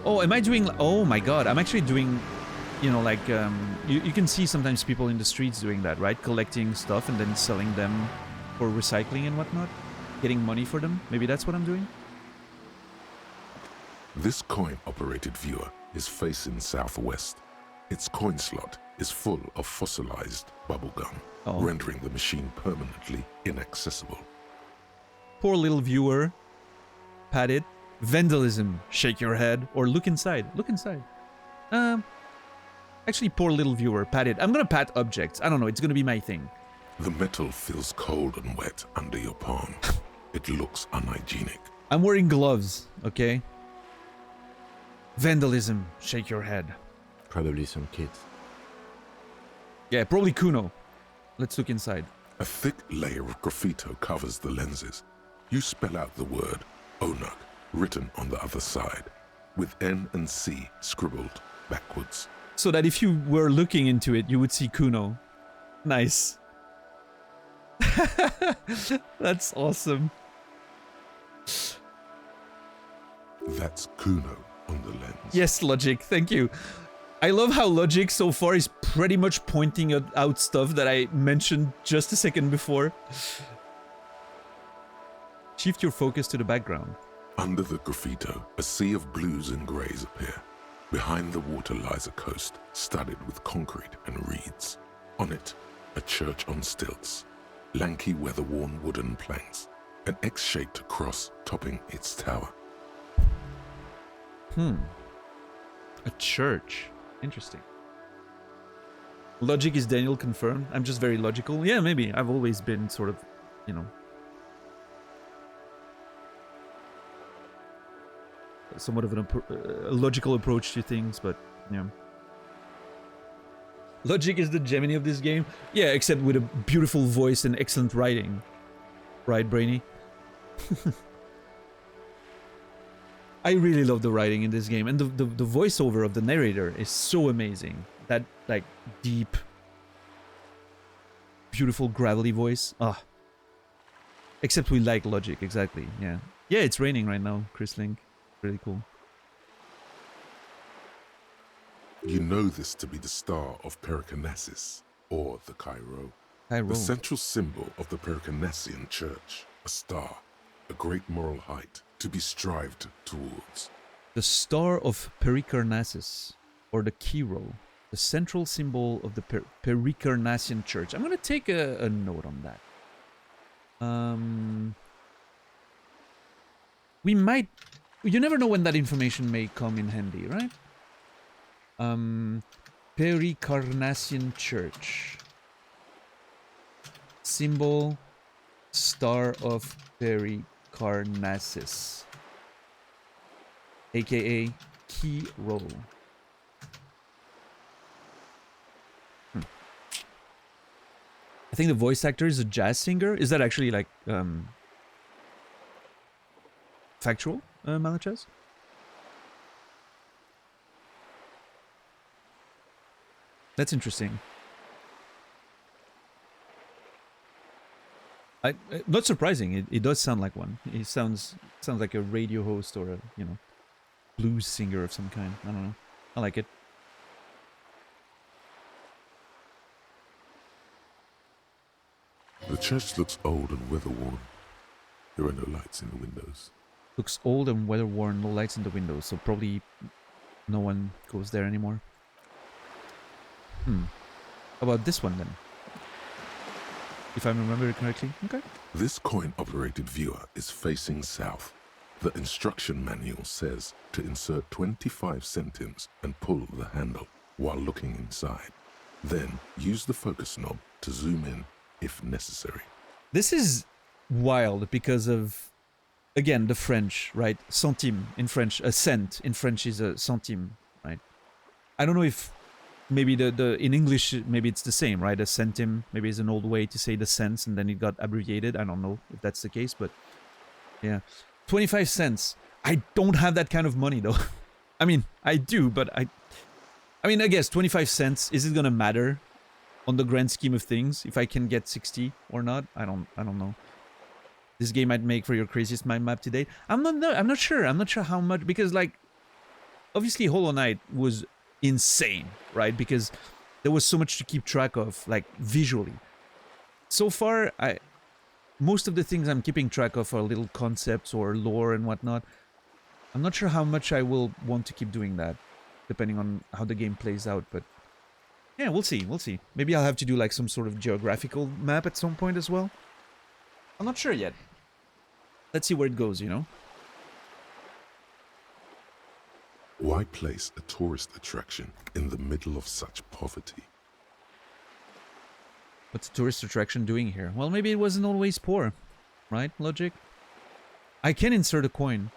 Oh, am I doing... Oh my god, I'm actually doing... You know, like, you can see sometimes people in the streets doing that, right? Collecting stuff and then selling them for recycling and whatnot. Getting money for them. Maybe that's what I'm doing? This coin-operated viewer is facing southwest. Its coin slot is full of fossilized bubblegum, rendering the machine permanently inaccessible. Poor little viewer. Pat it. Vandalism. Shake your head. Or look inside. Look inside. Actually, poor little viewer. Pat it. I'm gonna pat objects. I don't know. It's gonna be my thing. The metal feels cold and wet under your palm. It looks unhygienic. I'm wearing gloves, okay? Vandalism. Shake your head. Probably some kids. Yeah, probably Kuno. Let's look inside. A thick layer of graffito covers the lenses. You spell out the word Onug written on the other side, with N and C scribbled backwards. So that if you were looking into it, you would see Kuno. Nice. That's awesome. That's Kuno on the lens. Yes, Logic, thank you. I love how Logic so far is pretty much pointing out stuff that I mentioned just a second before. Shift your focus to the background. Under the graffito, a sea of blues and greys appear. Behind the water lies a coast studded with concrete and reeds. On it, a church on stilts, lanky weather-worn wooden planks, an X-shaped cross topping its tower. A church. Interesting. Logic is Daniel confirmed. I'm just very logical. Yeah, maybe. I've always been sort of, you know, somewhat of a logical approach to things, but yeah. Logic is the Gemini of this game. Yeah, except with a beautiful voice and excellent writing. Right, Brainy? I really love the writing in this game, and the voiceover of the narrator is so amazing. That, like, deep, beautiful, gravelly voice. Ah. Except we like Logic, exactly, yeah. Yeah, it's raining right now, Chris Link. Really cool. You know this to be the star of Pericarnassus, or the Cairo. The central symbol of the Pericarnassian church. A star, a great moral height to be strived towards. The star of Pericarnassus, or the Cairo. The central symbol of the Pericarnassian church. I'm going to take a note on that. We might... You never know when that information may come in handy, right? Pericarnassian church. Symbol, star of Pericarnassus. AKA Cairo. I think the voice actor is a jazz singer. Is that actually like factual, Malachas? That's interesting. Not surprising. It does sound like one. It sounds like a radio host or a, you know, blues singer of some kind. I don't know. I like it. The church looks old and weather-worn. There are no lights in the windows. Looks old and weather-worn, no lights in the windows, so probably no one goes there anymore. How about this one then? If I remember correctly. Okay. This coin-operated viewer is facing south. The instruction manual says to insert 25 centimes and pull the handle while looking inside. Then use the focus knob to zoom in if necessary. This is wild because of, again, the French, right? Centime in French, a cent in French is a centime, right? I don't know if maybe in English maybe it's the same, right? A centime maybe is an old way to say the cents and then it got abbreviated. I don't know if that's the case, but yeah. 25 cents. I don't have that kind of money though. I mean, I do, but I mean, I guess 25 cents, is it gonna matter on the grand scheme of things if I can get 60 or not? I don't know. This game might make for your craziest mind map to date. I'm not sure. I'm not sure how much, because like obviously Hollow Knight was insane, right? Because there was so much to keep track of, like visually. So far, most of the things I'm keeping track of are little concepts or lore and whatnot. I'm not sure how much I will want to keep doing that, depending on how the game plays out, but yeah, we'll see, Maybe I'll have to do like some sort of geographical map at some point as well. I'm not sure yet. Let's see where it goes, you know? Why place a tourist attraction in the middle of such poverty? What's a tourist attraction doing here? Well, maybe it wasn't always poor, right, Logic? I can insert a coin.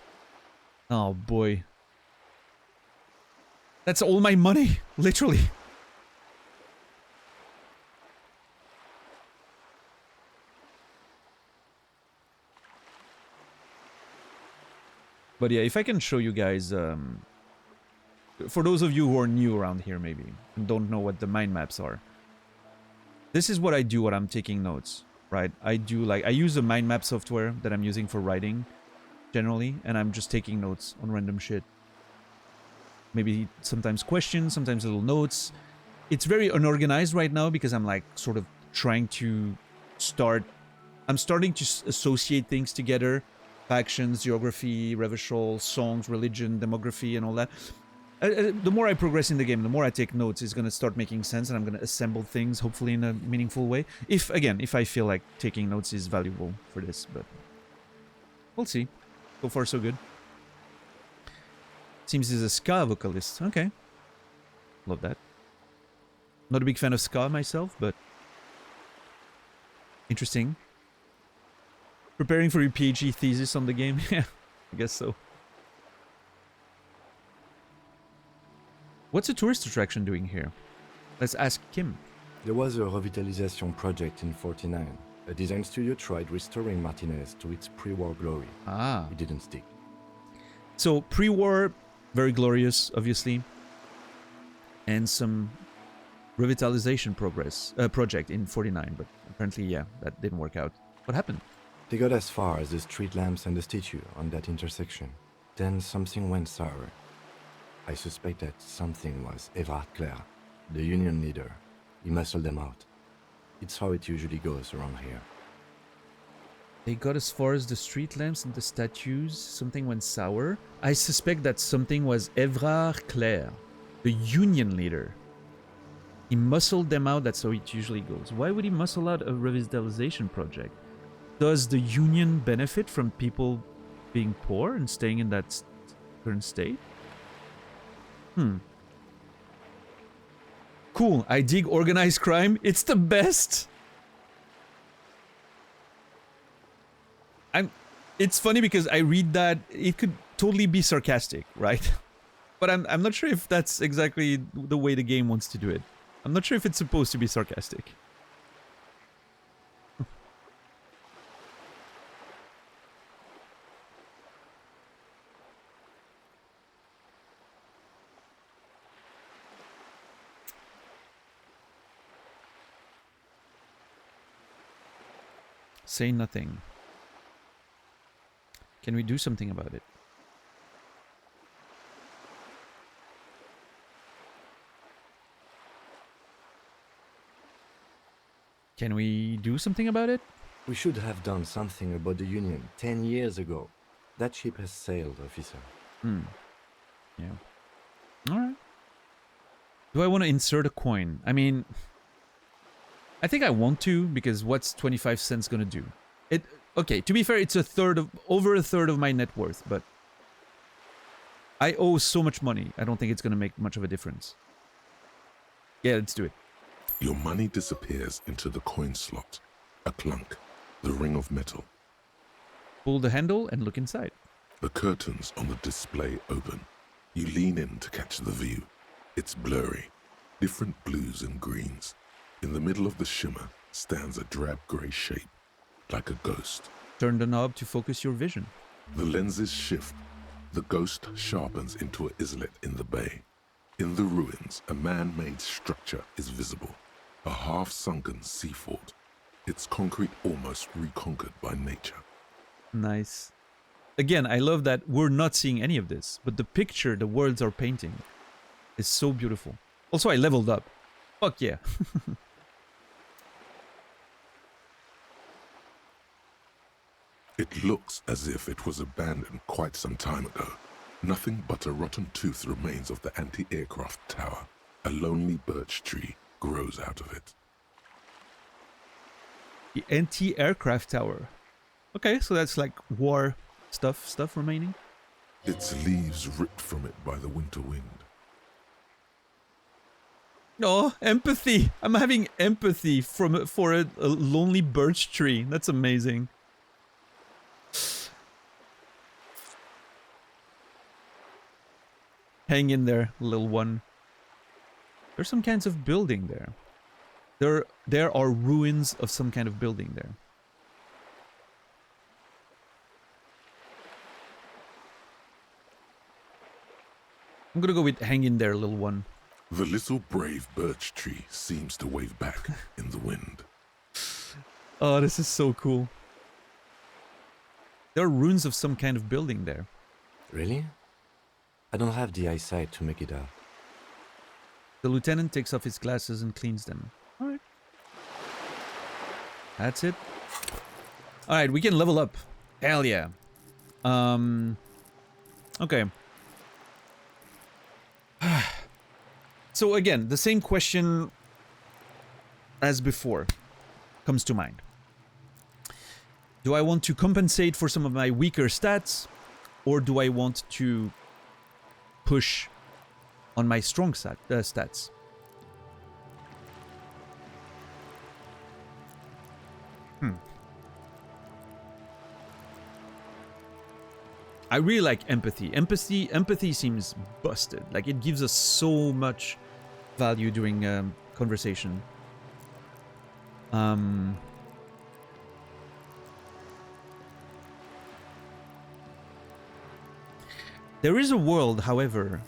Oh, boy. That's all my money, literally. But yeah, if I can show you guys, for those of you who are new around here maybe, and don't know what the mind maps are, this is what I do when I'm taking notes, right? I use a mind map software that I'm using for writing, generally, and I'm just taking notes on random shit. Maybe sometimes questions, sometimes little notes. It's very unorganized right now because I'm like sort of trying to I'm starting to associate things together factions, geography, revachol, songs, religion, demography, and all that. The more I progress in the game, the more I take notes, it's going to start making sense, and I'm going to assemble things, hopefully in a meaningful way. If I feel like taking notes is valuable for this, but we'll see. So far, so good. Seems he's a ska vocalist. Okay. Love that. Not a big fan of ska myself, but interesting. Preparing for your PhD thesis on the game? Yeah, I guess so. What's a tourist attraction doing here? Let's ask Kim. There was a revitalization project in 49. A design studio tried restoring Martinez to its pre-war glory. Ah. It didn't stick. So, pre-war, very glorious, obviously. And some revitalization project in 49, but apparently, yeah, that didn't work out. What happened? They got as far as the street lamps and the statue on that intersection. Then something went sour. I suspect that something was Everard Clare, the union leader. He muscled them out. It's how it usually goes around here. They got as far as the street lamps and the statues. Something went sour. I suspect that something was Everard Clare, the union leader. He muscled them out. That's how it usually goes. Why would he muscle out a revitalization project? Does the union benefit from people being poor and staying in that current state? Cool. I dig organized crime. It's the best. It's funny because I read that it could totally be sarcastic, right? But I'm not sure if that's exactly the way the game wants to do it. I'm not sure if it's supposed to be sarcastic. Say nothing. Can we do something about it? Can we do something about it? We should have done something about the Union 10 years ago. That ship has sailed, officer. Yeah. Alright. Do I want to insert a coin? I mean, I think I want to, because what's 25 cents gonna do? Okay, to be fair, it's over a third of my net worth, but I owe so much money, I don't think it's gonna make much of a difference. Yeah, let's do it. Your money disappears into the coin slot. A clunk. The ring of metal. Pull the handle and look inside. The curtains on the display open. You lean in to catch the view. It's blurry. Different blues and greens. In the middle of the shimmer stands a drab grey shape, like a ghost. Turn the knob to focus your vision. The lenses shift. The ghost sharpens into an islet in the bay. In the ruins, a man-made structure is visible. A half-sunken sea fort. Its concrete almost reconquered by nature. Nice. Again, I love that we're not seeing any of this, but the picture the worlds are painting is so beautiful. Also, I leveled up. Fuck yeah. It looks as if it was abandoned quite some time ago. Nothing but a rotten tooth remains of the anti-aircraft tower. A lonely birch tree grows out of it. The anti-aircraft tower. Okay, so that's like war stuff remaining. Its leaves ripped from it by the winter wind. Oh, empathy. I'm having empathy for a lonely birch tree. That's amazing. Hang in there, little one. There's some kinds of building there. There are ruins of some kind of building there. I'm gonna go with hang in there, little one. The little brave birch tree seems to wave back in the wind. Oh, this is so cool. There are ruins of some kind of building there. Really? I don't have the eyesight to make it out. The lieutenant takes off his glasses and cleans them. Alright. That's it. Alright, we can level up. Hell yeah. Okay. So again, the same question as before comes to mind. Do I want to compensate for some of my weaker stats, or do I want to push on my strong stats? I really like empathy. Empathy seems busted. Like, it gives us so much value during conversation. There is a world, however,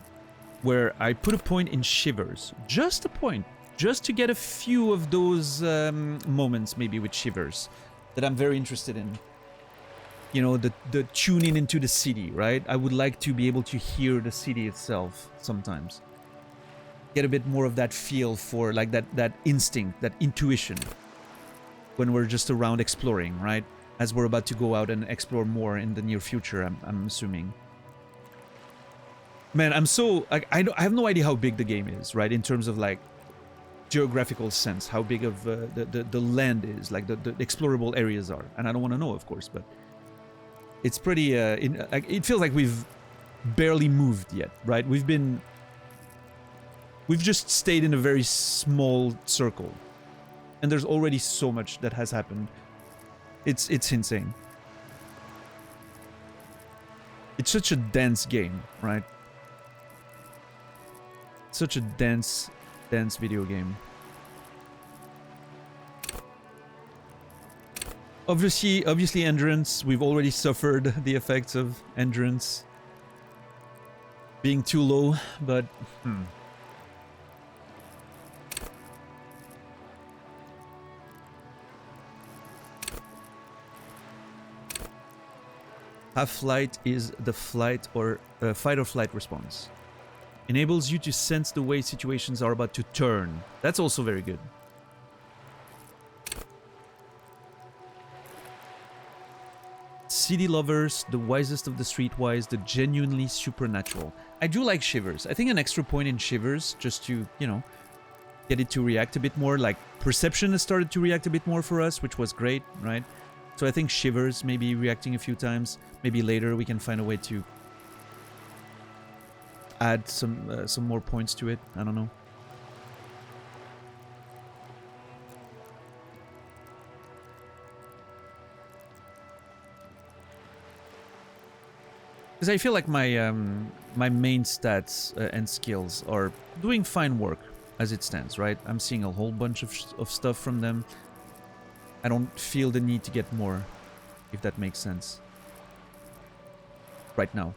where I put a point in shivers. Just a point. Just to get a few of those moments, maybe, with shivers that I'm very interested in. You know, the tuning into the city, right? I would like to be able to hear the city itself sometimes. Get a bit more of that feel for, like, that instinct, that intuition. When we're just around exploring, right? As we're about to go out and explore more in the near future, I'm assuming. Man, I'm so... Like, I have no idea how big the game is, right? In terms of, like, geographical sense. How big of the land is. Like, the explorable areas are. And I don't want to know, of course, but... It's pretty... it feels like we've barely moved yet, right? We've just stayed in a very small circle. And there's already so much that has happened. It's insane. It's such a dense game, right? Such a dense video game. Obviously Endurance. We've already suffered the effects of Endurance being too low, but Half-Flight is the fight or flight response. Enables you to sense the way situations are about to turn. That's also very good. City lovers, the wisest of the streetwise, the genuinely supernatural. I do like shivers. I think an extra point in shivers, just to, you know, get it to react a bit more. Like, perception has started to react a bit more for us, which was great, right? So I think shivers, maybe reacting a few times. Maybe later we can find a way to add some more points to it. I don't know. Because I feel like my my main stats and skills are doing fine work as it stands, right? I'm seeing a whole bunch of stuff from them. I don't feel the need to get more, if that makes sense. Right now.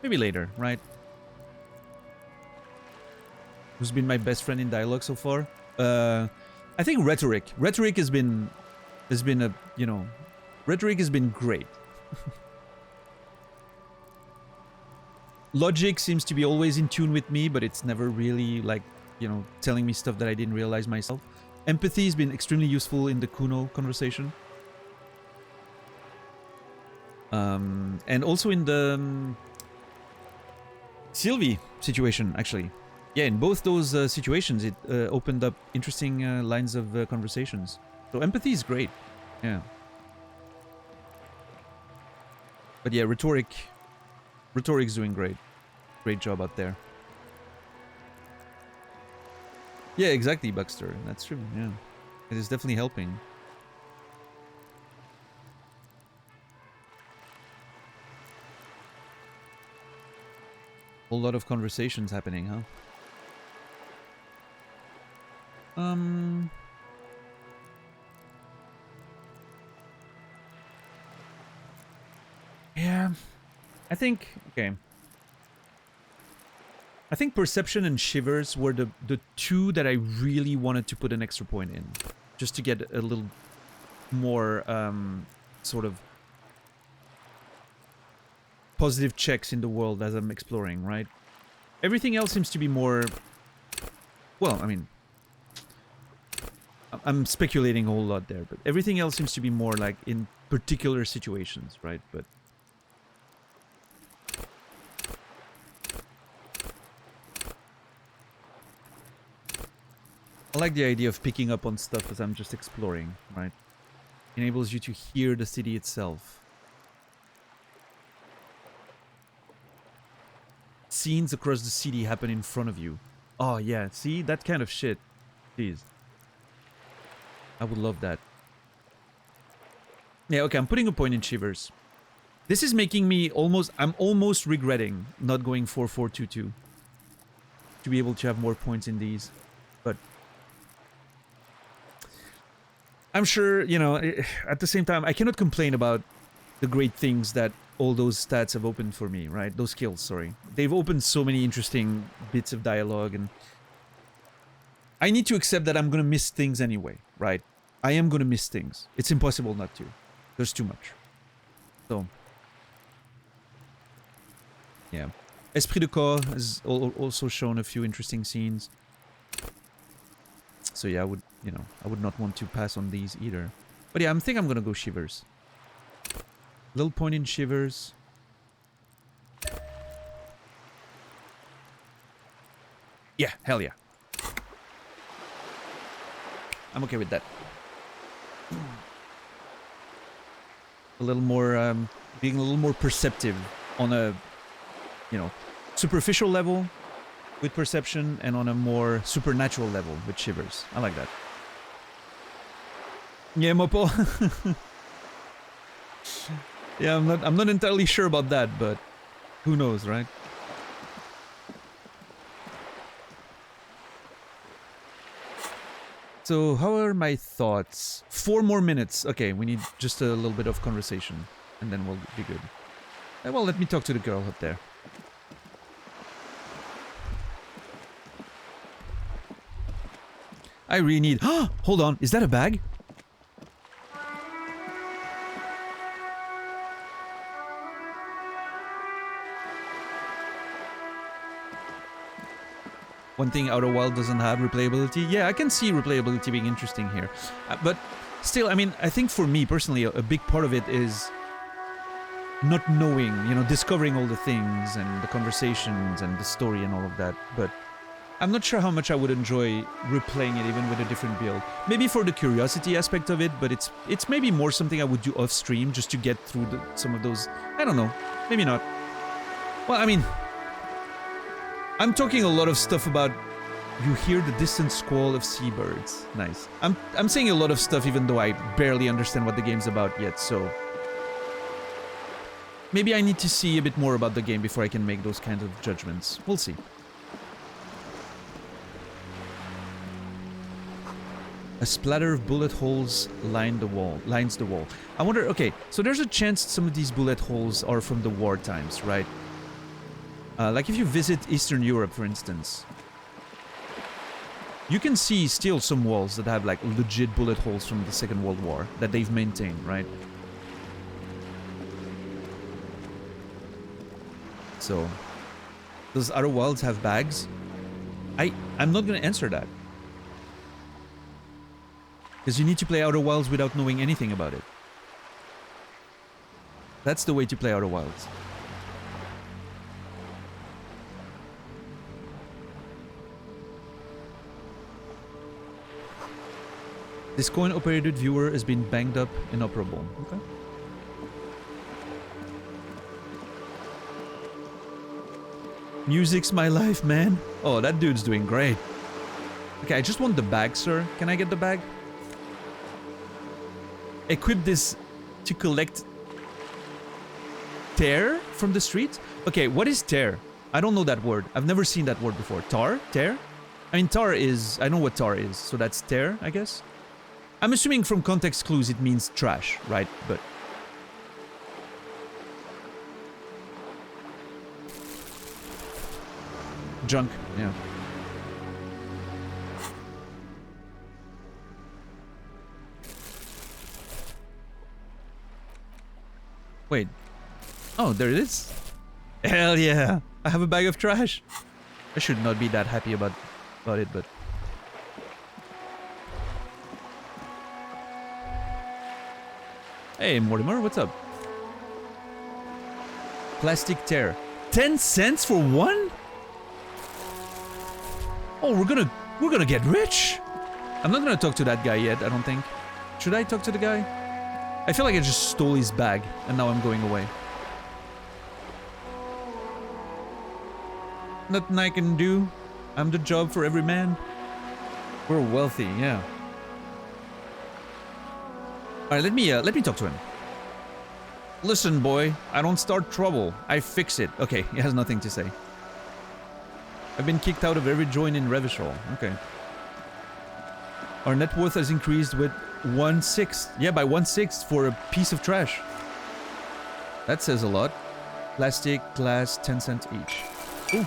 Maybe later, right? Who's been my best friend in dialogue so far? I think Rhetoric. Rhetoric has been a, you know, Rhetoric has been great. Logic seems to be always in tune with me, but it's never really, like, you know, telling me stuff that I didn't realize myself. Empathy has been extremely useful in the Kuno conversation. And also in the Sylvie situation, actually. Yeah, in both those situations, it opened up interesting lines of conversations. So empathy is great. Yeah. But yeah, Rhetoric's doing great. Great job out there. Yeah, exactly, Buckster. That's true, yeah. It is definitely helping. Whole lot of conversations happening, huh? Yeah. I think... Okay. I think Perception and Shivers were the two that I really wanted to put an extra point in. Just to get a little more, sort of... positive checks in the world as I'm exploring, right? Everything else seems to be more... Well, I mean... I'm speculating a whole lot there, but everything else seems to be more like in particular situations, right? But like the idea of picking up on stuff as I'm just exploring, right? Enables you to hear the city itself. Scenes across the city happen in front of you. Oh yeah, see? That kind of shit. Jeez. I would love that. Yeah, okay, I'm putting a point in Shivers. This is making me I'm almost regretting not going 4422. To be able to have more points in these. But I'm sure, you know, at the same time, I cannot complain about the great things that all those stats have opened for me, right? Those skills, sorry. They've opened so many interesting bits of dialogue, and I need to accept that I'm gonna miss things anyway, right? I am gonna miss things. It's impossible not to. There's too much. So, yeah. Esprit de Corps has also shown a few interesting scenes. So yeah, I would not want to pass on these either. But yeah, I think I'm gonna go Shivers. Little point in Shivers. Yeah, hell yeah. I'm okay with that. A little more, being a little more perceptive on a, you know, superficial level with perception and on a more supernatural level with Shivers. I like that. Yeah, Mopo. Yeah, I'm not entirely sure about that, but who knows, right? So, how are my thoughts? 4 more minutes. Okay, we need just a little bit of conversation, and then we'll be good. Well, let me talk to the girl up there. I really need... Hold on, is that a bag? One thing Outer Wild doesn't have, replayability. Yeah, I can see replayability being interesting here. But still, I mean, I think for me personally, a big part of it is not knowing, you know, discovering all the things and the conversations and the story and all of that. But I'm not sure how much I would enjoy replaying it even with a different build. Maybe for the curiosity aspect of it, but it's maybe more something I would do off stream just to get through some of those. I don't know. Maybe not. Well, I mean, I'm talking a lot of stuff about you hear the distant squall of seabirds. Nice. I'm saying a lot of stuff even though I barely understand what the game's about yet, so maybe I need to see a bit more about the game before I can make those kinds of judgments. We'll see. A splatter of bullet holes lines the wall. I wonder, okay, so there's a chance some of these bullet holes are from the war times, right? Like if you visit Eastern Europe, for instance, you can see still some walls that have like legit bullet holes from the Second World War that they've maintained, right? So, does Outer Wilds have bags? I'm not gonna answer that. Because you need to play Outer Wilds without knowing anything about it. That's the way to play Outer Wilds. This coin-operated viewer has been banged up, inoperable. Okay. Music's my life, man. Oh, that dude's doing great. Okay, I just want the bag, sir. Can I get the bag? Equip this to collect tear from the street? Okay, what is tear? I don't know that word. I've never seen that word before. Tar? Tear? I mean, tar is... I know what tar is, so that's tear, I guess. I'm assuming from context clues it means trash, right? But... junk, yeah. Wait. Oh, there it is. Hell yeah! I have a bag of trash. I should not be that happy about it, but... Hey, Mortimer, what's up? Plastic tear. 10 cents for one? Oh, we're gonna get rich. I'm not gonna talk to that guy yet, I don't think. Should I talk to the guy? I feel like I just stole his bag, and now I'm going away. Nothing I can do. I'm the job for every man. We're wealthy, yeah. Alright, let me talk to him. Listen, boy, I don't start trouble. I fix it. Okay, he has nothing to say. I've been kicked out of every joint in Revachol. Okay. Our net worth has increased with 1/6. Yeah, by 1/6 for a piece of trash. That says a lot. Plastic, glass, 10 cents each. Ooh.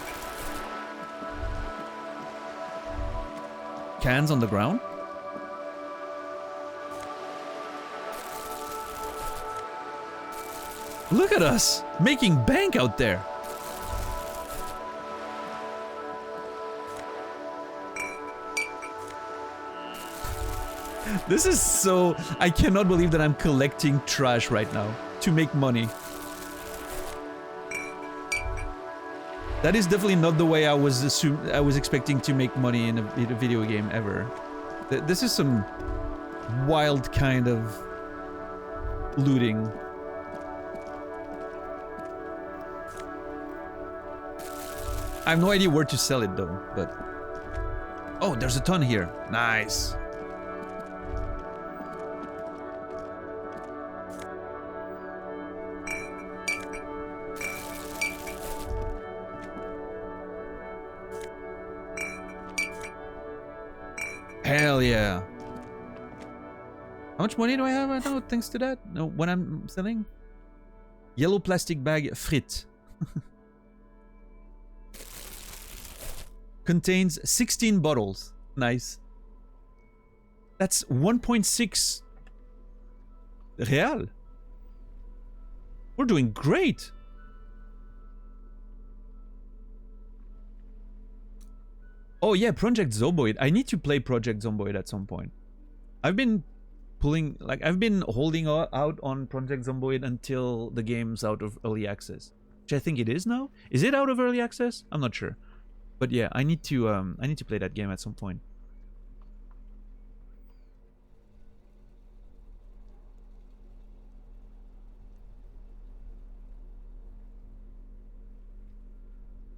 Cans on the ground? Look at us! Making bank out there! This is so... I cannot believe that I'm collecting trash right now to make money. That is definitely not the way I was expecting to make money in a video game ever. This is some wild kind of looting. I have no idea where to sell it though, but... Oh, there's a ton here. Nice. Hell yeah. How much money do I have right now thanks to that? No, when I'm selling? Yellow plastic bag frit. Contains 16 bottles. Nice. That's 1.6 real. We're doing great. Oh yeah, Project Zomboid. I need to play Project Zomboid at some point. I've been holding out on Project Zomboid until the game's out of early access. Which I think it is now. Is it out of early access? I'm not sure. But yeah, I need to play that game at some point.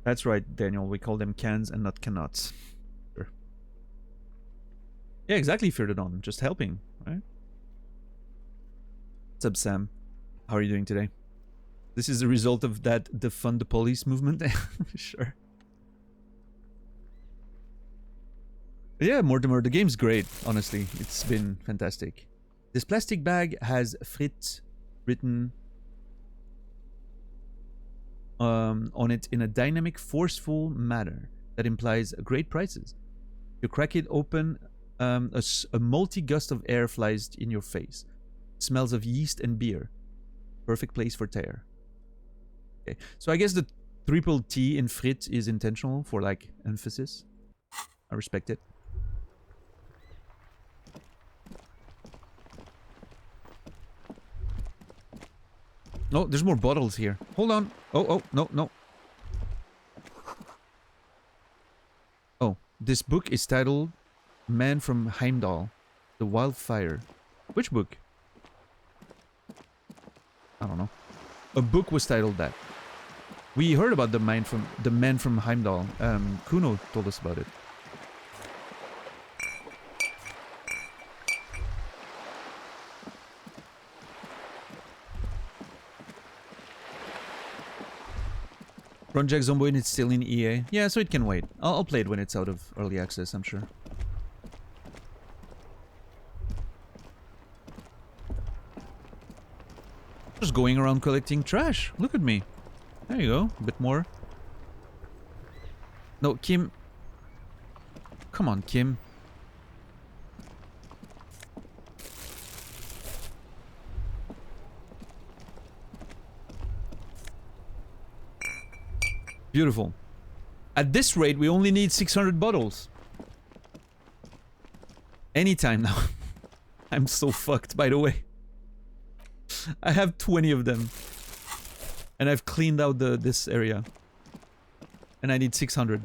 That's right, Daniel. We call them cans and not cannots. Sure. Yeah, exactly, Firdadon. Just helping, right? What's up, Sam? How are you doing today? This is the result of that defund the police movement? Sure. Yeah, Mortimer, the game's great, honestly. It's been fantastic. This plastic bag has Frit written on it in a dynamic, forceful manner that implies great prices. You crack it open, a multi gust of air flies in your face. Smells of yeast and beer. Perfect place for tear. Okay, so I guess the triple T in Frit is intentional for like emphasis. I respect it. Oh, there's more bottles here. Hold on. Oh, no. Oh, this book is titled Man from Heimdall, The Wildfire. Which book? I don't know. A book was titled that. We heard about the man from Heimdall. Kuno told us about it. Project Zomboid is still in EA. Yeah, so it can wait. I'll play it when it's out of early access, I'm sure. Just going around collecting trash. Look at me. There you go. A bit more. No, Kim. Come on, Kim. Beautiful. At this rate, we only need 600 bottles. Anytime now. I'm so fucked, by the way. I have 20 of them. And I've cleaned out this area. And I need 600.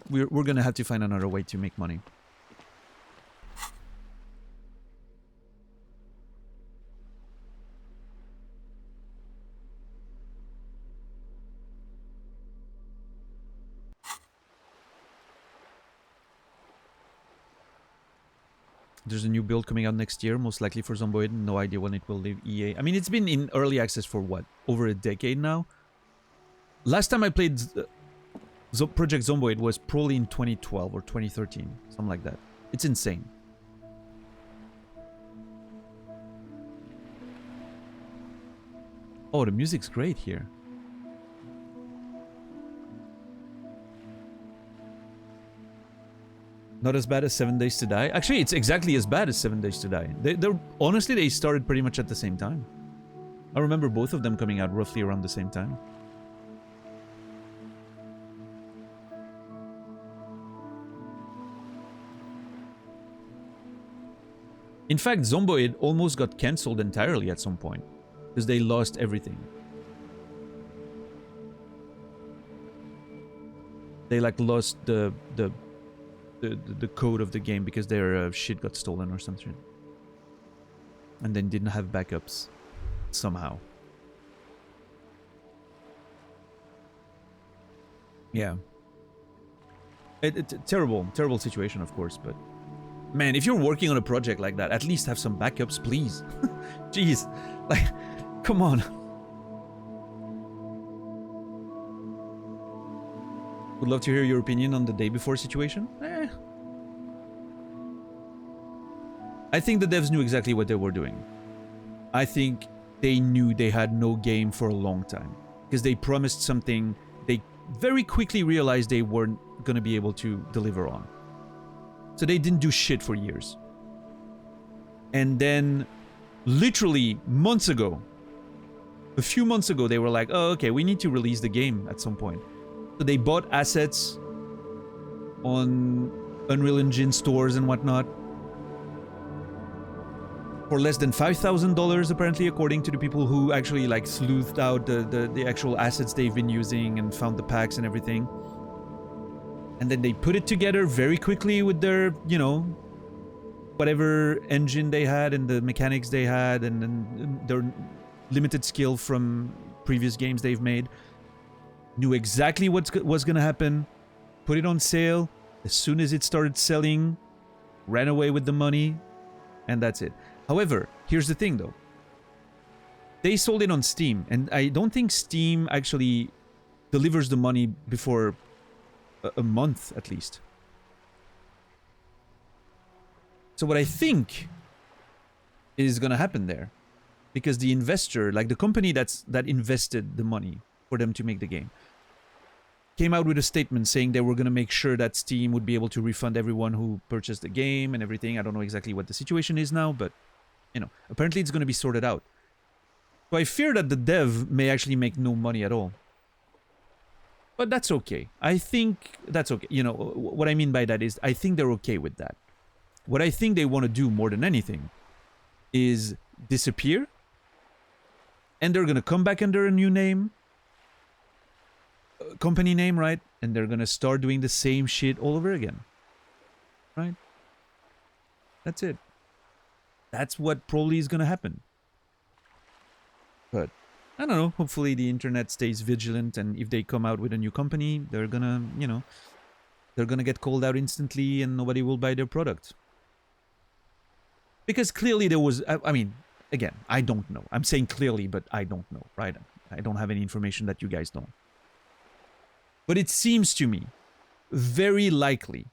we're gonna have to find another way to make money. There's a new build coming out next year, most likely for Zomboid. No idea when it will leave EA. I mean, it's been in early access for what? Over a decade now? Last time I played Project Zomboid was probably in 2012 or 2013. Something like that. It's insane. Oh, the music's great here. Not as bad as 7 Days to Die. Actually, it's exactly as bad as 7 Days to Die. Honestly, they started pretty much at the same time. I remember both of them coming out roughly around the same time. In fact, Zomboid almost got cancelled entirely at some point because they lost everything. They like lost the code of the game because their shit got stolen or something, and then didn't have backups somehow. Yeah, it's a terrible situation, of course, but man, if you're working on a project like that, at least have some backups, please. Jeez, like, come on. Would love to hear your opinion on the day before situation. I think the devs knew exactly what they were doing. I think they knew they had no game for a long time because they promised something they very quickly realized they weren't going to be able to deliver on. So they didn't do shit for years. And then literally months ago, a few months ago, they were like, oh, okay, we need to release the game at some point. So they bought assets on Unreal Engine stores and whatnot for less than $5,000, apparently, according to the people who actually like sleuthed out the actual assets they've been using and found the packs and everything. And then they put it together very quickly with their, you know, whatever engine they had and the mechanics they had and their limited skill from previous games they've made. Knew exactly what was going to happen, put it on sale, as soon as it started selling, ran away with the money, and that's it. However, here's the thing though. They sold it on Steam, and I don't think Steam actually delivers the money before a month at least. So what I think is going to happen there, because the investor, like the company that invested the money for them to make the game, came out with a statement saying they were going to make sure that Steam would be able to refund everyone who purchased the game and everything. I don't know exactly what the situation is now, but, you know, apparently it's going to be sorted out. So I fear that the dev may actually make no money at all. But that's okay. I think that's okay. You know, what I mean by that is I think they're okay with that. What I think they want to do more than anything is disappear, and they're going to come back under a new name, company name, right? And they're gonna start doing the same shit all over again, right? That's it. That's what probably is gonna happen. But I don't know, hopefully the internet stays vigilant, and if they come out with a new company, they're gonna, you know, they're gonna get called out instantly and nobody will buy their product. Because clearly there was, I mean, again, I don't know. I'm saying clearly, but I don't know, right? I don't have any information that you guys don't. But it seems to me very likely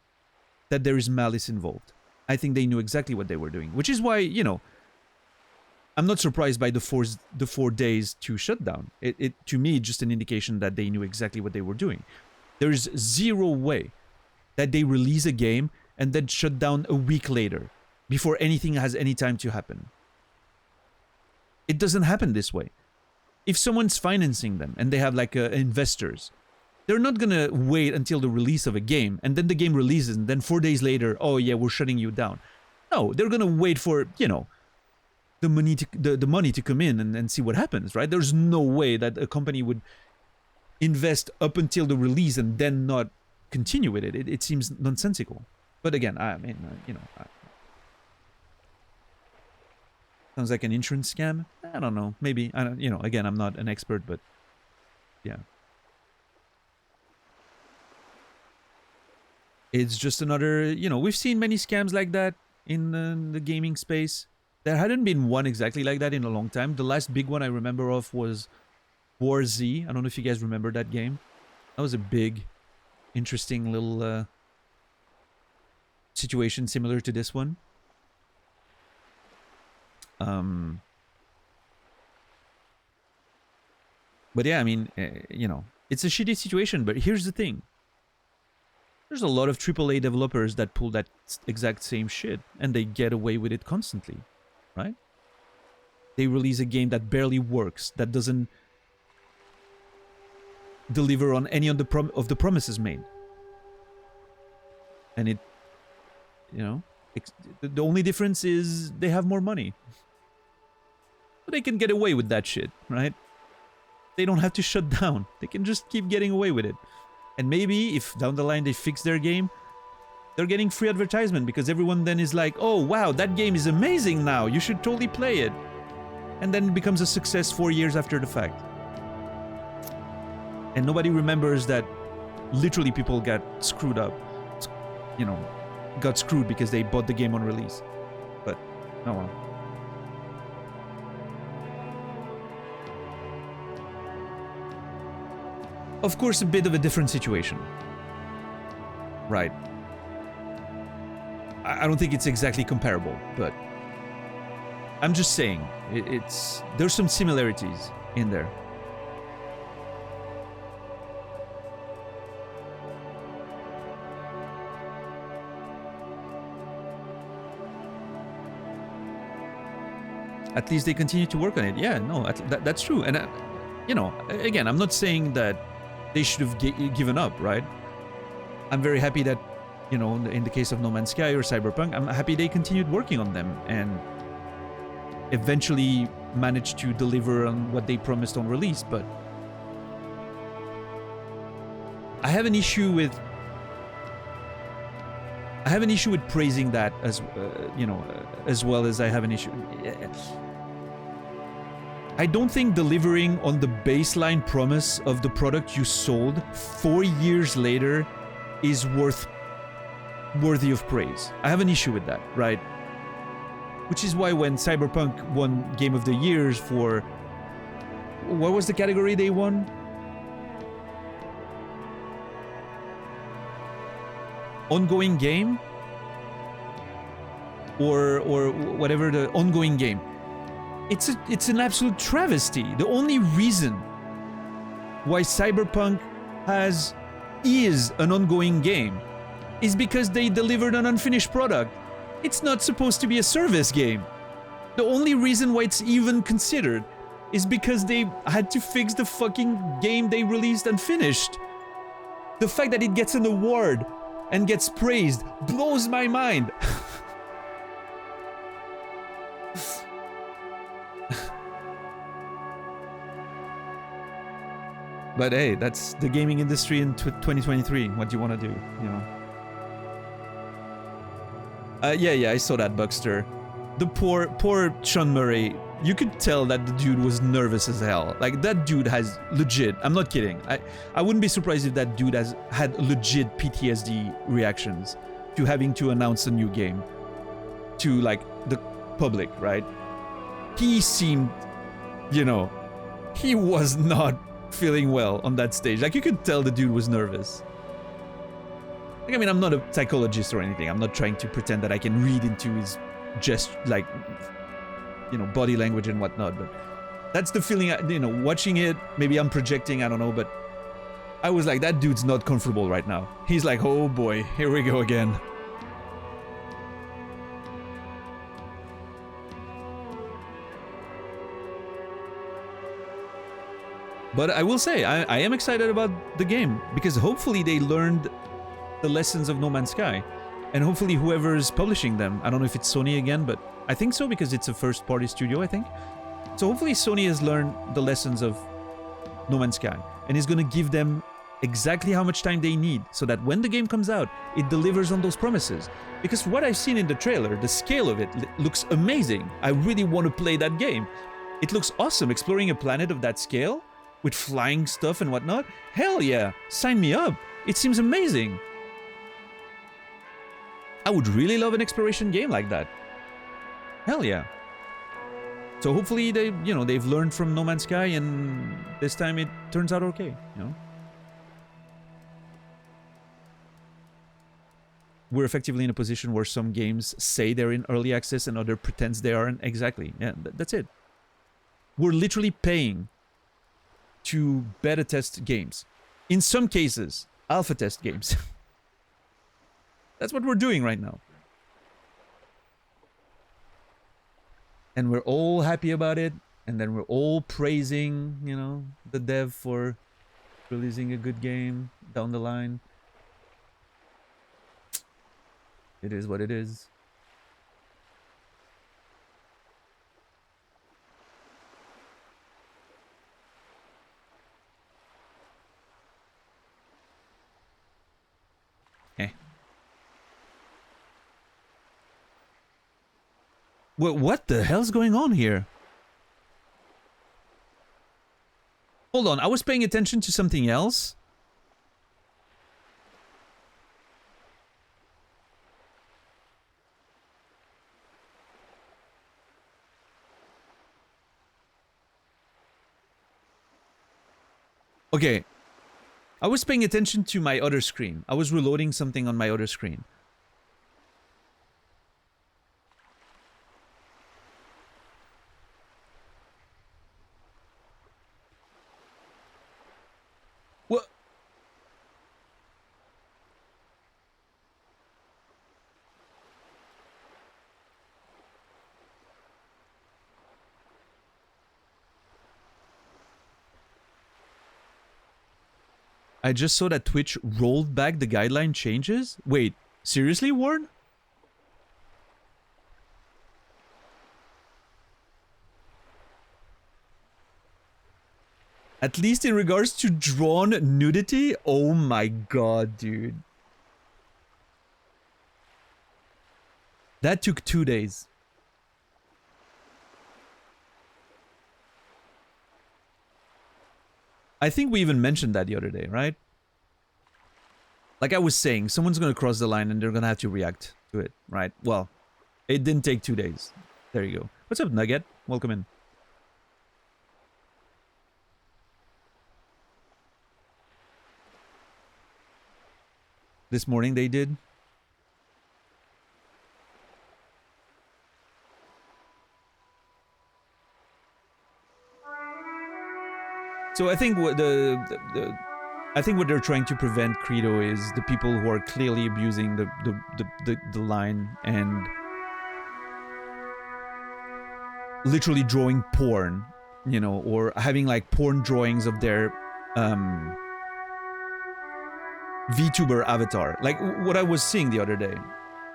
that there is malice involved. I think they knew exactly what they were doing, which is why, you know, I'm not surprised by the 4 days to shutdown. It to me, just an indication that they knew exactly what they were doing. There is zero way that they release a game and then shut down a week later before anything has any time to happen. It doesn't happen this way. If someone's financing them and they have like investors, they're not gonna wait until the release of a game and then the game releases and then 4 days later, oh yeah, we're shutting you down. No, they're gonna wait for, you know, the money to come in and see what happens, right? There's no way that a company would invest up until the release and then not continue with it. It seems nonsensical. But again, I mean, you know, sounds like an insurance scam. I don't know. Maybe. I don't. You know, again, I'm not an expert, but yeah. It's just another, you know, we've seen many scams like that in the gaming space. There hadn't been one exactly like that in a long time. The last big one I remember of was War Z. I don't know if you guys remember that game. That was a big, interesting little situation similar to this one. But yeah, I mean, you know, it's a shitty situation, but here's the thing. There's a lot of AAA developers that pull that exact same shit, and they get away with it constantly, right? They release a game that barely works, that doesn't deliver on any of the promises made. And it, you know, the only difference is they have more money. But they can get away with that shit, right? They don't have to shut down. They can just keep getting away with it. And maybe if down the line they fix their game, they're getting free advertisement because everyone then is like, oh wow, that game is amazing now, you should totally play it. And then it becomes a success 4 years after the fact. And nobody remembers that literally people got screwed up. You know, got screwed because they bought the game on release. But, oh well. Of course, a bit of a different situation. Right. I don't think it's exactly comparable, but I'm just saying, there's some similarities in there. At least they continue to work on it. Yeah, no, that's true. And, you know, again, I'm not saying that they should have given up, right? I'm very happy that, you know, in the case of No Man's Sky or Cyberpunk, I'm happy they continued working on them and eventually managed to deliver on what they promised on release, but I have an issue with praising that as you know, as well as I have an issue. I don't think delivering on the baseline promise of the product you sold 4 years later is worthy of praise. I have an issue with that, right? Which is why when Cyberpunk won Game of the Year for... What was the category they won? Ongoing game? Or whatever, the ongoing game. It's an absolute travesty. The only reason why Cyberpunk is an ongoing game is because they delivered an unfinished product. It's not supposed to be a service game. The only reason why it's even considered is because they had to fix the fucking game they released and finished. The fact that it gets an award and gets praised blows my mind. But hey, that's the gaming industry in 2023. What do you want to do, you know? Yeah, I saw that, Buckster. The poor Sean Murray. You could tell that the dude was nervous as hell. Like, that dude has legit, I'm not kidding. I wouldn't be surprised if that dude has had legit PTSD reactions to having to announce a new game to, like, the public, right? He seemed, you know, he was not feeling well on that stage. Like, you could tell the dude was nervous. Like, I mean, I'm not a psychologist or anything. I'm not trying to pretend that I can read into his like, you know, body language and whatnot, but that's the feeling, you know, watching it. Maybe I'm projecting, I don't know, but I was like, that dude's not comfortable right now. He's like, oh boy, here we go again. But I will say, I am excited about the game, because hopefully they learned the lessons of No Man's Sky. And hopefully whoever's publishing them, I don't know if it's Sony again, but I think so, because it's a first-party studio, I think. So hopefully Sony has learned the lessons of No Man's Sky, and is going to give them exactly how much time they need so that when the game comes out, it delivers on those promises. Because what I've seen in the trailer, the scale of it looks amazing. I really want to play that game. It looks awesome, exploring a planet of that scale with flying stuff and whatnot. Hell yeah, sign me up. It seems amazing. I would really love an exploration game like that. Hell yeah. So hopefully they've learned from No Man's Sky and this time it turns out okay, We're effectively in a position where some games say they're in early access and other pretends they aren't. Exactly. Yeah, that's it. We're literally paying to beta test games. In some cases, alpha test games. That's what we're doing right now. And we're all happy about it. And then we're all praising, the dev for releasing a good game down the line. It is what it is. What the hell's going on here? Hold on, I was paying attention to something else. Okay. I was paying attention to my other screen. I was reloading something on my other screen. What? I just saw that Twitch rolled back the guideline changes? Wait, seriously, Warren? At least in regards to drawn nudity? Oh my god, dude. That took 2 days. I think we even mentioned that the other day, right? Like I was saying, someone's gonna cross the line and they're gonna have to react to it, right? Well, it didn't take 2 days. There you go. What's up, Nugget? Welcome in. This morning they did. So I think what I think what they're trying to prevent, Credo, is the people who are clearly abusing the line and literally drawing porn, or having like porn drawings of their VTuber avatar. Like what I was seeing the other day,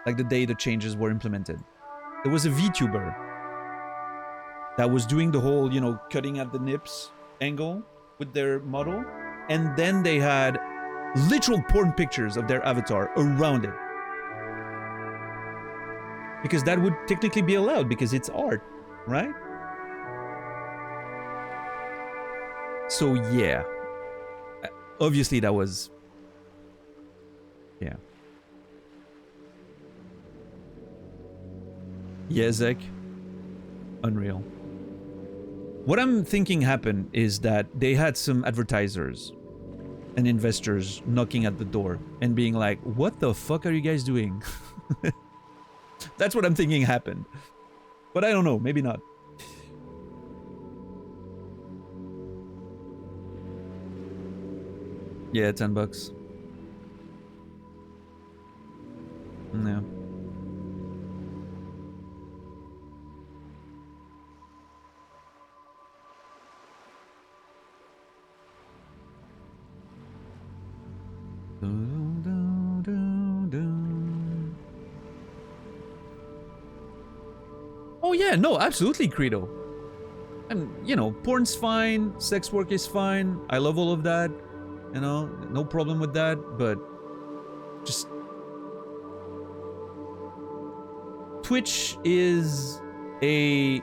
like the day the changes were implemented. There was a VTuber that was doing the whole, cutting at the nips angle with their model, and then they had literal porn pictures of their avatar around it. Because that would technically be allowed because it's art, right? So yeah. Obviously that was... Yeah. Yeah, Zek. Unreal. What I'm thinking happened is that they had some advertisers and investors knocking at the door and being like, what the fuck are you guys doing? That's what I'm thinking happened. But I don't know, maybe not. Yeah, $10. No. Oh yeah, no, absolutely, Credo. And, porn's fine, sex work is fine, I love all of that. You know, no problem with that, but just Twitch is a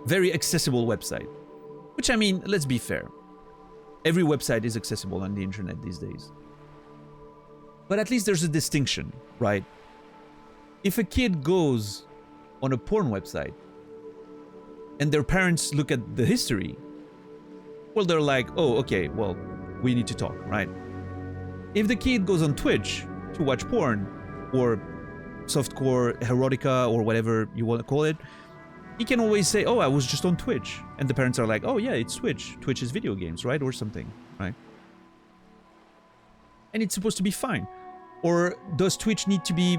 very accessible website. Which, I mean, let's be fair. Every website is accessible on the internet these days. But at least there's a distinction, right? If a kid goes on a porn website and their parents look at the history, well, they're like, oh, okay, well, we need to talk, right? If the kid goes on Twitch to watch porn or softcore erotica or whatever you want to call it, he can always say, oh, I was just on Twitch. And the parents are like, oh, yeah, it's Twitch. Twitch is video games, right? Or something, right? And it's supposed to be fine. Or does Twitch need to be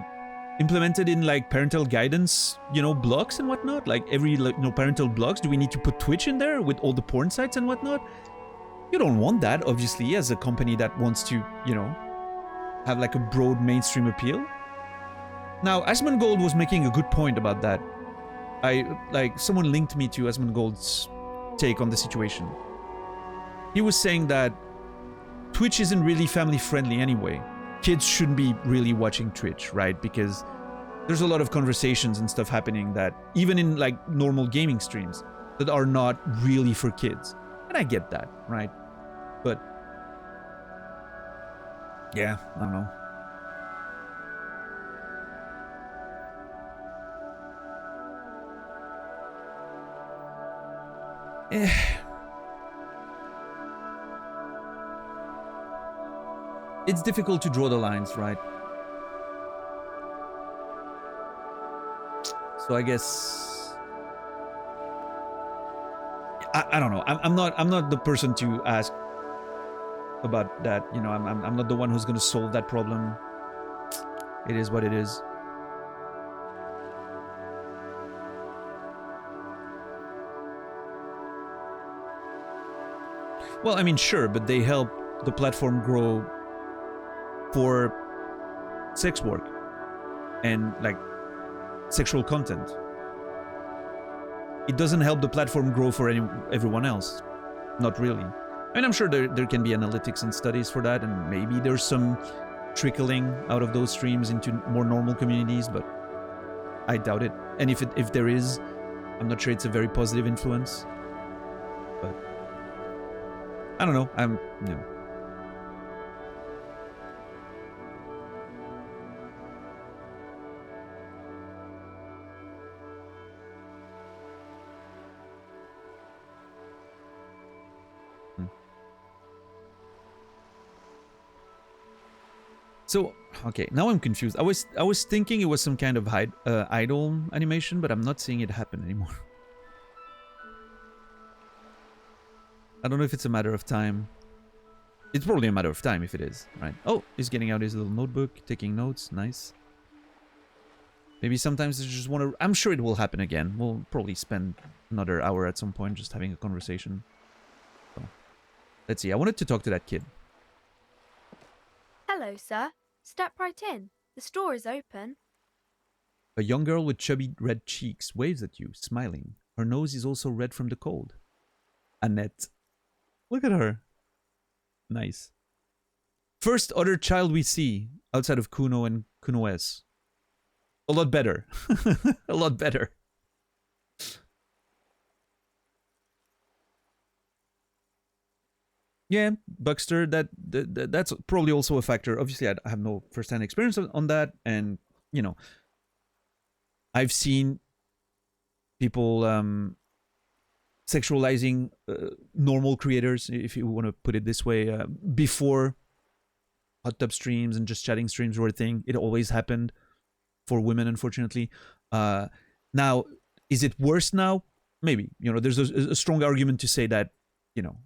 implemented in like parental guidance, you know, blogs and whatnot? Like every, you know, parental blogs, do we need to put Twitch in there with all the porn sites and whatnot? You don't want that, obviously, as a company that wants to, you know, have like a broad mainstream appeal. Now, Asmongold was making a good point about that. Someone linked me to Asmongold's take on the situation. He was saying that Twitch isn't really family friendly anyway. Kids shouldn't be really watching Twitch, right? Because there's a lot of conversations and stuff happening that, even in like normal gaming streams, that are not really for kids. And I get that, right? But yeah, I don't know. It's difficult to draw the lines, right? So I guess I don't know. I'm not the person to ask about that. You know, I'm not the one who's gonna solve that problem. It is what it is. Well, I mean, sure, but they help the platform grow for sex work and like sexual content. It doesn't help the platform grow for everyone else. Not really. I mean, I'm sure there can be analytics and studies for that, and maybe there's some trickling out of those streams into more normal communities, but I doubt it. And if there is, I'm not sure it's a very positive influence. But I don't know. You know. So, okay, now I'm confused. I was thinking it was some kind of idle animation, but I'm not seeing it happen anymore. I don't know if it's a matter of time. It's probably a matter of time if it is, right? Oh, he's getting out his little notebook, taking notes. Nice. Maybe sometimes they just want to... I'm sure it will happen again. We'll probably spend another hour at some point just having a conversation. So, let's see. I wanted to talk to that kid. Hello, sir. Step right in. The store is open. A young girl with chubby red cheeks waves at you, smiling. Her nose is also red from the cold. Annette. Look at her. Nice. First other child we see outside of Kuno and Kuno S. A lot better. A lot better. Yeah, Buckster, that's probably also a factor. Obviously, I have no first-hand experience on that, and, you know, I've seen people sexualizing normal creators, if you want to put it this way, before hot tub streams and just chatting streams were a thing. It always happened for women, unfortunately. Now, is it worse now? Maybe. You know, there's a strong argument to say that, you know,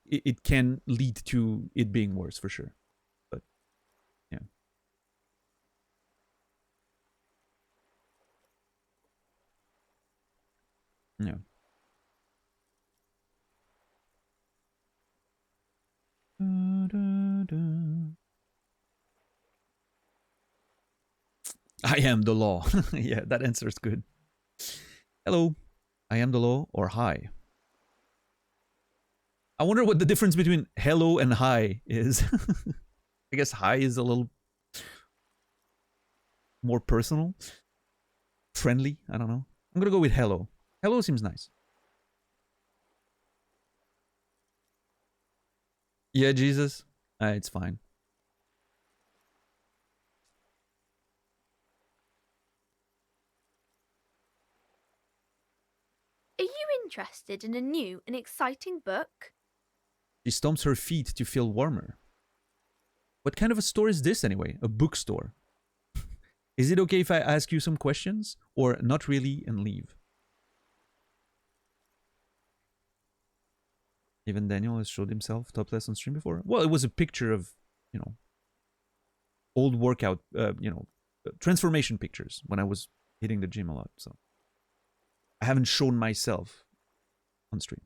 it can lead to it being worse for sure. But, yeah. Yeah. I am the law. Yeah, that answer is good. Hello. I am the law or hi. I wonder what the difference between hello and hi is. I guess hi is a little more personal. Friendly, I don't know. I'm gonna go with hello. Hello seems nice. Yeah, Jesus. It's fine. Are you interested in a new and exciting book? She stomps her feet to feel warmer. What kind of a store is this anyway? A bookstore. Is it okay if I ask you some questions? Or not really and leave? Even Daniel has showed himself topless on stream before. Well, it was a picture of, you know, old workout, transformation pictures when I was hitting the gym a lot. So I haven't shown myself on stream.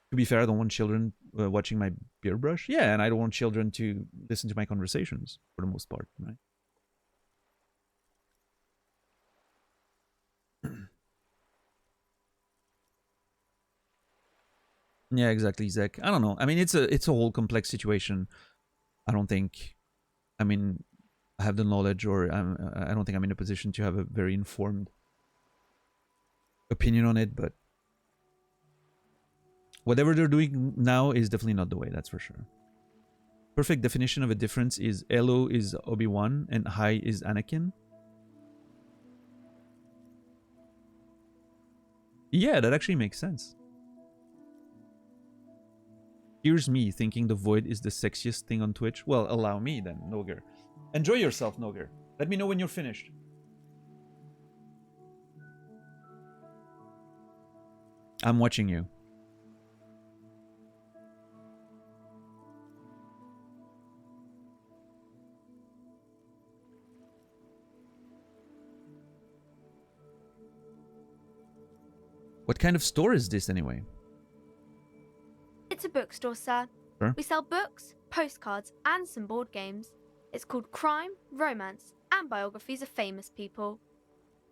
To be fair, I don't want children watching my beard brush. Yeah, and I don't want children to listen to my conversations for the most part, right? Yeah, exactly, Zach. I don't know. I mean, it's a whole complex situation. I don't think, I mean, I have the knowledge, or I don't think I'm in a position to have a very informed opinion on it, but whatever they're doing now is definitely not the way, that's for sure. Perfect definition of a difference is Elo is Obi-Wan and Hi is Anakin. Yeah, that actually makes sense. Here's me thinking the Void is the sexiest thing on Twitch. Well, allow me then, Noger. Enjoy yourself, Noger. Let me know when you're finished. I'm watching you. What kind of store is this anyway? It's a bookstore, sir. Sure. We sell books, postcards, and some board games. It's called Crime, Romance, and Biographies of Famous People.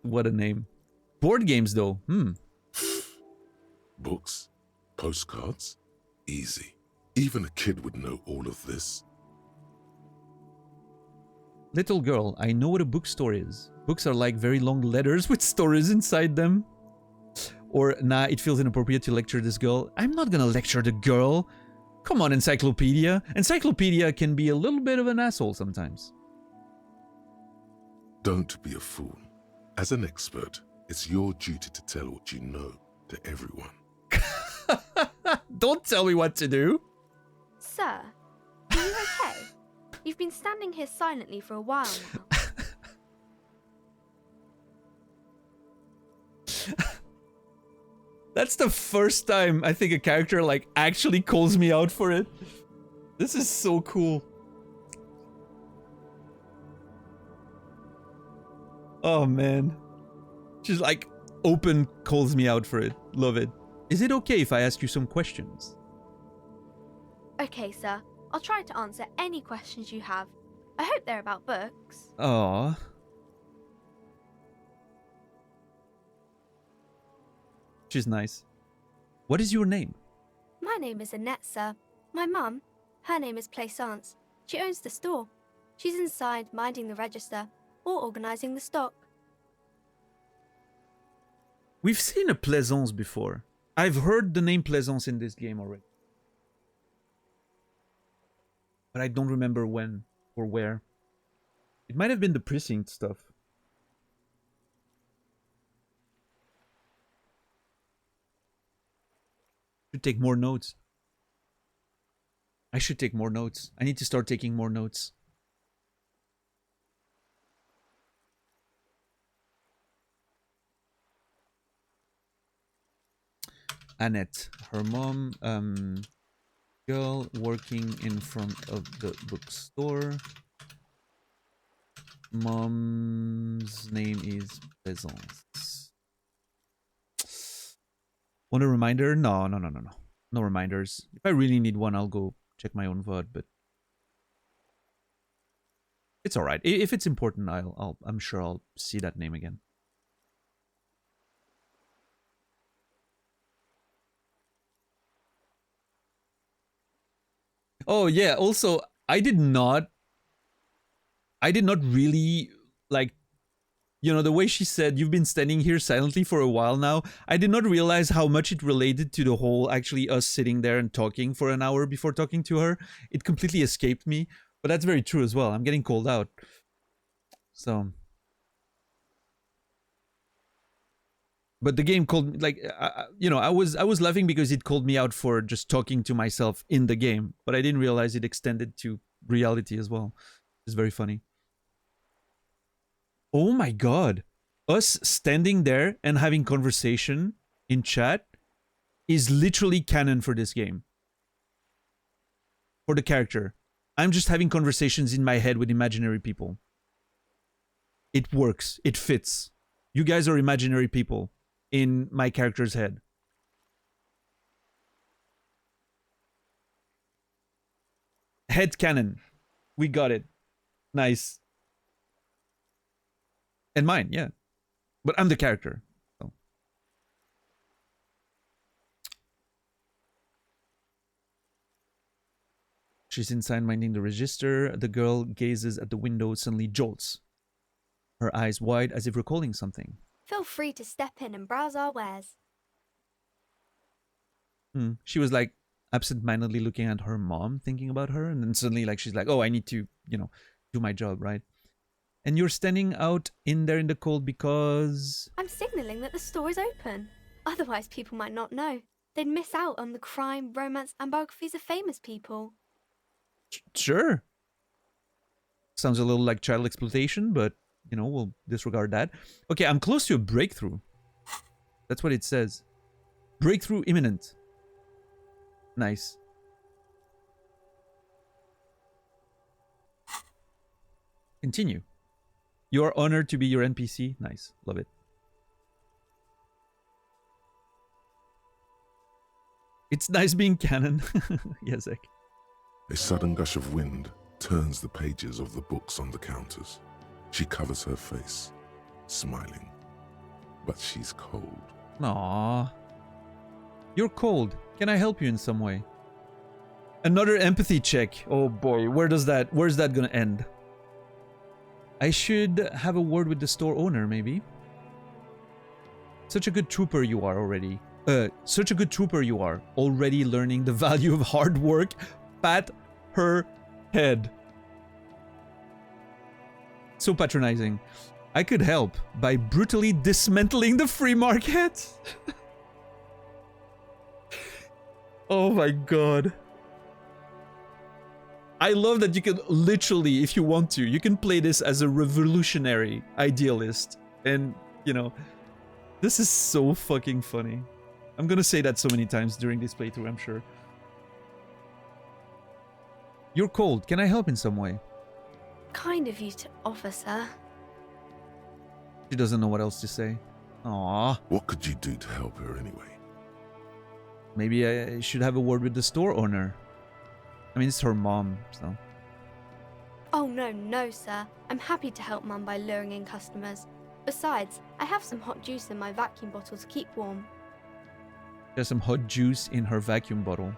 What a name. Board games, though. Books? Postcards? Easy. Even a kid would know all of this. Little girl, I know what a bookstore is. Books are like very long letters with stories inside them. Or, nah, it feels inappropriate to lecture this girl. I'm not gonna lecture the girl. Come on, Encyclopedia. Encyclopedia can be a little bit of an asshole sometimes. Don't be a fool. As an expert, it's your duty to tell what you know to everyone. Don't tell me what to do. Sir, are you okay? You've been standing here silently for a while now. That's the first time I think a character like actually calls me out for it. This is so cool. Oh man. She's like open calls me out for it. Love it. Is it okay if I ask you some questions? Okay, sir. I'll try to answer any questions you have. I hope they're about books. Aww. She's nice. What is your name? My name is Annette, sir. My mum, her name is Plaisance. She owns the store. She's inside minding the register or organising the stock. We've seen a Plaisance before. I've heard the name Plaisance in this game already. But I don't remember when or where. It might have been the precinct stuff. Should take more notes. I should take more notes. I need to start taking more notes. Annette, her mom, girl working in front of the bookstore. Mom's name is Plaisance. Want a reminder? No. No reminders. If I really need one, I'll go check my own VOD, but it's alright. If it's important, I'm sure I'll see that name again. Oh yeah, also I did not really like, you know, the way she said you've been standing here silently for a while now. I did not realize how much it related to the whole actually us sitting there and talking for an hour before talking to her. It completely escaped me, but that's very true as well. I'm getting called out. So, but the game called me, like, you know, I was laughing because it called me out for just talking to myself in the game, but I didn't realize it extended to reality as well. It's very funny. Oh my god, us standing there and having conversation in chat is literally canon for this game. For the character, I'm just having conversations in my head with imaginary people. It works, it fits. You guys are imaginary people in my character's head. Head canon. We got it. Nice. And mine, yeah. But I'm the character. So. She's inside minding the register. The girl gazes at the window, suddenly jolts, her eyes wide as if recalling something. Feel free to step in and browse our wares. She was like absent-mindedly looking at her mom, thinking about her, and then suddenly like she's like, oh, I need to, you know, do my job, right? And you're standing out in there in the cold because... I'm signaling that the store is open. Otherwise people might not know. They'd miss out on the crime, romance, and biographies of famous people. Sure. Sounds a little like child exploitation, but, you know, we'll disregard that. Okay, I'm close to a breakthrough. That's what it says. Breakthrough imminent. Nice. Continue. You are honored to be your NPC. Nice. Love it. It's nice being canon. Yes, Zach. A sudden gush of wind turns the pages of the books on the counters. She covers her face, smiling. But she's cold. Aww. You're cold. Can I help you in some way? Another empathy check. Oh boy, where's that gonna end? I should have a word with the store owner, maybe. Such a good trooper you are already. Such a good trooper you are. Already learning the value of hard work. Pat her head. So patronizing. I could help by brutally dismantling the free market. Oh my god. I love that you can literally, if you want to, you can play this as a revolutionary idealist. And, you know, this is so fucking funny. I'm gonna say that so many times during this playthrough, I'm sure. You're cold. Can I help in some way? Kind of you to offer, sir. She doesn't know what else to say. Aww. What could you do to help her anyway? Maybe I should have a word with the store owner. I mean, it's her mom, so... Oh, no, sir. I'm happy to help Mum by luring in customers. Besides, I have some hot juice in my vacuum bottle to keep warm. There's some hot juice in her vacuum bottle.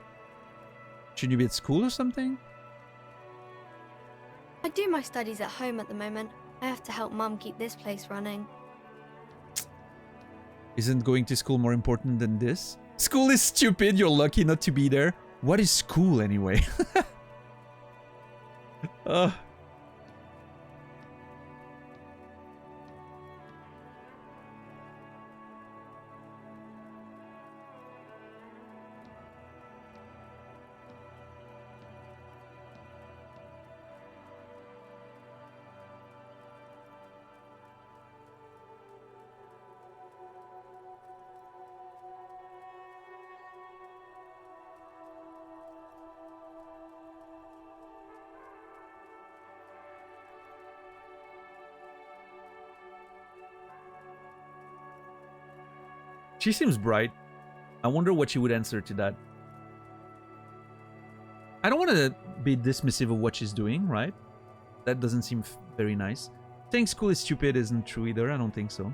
Shouldn't you be at school or something? I do my studies at home at the moment. I have to help Mum keep this place running. Isn't going to school more important than this? School is stupid, you're lucky not to be there. What is school anyway? She seems bright. I wonder what she would answer to that. I don't want to be dismissive of what she's doing, right? That doesn't seem very nice. Saying school is stupid isn't true either. I don't think so.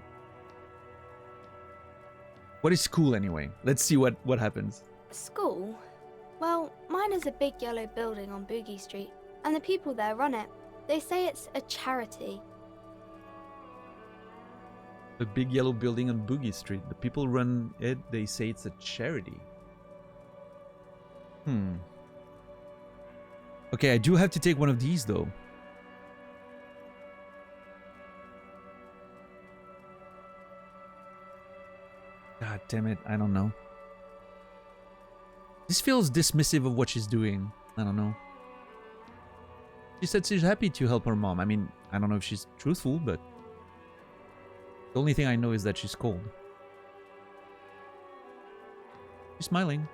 What is school anyway? Let's see what happens. School? Well, my Mine is a big yellow building on Boogie Street, and the people there run it. They say it's a charity. A big yellow building on Boogie Street. The people run it. They say it's a charity. Okay, I do have to take one of these though. God damn it, I don't know. This feels dismissive of what she's doing. I don't know. She said she's happy to help her mom. I mean, I don't know if she's truthful, but the only thing I know is that she's cold. She's smiling.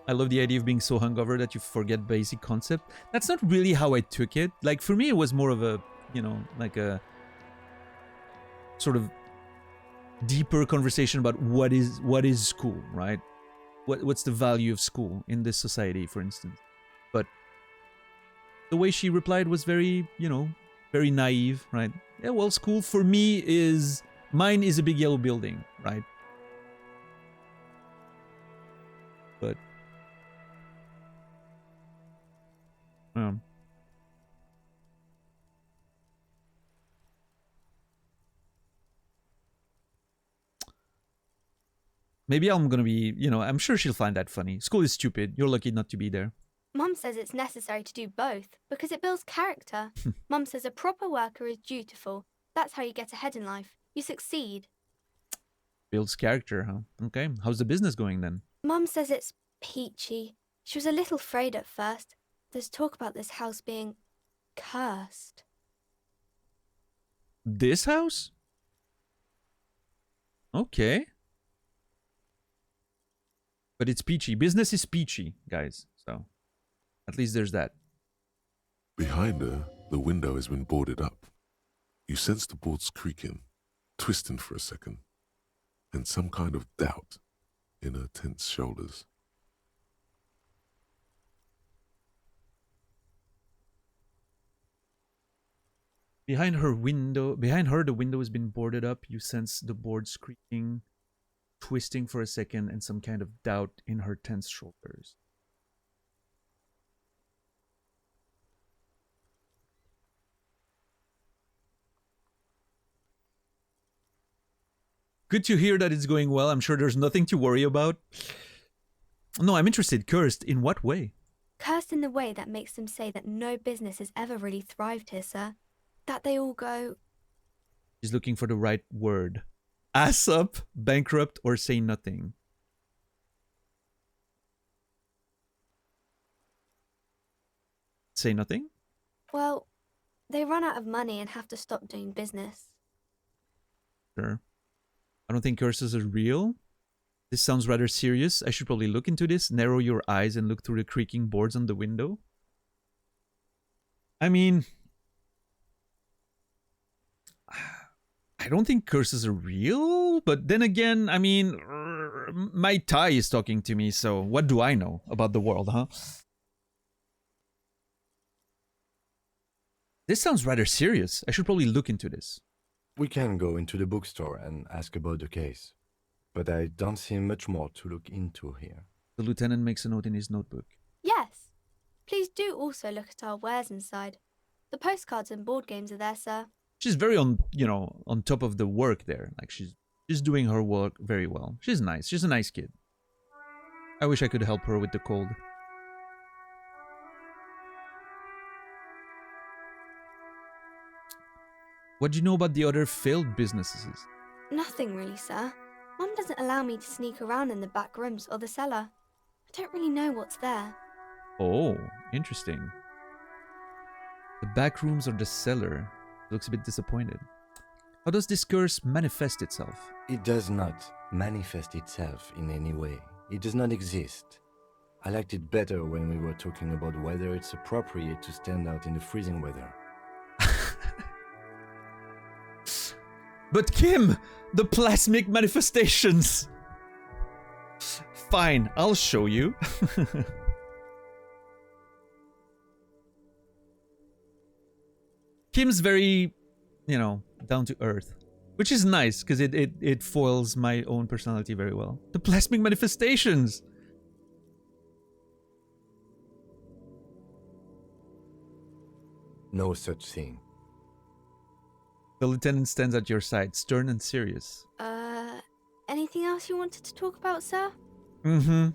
I love the idea of being so hungover that you forget basic concept. That's not really how I took it. Like, for me, it was more of a, you know, like a sort of deeper conversation about what is school, right? What's the value of school in this society, for instance. But the way she replied was very, you know, very naive, right? Yeah, well, school for me is, mine is a big yellow building, right? But maybe I'm gonna be, you know, I'm sure she'll find that funny. School is stupid. You're lucky not to be there. Mum says it's necessary to do both because it builds character. Mum says a proper worker is dutiful. That's how you get ahead in life. You succeed. Builds character, huh? Okay. How's the business going then? Mum says it's peachy. She was a little afraid at first. There's talk about this house being cursed. This house? Okay. But it's peachy. Business is peachy, guys. So, at least there's that. Behind her, the window has been boarded up. You sense the boards creaking, twisting for a second, and some kind of doubt in her tense shoulders. Behind her, the window has been boarded up. You sense the boards creaking, twisting for a second, and some kind of doubt in her tense shoulders. Good to hear that it's going well. I'm sure there's nothing to worry about. No, I'm interested. Cursed, in what way? Cursed in the way that makes them say that no business has ever really thrived here, sir. That they all go... She's looking for the right word. Ass up, bankrupt, or say nothing. Say nothing? Well, they run out of money and have to stop doing business. Sure. I don't think curses are real. This sounds rather serious. I should probably look into this. Narrow your eyes and look through the creaking boards on the window. I mean... I don't think curses are real, but then again, I mean, my tie is talking to me, so what do I know about the world, huh? This sounds rather serious. I should probably look into this. We can go into the bookstore and ask about the case, but I don't see much more to look into here. The lieutenant makes a note in his notebook. Yes. Please do also look at our wares inside. The postcards and board games are there, sir. She's very on top of the work there. Like she's doing her work very well. She's nice. She's a nice kid. I wish I could help her with the cold. What do you know about the other failed businesses? Nothing really, sir. Mum doesn't allow me to sneak around in the back rooms or the cellar. I don't really know what's there. Oh, interesting. The back rooms or the cellar? Looks a bit disappointed. How does this curse manifest itself? It does not manifest itself in any way. It does not exist. I liked it better when we were talking about whether it's appropriate to stand out in the freezing weather. But Kim, the plasmic manifestations! Fine, I'll show you. Kim's very, down to earth. Which is nice, because it foils my own personality very well. The plasmic manifestations! No such thing. The lieutenant stands at your side, stern and serious. Anything else you wanted to talk about, sir? Mm-hmm.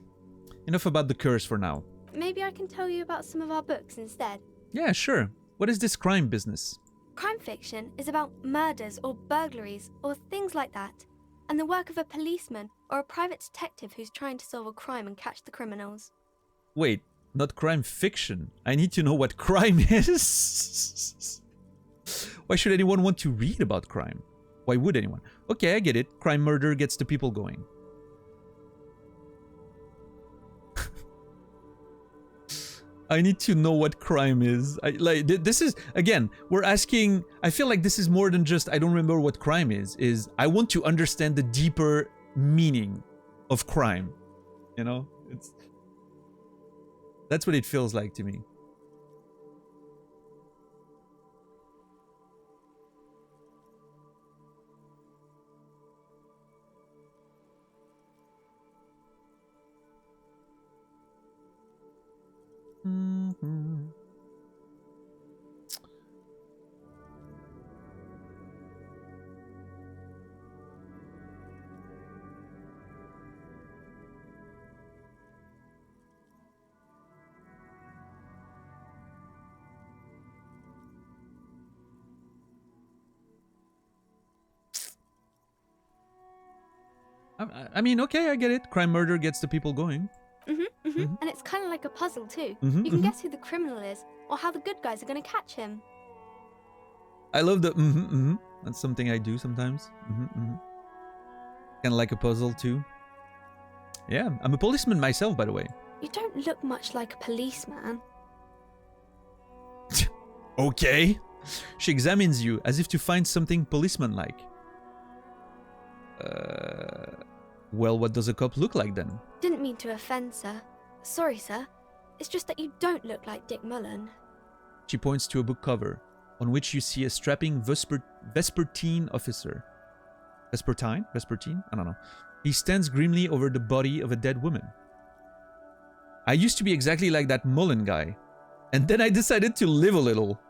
Enough about the curse for now. Maybe I can tell you about some of our books instead. Yeah, sure. What is this crime business? Crime fiction is about murders or burglaries or things like that, and the work of a policeman or a private detective who's trying to solve a crime and catch the criminals. Wait, not crime fiction. I need to know what crime is. Why should anyone want to read about crime? Why would anyone? Okay, I get it. Crime murder gets the people going. I need to know what crime is. This is, again, we're asking, I feel like this is more than just, I don't remember what crime is I want to understand the deeper meaning of crime. That's what it feels like to me. Mm-hmm. I mean, okay, I get it. Crime murder gets the people going. And it's kind of like a puzzle too. Mm-hmm, You can guess who the criminal is, or how the good guys are going to catch him. I love the That's something I do sometimes. Kind of like a puzzle too. Yeah, I'm a policeman myself, by the way. You don't look much like a policeman. Okay. She examines you as if to find something policeman-like. Well, what does a cop look like then? Didn't mean to offend, sir. Sorry, sir. It's just that you don't look like Dick Mullen. She points to a book cover, on which you see a strapping Vespertine officer. Vespertine? I don't know. He stands grimly over the body of a dead woman. I used to be exactly like that Mullen guy, and then I decided to live a little.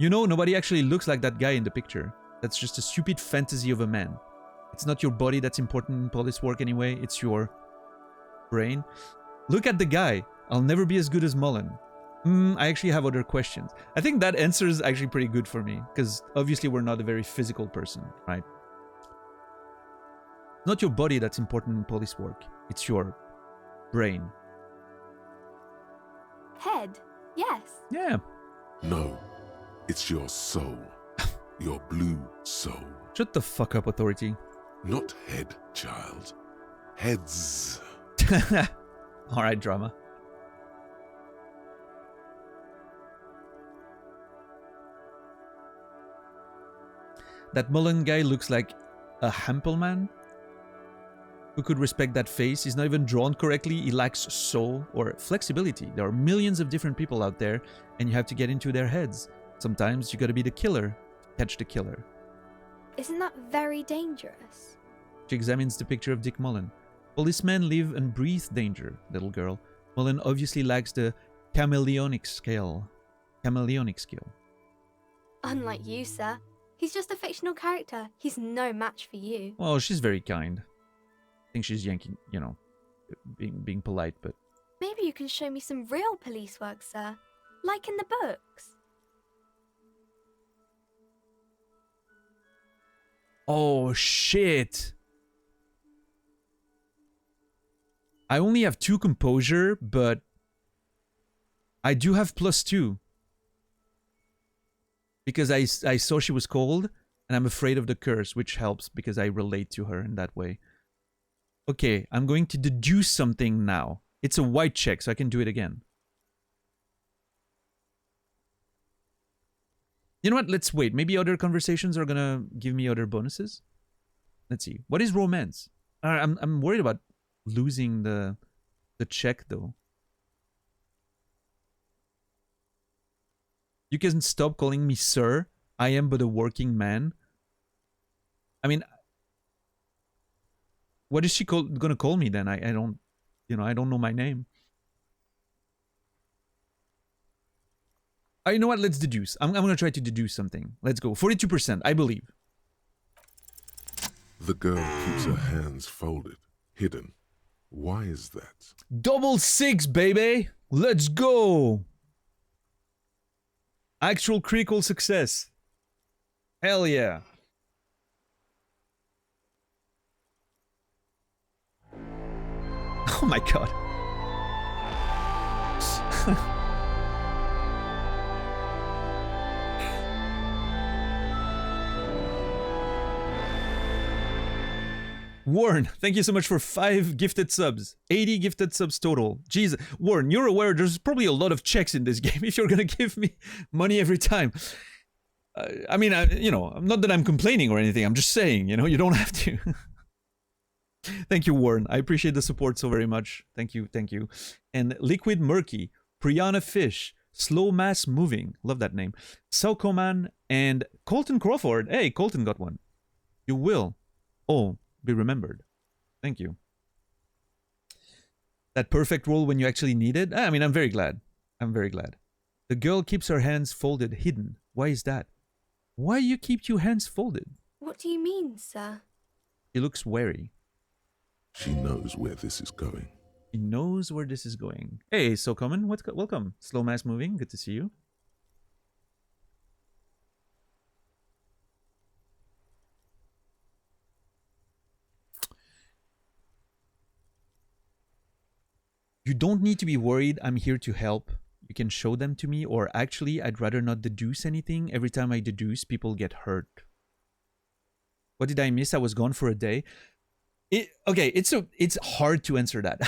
Nobody actually looks like that guy in the picture. That's just a stupid fantasy of a man. It's not your body that's important in police work anyway, it's your brain. Look at the guy. I'll never be as good as Mullen. I actually have other questions. I think that answer is actually pretty good for me, because obviously we're not a very physical person, right? Not your body that's important in police work. It's your brain. Head? Yes. Yeah. No, it's your soul. Your blue soul. Shut the fuck up, authority. Not head, child. Heads. Alright, drama. That Mullen guy looks like a Hampelman. Who could respect that face? He's not even drawn correctly. He lacks soul or flexibility. There are millions of different people out there, and you have to get into their heads. Sometimes you gotta be the killer. Catch the killer. Isn't that very dangerous? She examines the picture of Dick Mullen. Policemen live and breathe danger, little girl. Mullen obviously lacks the chameleonic skill. Unlike you, sir. He's just a fictional character. He's no match for you. Well, she's very kind. I think she's yanking, being polite, but... Maybe you can show me some real police work, sir. Like in the books. Oh, shit! I only have 2 composure, but... I do have +2. Because I saw she was cold, and I'm afraid of the curse, which helps because I relate to her in that way. Okay, I'm going to deduce something now. It's a white check, so I can do it again. You know what? Let's wait. Maybe other conversations are gonna give me other bonuses. Let's see. What is romance? I'm worried about losing the check though. You can stop calling me sir. I am but a working man. I mean, what is she gonna call me then? I don't, I don't know my name. You know what? Let's deduce. I'm gonna try to deduce something. Let's go. 42%, I believe. The girl keeps her hands folded, hidden. Why is that? Double 6, baby! Let's go! Actual critical success. Hell yeah. Oh my god. Warren, thank you so much for 5 gifted subs. 80 gifted subs total. Jesus. Warren, you're aware there's probably a lot of checks in this game if you're gonna give me money every time. I mean, not that I'm complaining or anything. I'm just saying, you don't have to. Thank you, Warren. I appreciate the support so very much. Thank you, thank you. And Liquid Murky, Priyana Fish, Slow Mass Moving, love that name, Saukoman, and Colton Crawford. Hey, Colton got one. You will all be remembered. Thank you. That perfect roll when you actually need it? I mean, I'm very glad. I'm very glad. The girl keeps her hands folded, hidden. Why is that? Why you keep your hands folded? What do you mean, sir? He looks wary. She knows where this is going. He knows where this is going. Hey, so common. Welcome. Slow Mass Moving. Good to see you. You don't need to be worried. I'm here to help. You can show them to me, or actually, I'd rather not deduce anything. Every time I deduce, people get hurt. What did I miss? I was gone for a day. Okay, it's hard to answer that.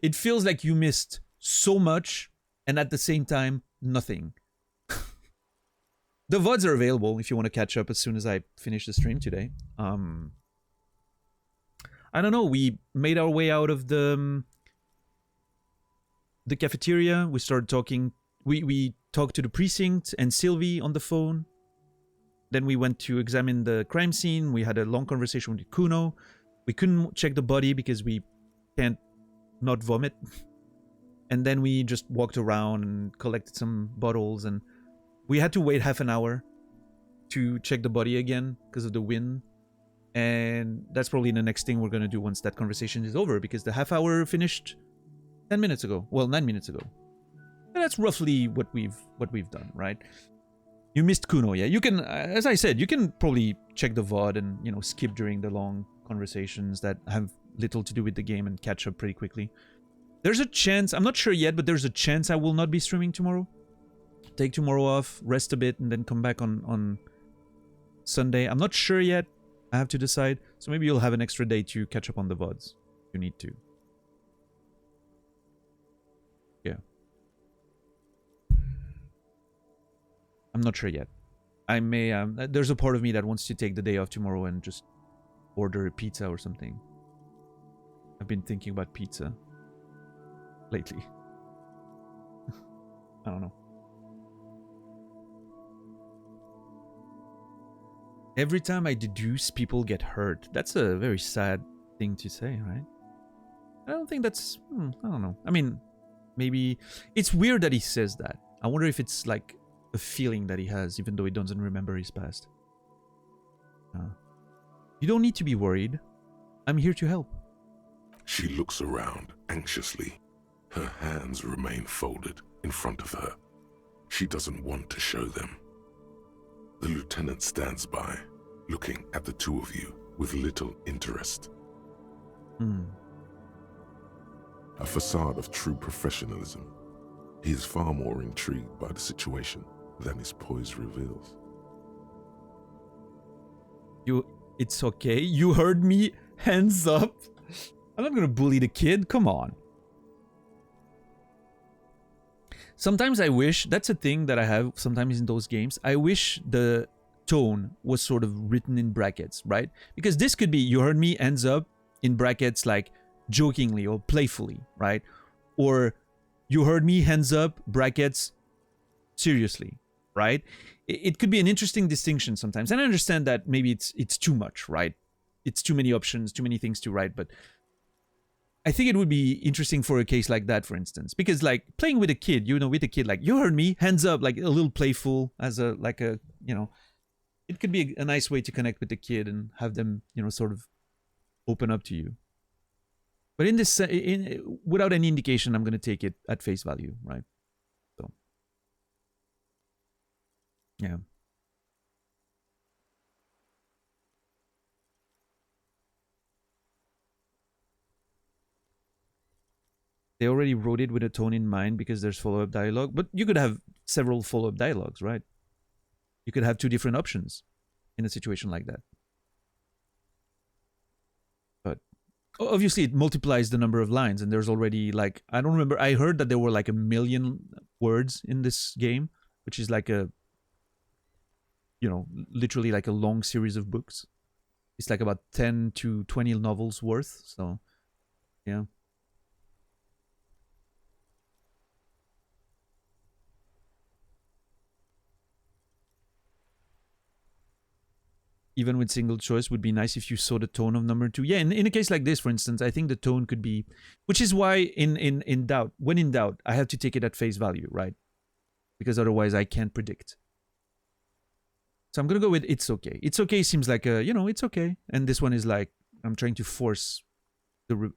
It feels like you missed so much, and at the same time, nothing. The VODs are available if you want to catch up as soon as I finish the stream today. I don't know. We made our way out of the cafeteria. We started talking. We talked to the precinct and Sylvie on the phone. Then we went to examine the crime scene. We had a long conversation with Kuno. We couldn't check the body because we can't not vomit. And then we just walked around and collected some bottles. And we had to wait half an hour to check the body again because of the wind. And that's probably the next thing we're going to do once that conversation is over, because the half hour finished 10 minutes ago. Well, 9 minutes ago. And that's roughly what we've done, right? You missed Kuno, yeah. You can, as I said, you can probably check the VOD and, skip during the long conversations that have little to do with the game and catch up pretty quickly. There's a chance, I'm not sure yet, but there's a chance I will not be streaming tomorrow. Take tomorrow off, rest a bit, and then come back on Sunday. I'm not sure yet. I have to decide. So maybe you'll have an extra day to catch up on the VODs. If you need to. Yeah. I'm not sure yet. I may, there's a part of me that wants to take the day off tomorrow and just order a pizza or something. I've been thinking about pizza lately. I don't know. Every time I deduce, people get hurt. That's a very sad thing to say, right? I don't think that's, I don't know. I mean, maybe it's weird that he says that. I wonder if it's like a feeling that he has, even though he doesn't remember his past. You don't need to be worried. I'm here to help. She looks around anxiously. Her hands remain folded in front of her. She doesn't want to show them. The lieutenant stands by, looking at the two of you with little interest. A facade of true professionalism. He is far more intrigued by the situation than his poise reveals. It's okay. You heard me. Hands up. I'm not gonna bully the kid. Come on. Sometimes I wish, that's a thing that I have sometimes in those games, I wish the tone was sort of written in brackets, right? Because this could be, you heard me, ends up in brackets like jokingly or playfully, right? Or you heard me, hands up, brackets, seriously, right? It could be an interesting distinction sometimes. And I understand that maybe it's too much, right? It's too many options, too many things to write, but I think it would be interesting for a case like that, for instance, because like playing with a kid, with a kid, like you heard me, hands up, like a little playful as it could be a nice way to connect with the kid and have them, sort of open up to you. But in this, without any indication, I'm going to take it at face value, right? So, yeah. They already wrote it with a tone in mind because there's follow-up dialogue, but you could have several follow-up dialogues, right? You could have two different options in a situation like that. But obviously it multiplies the number of lines, and there's already like, I don't remember, I heard that there were like 1 million words in this game, which is like a, literally like a long series of books. It's like about 10 to 20 novels worth, so yeah. Even with single choice, would be nice if you saw the tone of number 2. Yeah, in a case like this, for instance, I think the tone could be, which is why when in doubt, I have to take it at face value, right? Because otherwise I can't predict. So I'm going to go with it's okay. It's okay seems like a, it's okay. And this one is like, I'm trying to force the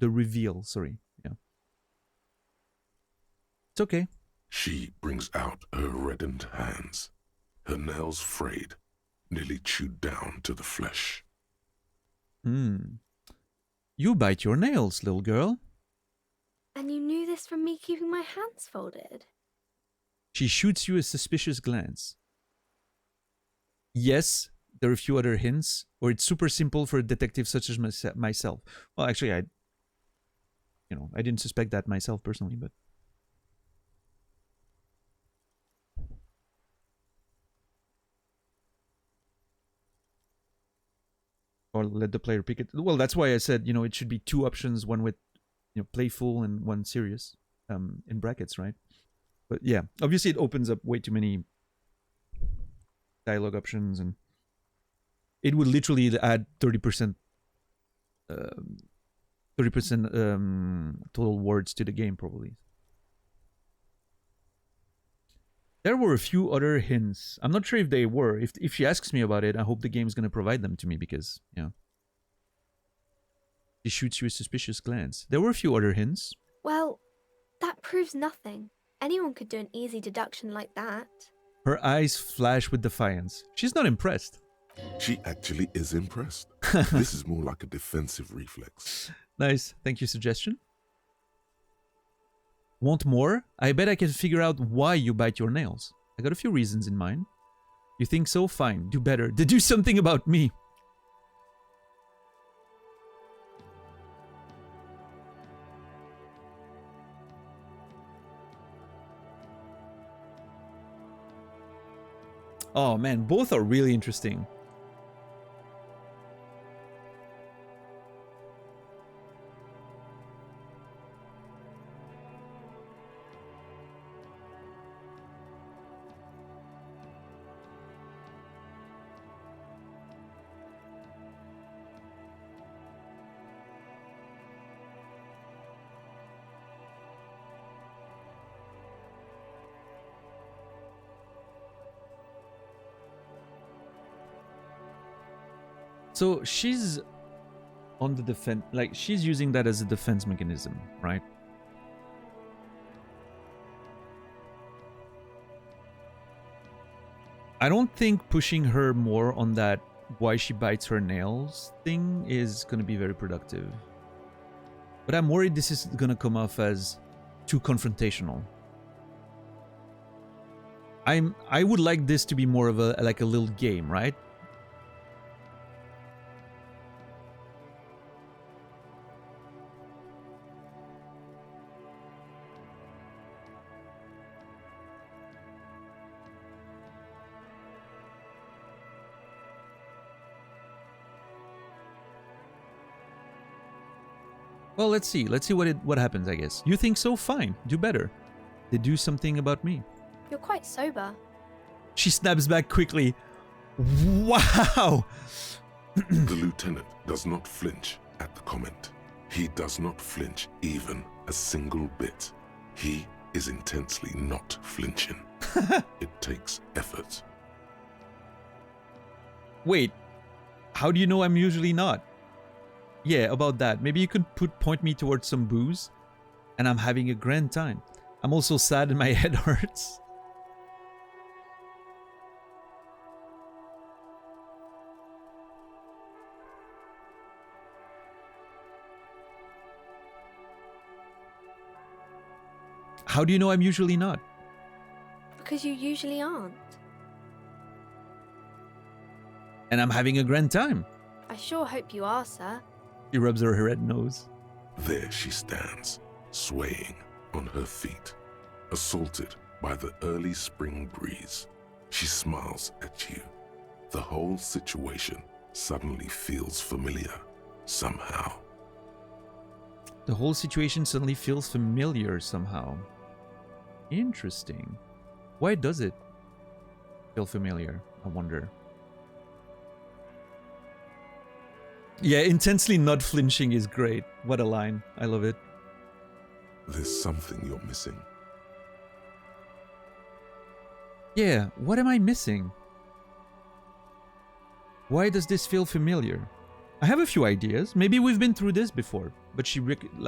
reveal, sorry. Yeah. It's okay. She brings out her reddened hands, her nails frayed, nearly chewed down to the flesh. You bite your nails, little girl. And you knew this from me keeping my hands folded? She shoots you a suspicious glance. Yes, there are a few other hints, or it's super simple for a detective such as myself. Well, actually, I didn't suspect that myself personally, but... Or let the player pick it. Well, that's why I said, it should be 2 options, one with, playful and one serious, in brackets, right? But yeah, obviously it opens up way too many dialogue options, and it would literally add 30% total words to the game, probably. There were a few other hints. I'm not sure if they were. If she asks me about it, I hope the game's going to provide them to me because, she shoots you a suspicious glance. There were a few other hints. Well, that proves nothing. Anyone could do an easy deduction like that. Her eyes flash with defiance. She's not impressed. She actually is impressed. This is more like a defensive reflex. Nice. Thank you, suggestion. Want more? I bet I can figure out why you bite your nails. I got a few reasons in mind. You think so? Fine. Do better. Do something about me. Oh man, both are really interesting. So she's on the defense, like she's using that as a defense mechanism, right? I don't think pushing her more on that why she bites her nails thing is going to be very productive. But I'm worried this is going to come off as too confrontational. I would like this to be more of a little game, right? Well, let's see. Let's see what happens, I guess. You think so? Fine. Do better. They do something about me. You're quite sober. She snaps back quickly. Wow! The lieutenant does not flinch at the comment. He does not flinch even a single bit. He is intensely not flinching. It takes effort. Wait, how do you know I'm usually not? Yeah, about that. Maybe you could point me towards some booze, and I'm having a grand time. I'm also sad and my head hurts. How do you know I'm usually not? Because you usually aren't. And I'm having a grand time. I sure hope you are, sir. She rubs her red nose. There she stands, swaying on her feet, assaulted by the early spring breeze. She smiles at you. The whole situation suddenly feels familiar, somehow. The whole situation suddenly feels familiar somehow. Interesting. Why does it feel familiar? I wonder. Yeah, intensely not flinching is great. What a line. I love it. There's something you're missing. Yeah, what am I missing? Why does this feel familiar? I have a few ideas. Maybe we've been through this before, but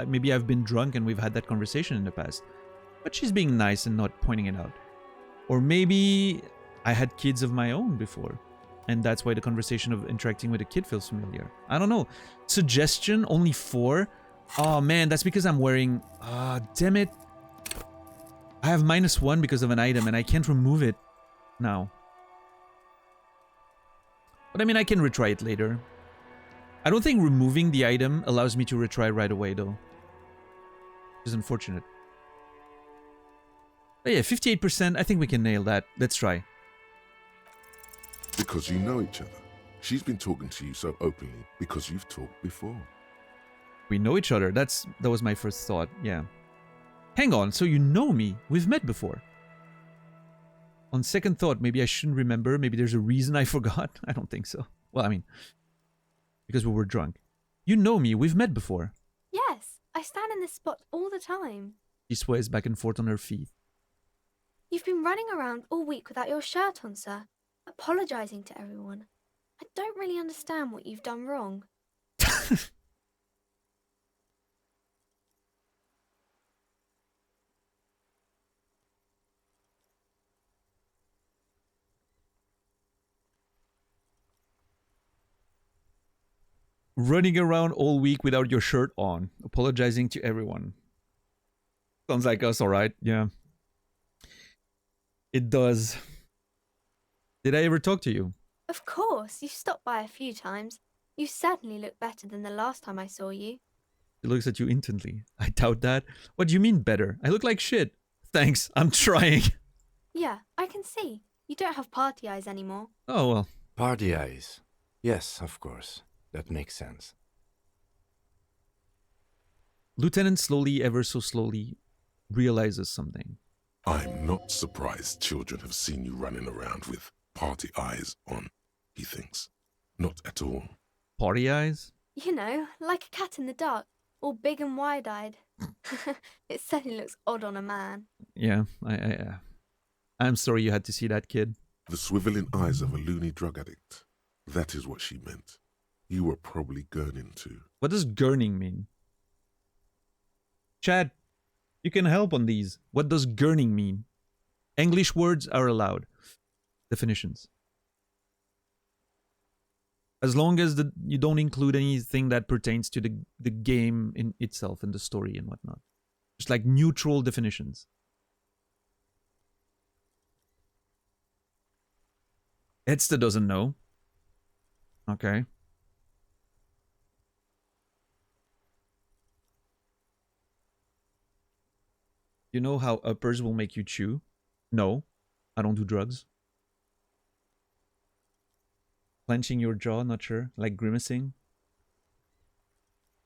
maybe I've been drunk and we've had that conversation in the past. But she's being nice and not pointing it out. Or maybe I had kids of my own before, and that's why the conversation of interacting with a kid feels familiar. I don't know. Suggestion only 4? Oh man, that's because I'm wearing... damn it. I have -1 because of an item and I can't remove it now. But I mean, I can retry it later. I don't think removing the item allows me to retry right away though. Which is unfortunate. But yeah, 58%, I think we can nail that. Let's try. Because you know each other. She's been talking to you so openly because you've talked before. We know each other. That was my first thought, yeah. Hang on, so you know me. We've met before. On second thought, maybe I shouldn't remember. Maybe there's a reason I forgot. I don't think so. Well, I mean, because we were drunk. You know me. We've met before. Yes, I stand in this spot all the time. She sways back and forth on her feet. You've been running around all week without your shirt on, sir. Apologizing to everyone. I don't really understand what you've done wrong. Running around all week without your shirt on. Apologizing to everyone. Sounds like us, alright? Yeah. It does. Did I ever talk to you? Of course, you've stopped by a few times. You certainly look better than the last time I saw you. She looks at you intently. I doubt that. What do you mean better? I look like shit. Thanks, I'm trying. Yeah, I can see. You don't have party eyes anymore. Oh, well. Party eyes. Yes, of course. That makes sense. Lieutenant slowly, ever so slowly, realizes something. I'm not surprised children have seen you running around with party eyes on, he thinks. Not at all. Party eyes? You know, like a cat in the dark, all big and wide-eyed. It certainly looks odd on a man. Yeah, I'm sorry you had to see that, kid. The swiveling eyes of a loony drug addict. That is what she meant. You were probably gurning too. What does gurning mean? Chad, you can help on these. What does gurning mean? English words are allowed. Definitions. As long as you don't include anything that pertains to the game in itself and the story and whatnot. Just like neutral definitions. Edsta doesn't know. Okay. You know how uppers will make you chew? No, I don't do drugs. Clenching your jaw, not sure. Like grimacing.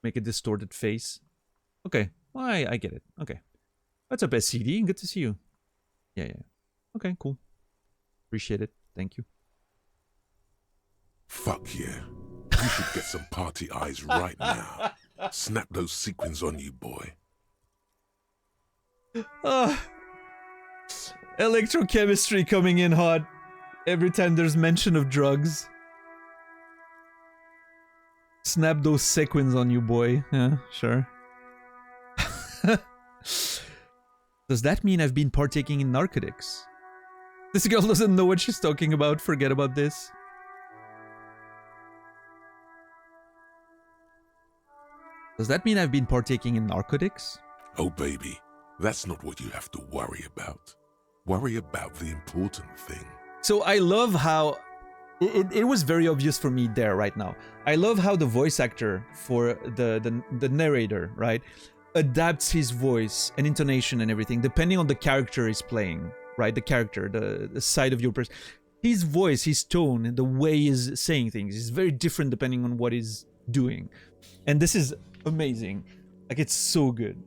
Make a distorted face. Okay, well, I get it. Okay. What's up, SCD? Good to see you. Yeah. Okay, cool. Appreciate it. Thank you. Fuck yeah. You should get some party eyes right now. Snap those sequins on you, boy. Electrochemistry coming in hot every time there's mention of drugs. Snap those sequins on you, boy. Yeah, sure. Does that mean I've been partaking in narcotics? This girl doesn't know what she's talking about. Forget about this. Does that mean I've been partaking in narcotics? Oh, baby, that's not what you have to worry about. Worry about the important thing. So I love how... It was very obvious for me there right now. I love how the voice actor for the narrator, right, adapts his voice and intonation and everything depending on the character he's playing, right? The character, the side of your person. His voice, his tone, the way he's saying things is very different depending on what he's doing. And this is amazing. Like, it's so good.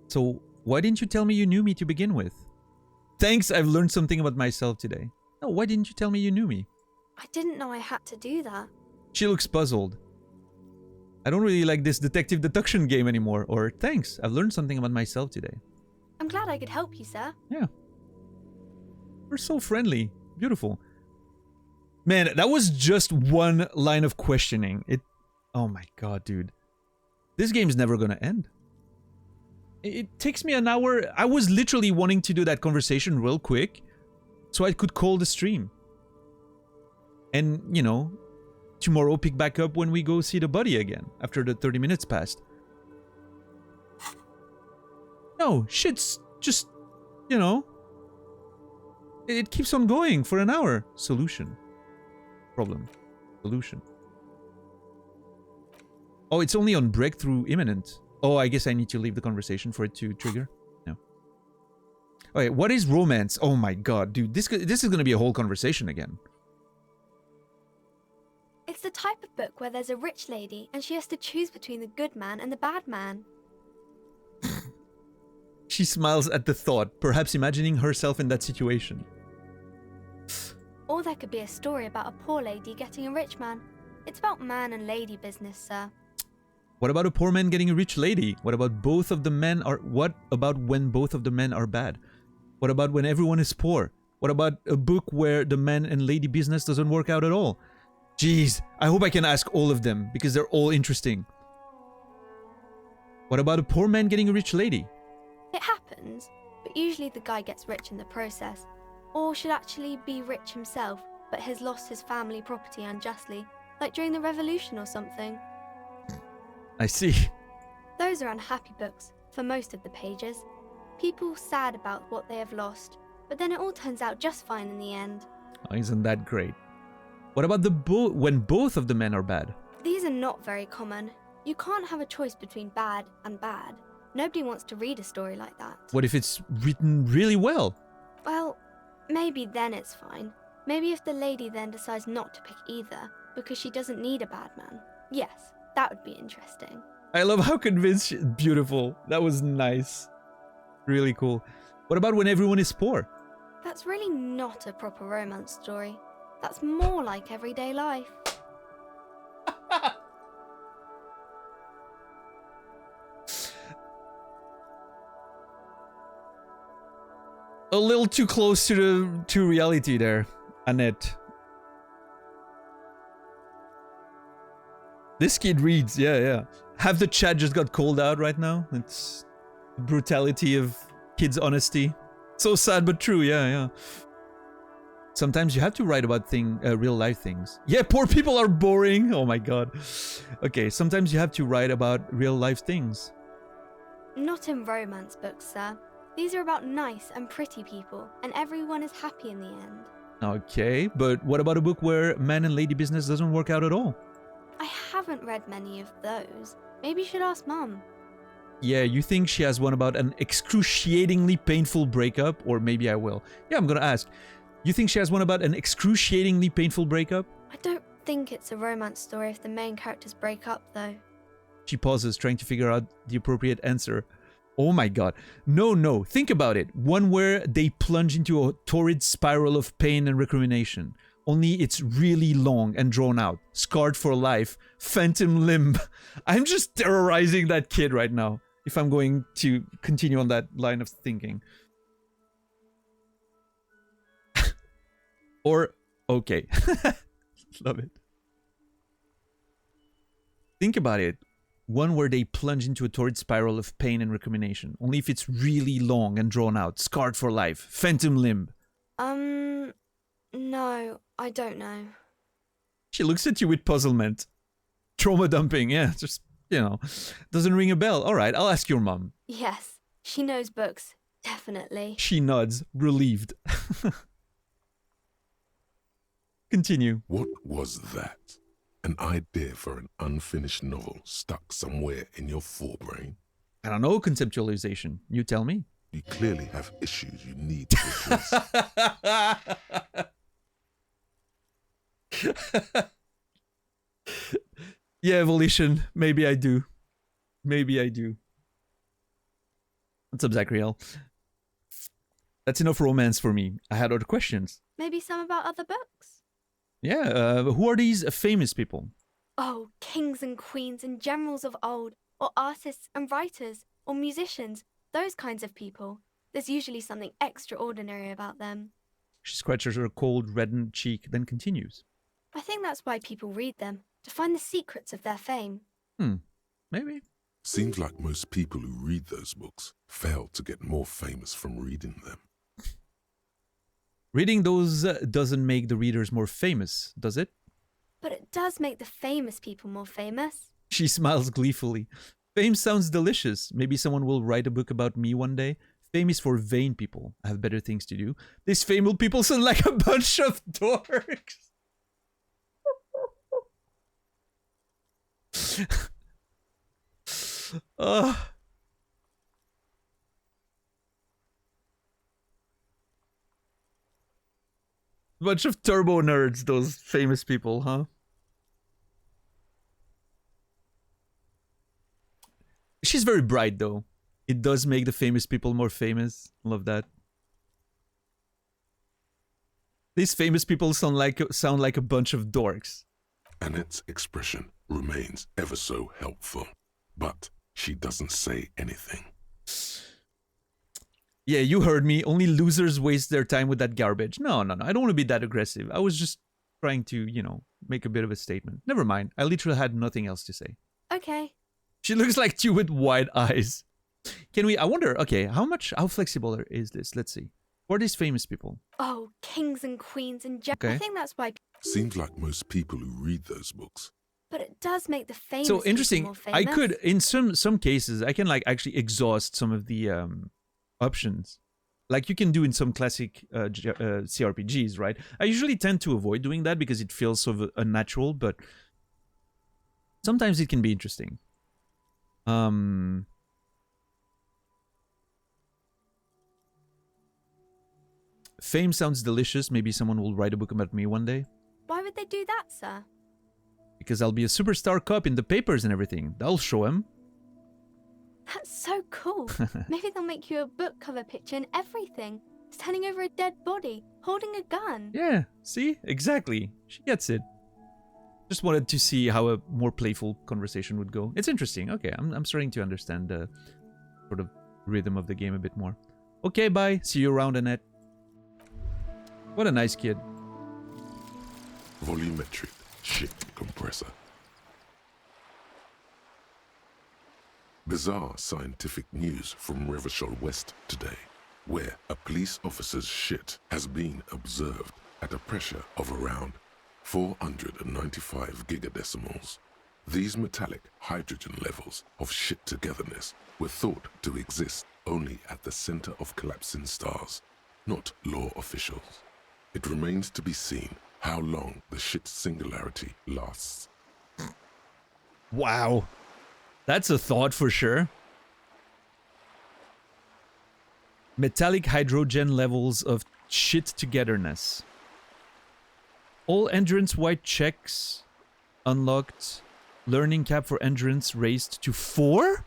So, why didn't you tell me you knew me to begin with? Thanks, I've learned something about myself today. No, why didn't you tell me you knew me? I didn't know I had to do that. She looks puzzled. I don't really like this detective deduction game anymore. Or, thanks, I've learned something about myself today. I'm glad I could help you, sir. Yeah. We're so friendly. Beautiful. Man, that was just one line of questioning. Oh my god, dude. This game's never gonna end. It takes me an hour. I was literally wanting to do that conversation real quick so I could call the stream. And, you know, tomorrow pick back up when we go see the buddy again after the 30 minutes passed. No, shit's just, you know, it keeps on going for an hour. Solution. Problem. Solution. Oh, it's only on breakthrough imminent. Oh, I guess I need to leave the conversation for it to trigger. No. Okay, what is romance? Oh my god, dude. This is gonna be a whole conversation again. It's the type of book where there's a rich lady and she has to choose between the good man and the bad man. She smiles at the thought, perhaps imagining herself in that situation. Or there could be a story about a poor lady getting a rich man. It's about man and lady business, sir. What about a poor man getting a rich lady? What about both of the men are... What about when both of the men are bad? What about when everyone is poor? What about a book where the man and lady business doesn't work out at all? Jeez, I hope I can ask all of them because they're all interesting. What about a poor man getting a rich lady? It happens, but usually the guy gets rich in the process. Or should actually be rich himself, but has lost his family property unjustly, like during the revolution or something. I see. Those are unhappy books, for most of the pages. People sad about what they have lost, but then it all turns out just fine in the end. Oh, isn't that great? What about when both of the men are bad? These are not very common. You can't have a choice between bad and bad. Nobody wants to read a story like that. What if it's written really well? Well, maybe then it's fine. Maybe if the lady then decides not to pick either, because she doesn't need a bad man. Yes, that would be interesting. I love how convinced she... Beautiful. That was nice. Really cool. What about when everyone is poor? That's really not a proper romance story. That's more like everyday life. A little too close to reality there, Annette. This kid reads, yeah. Half the chat just got called out right now. It's the brutality of kids' honesty. So sad but true, yeah. Sometimes you have to write about real life things. Yeah, poor people are boring. Oh my god. Okay, sometimes you have to write about real life things. Not in romance books, sir. These are about nice and pretty people, and everyone is happy in the end. Okay, but what about a book where man and lady business doesn't work out at all? I haven't read many of those. Maybe you should ask Mum. Yeah, you think she has one about an excruciatingly painful breakup? Or maybe I will. Yeah, I'm gonna ask. You think she has one about an excruciatingly painful breakup? I don't think it's a romance story if the main characters break up, though. She pauses, trying to figure out the appropriate answer. Oh my god. No. Think about it. One where they plunge into a torrid spiral of pain and recrimination. Only it's really long and drawn out. Scarred for life. Phantom limb. I'm just terrorizing that kid right now, if I'm going to continue on that line of thinking. Or, okay. Love it. Think about it. One where they plunge into a torrid spiral of pain and recrimination. Only if it's really long and drawn out. Scarred for life. Phantom limb. No, I don't know. She looks at you with puzzlement. Trauma dumping, yeah, just, you know. Doesn't ring a bell. Alright, I'll ask your mom. Yes, she knows books. Definitely. She nods, relieved. Continue. What was that? An idea for an unfinished novel stuck somewhere in your forebrain? I don't know, conceptualization. You tell me. You clearly have issues you need to address. Yeah, Volition. Maybe I do. Maybe I do. What's up, Zachriel? That's enough romance for me. I had other questions. Maybe some about other books? Yeah, who are these famous people? Oh, kings and queens and generals of old, or artists and writers, or musicians, those kinds of people. There's usually something extraordinary about them. She scratches her cold, reddened cheek, then continues. I think that's why people read them, to find the secrets of their fame. Maybe. Seems like most people who read those books fail to get more famous from reading them. Reading those doesn't make the readers more famous, does it? But it does make the famous people more famous. She smiles gleefully. Fame sounds delicious. Maybe someone will write a book about me one day. Fame is for vain people. I have better things to do. These famous people sound like a bunch of dorks. Bunch of turbo nerds, those famous people, huh? She's very bright, though. It does make the famous people more famous. Love that. These famous people sound like a bunch of dorks. Annette's expression remains ever so helpful, but she doesn't say anything. Yeah, you heard me. Only losers waste their time with that garbage. No. I don't want to be that aggressive. I was just trying to, make a bit of a statement. Never mind. I literally had nothing else to say. Okay. She looks like you with wide eyes. I wonder, okay, how flexible is this? Let's see. Who are these famous people? Oh, kings and queens and Okay. I think that's why... Seems like most people who read those books. But it does make the famous So people interesting. more famous. I could, in some cases, I can actually exhaust some of the options. Like you can do in some classic CRPGs, right? I usually tend to avoid doing that because it feels sort of unnatural, but sometimes it can be interesting. Fame sounds delicious. Maybe someone will write a book about me one day. Why would they do that, sir? Because I'll be a superstar cop in the papers and everything. That'll show him. That's so cool. Maybe they'll make you a book cover picture and everything. Standing over a dead body, holding a gun. Yeah, see? Exactly. She gets it. Just wanted to see how a more playful conversation would go. It's interesting. Okay, I'm starting to understand the sort of rhythm of the game a bit more. Okay, bye. See you around, Annette. What a nice kid. Volumetric ship compressor. Bizarre scientific news from Revachol West today, where a police officer's shit has been observed at a pressure of around 495 gigadecimals. These metallic hydrogen levels of shit togetherness were thought to exist only at the center of collapsing stars, not law officials. It remains to be seen how long the shit singularity lasts. Wow. That's a thought for sure. Metallic hydrogen levels of shit togetherness. All entrance white checks unlocked. Learning cap for endurance raised to 4?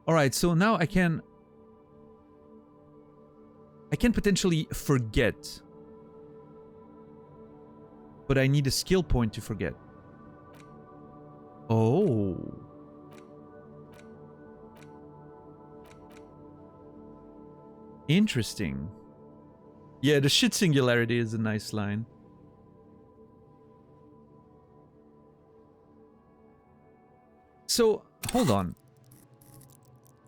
Alright, so now I can potentially forget. But I need a skill point to forget. Oh. Interesting. Yeah, the shit singularity is a nice line. So, hold on.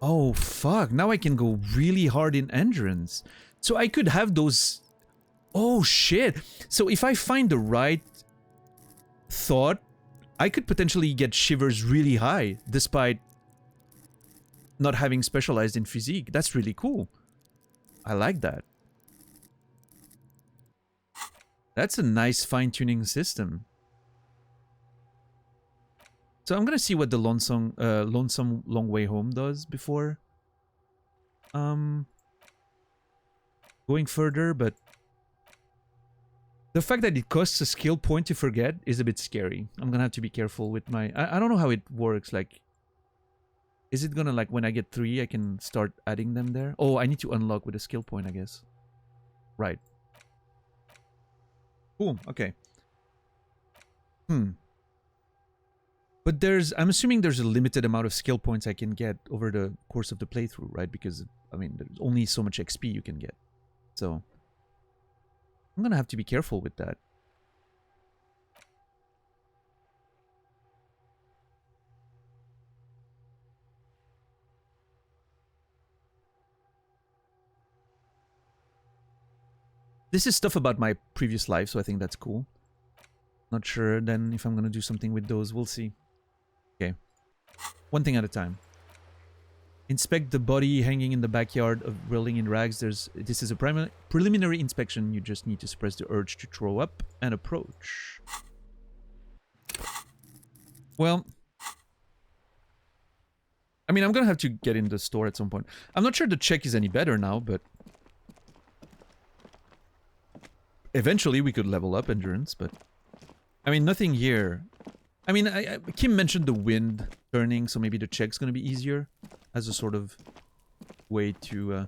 Oh, fuck. Now I can go really hard in endurance. So I could have those... Oh, shit. So if I find the right thought, I could potentially get shivers really high, despite not having specialized in physique. That's really cool. I like that. That's a nice fine-tuning system. So I'm gonna see what the Lonesome Long Way Home does before going further, but the fact that it costs a skill point to forget is a bit scary. I'm gonna have to be careful with my... I don't know how it works, like... Is it gonna, like, when I get 3, I can start adding them there? Oh, I need to unlock with a skill point, I guess. Right. Cool, okay. But I'm assuming there's a limited amount of skill points I can get over the course of the playthrough, right? Because, I mean, there's only so much XP you can get. So, I'm gonna have to be careful with that. This is stuff about my previous life, so I think that's cool. Not sure then if I'm gonna do something with those. We'll see. Okay. One thing at a time. Inspect the body hanging in the backyard of rolling in rags. This is a preliminary inspection. You just need to suppress the urge to throw up and approach. Well, I mean, I'm gonna have to get in the store at some point. I'm not sure the check is any better now, but eventually we could level up endurance, but I mean, nothing here. I mean, Kim mentioned the wind turning, so maybe the check's gonna be easier as a sort of way to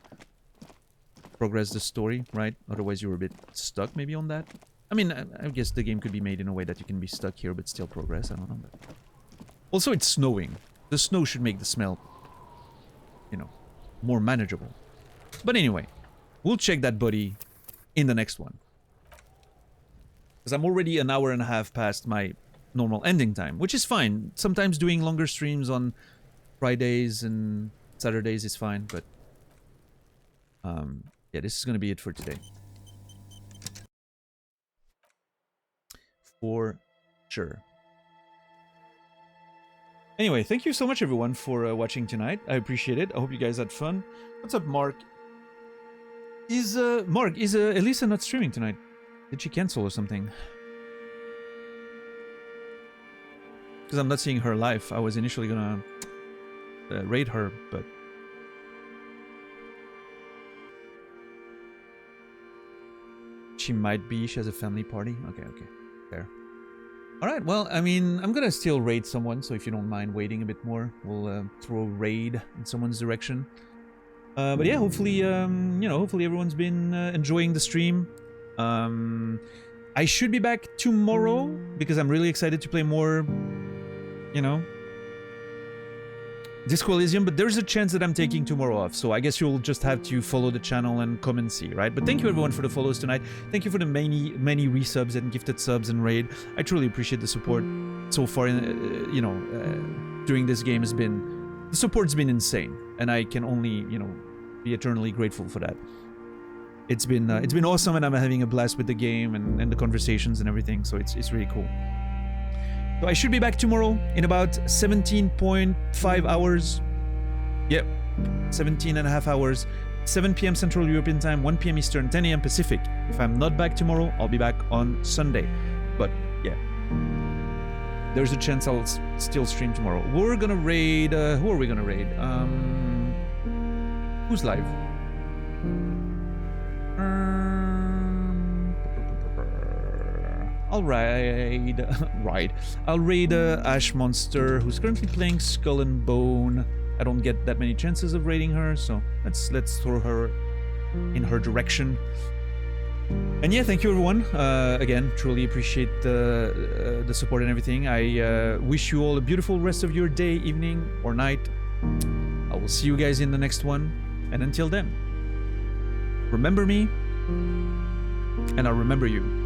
progress the story, right? Otherwise you're a bit stuck maybe on that. I mean, I guess the game could be made in a way that you can be stuck here but still progress, I don't know. But also, it's snowing. The snow should make the smell, you know, more manageable. But anyway, we'll check that buddy in the next one. Because I'm already an hour and a half past my normal ending time, which is fine. Sometimes doing longer streams on Fridays and Saturdays is fine, but yeah, this is going to be it for today. For sure. Anyway, thank you so much, everyone, for watching tonight. I appreciate it. I hope you guys had fun. What's up, Mark? Is Elisa not streaming tonight? Did she cancel or something? Because I'm not seeing her live. I was initially gonna raid her, but she might be. She has a family party. Okay, fair. Alright, well, I mean, I'm gonna still raid someone, so if you don't mind waiting a bit more, we'll throw a raid in someone's direction. But yeah, hopefully, you know, hopefully everyone's been enjoying the stream. I should be back tomorrow, because I'm really excited to play more, you know, Disco Elysium, but there's a chance that I'm taking tomorrow off, so I guess you'll just have to follow the channel and come and see, right? But thank you everyone for the follows tonight. Thank you for the many resubs and gifted subs and raid. I truly appreciate the support so far. You know, during this game the support's been insane, and I can only, you know, be eternally grateful for that. It's been awesome, and I'm having a blast with the game and the conversations and everything, so it's really cool. So I should be back tomorrow in about 17.5 hours. Yep, 17 and a half hours. 7 p.m. Central European Time, 1 p.m. Eastern, 10 a.m. Pacific. If I'm not back tomorrow, I'll be back on Sunday. But yeah, there's a chance I'll still stream tomorrow. We're gonna raid. Who are we gonna raid? Who's live? I'll raid. I'll raid Ash Monster, who's currently playing Skull and Bone. I don't get that many chances of raiding her, so let's throw her in her direction. And yeah, thank you everyone. Again, truly appreciate the support and everything. I wish you all a beautiful rest of your day, evening, or night. I will see you guys in the next one. And until then, remember me, and I'll remember you.